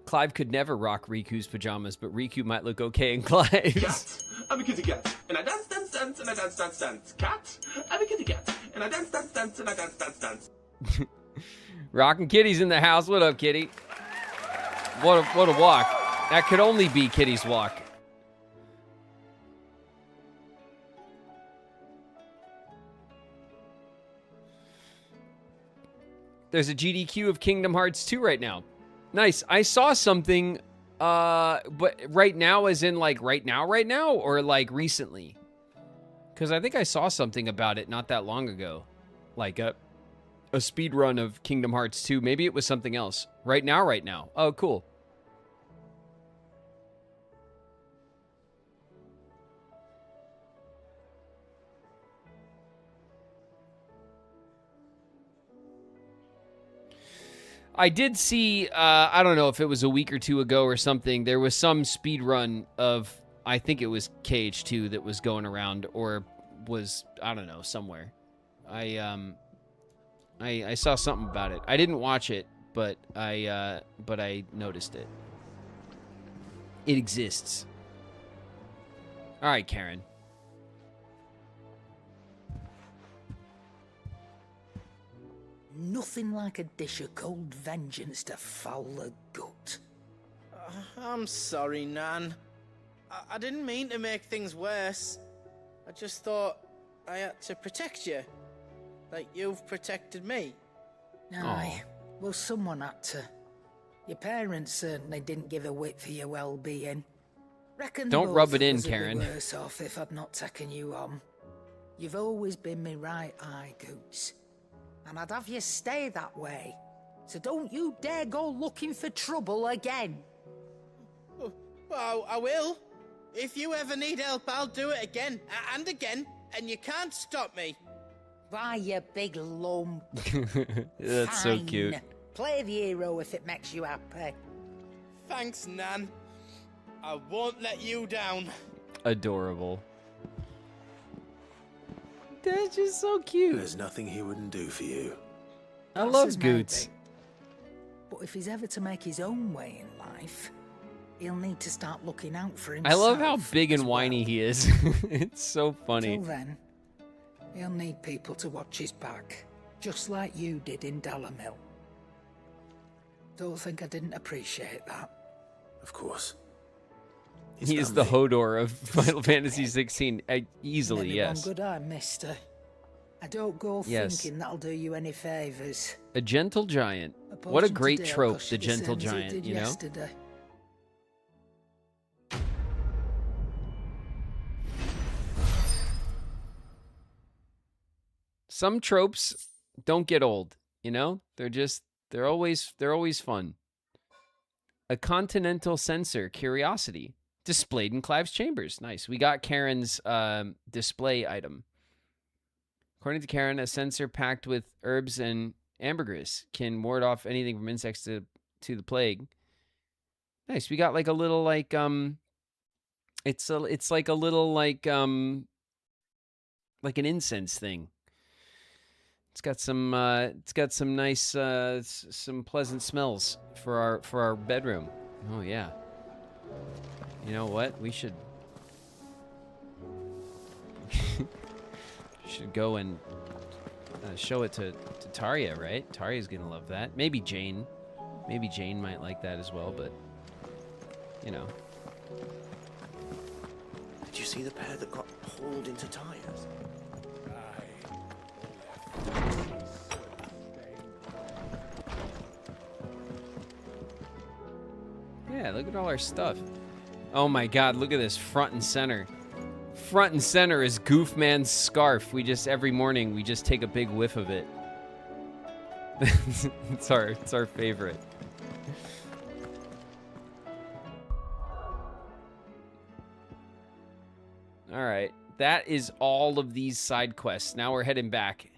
Clive could never rock Riku's pajamas, but Riku might look okay in Clive's. Cat, I'm a kitty cat, and I dance, dance, dance, and I dance, dance, dance. Cat, I'm a kitty cat, and I dance, dance, dance, and I dance, dance, dance. Rockin' Kitty's in the house. What up, Kitty? What a walk. That could only be Kitty's walk. There's a GDQ of Kingdom Hearts 2 right now. Nice. I saw something, but right now as in like right now, or like recently? Because I think I saw something about it not that long ago. Like a speed run of Kingdom Hearts 2. Maybe it was something else. Right now. Oh, cool. I did see, I don't know if it was a week or two ago or something, there was some speed run of, I think it was KH2 that was going around, or was, I don't know, somewhere. I saw something about it. I didn't watch it, but I noticed it. It exists. All right, Karen. Nothing like a dish of cold vengeance to foul the gut. I'm sorry, Nan. I didn't mean to make things worse. I just thought I had to protect you. Like you've protected me. Aye. Well, someone had to. Your parents certainly didn't give a whit for your well-being. Reckon don't both rub it in, of us would be Karen. Worse off if I'd not taken you on. You've always been me right eye, Goots. And I'd have you stay that way. So don't you dare go looking for trouble again. Well, I will. If you ever need help, I'll do it again and again, and you can't stop me. Why, you big lump. That's so cute. Play the hero if it makes you happy. Thanks, Nan. I won't let you down. Adorable. That's just so cute. There's nothing he wouldn't do for you. I love Goots. But if he's ever to make his own way in life, he'll need to start looking out for himself. I love how big and whiny he is. It's so funny. Till then, he'll need people to watch his back, just like you did in Dalamil. Don't think I didn't appreciate that. Of course. He is the Hodor of Final Fantasy 16. Easily, Maybe yes. one good eye, mister. I don't go thinking that'll do you any favors. A gentle giant. What a great trope, the gentle giant, you know? Yesterday. Some tropes don't get old, you know? They're always fun. A continental sensor, curiosity. Displayed in Clive's chambers. Nice. We got Karen's display item. According to Karen, a sensor packed with herbs and ambergris can ward off anything from insects to the plague. Nice. We got like a little like it's like a little like an incense thing. It's got some nice some pleasant smells for our bedroom. Oh yeah. You know what? We should go and show it to Tarya, right? Tarya's gonna love that. Maybe Jane might like that as well. But you know. Did you see the pair that got hauled into tires? Yeah, look at all our stuff. Oh my god, look at this front and center. Front and center is Goofman's scarf. We just, every morning, we just take a big whiff of it. it's our favorite. All right, that is all of these side quests. Now we're heading back.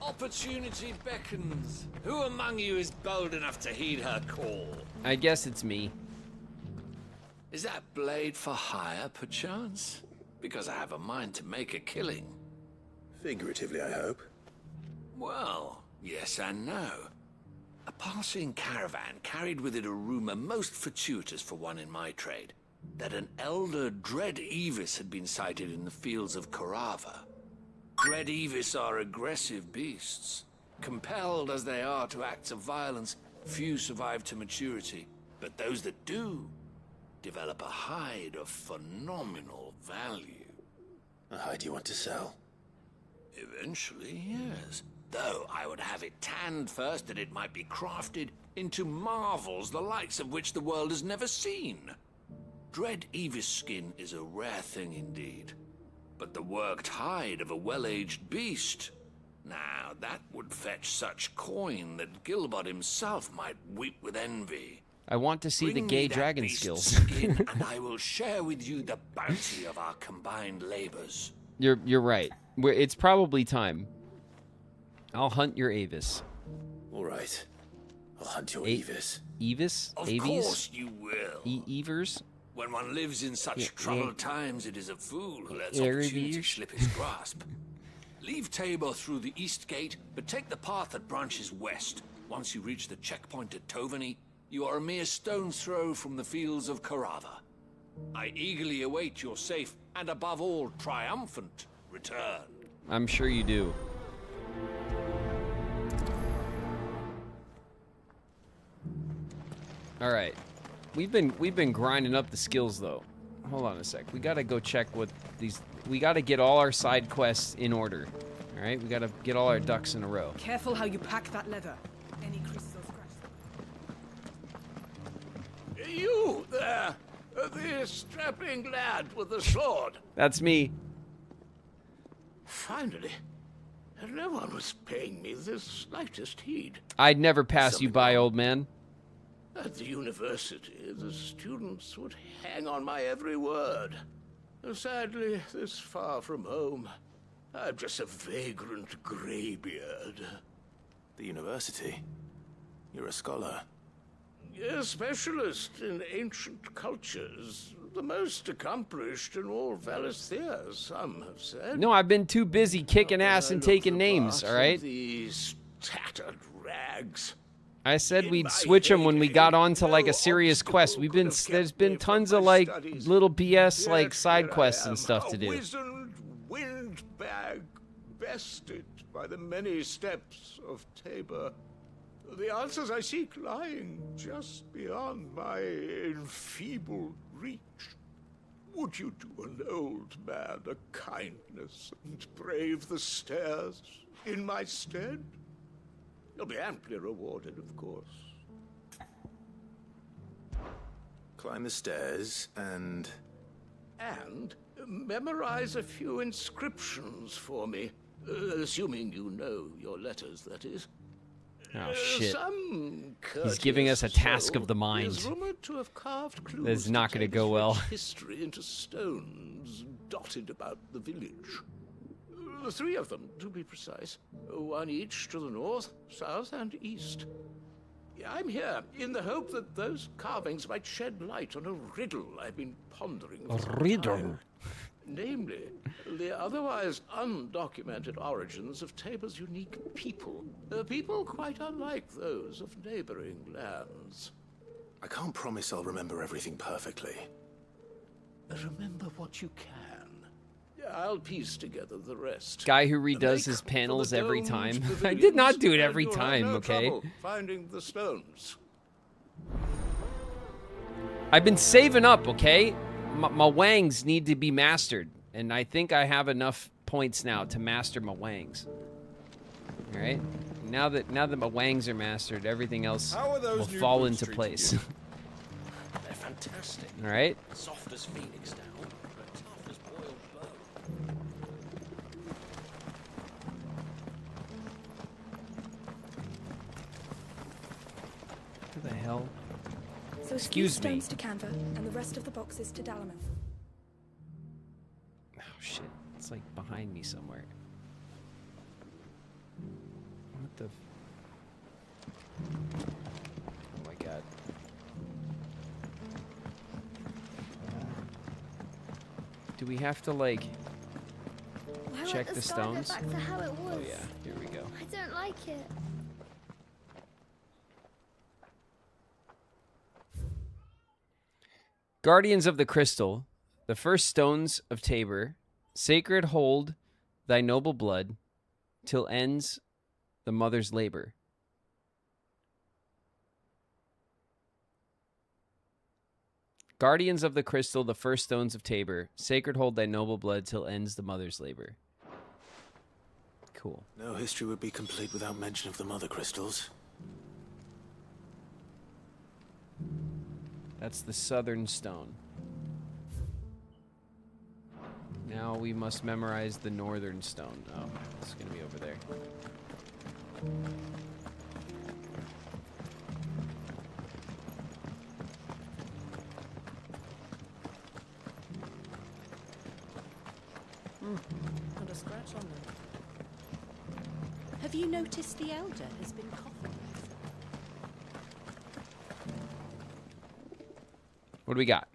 Opportunity beckons. Who among you is bold enough to heed her call? I guess it's me. Is that blade for hire, perchance? Because I have a mind to make a killing. Figuratively, I hope. Well, yes and no. A passing caravan carried with it a rumor most fortuitous for one in my trade, that an elder Dread Evis had been sighted in the fields of Carava. Dread Evis are aggressive beasts. Compelled as they are to acts of violence, few survive to maturity, but those that do develop a hide of phenomenal value. A hide you want to sell? Eventually, yes. Though I would have it tanned first that it might be crafted into marvels the likes of which the world has never seen. Dread Evis skin is a rare thing indeed. But the worked hide of a well-aged beast, now that would fetch such coin that Gilbert himself might weep with envy. I want to see the gay dragon skills. Skin, and I will share with you the bounty of our combined labors. You're right. It's probably time. I'll hunt your Avis. All right. I'll hunt your Avis. Evis? Of Avies? course you will. Evers? When one lives in such troubled times, it is a fool who lets Aries? opportunity slip his grasp. Leave Tabor through the east gate, but take the path that branches west. Once you reach the checkpoint at Tovany, you are a mere stone's throw from the fields of Carava. I eagerly await your safe, and above all, triumphant return. I'm sure you do. All right. We've been grinding up the skills though. Hold on a sec. We gotta go check what these. We gotta get all our side quests in order. All right. We gotta get all our ducks in a row. Careful how you pack that leather. Any crystals scratched. You there, the strapping lad with the sword. That's me. Finally, no one was paying me the slightest heed. I'd never pass you by, old man. At the university, the students would hang on my every word. Sadly, this far from home, I'm just a vagrant greybeard. The university? You're a scholar. A specialist in ancient cultures. The most accomplished in all Valisthea, some have said. No, I've been too busy kicking ass and taking names, all right? These tattered rags. I said we'd switch them when we got onto like a serious quest. There's been tons of like little BS like side quests and stuff to do. A wizened windbag bested by the many steps of Tabor. The answers I seek lying just beyond my enfeebled reach. Would you do an old man a kindness and brave the stairs in my stead? You'll be amply rewarded, of course. Climb the stairs and memorize a few inscriptions for me. Assuming you know your letters, that is. Oh, shit. Some He's giving us a task of the is mind. rumored to have carved clues That's not going to go Tabor's well. rich history into stones dotted about the village. 3 of them, to be precise. 1 each to the north, south, and east. I'm here in the hope that those carvings might shed light on a riddle I've been pondering. A for some riddle? time. Namely, the otherwise undocumented origins of Tabor's unique people. People quite unlike those of neighboring lands. I can't promise I'll remember everything perfectly. Remember what you can. I'll piece together the rest. Guy who redoes his panels every time. I did not do it every time, okay? Finding the stones. I've been saving up, okay? My wangs need to be mastered, and I think I have enough points now to master my wangs. All right? Now that my wangs are mastered, everything else will fall into place. They're fantastic. All right? Soft as phoenix down, but tough as boiled bone. What the hell? So Excuse me. stones to Canva and the rest of the boxes to Dalamil. Oh shit! It's like behind me somewhere. What the? Oh my god! Do we have to like Why check won't the sky go stones? back to how it was? Oh yeah, here we go. I don't like it. Guardians of the Crystal, the first stones of Tabor, sacred hold thy noble blood, till ends the mother's labor. Guardians of the Crystal, the first stones of Tabor, sacred hold thy noble blood, till ends the mother's labor. Cool. No history would be complete without mention of the mother crystals. That's the southern stone. Now we must memorize the northern stone. Oh, it's going to be over there. Not a scratch on them. Have you noticed the elder has been coughing? What do we got?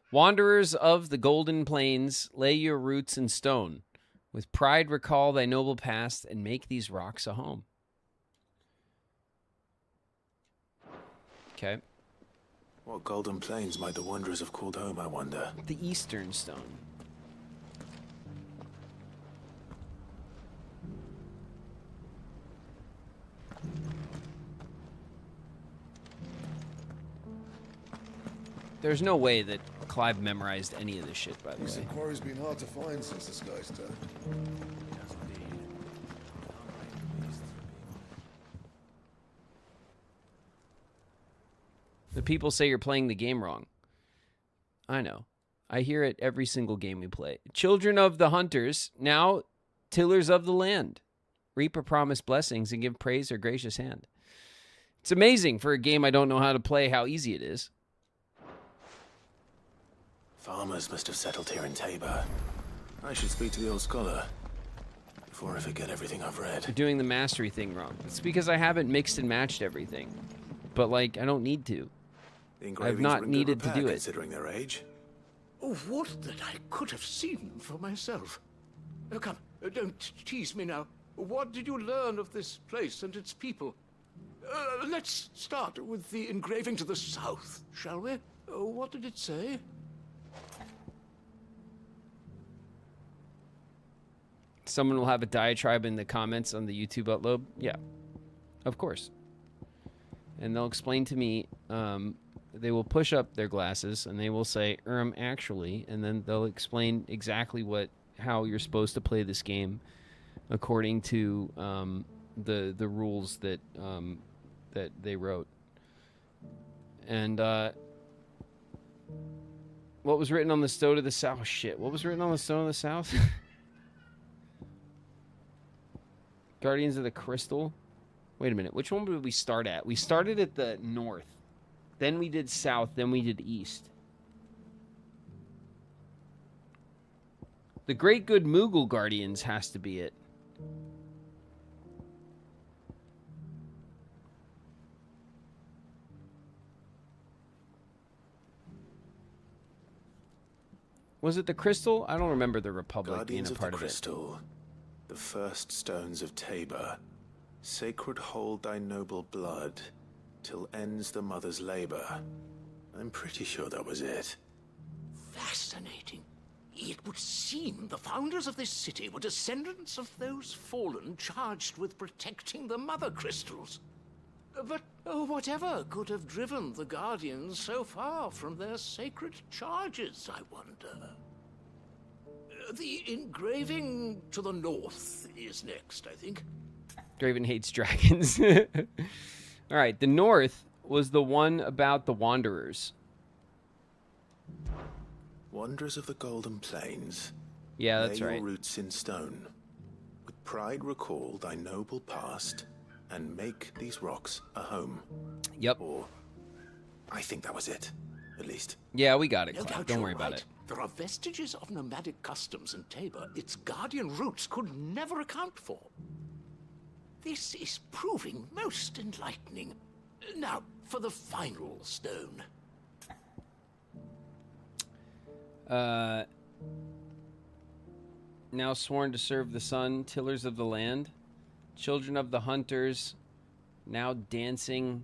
Wanderers of the Golden Plains, lay your roots in stone. With pride recall thy noble past and make these rocks a home. Okay. What golden plains might the wanderers have called home, I wonder? The Eastern Stone. There's no way that Clive memorized any of this shit, by the This way. inquiry's been hard to find since this guy's dead. The people say you're playing the game wrong. I know. I hear it every single game we play. Children of the hunters, now tillers of the land. Reap or promise blessings and give praise or gracious hand. It's amazing for a game I don't know how to play how easy it is. Farmers must have settled here in Tabor. I should speak to the old scholar before I forget everything I've read. You're doing the mastery thing wrong. It's because I haven't mixed and matched everything. But, like, I don't need to. I've not needed to do it. Considering their age. Oh, what that I could have seen for myself. Oh, come, don't tease me now. What did you learn of this place and its people? Let's start with the engraving to the south, shall we? What did it say? Someone will have a diatribe in the comments on the YouTube upload. Yeah, of course. And they'll explain to me, they will push up their glasses and they will say, actually, and then they'll explain exactly how you're supposed to play this game according to the rules that that they wrote. And what was written on the stone of the south? Oh, shit. What was written on the stone of the south? Guardians of the Crystal. Wait a minute. Which one did we start at? We started at the north. Then we did south. Then we did east. The Great Good Moogle Guardians has to be it. Was it the Crystal? I don't remember the Republic Guardians being a part of of the it. Crystal, the first stones of Tabor, sacred hold thy noble blood, till ends the mother's labor. I'm pretty sure that was it. fascinating. It would seem the founders of this city were descendants of those fallen charged with protecting the mother crystals. But whatever could have driven the Guardians so far from their sacred charges, I wonder? The engraving to the north is next, I think. Graven hates dragons. All right, the north was the one about the Wanderers. Wanderers of the Golden Plains. Yeah, that's lay right. Your roots in stone. With pride recall thy noble past, and make these rocks a home. Yep. Or, I think that was it, at least. Yeah, we got it, No Cloud. doubt Don't you're worry about right. it. There are vestiges of nomadic customs in Tabor its guardian roots could never account for. This is proving most enlightening. Now, for the final stone. Now sworn to serve the sun, tillers of the land, children of the hunters, now dancing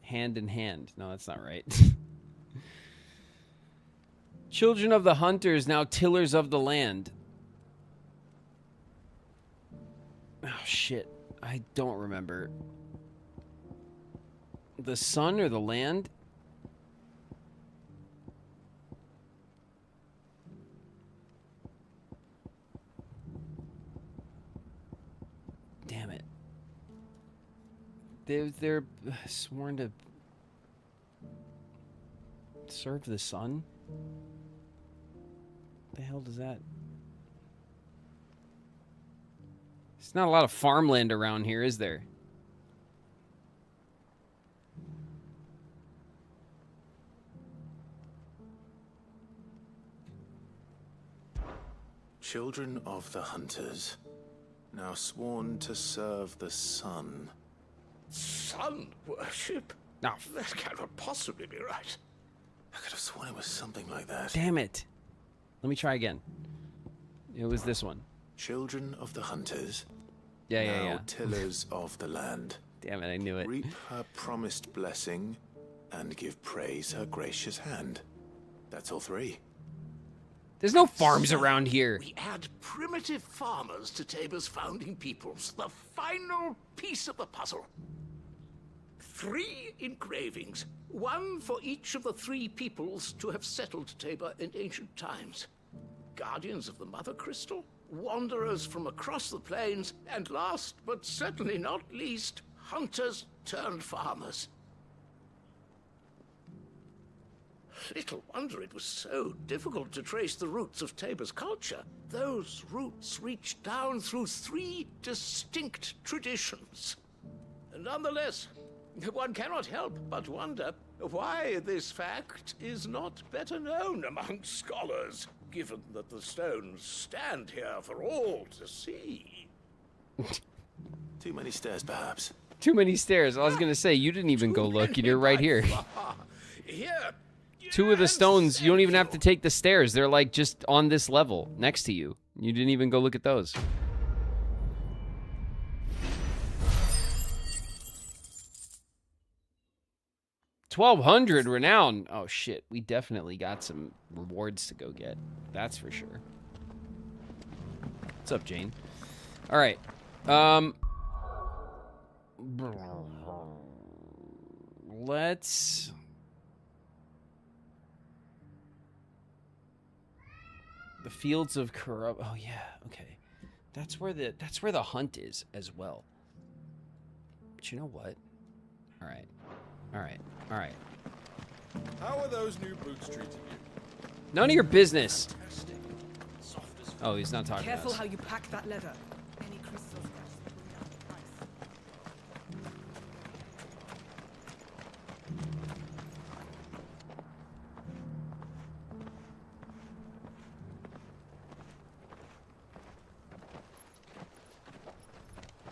hand in hand. No, that's not right. Children of the hunters, now tillers of the land. Oh, shit. I don't remember. The sun or the land? Damn it. They're sworn to serve the sun? What the hell does that? There's not a lot of farmland around here, is there? Children of the hunters, now sworn to serve the sun. Sun worship? No. That cannot possibly be right. I could have sworn it was something like that. Damn it. Let me try again. It was this one. Children of the hunters. Yeah, now yeah. tillers of the land. Damn it, I knew it. Reap her promised blessing and give praise her gracious hand. That's all three. There's no farms around here. We add primitive farmers to Tabor's founding peoples. The final piece of the puzzle. 3 engravings. 1 for each of the 3 peoples to have settled Tabor in ancient times. Guardians of the Mother Crystal, wanderers from across the plains, and last but certainly not least, hunters turned farmers. Little wonder it was so difficult to trace the roots of Tabor's culture. Those roots reach down through 3 distinct traditions. Nonetheless, one cannot help but wonder why this fact is not better known among scholars, given that the stones stand here for all to see. Too many stairs, perhaps. Too many stairs. I was going to say, you didn't even go look, and you're right here. Here. 2 of the stones, you don't even have to take the stairs. They're like just on this level next to you. You didn't even go look at those. $1,200 renown. Oh shit, we definitely got some rewards to go get. That's for sure. What's up, Jane? All right. Let's. The fields of corrupt. Oh yeah, okay. That's where the hunt is as well. But you know what? All right. How are those new boots treating you? None of your business. Oh, he's not talking Careful to us. how you pack that leather. Any crystals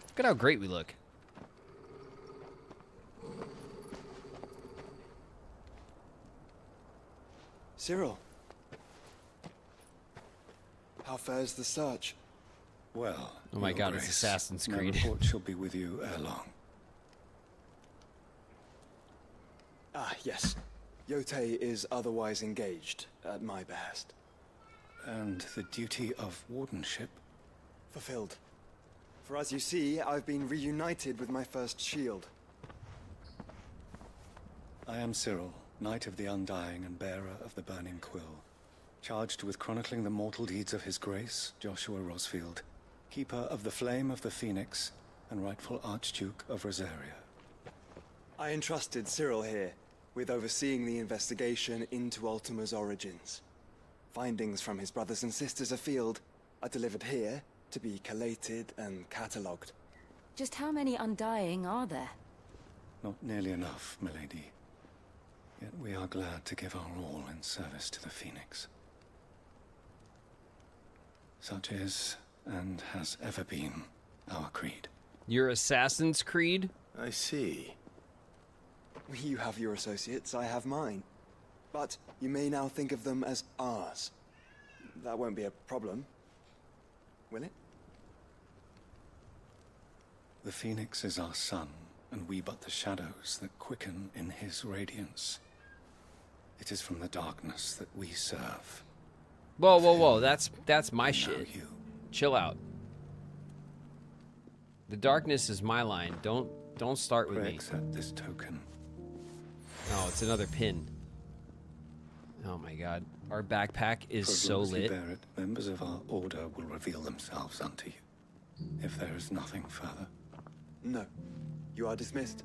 Look at how great we look. Cyril, how fares the search? Well, Oh my Your God, it's Grace, Assassin's my Creed. report shall be with you ere long. Ah, yes. Yotei is otherwise engaged at my behest. And the duty of wardenship? Fulfilled. For as you see, I've been reunited with my first shield. I am Cyril, Knight of the Undying and bearer of the Burning Quill, charged with chronicling the mortal deeds of His Grace, Joshua Rosfield, keeper of the Flame of the Phoenix and rightful Archduke of Rosaria. I entrusted Cyril here with overseeing the investigation into Ultima's origins. Findings from his brothers and sisters afield are delivered here to be collated and catalogued. Just how many Undying are there? Not nearly enough, milady. Yet we are glad to give our all in service to the Phoenix. Such is, and has ever been, our creed. Your Assassin's Creed? I see. You have your associates, I have mine. But you may now think of them as ours. That won't be a problem, will it? The Phoenix is our sun, and we but the shadows that quicken in his radiance. It is from the darkness that we serve. Whoa, whoa, whoa! That's my shit. Chill out. The darkness is my line. Don't start with me. Accept this token. Oh, it's another pin. Oh my god. Our backpack is For as so long as you lit. bear it, members of our order will reveal themselves unto you. If there is nothing further. No. You are dismissed.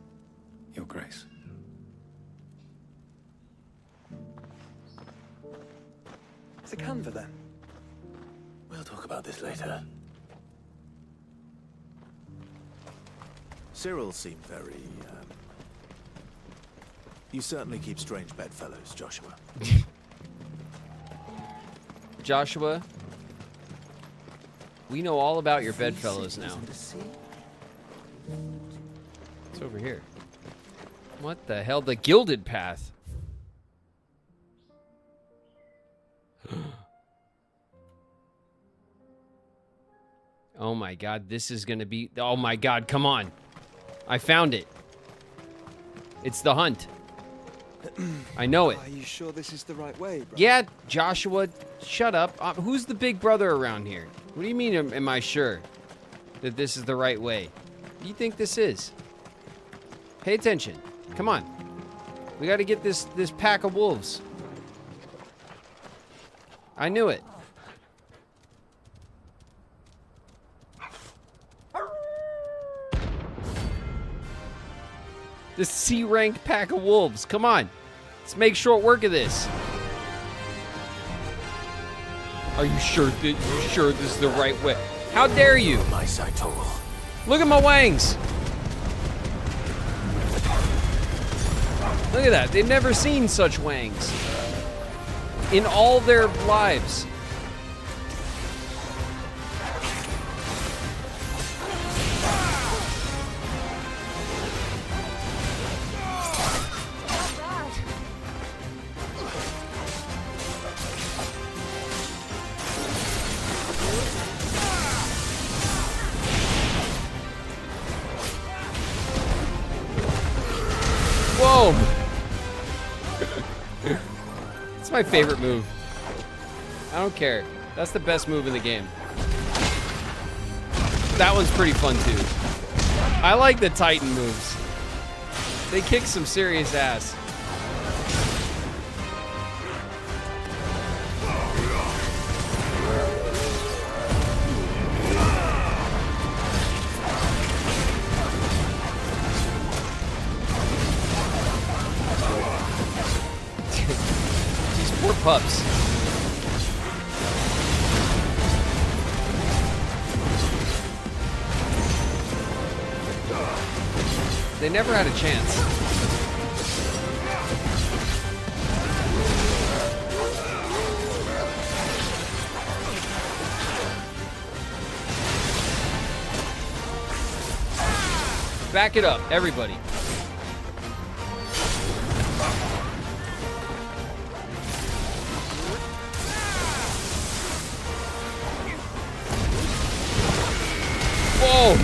Your Grace. To Canva, then. We'll talk about this later. Cyril seemed very, You certainly keep strange bedfellows, Joshua. Joshua, we know all about your bedfellows now. It's over here. What the hell? The Gilded Path. Oh my god, this is gonna be... Oh my god, come on. I found it. It's the hunt. I know it. Are you sure this is the right way, bro? Yeah, Joshua, shut up. Who's the big brother around here? What do you mean, am I sure that this is the right way? What do you think this is? Pay attention. Come on. We got to get this pack of wolves. I knew it. This C-rank pack of wolves. Come on. Let's make short work of this. Are you sure this is the right way? How dare you? My side total. Look at my wangs. Look at that. They've never seen such wangs in all their lives. Whoa! It's my favorite move. I don't care. That's the best move in the game. That one's pretty fun too. I like the Titan moves. They kick some serious ass. Poor pups. They never had a chance. Back it up, everybody. Whoa!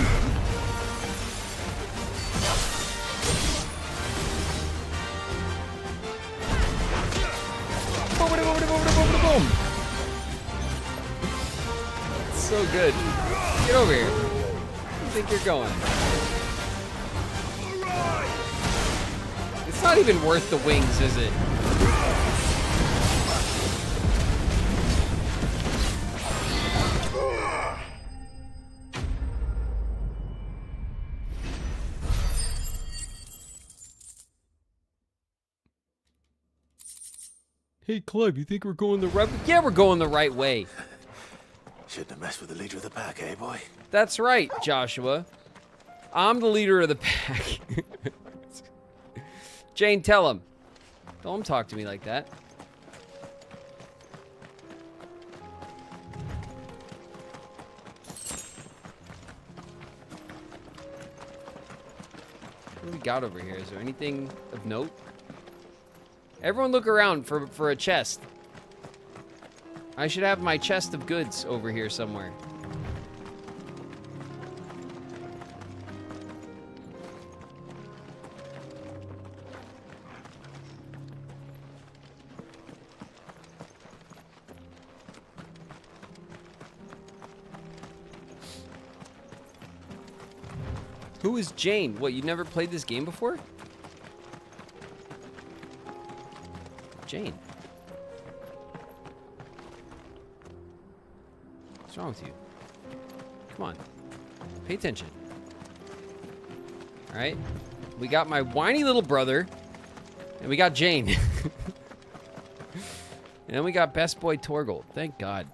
boom. It's so good. Get over here. Where do you think you're going? It's not even worth the wings, is it? Hey, Clive, you think we're going the right way? Yeah, we're going the right way. Shouldn't have messed with the leader of the pack, eh, boy? That's right, Joshua. I'm the leader of the pack. Jane, tell him. Don't talk to me like that. What do we got over here? Is there anything of note? Everyone look around for a chest. I should have my chest of goods over here somewhere. Who is Jane? What, you never played this game before? Jane. What's wrong with you? Come on. Pay attention. Alright. We got my whiny little brother. And we got Jane. And then we got Best Boy Torgal. Thank God.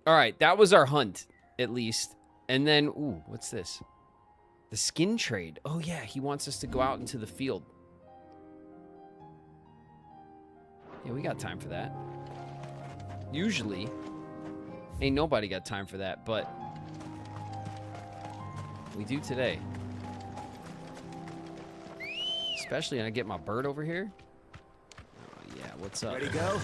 Alright, that was our hunt. At least. And then, ooh, what's this? The skin trade. Oh, yeah, he wants us to go out into the field. Yeah, we got time for that. Usually, ain't nobody got time for that, but we do today. Especially when I get my bird over here. Oh, yeah, what's up? Ready to go?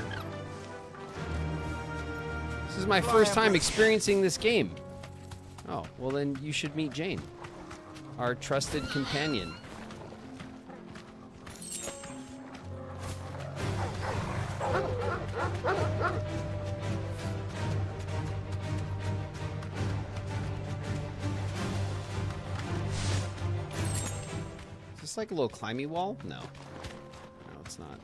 This is my first time experiencing this game. Oh, well then you should meet Jane, our trusted companion. Is this like a little climby wall? No. No, it's not.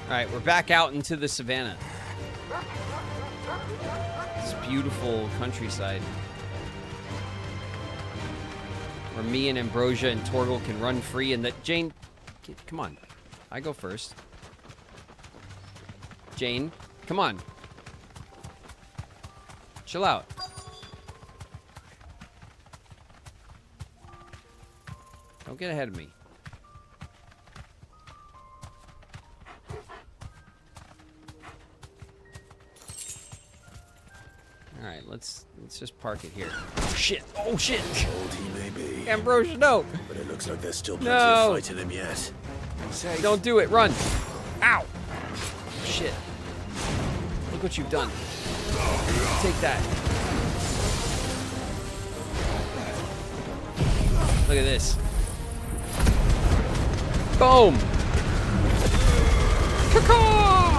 All right, we're back out into the savannah. This beautiful countryside where me and Ambrosia and Torgal can run free, and that Jane, come on, I go first. Jane, come on, chill out. Don't get ahead of me. All right, let's just park it here. Oh shit! Oh shit! Old he may be. Ambrosia, no! But it looks like there's still plenty of fight in him yet. Safe. Don't do it! Run! Ow! Shit! Look what you've done. Take that. Look at this. Boom! Caw-caw!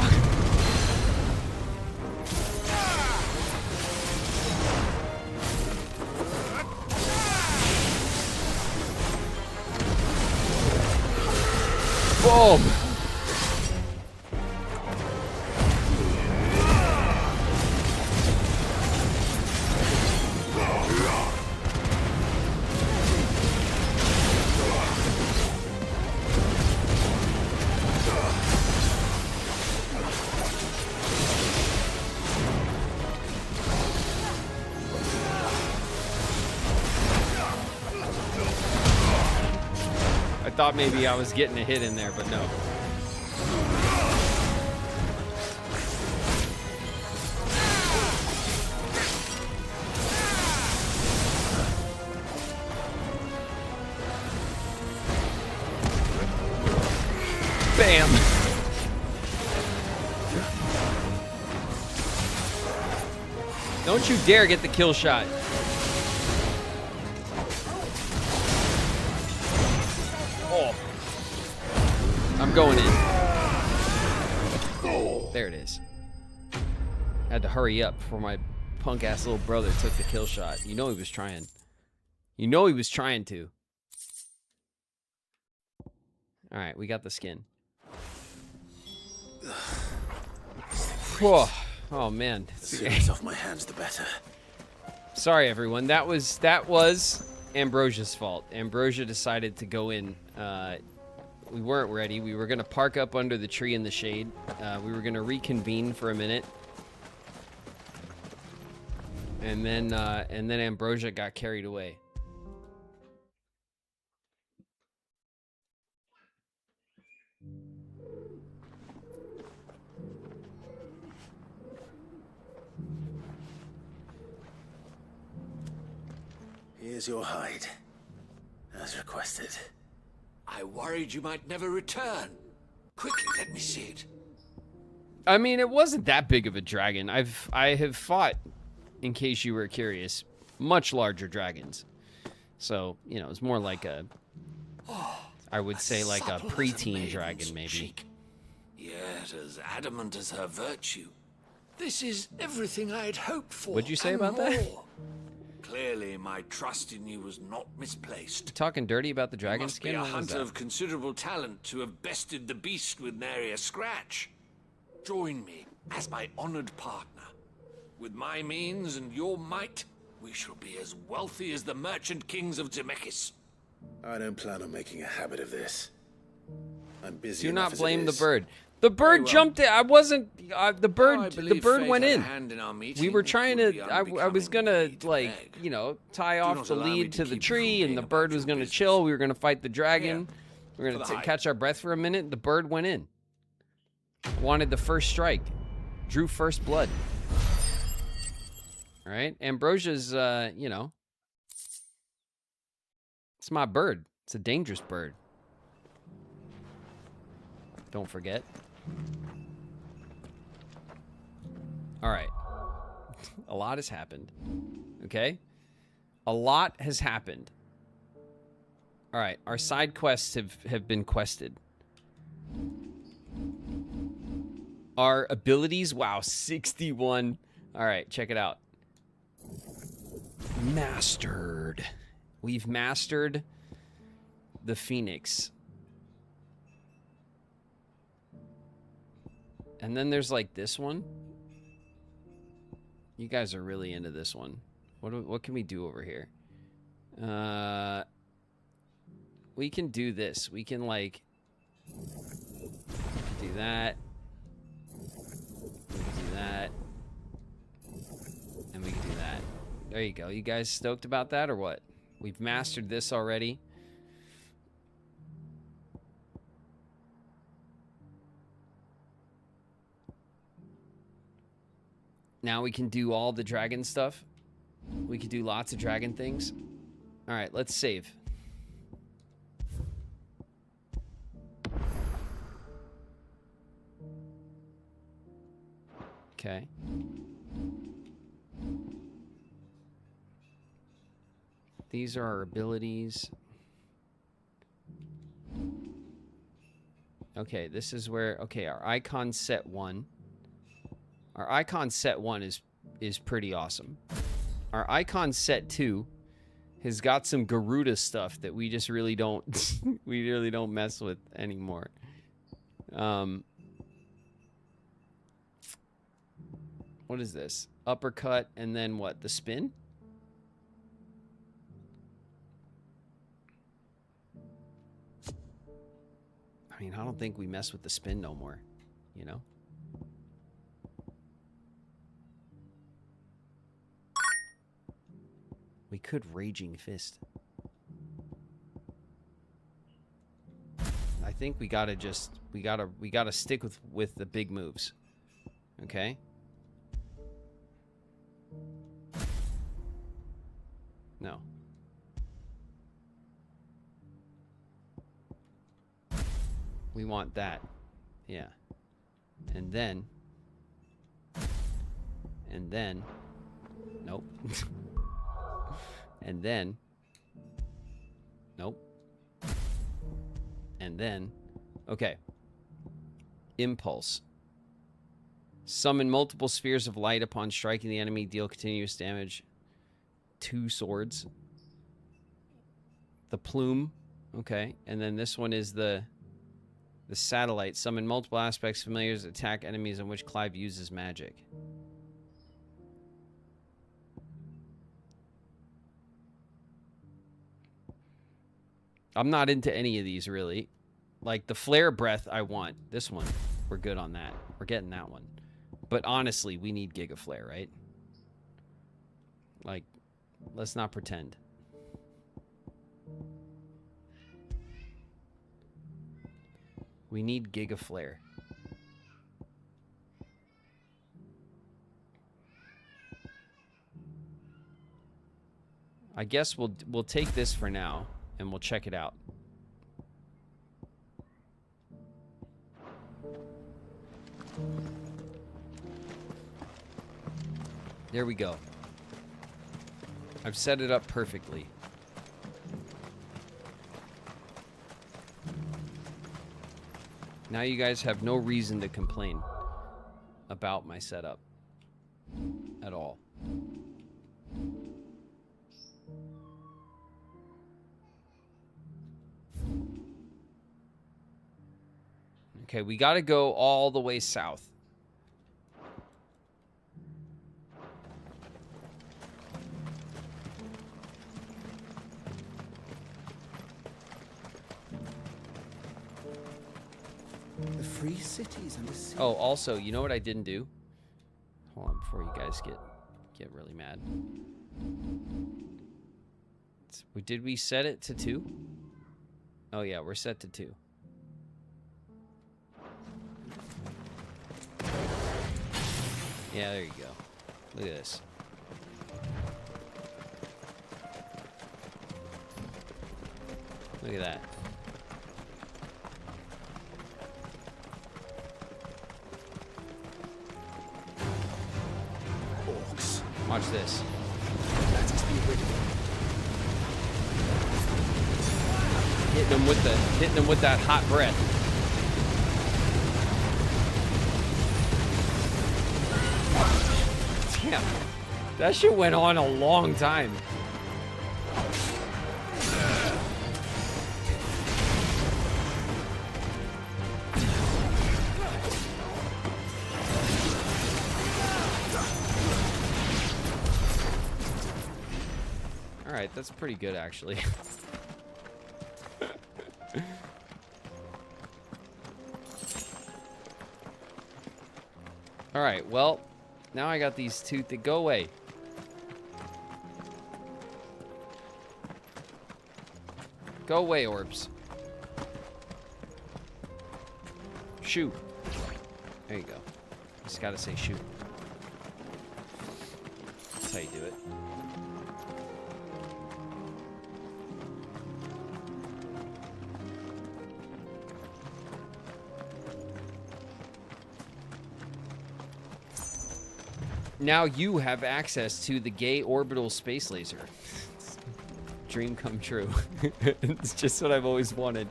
Boom! I thought maybe I was getting a hit in there, but no. Don't you dare get the kill shot. Oh. I'm going in. There it is. Had to hurry up before my punk-ass little brother took the kill shot. You know he was trying. You know he was trying to. Alright, we got the skin. Whoa. Oh, man. The sooner it's off my hands, the better. Sorry, everyone. That was Ambrosia's fault. Ambrosia decided to go in. We weren't ready. We were going to park up under the tree in the shade. We were going to reconvene for a minute. And then Ambrosia got carried away. Here's your hide, as requested. I worried you might never return. Quickly, let me see it. I mean, it wasn't that big of a dragon. I have fought, in case you were curious, much larger dragons. So, you know, it's more like a, I would say like a preteen dragon, maybe. Cheek. Yet as adamant as her virtue. This is everything I had hoped for. What'd you say and about that? more. Clearly, my trust in you was not misplaced. Talking dirty about the dragon You must skin? be a What was hunter that? of considerable talent to have bested the beast with nary a scratch. Join me as my honored partner. With my means and your might, we shall be as wealthy as the merchant kings of Zemeckis. I don't plan on making a habit of this. I'm busy. Do enough not as it blame the is. bird. The bird jumped in. I wasn't. The bird. I The bird believe went fate had in. a hand in our meeting. We were It trying would to. be I was gonna like, you know, tie off not the allow me lead to to the keep you tree, from and the being bird was gonna chill. We were gonna fight the dragon. We were for gonna the hype. catch our breath for a minute. The bird went in. Wanted the first strike. Drew first blood. All right, Ambrosia's. You know, it's my bird. It's a dangerous bird. Don't forget. All right. A lot has happened. Okay? A lot has happened. All right. Our side quests have been quested. Our abilities, wow, 61. All right, check it out. Mastered. We've mastered the Phoenix. And then there's like this one. You guys are really into this one. What can we do over here? We can do this. We can like do that. We can do that. And we can do that. There you go. You guys stoked about that or what? We've mastered this already. Now we can do all the dragon stuff. We can do lots of dragon things. All right, let's save. Okay. These are our abilities. Okay, this is where, okay, our icon set 1. Our icon set 1 is pretty awesome. Our icon set 2 has got some Garuda stuff that we just really don't we really don't mess with anymore. What is this? Uppercut and then what? The spin? I mean, I don't think we mess with the spin no more, you know? We could Raging Fist. I think we gotta just we gotta stick with the big moves. Okay? No. We want that. Yeah. And then Nope. And then... Nope. And then... Okay. Impulse. Summon multiple spheres of light upon striking the enemy. Deal continuous damage. 2 swords. The plume. Okay. And then this one is the satellite. Summon multiple aspects. Familiars attack enemies on which Clive uses magic. I'm not into any of these, really. Like, the flare breath, I want. This one, we're good on that. We're getting that one. But honestly, we need Giga Flare, right? Like, let's not pretend. We need Giga Flare. I guess we'll take this for now. And we'll check it out. There we go. I've set it up perfectly. Now you guys have no reason to complain about my setup at all. Okay, we got to go all the way south. The free cities and the sea. Oh, also, you know what I didn't do? Hold on, before you guys get really mad. Did we set it to 2? Oh yeah, we're set to 2. Yeah, there you go. Look at this. Look at that. Orcs. Watch this. Let us be rid of them. Hitting them with that hot breath. Damn. That shit went on a long time. Alright, that's pretty good actually. Alright, well, now I got these two that go away. Go away, orbs. Shoot. There you go. Just gotta say shoot. That's how you do it. Now you have access to the gay orbital space laser. Dream come true. It's just what I've always wanted.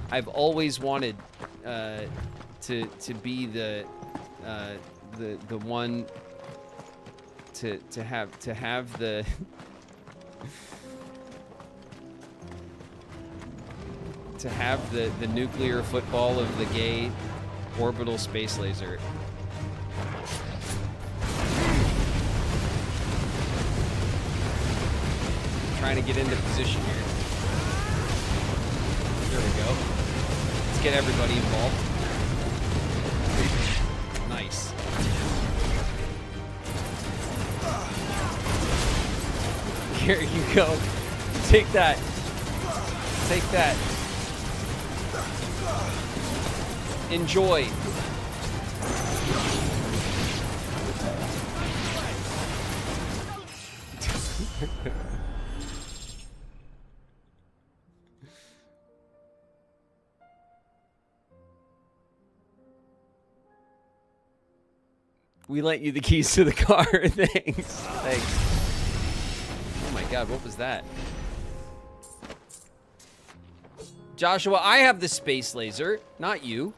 I've always wanted to be the one to have the to have the nuclear football of the gay orbital space laser. Trying to get into position here. There we go. Let's get everybody involved. Nice. Here you go. Take that. Take that. Enjoy. We lent you the keys to the car. Thanks. Oh my god, what was that? Joshua, I have the space laser, not you.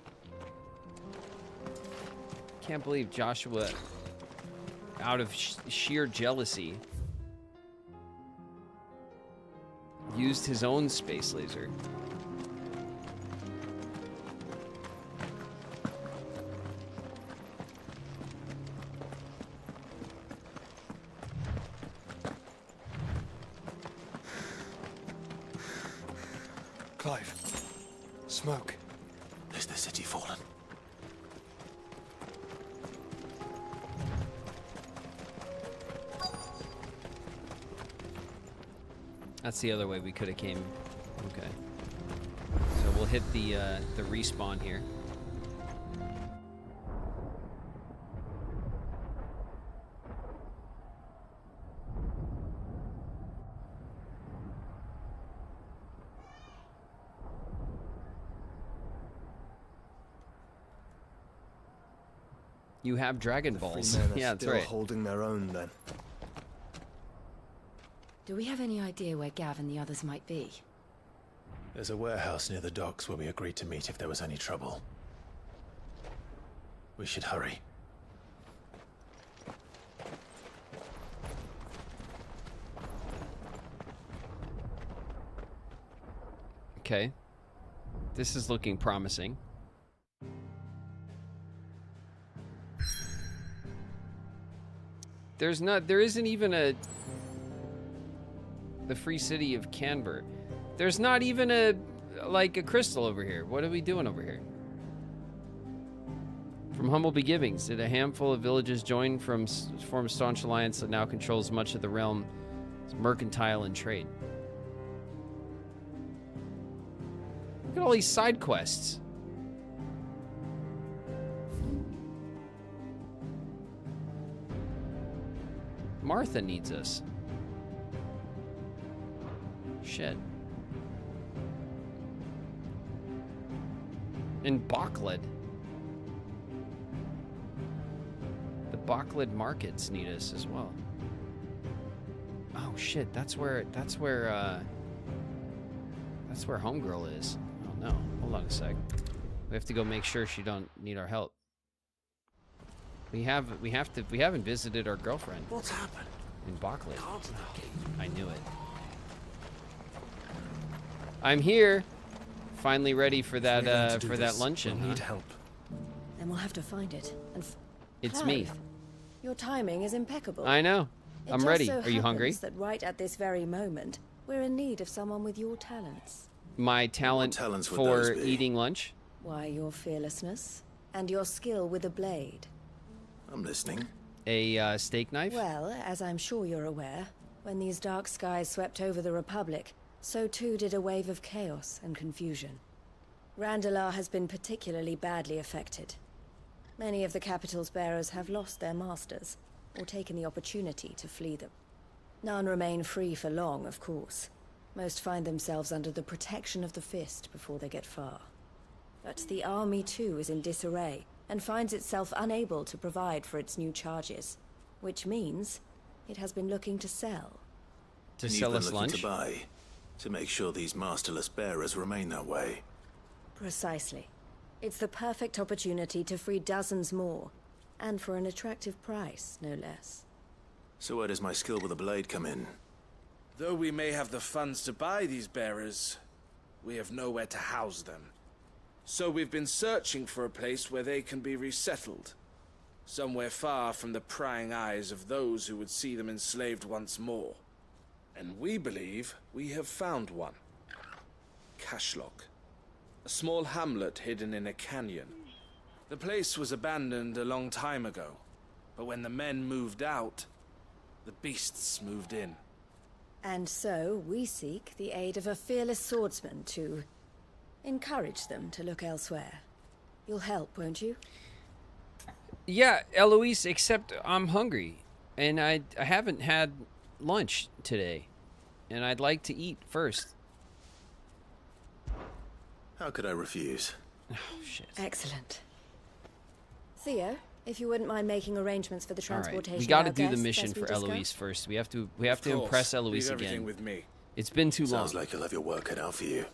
Can't believe Joshua, out of sheer jealousy, used his own space laser. Clive. Smoke. Is the city fallen? That's the other way we could have came. Okay. So we'll hit the respawn here. You have Dragon Balls. Yeah, that's right. Holding their own then. Do we have any idea where Gav and the others might be? There's a warehouse near the docks where we agreed to meet if there was any trouble. We should hurry. Okay. This is looking promising. There isn't even the free city of Canberra. There's not even a crystal over here. What are we doing over here? From humble beginnings, did a handful of villages form a staunch alliance that now controls much of the realm, mercantile and trade. Look at all these side quests. Martha needs us. Shit. And Bockled. The Bockled markets need us as well. Oh shit, that's where Homegirl is. Oh no, hold on a sec. We have to go make sure she don't need our help. We haven't visited our girlfriend. What's happened? In Bockled. I knew it. I'm here. Finally ready for that luncheon. We'll need help. Then we'll have to find it. And it's Clive, me. Your timing is impeccable. I know. I'm ready. Are you hungry? That right at this very moment, we're in need of someone with your talents. My talent for eating lunch? Why, your fearlessness and your skill with a blade. I'm listening. A steak knife? Well, as I'm sure you're aware, when these dark skies swept over the Republic, so too did a wave of chaos and confusion. Randalar has been particularly badly affected. Many of the capital's bearers have lost their masters, or taken the opportunity to flee them. None remain free for long, of course. Most find themselves under the protection of the Fist before they get far. But the army too is in disarray, and finds itself unable to provide for its new charges, which means it has been looking to sell. To sell us lunch? To buy, to make sure these masterless bearers remain that way. Precisely. It's the perfect opportunity to free dozens more, and for an attractive price, no less. So where does my skill with a blade come in? Though we may have the funds to buy these bearers, we have nowhere to house them. So we've been searching for a place where they can be resettled. Somewhere far from the prying eyes of those who would see them enslaved once more. And we believe we have found one. Cashlock. A small hamlet hidden in a canyon. The place was abandoned a long time ago, but when the men moved out, the beasts moved in. And so we seek the aid of a fearless swordsman to encourage them to look elsewhere. You'll help, won't you? Yeah, Eloise, except I'm hungry. And I haven't had lunch today. And I'd like to eat first. How could I refuse? Oh, shit. Excellent. Theo, If you wouldn't mind making arrangements for the All right, transportation. we got to of do our the guests, mission as we for discussed. Eloise first. We have to impress Eloise Leave everything again. with me. It's been too long. Sounds like you'll have your work cut out for you.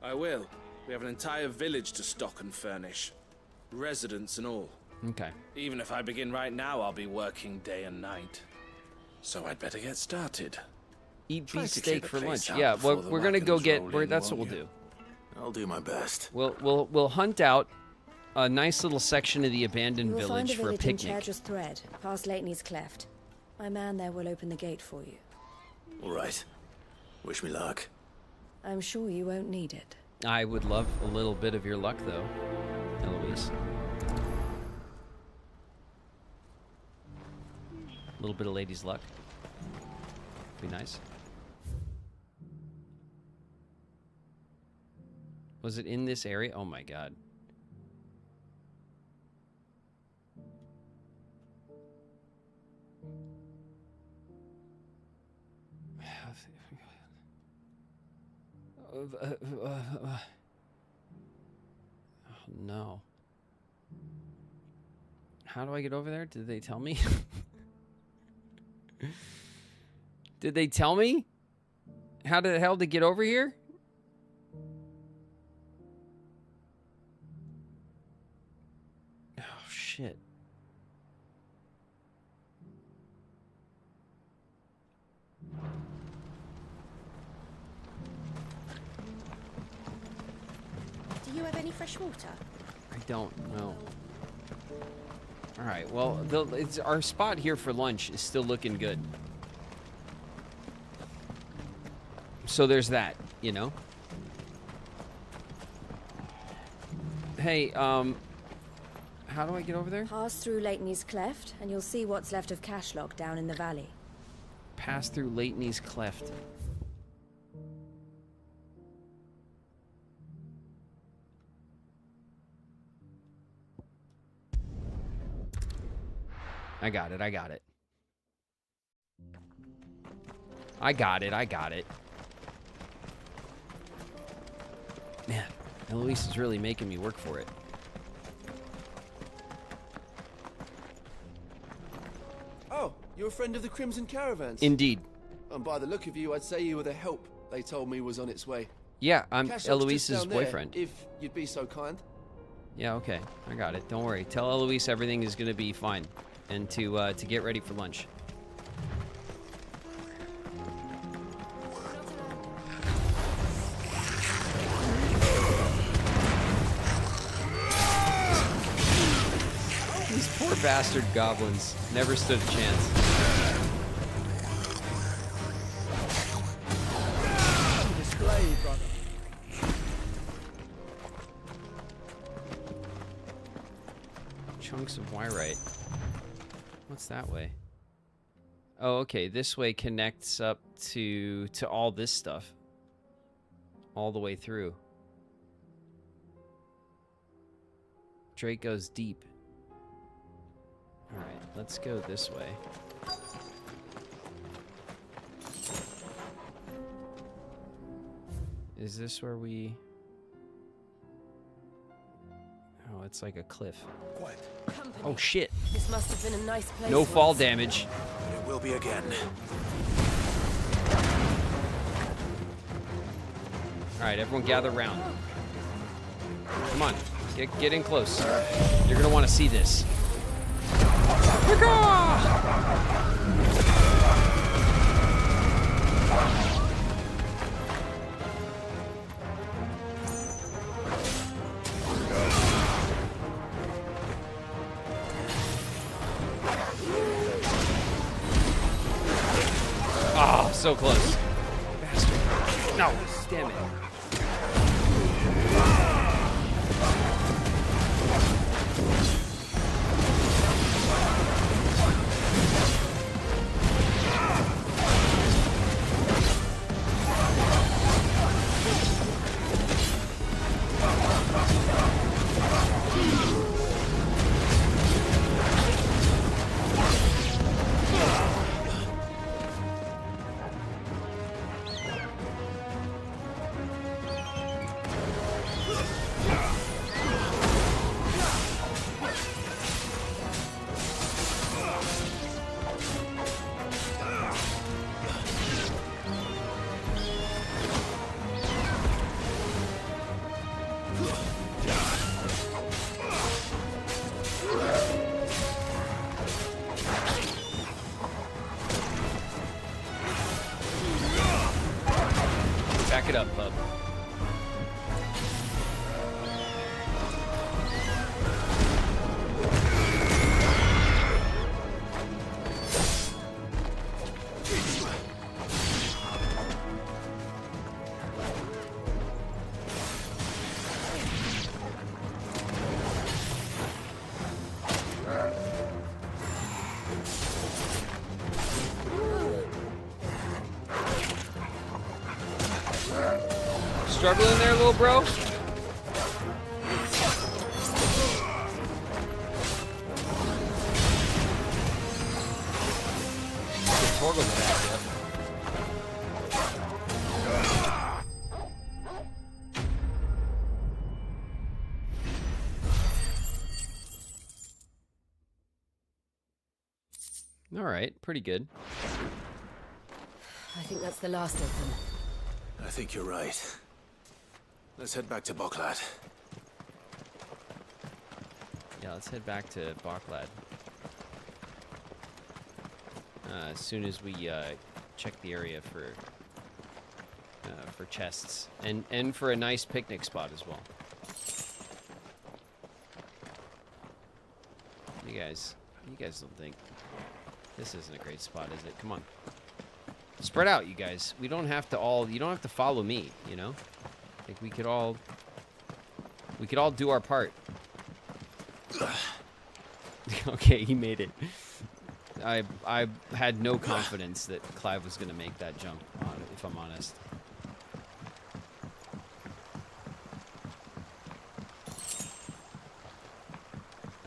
I will. We have an entire village to stock and furnish. Residents and all. Okay. Even if I begin right now, I'll be working day and night. So I'd better get started. Eat Try beef to clear steak the for place lunch. out Yeah, before well, the we're gonna go wagons get. roll in, That's what won't we'll you? do. I'll do my best. We'll hunt out a nice little section of the abandoned You will find village a for a village in picnic. Chadger's Thread, past Lateney's Cleft. My man there will open the gate for you. All right. Wish me luck. I'm sure you won't need it. I would love a little bit of your luck, though, Eloise. A little bit of lady's luck. Be nice. Was it in this area? Oh my god. Oh, no. How do I get over there? Did they tell me? Did they tell me? How the hell to get over here? Oh, shit. Do you have any fresh water? I don't know. All right, well, our spot here for lunch is still looking good. So there's that, you know? Hey, how do I get over there? Pass through Lateney's Cleft, and you'll see what's left of Cashlock down in the valley. Pass through Lateney's Cleft. I got it, I got it. I got it, I got it. Man, Eloise is really making me work for it. Oh, you're a friend of the Crimson Caravans? Indeed. And by the look of you, I'd say you were the help they told me was on its way. Yeah, I'm Cashlock's just Eloise's down there, boyfriend. if you'd be so kind. Yeah, okay. I got it. Don't worry. Tell Eloise everything is going to be fine. And to get ready for lunch. These poor bastard goblins never stood a chance. Display, brother. Chunks of wyrite. What's that way? Oh, okay. This way connects up to all this stuff. All the way through. Drake goes deep. Alright, let's go this way. Is this where we... Oh, it's like a cliff. Quiet. Oh, shit. This must have been a nice place. No fall once. damage. It will be again. Alright, everyone gather round. Come on. Get in close. You're gonna want to see this. Oh, so close. Bastard. No, damn it. Suck it up, bub. Struggling there, little bro? Torgo's back, yep. All right, pretty good. I think that's the last of them. I think you're right. Let's head back to Boklad. Yeah, let's head back to Boklad. As soon as we check the area for chests and for a nice picnic spot as well. You guys don't think this isn't a great spot, is it? Come on, spread out, you guys. We don't have to all. You don't have to follow me. You know, like we could all do our part. Okay, he made it. I had no confidence that Clive was going to make that jump, if I'm honest.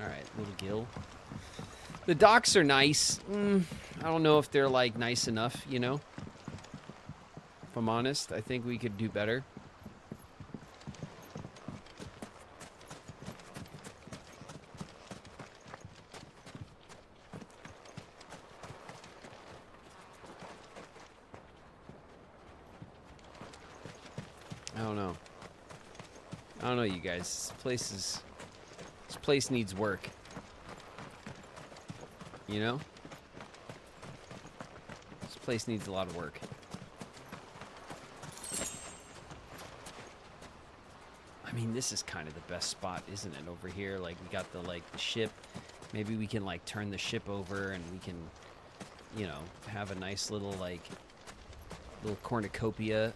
Alright, little Gil. The docks are nice. I don't know if they're, like, nice enough, you know? If I'm honest, I think we could do better. I don't know, you guys. This place needs work. You know? This place needs a lot of work. I mean, this is kind of the best spot, isn't it? Over here, like, we got the, like, the ship. Maybe we can, like, turn the ship over and we can, you know, have a nice little, like, little cornucopia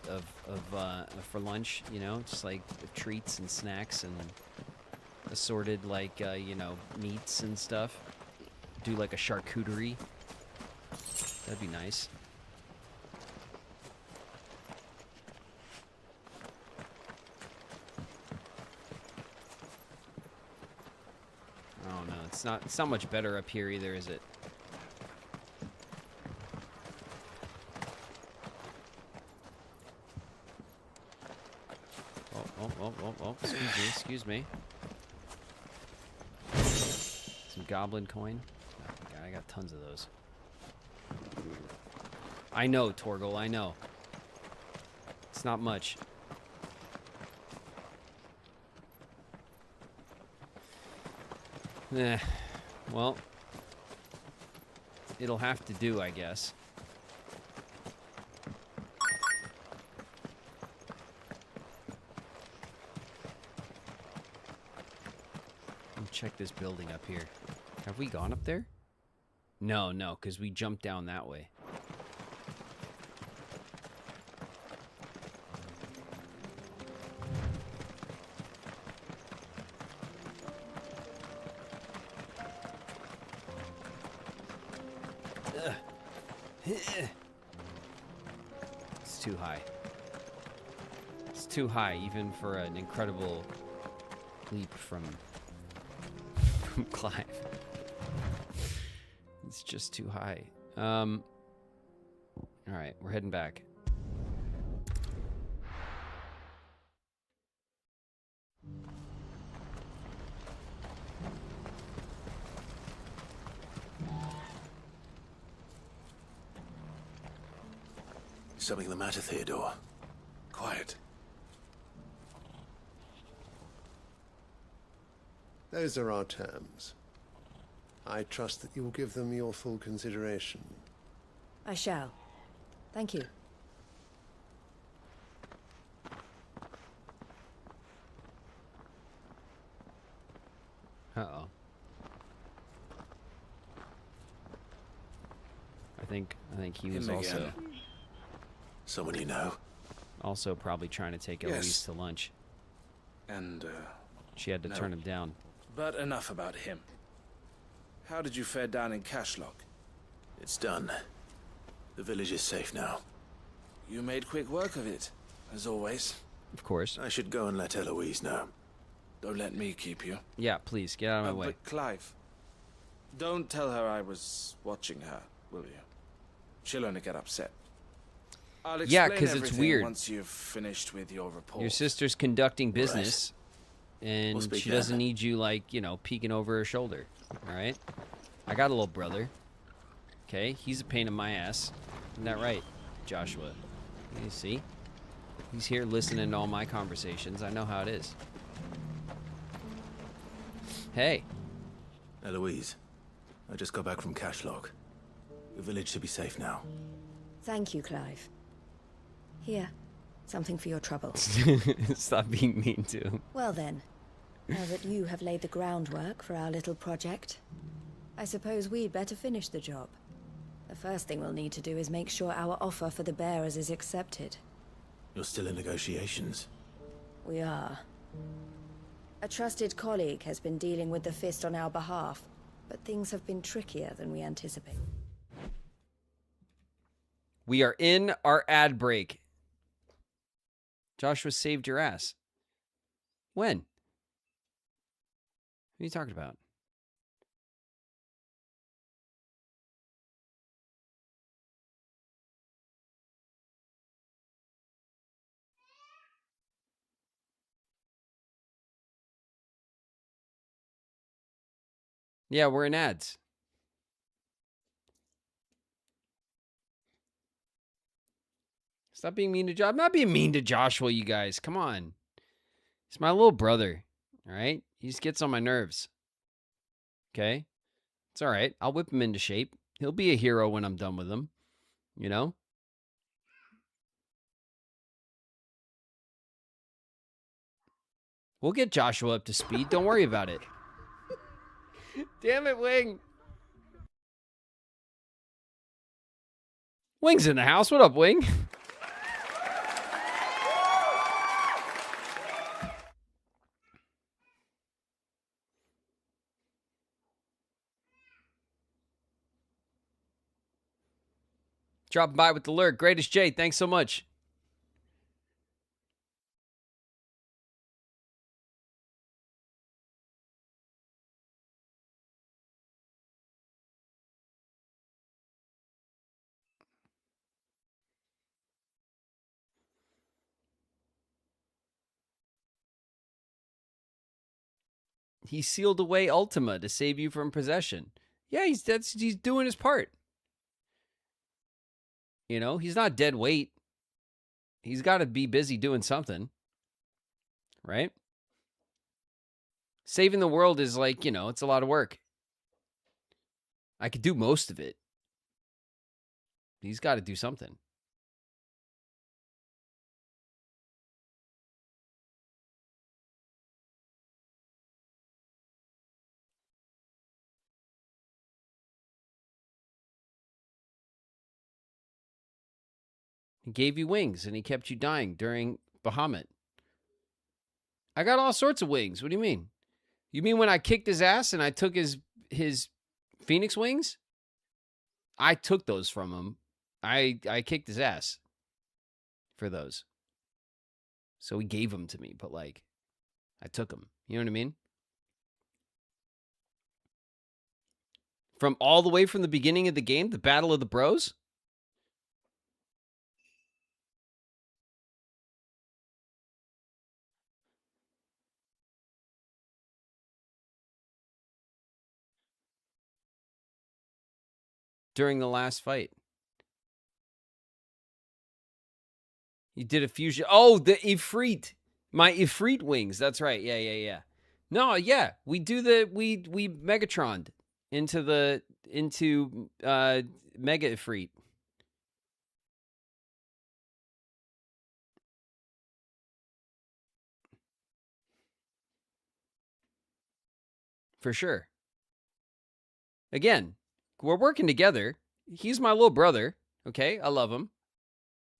for lunch, you know, just like treats and snacks and assorted, like, you know, meats and stuff. Do like a charcuterie. That'd be nice. Oh no, it's not much better up here either, is it? Oh, excuse me. Some goblin coin. Oh, God, I got tons of those. I know, Torgal, I know. It's not much. Well, it'll have to do, I guess. Check this building up here. Have we gone up there? No, because we jumped down that way. It's too high. It's too high, even for an incredible leap from Clive. It's just too high. Alright, we're heading back. Something the matter, Theodore? Quiet. Those are our terms. I trust that you will give them your full consideration. I shall. Thank you. Uh-oh. I think he was Him also... again. Someone you know? Also probably trying to take Yes. Eloise to lunch. And, She had to no. turn him down. But enough about him. How did you fare down in Cashlock? It's done. The village is safe now. You made quick work of it, as always. Of course. I should go and let Eloise know. Don't let me keep you. Yeah, please, get out of my way. But Clive, don't tell her I was watching her, will you? She'll only get upset. I'll explain Yeah, 'cause it's everything weird. once you've finished with your report. Your sister's conducting business, and We'll speak she then. doesn't need you, like, you know, peeking over her shoulder. All right? I got a little brother. Okay? He's a pain in my ass. Isn't that right, Joshua? You see? He's here listening to all my conversations. I know how it is. Hey. Eloise, I just got back from Cashlock. The village should be safe now. Thank you, Clive. Here, something for your trouble. Stop being mean to him. Well then, now that you have laid the groundwork for our little project, I suppose we'd better finish the job. The first thing we'll need to do is make sure our offer for the bearers is accepted. You're still in negotiations. We are. A trusted colleague has been dealing with the Fist on our behalf, but things have been trickier than we anticipated. We are in our ad break. Joshua saved your ass. When? What are you talking about? Yeah, we're in ads. Stop being mean to Joshua. I'm not being mean to Joshua, you guys. Come on. He's my little brother. All right? He just gets on my nerves. Okay? It's all right. I'll whip him into shape. He'll be a hero when I'm done with him. You know? We'll get Joshua up to speed. Don't worry about it. Damn it, Wing. Wing's in the house. What up, Wing? Dropping by with the lurk. Greatest Jay, thanks so much. He sealed away Ultima to save you from possession. Yeah, he's doing his part. You know, he's not dead weight. He's got to be busy doing something. Right? Saving the world is like, you know, it's a lot of work. I could do most of it. He's got to do something. He gave you wings and he kept you dying during Bahamut. I got all sorts of wings. What do you mean? You mean when I kicked his ass and I took his Phoenix wings? I took those from him. I kicked his ass for those. So he gave them to me, but like I took them. You know what I mean? From all the way from the beginning of the game, the Battle of the Bros? During the last fight. You did a fusion. Oh, the Ifrit. My Ifrit wings. That's right. Yeah. No, yeah. We do we Megatroned into Mega Ifrit. For sure. Again, we're working together. He's my little brother, okay? I love him.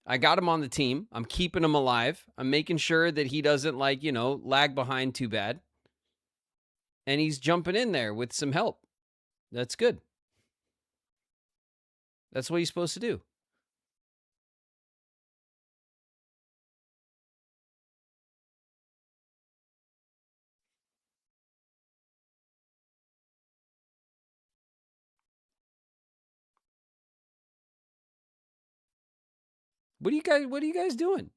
I got him on the team. I'm keeping him alive. I'm making sure that he doesn't, like, you know, lag behind too bad. And he's jumping in there with some help. That's good. That's what he's supposed to do. What are you guys doing?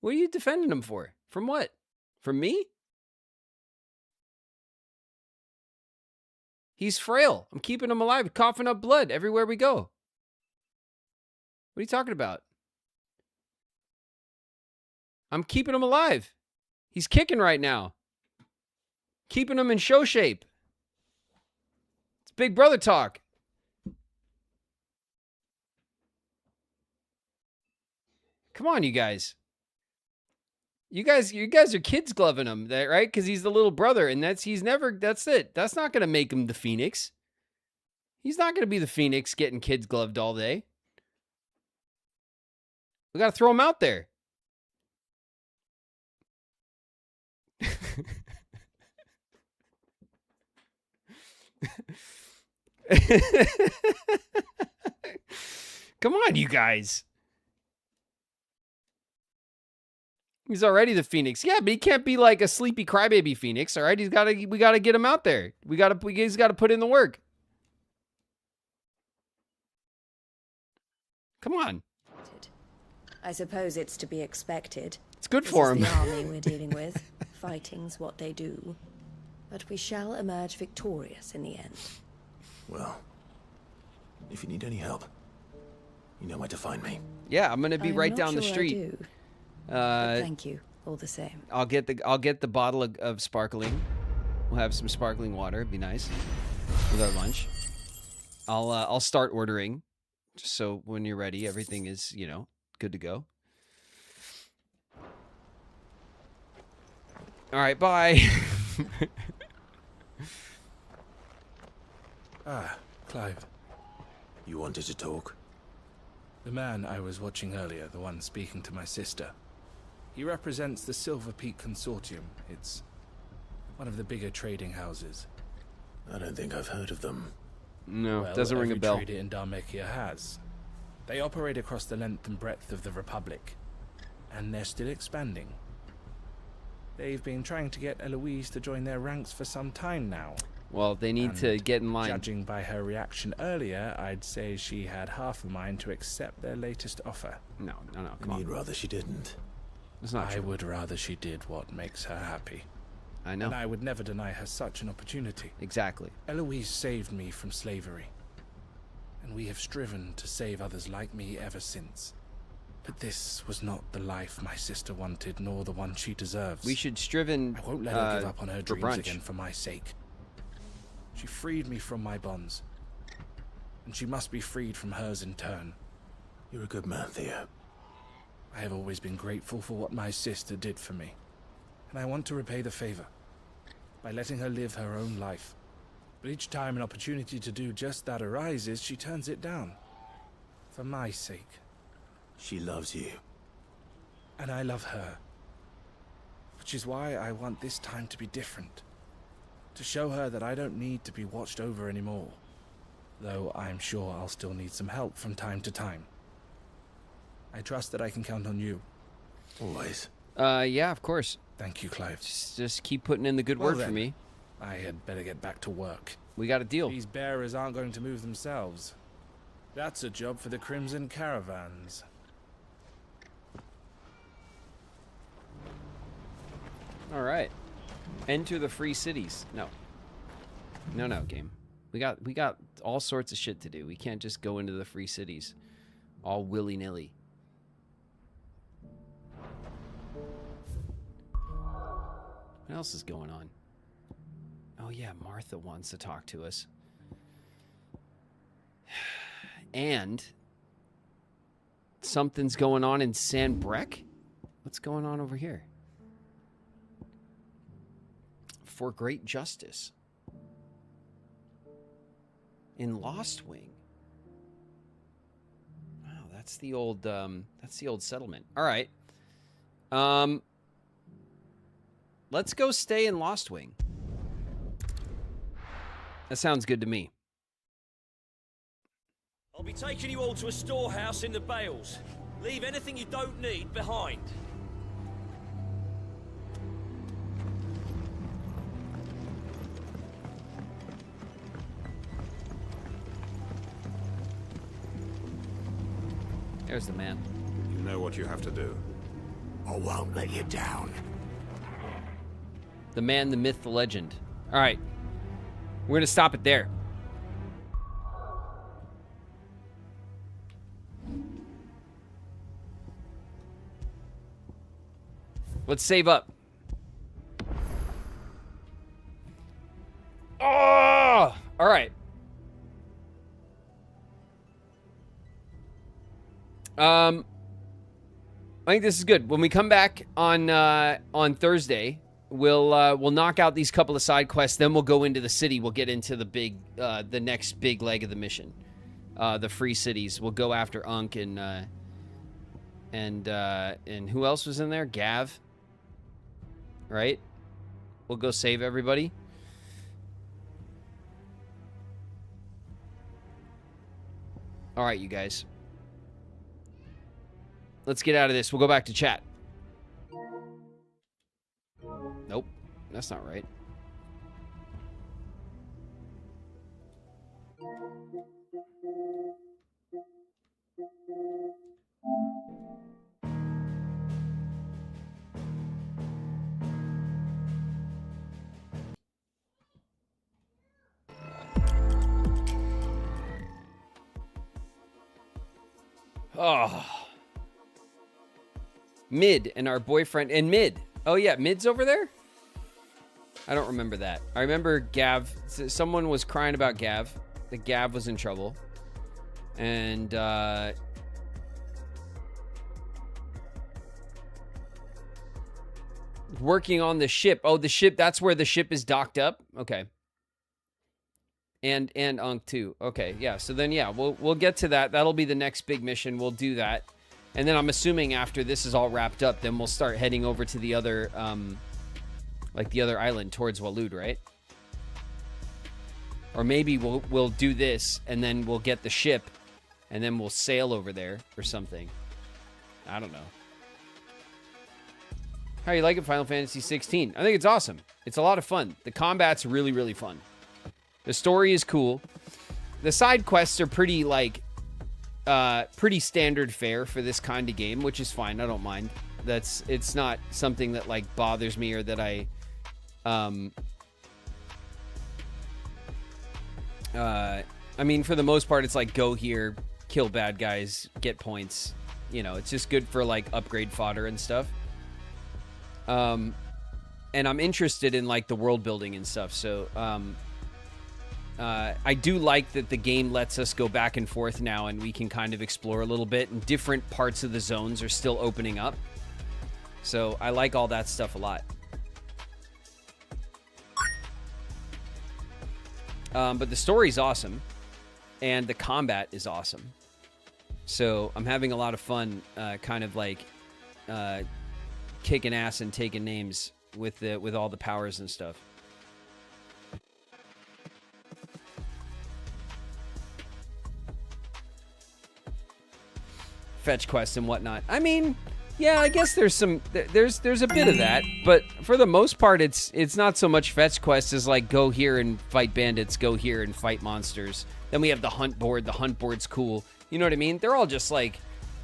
What are you defending him for? From what? From me? He's frail. I'm keeping him alive, coughing up blood everywhere we go. What are you talking about? I'm keeping him alive. He's kicking right now. Keeping him in show shape. It's big brother talk. Come on, you guys. You guys are kids gloving him, right? Because he's the little brother, and that's it. That's not gonna make him the Phoenix. He's not gonna be the Phoenix getting kids gloved all day. We gotta throw him out there. Come on, you guys. He's already the Phoenix. Yeah, but he can't be like a sleepy crybaby Phoenix, all right? We gotta get him out there. He's gotta put in the work. Come on. I suppose it's to be expected. It's good for him. This is the army we're dealing with. Fighting's what they do. But we shall emerge victorious in the end. Well, if you need any help, you know where to find me. Yeah, I'm gonna be right down the sure street. I do. But thank you, all the same. I'll get the bottle of sparkling. We'll have some sparkling water. It'd be nice with our lunch. I'll start ordering, just so when you're ready, everything is, you know, good to go. All right, bye. Clive. You wanted to talk? The man I was watching earlier, the one speaking to my sister. He represents the Silver Peak Consortium. It's one of the bigger trading houses. I don't think I've heard of them. No, Well, doesn't ring a bell. Every trader in Dharmekia has. They operate across the length and breadth of the Republic, and they're still expanding. They've been trying to get Eloise to join their ranks for some time now. Well, they need to get in line. Judging by her reaction earlier, I'd say she had half a mind to accept their latest offer. No, come on. You'd rather she didn't. It's not I true. would rather she did what makes her happy. I know. And I would never deny her such an opportunity. Exactly. Eloise saved me from slavery. And we have striven to save others like me ever since. But this was not the life my sister wanted, nor the one she deserves. We should striven. I won't let her give up on her for dreams brunch. again for my sake. She freed me from my bonds. And she must be freed from hers in turn. You're a good man, Theo. I have always been grateful for what my sister did for me. And I want to repay the favor by letting her live her own life. But each time an opportunity to do just that arises, she turns it down. For my sake. She loves you. And I love her. Which is why I want this time to be different. To show her that I don't need to be watched over anymore. Though I'm sure I'll still need some help from time to time. I trust that I can count on you. Always. Yeah, of course. Thank you, Clive. Just keep putting in the good word for me. I had better get back to work. We got a deal. These bearers aren't going to move themselves. That's a job for the Crimson Caravans. All right. Enter the free cities. No, game. We got all sorts of shit to do. We can't just go into the free cities all willy-nilly. What else is going on? Oh yeah, Martha wants to talk to us. And something's going on in San Brec? What's going on over here? For great justice. In Lost Wing. Wow, that's the old settlement. All right. Let's go stay in Lost Wing. That sounds good to me. I'll be taking you all to a storehouse in the Bales. Leave anything you don't need behind. There's the man. You know what you have to do. I won't let you down. The man, the myth, the legend. All right. We're going to stop it there. Let's save up. Oh! All right. I think this is good. When we come back on Thursday, we'll knock out these couple of side quests. Then we'll go into the city. We'll get into the next big leg of the mission, the free cities. We'll go after Unk and who else was in there? Gav. Right? We'll go save everybody. All right, you guys. Let's get out of this. We'll go back to chat. Nope, that's not right. Oh. Mid and our boyfriend and Mid. Oh yeah, Mid's over there? I don't remember that. I remember Gav. Someone was crying about Gav. That Gav was in trouble. And working on the ship. Oh, the ship, that's where the ship is docked up. Okay. And Unk too. Okay, yeah. So then yeah, we'll get to that. That'll be the next big mission. We'll do that. And then I'm assuming after this is all wrapped up, then we'll start heading over to the other like the other island towards Walud, right? Or maybe we'll do this and then we'll get the ship and then we'll sail over there or something. I don't know. How you like it, Final Fantasy 16? I think it's awesome. It's a lot of fun. The combat's really, really fun. The story is cool. The side quests are pretty, like, pretty standard fare for this kind of game, which is fine. I don't mind. It's not something that, like, bothers me or that I mean, for the most part, it's like, go here, kill bad guys, get points. You know, it's just good for, like, upgrade fodder and stuff. And I'm interested in, like, the world building and stuff, so, I do like that the game lets us go back and forth now and we can kind of explore a little bit and different parts of the zones are still opening up. So I like all that stuff a lot. But the story's awesome and the combat is awesome. So I'm having a lot of fun, kind of like, kicking ass and taking names with all the powers and stuff. Fetch quests and whatnot. I mean, yeah, I guess there's a bit of that, but for the most part, it's not so much fetch quests as like go here and fight bandits, go here and fight monsters. Then we have the hunt board. The hunt board's cool. You know what I mean? They're all just like,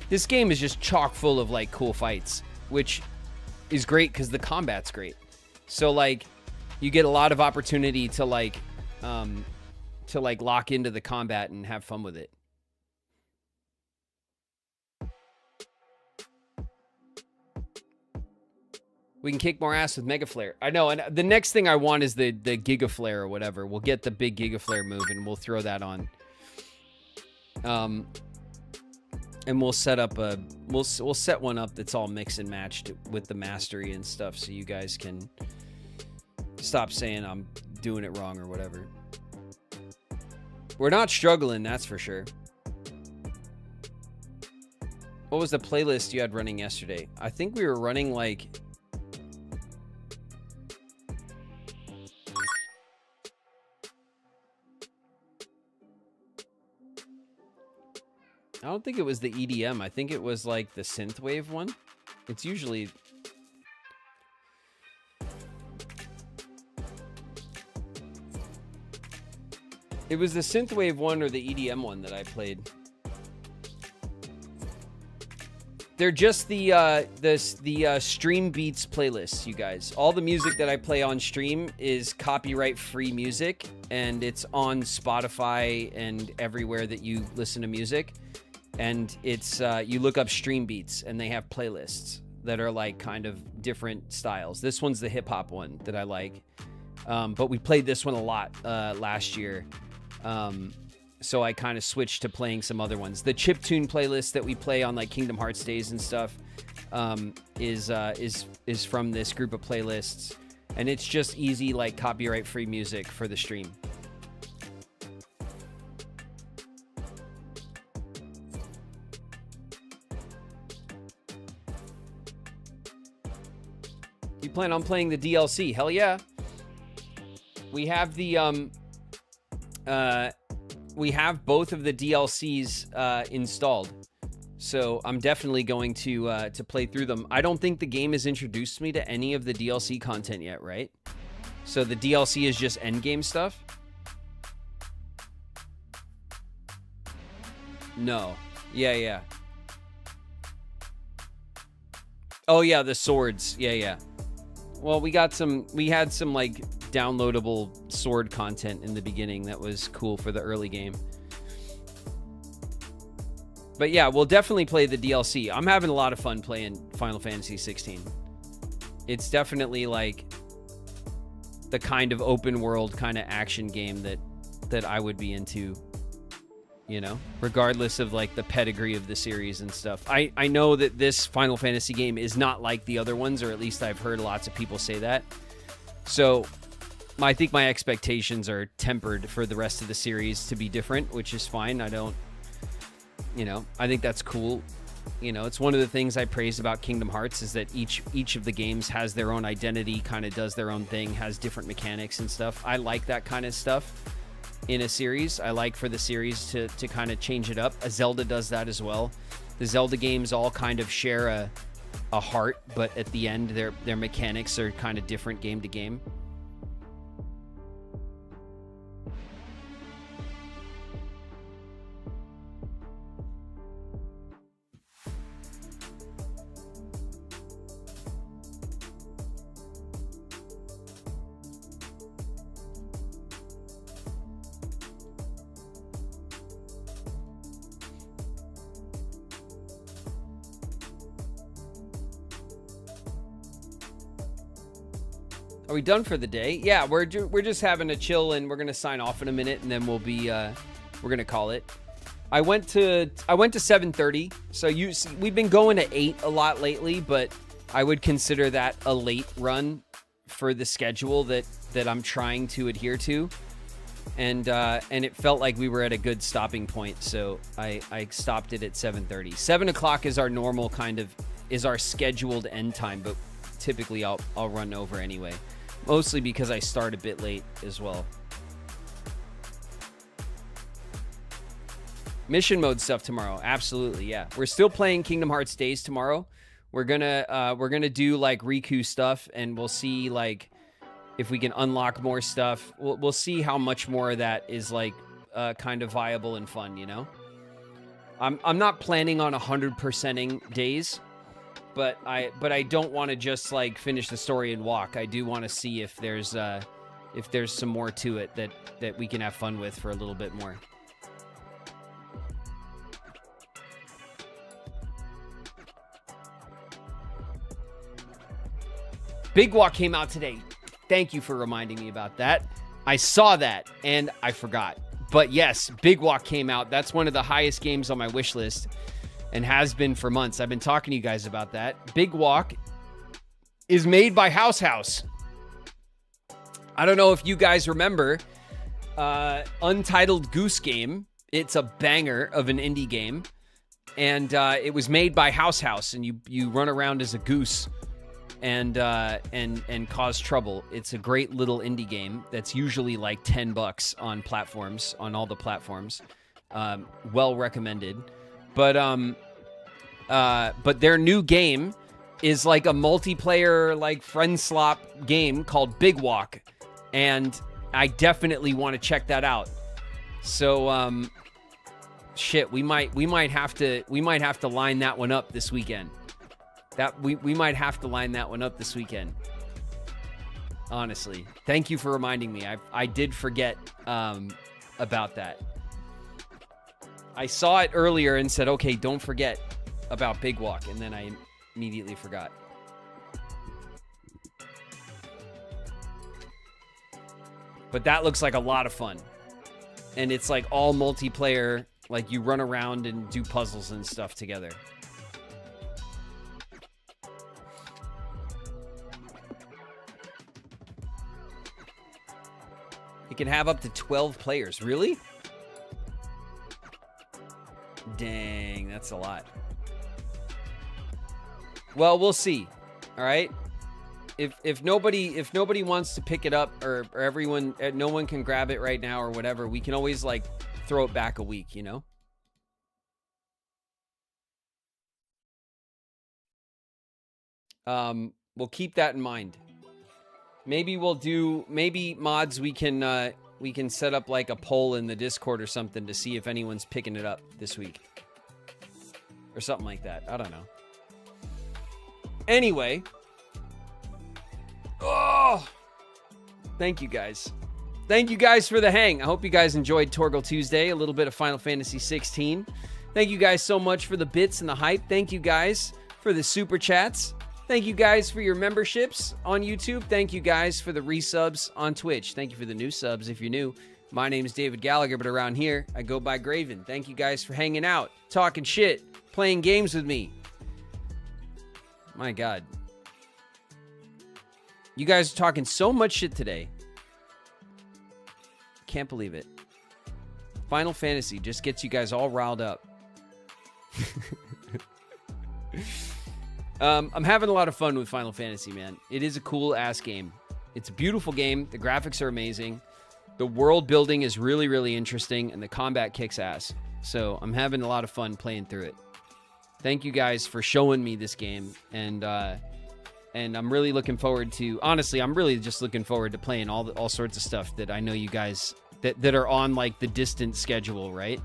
this game is just chock full of like cool fights, which is great because the combat's great. So like, you get a lot of opportunity to like lock into the combat and have fun with it. We can kick more ass with Mega Flare. I know, and the next thing I want is the Giga Flare or whatever. We'll get the big Giga Flare move and we'll throw that on. And we'll set up we'll set one up that's all mix and matched with the mastery and stuff, so you guys can stop saying I'm doing it wrong or whatever. We're not struggling, that's for sure. What was the playlist you had running yesterday? I think we were running like... I don't think it was the EDM. I think it was like the synthwave one. It's usually... It was the synthwave one or the EDM one that I played. They're just the stream beats playlists, you guys. All the music that I play on stream is copyright-free music, and it's on Spotify and everywhere that you listen to music. And it's you look up stream beats, and they have playlists that are like kind of different styles. This one's the hip-hop one that I like, but we played this one a lot last year. So I kind of switched to playing some other ones. The chiptune playlist that we play on like Kingdom Hearts days and stuff is from this group of playlists, and it's just easy like copyright-free music for the stream. You plan on playing the DLC? Hell yeah. We have the we have both of the DLCs installed, so I'm definitely going to play through them. I don't think the game has introduced me to any of the DLC content yet, right? So the DLC is just endgame stuff? No. Yeah. Oh yeah, the swords. Yeah. Well, we had some like downloadable sword content in the beginning that was cool for the early game. But yeah, we'll definitely play the DLC. I'm having a lot of fun playing Final Fantasy XVI. It's definitely like the kind of open world kind of action game that I would be into, you know, regardless of like the pedigree of the series and stuff. I know that this Final Fantasy game is not like the other ones, or at least I've heard lots of people say that. So I think my expectations are tempered for the rest of the series to be different, which is fine. I don't, you know, I think that's cool. You know, it's one of the things I praise about Kingdom Hearts is that each of the games has their own identity, kind of does their own thing, has different mechanics and stuff. I like that kind of stuff in a series. I like for the series to kind of change it up. Zelda does that as well. The Zelda games all kind of share a heart, but at the end their mechanics are kind of different game to game. Are we done for the day? Yeah, we're just having a chill, and we're gonna sign off in a minute, and then we'll be we're gonna call it. I went to 7:30, so we've been going to 8 a lot lately, but I would consider that a late run for the schedule that I'm trying to adhere to, and it felt like we were at a good stopping point, so I stopped it at 7:30. 7 o'clock is our normal is our scheduled end time, but typically I'll run over anyway. Mostly because I start a bit late as well. Mission mode stuff tomorrow. Absolutely, yeah. We're still playing Kingdom Hearts Days tomorrow. We're gonna do like Riku stuff, and we'll see like if we can unlock more stuff. We'll see how much more of that is like kind of viable and fun, you know? I'm not planning on 100%ing Days. But I don't want to just like finish the story and walk. I do want to see if there's some more to it that we can have fun with for a little bit more. Big Walk came out today. Thank you for reminding me about that. I saw that and I forgot. But yes, Big Walk came out. That's one of the highest games on my wish list. And has been for months. I've been talking to you guys about that. Big Walk is made by House. I don't know if you guys remember, Untitled Goose Game. It's a banger of an indie game. And it was made by House, and you run around as a goose and cause trouble. It's a great little indie game that's usually like $10 on platforms, on all the platforms. Well recommended. But their new game is like a multiplayer, like friend slop game called Big Walk, and I definitely want to check that out. So, shit, we might have to line that one up this weekend. We might have to line that one up this weekend. Honestly, thank you for reminding me. I did forget about that. I saw it earlier and said, okay, don't forget about Big Walk, and then I immediately forgot. But that looks like a lot of fun. And it's like all multiplayer, like you run around and do puzzles and stuff together. It can have up to 12 players. Really? Dang, that's a lot. Well, we'll see. All right. If nobody wants to pick it up, or everyone, no one can grab it right now or whatever, we can always like throw it back a week, you know? We'll keep that in mind. Maybe mods, we can set up like a poll in the Discord or something to see if anyone's picking it up this week. Or something like that. I don't know. Anyway. Oh! Thank you guys. Thank you guys for the hang. I hope you guys enjoyed Torgal Tuesday. A little bit of Final Fantasy 16. Thank you guys so much for the bits and the hype. Thank you guys for the super chats. Thank you guys for your memberships on YouTube. Thank you guys for the resubs on Twitch. Thank you for the new subs if you're new. My name is David Gallagher, but around here, I go by Graven. Thank you guys for hanging out, talking shit, playing games with me. My God. You guys are talking so much shit today. Can't believe it. Final Fantasy just gets you guys all riled up. I'm having a lot of fun with Final Fantasy, man. It is a cool-ass game. It's a beautiful game. The graphics are amazing. The world building is really, really interesting, and the combat kicks ass. So I'm having a lot of fun playing through it. Thank you guys for showing me this game, and I'm really looking forward to... Honestly, I'm really just looking forward to playing all sorts of stuff that I know you guys... That are on, like, the distant schedule, right?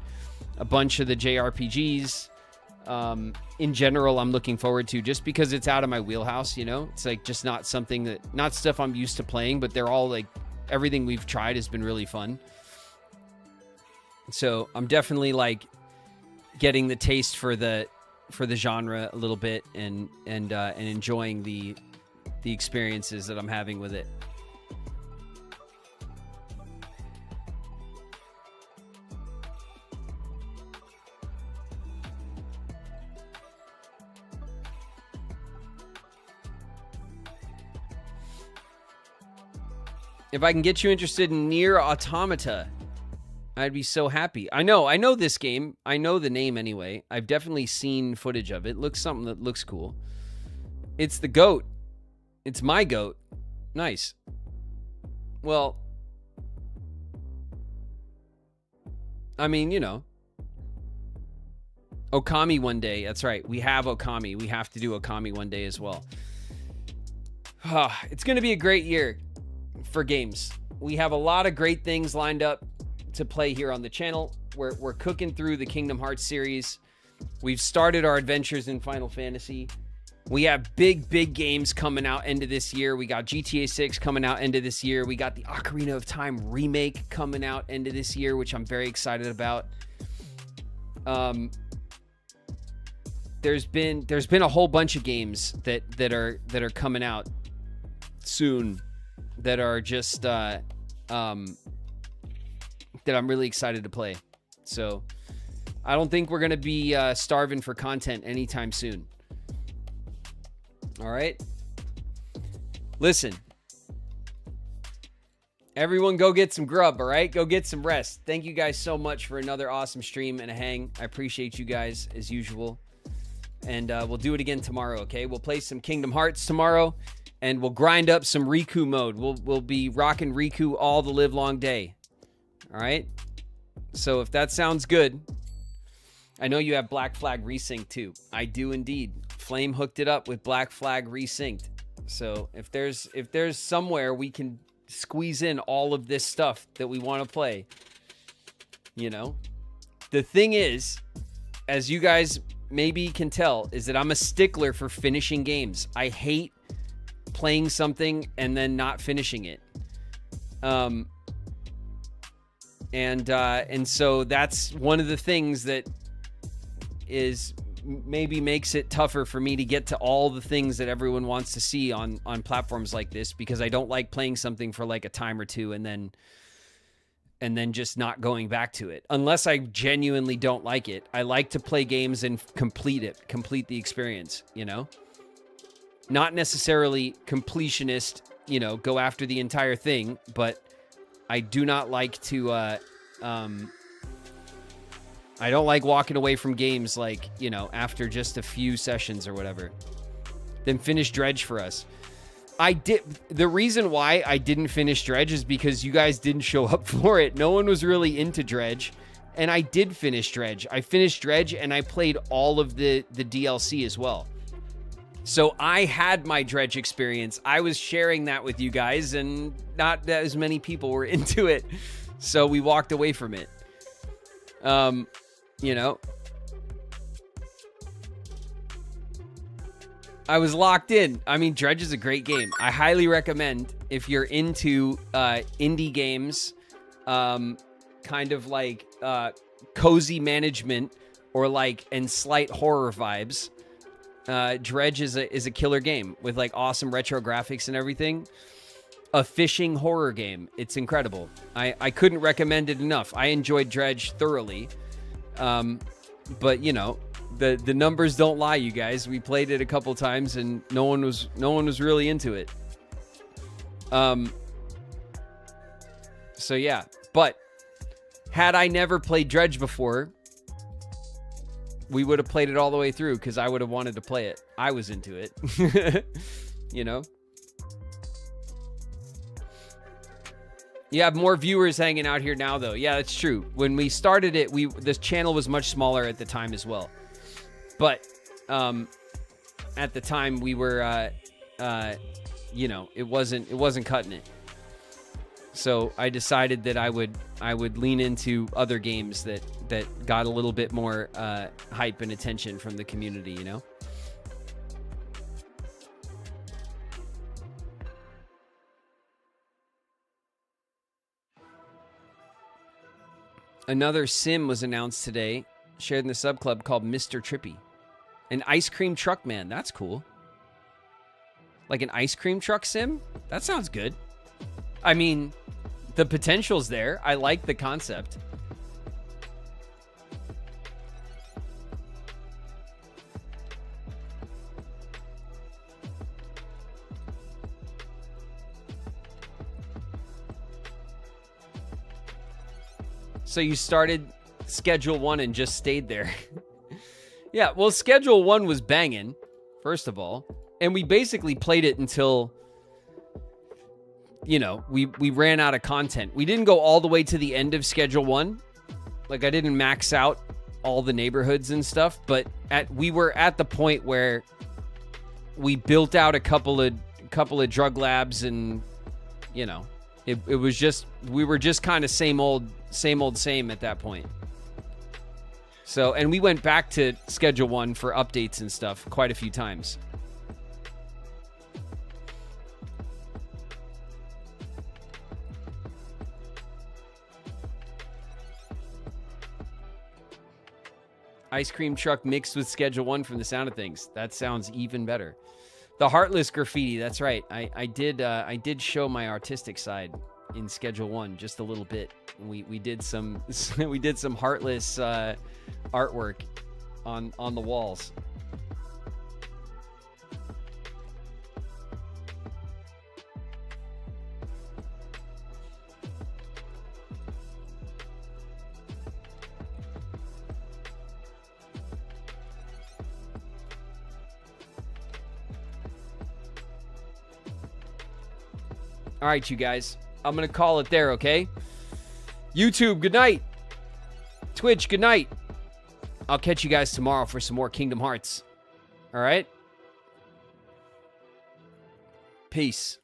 A bunch of the JRPGs... in general, I'm looking forward to, just because it's out of my wheelhouse, you know? It's like just not stuff I'm used to playing, but they're all like, everything we've tried has been really fun. So I'm definitely like getting the taste for the genre a little bit, and enjoying the experiences that I'm having with it. If I can get you interested in Nier Automata, I'd be so happy. I know this game. I know the name anyway. I've definitely seen footage of it. Looks something that looks cool. It's the GOAT. It's my GOAT. Nice. Well, I mean, you know. Okami one day. That's right. We have Okami. We have to do Okami one day as well. It's going to be a great year for games. We have a lot of great things lined up to play here on the channel. We're cooking through the Kingdom Hearts series. We've started our adventures in Final Fantasy. We have big games coming out end of this year. We got GTA 6 coming out end of this year. We got the Ocarina of Time remake coming out end of this year, which I'm very excited about. There's been a whole bunch of games that are coming out soon that are just that I'm really excited to play. So I don't think we're gonna be starving for content anytime soon. All right, listen, Everyone go get some grub, all right? Go get some rest. Thank you guys so much for another awesome stream and a hang. I appreciate you guys as usual. And we'll do it again tomorrow, okay? We'll play some Kingdom Hearts tomorrow, and we'll grind up some Riku mode. We'll be rocking Riku all the live long day. All right? So if that sounds good, I know you have Black Flag Resynced too. I do indeed. Flame hooked it up with Black Flag Resynced. So if there's somewhere we can squeeze in all of this stuff that we want to play, you know. The thing is, as you guys maybe can tell, is that I'm a stickler for finishing games. I hate playing something and then not finishing it. And so that's one of the things that is maybe makes it tougher for me to get to all the things that everyone wants to see on platforms like this, because I don't like playing something for like a time or two and then just not going back to it unless I genuinely don't like it. I like to play games and complete the experience, you know, not necessarily completionist, you know, go after the entire thing, but I do not like to, I don't like walking away from games like, you know, after just a few sessions or whatever. Then finish Dredge for us. The reason why I didn't finish Dredge is because you guys didn't show up for it. No one was really into Dredge, and I did finish Dredge. I finished Dredge, and I played all of the DLC as well. So I had my Dredge experience. I was sharing that with you guys, and not that as many people were into it. So we walked away from it. You know, I was locked in. I mean, Dredge is a great game. I highly recommend if you're into indie games, kind of like cozy management or like and slight horror vibes. Dredge is a killer game with like awesome retro graphics and everything. A fishing horror game. It's incredible. I couldn't recommend it enough. I enjoyed Dredge thoroughly. But you know, the numbers don't lie, you guys. We played it a couple times and no one was really into it. So yeah, but had I never played Dredge before, we would have played it all the way through because I would have wanted to play it. I was into it. You know? You have more viewers hanging out here now, though. Yeah, that's true. When we started it, this channel was much smaller at the time as well. But at the time, we were, you know, it wasn't cutting it. So I decided that I would lean into other games that got a little bit more hype and attention from the community, you know. Another sim was announced today, shared in the sub club, called Mr. Trippy. An ice cream truck man. That's cool. Like an ice cream truck sim? That sounds good. I mean, the potential's there. I like the concept. So you started Schedule 1 and just stayed there. Yeah, well, Schedule 1 was banging, first of all. And we basically played it until, you know, we ran out of content. We didn't go all the way to the end of Schedule 1. Like, I didn't max out all the neighborhoods and stuff. But we were at the point where we built out a couple of drug labs and, you know, it was just, we were just kind of same old at that point. So, and we went back to Schedule 1 for updates and stuff quite a few times. Ice cream truck mixed with Schedule 1 from the sound of things. That sounds even better. The Heartless graffiti, that's right. I did show my artistic side in Schedule 1 just a little bit. We did some Heartless artwork on the walls. All right, you guys. I'm going to call it there, okay? YouTube, good night. Twitch, good night. I'll catch you guys tomorrow for some more Kingdom Hearts. All right? Peace.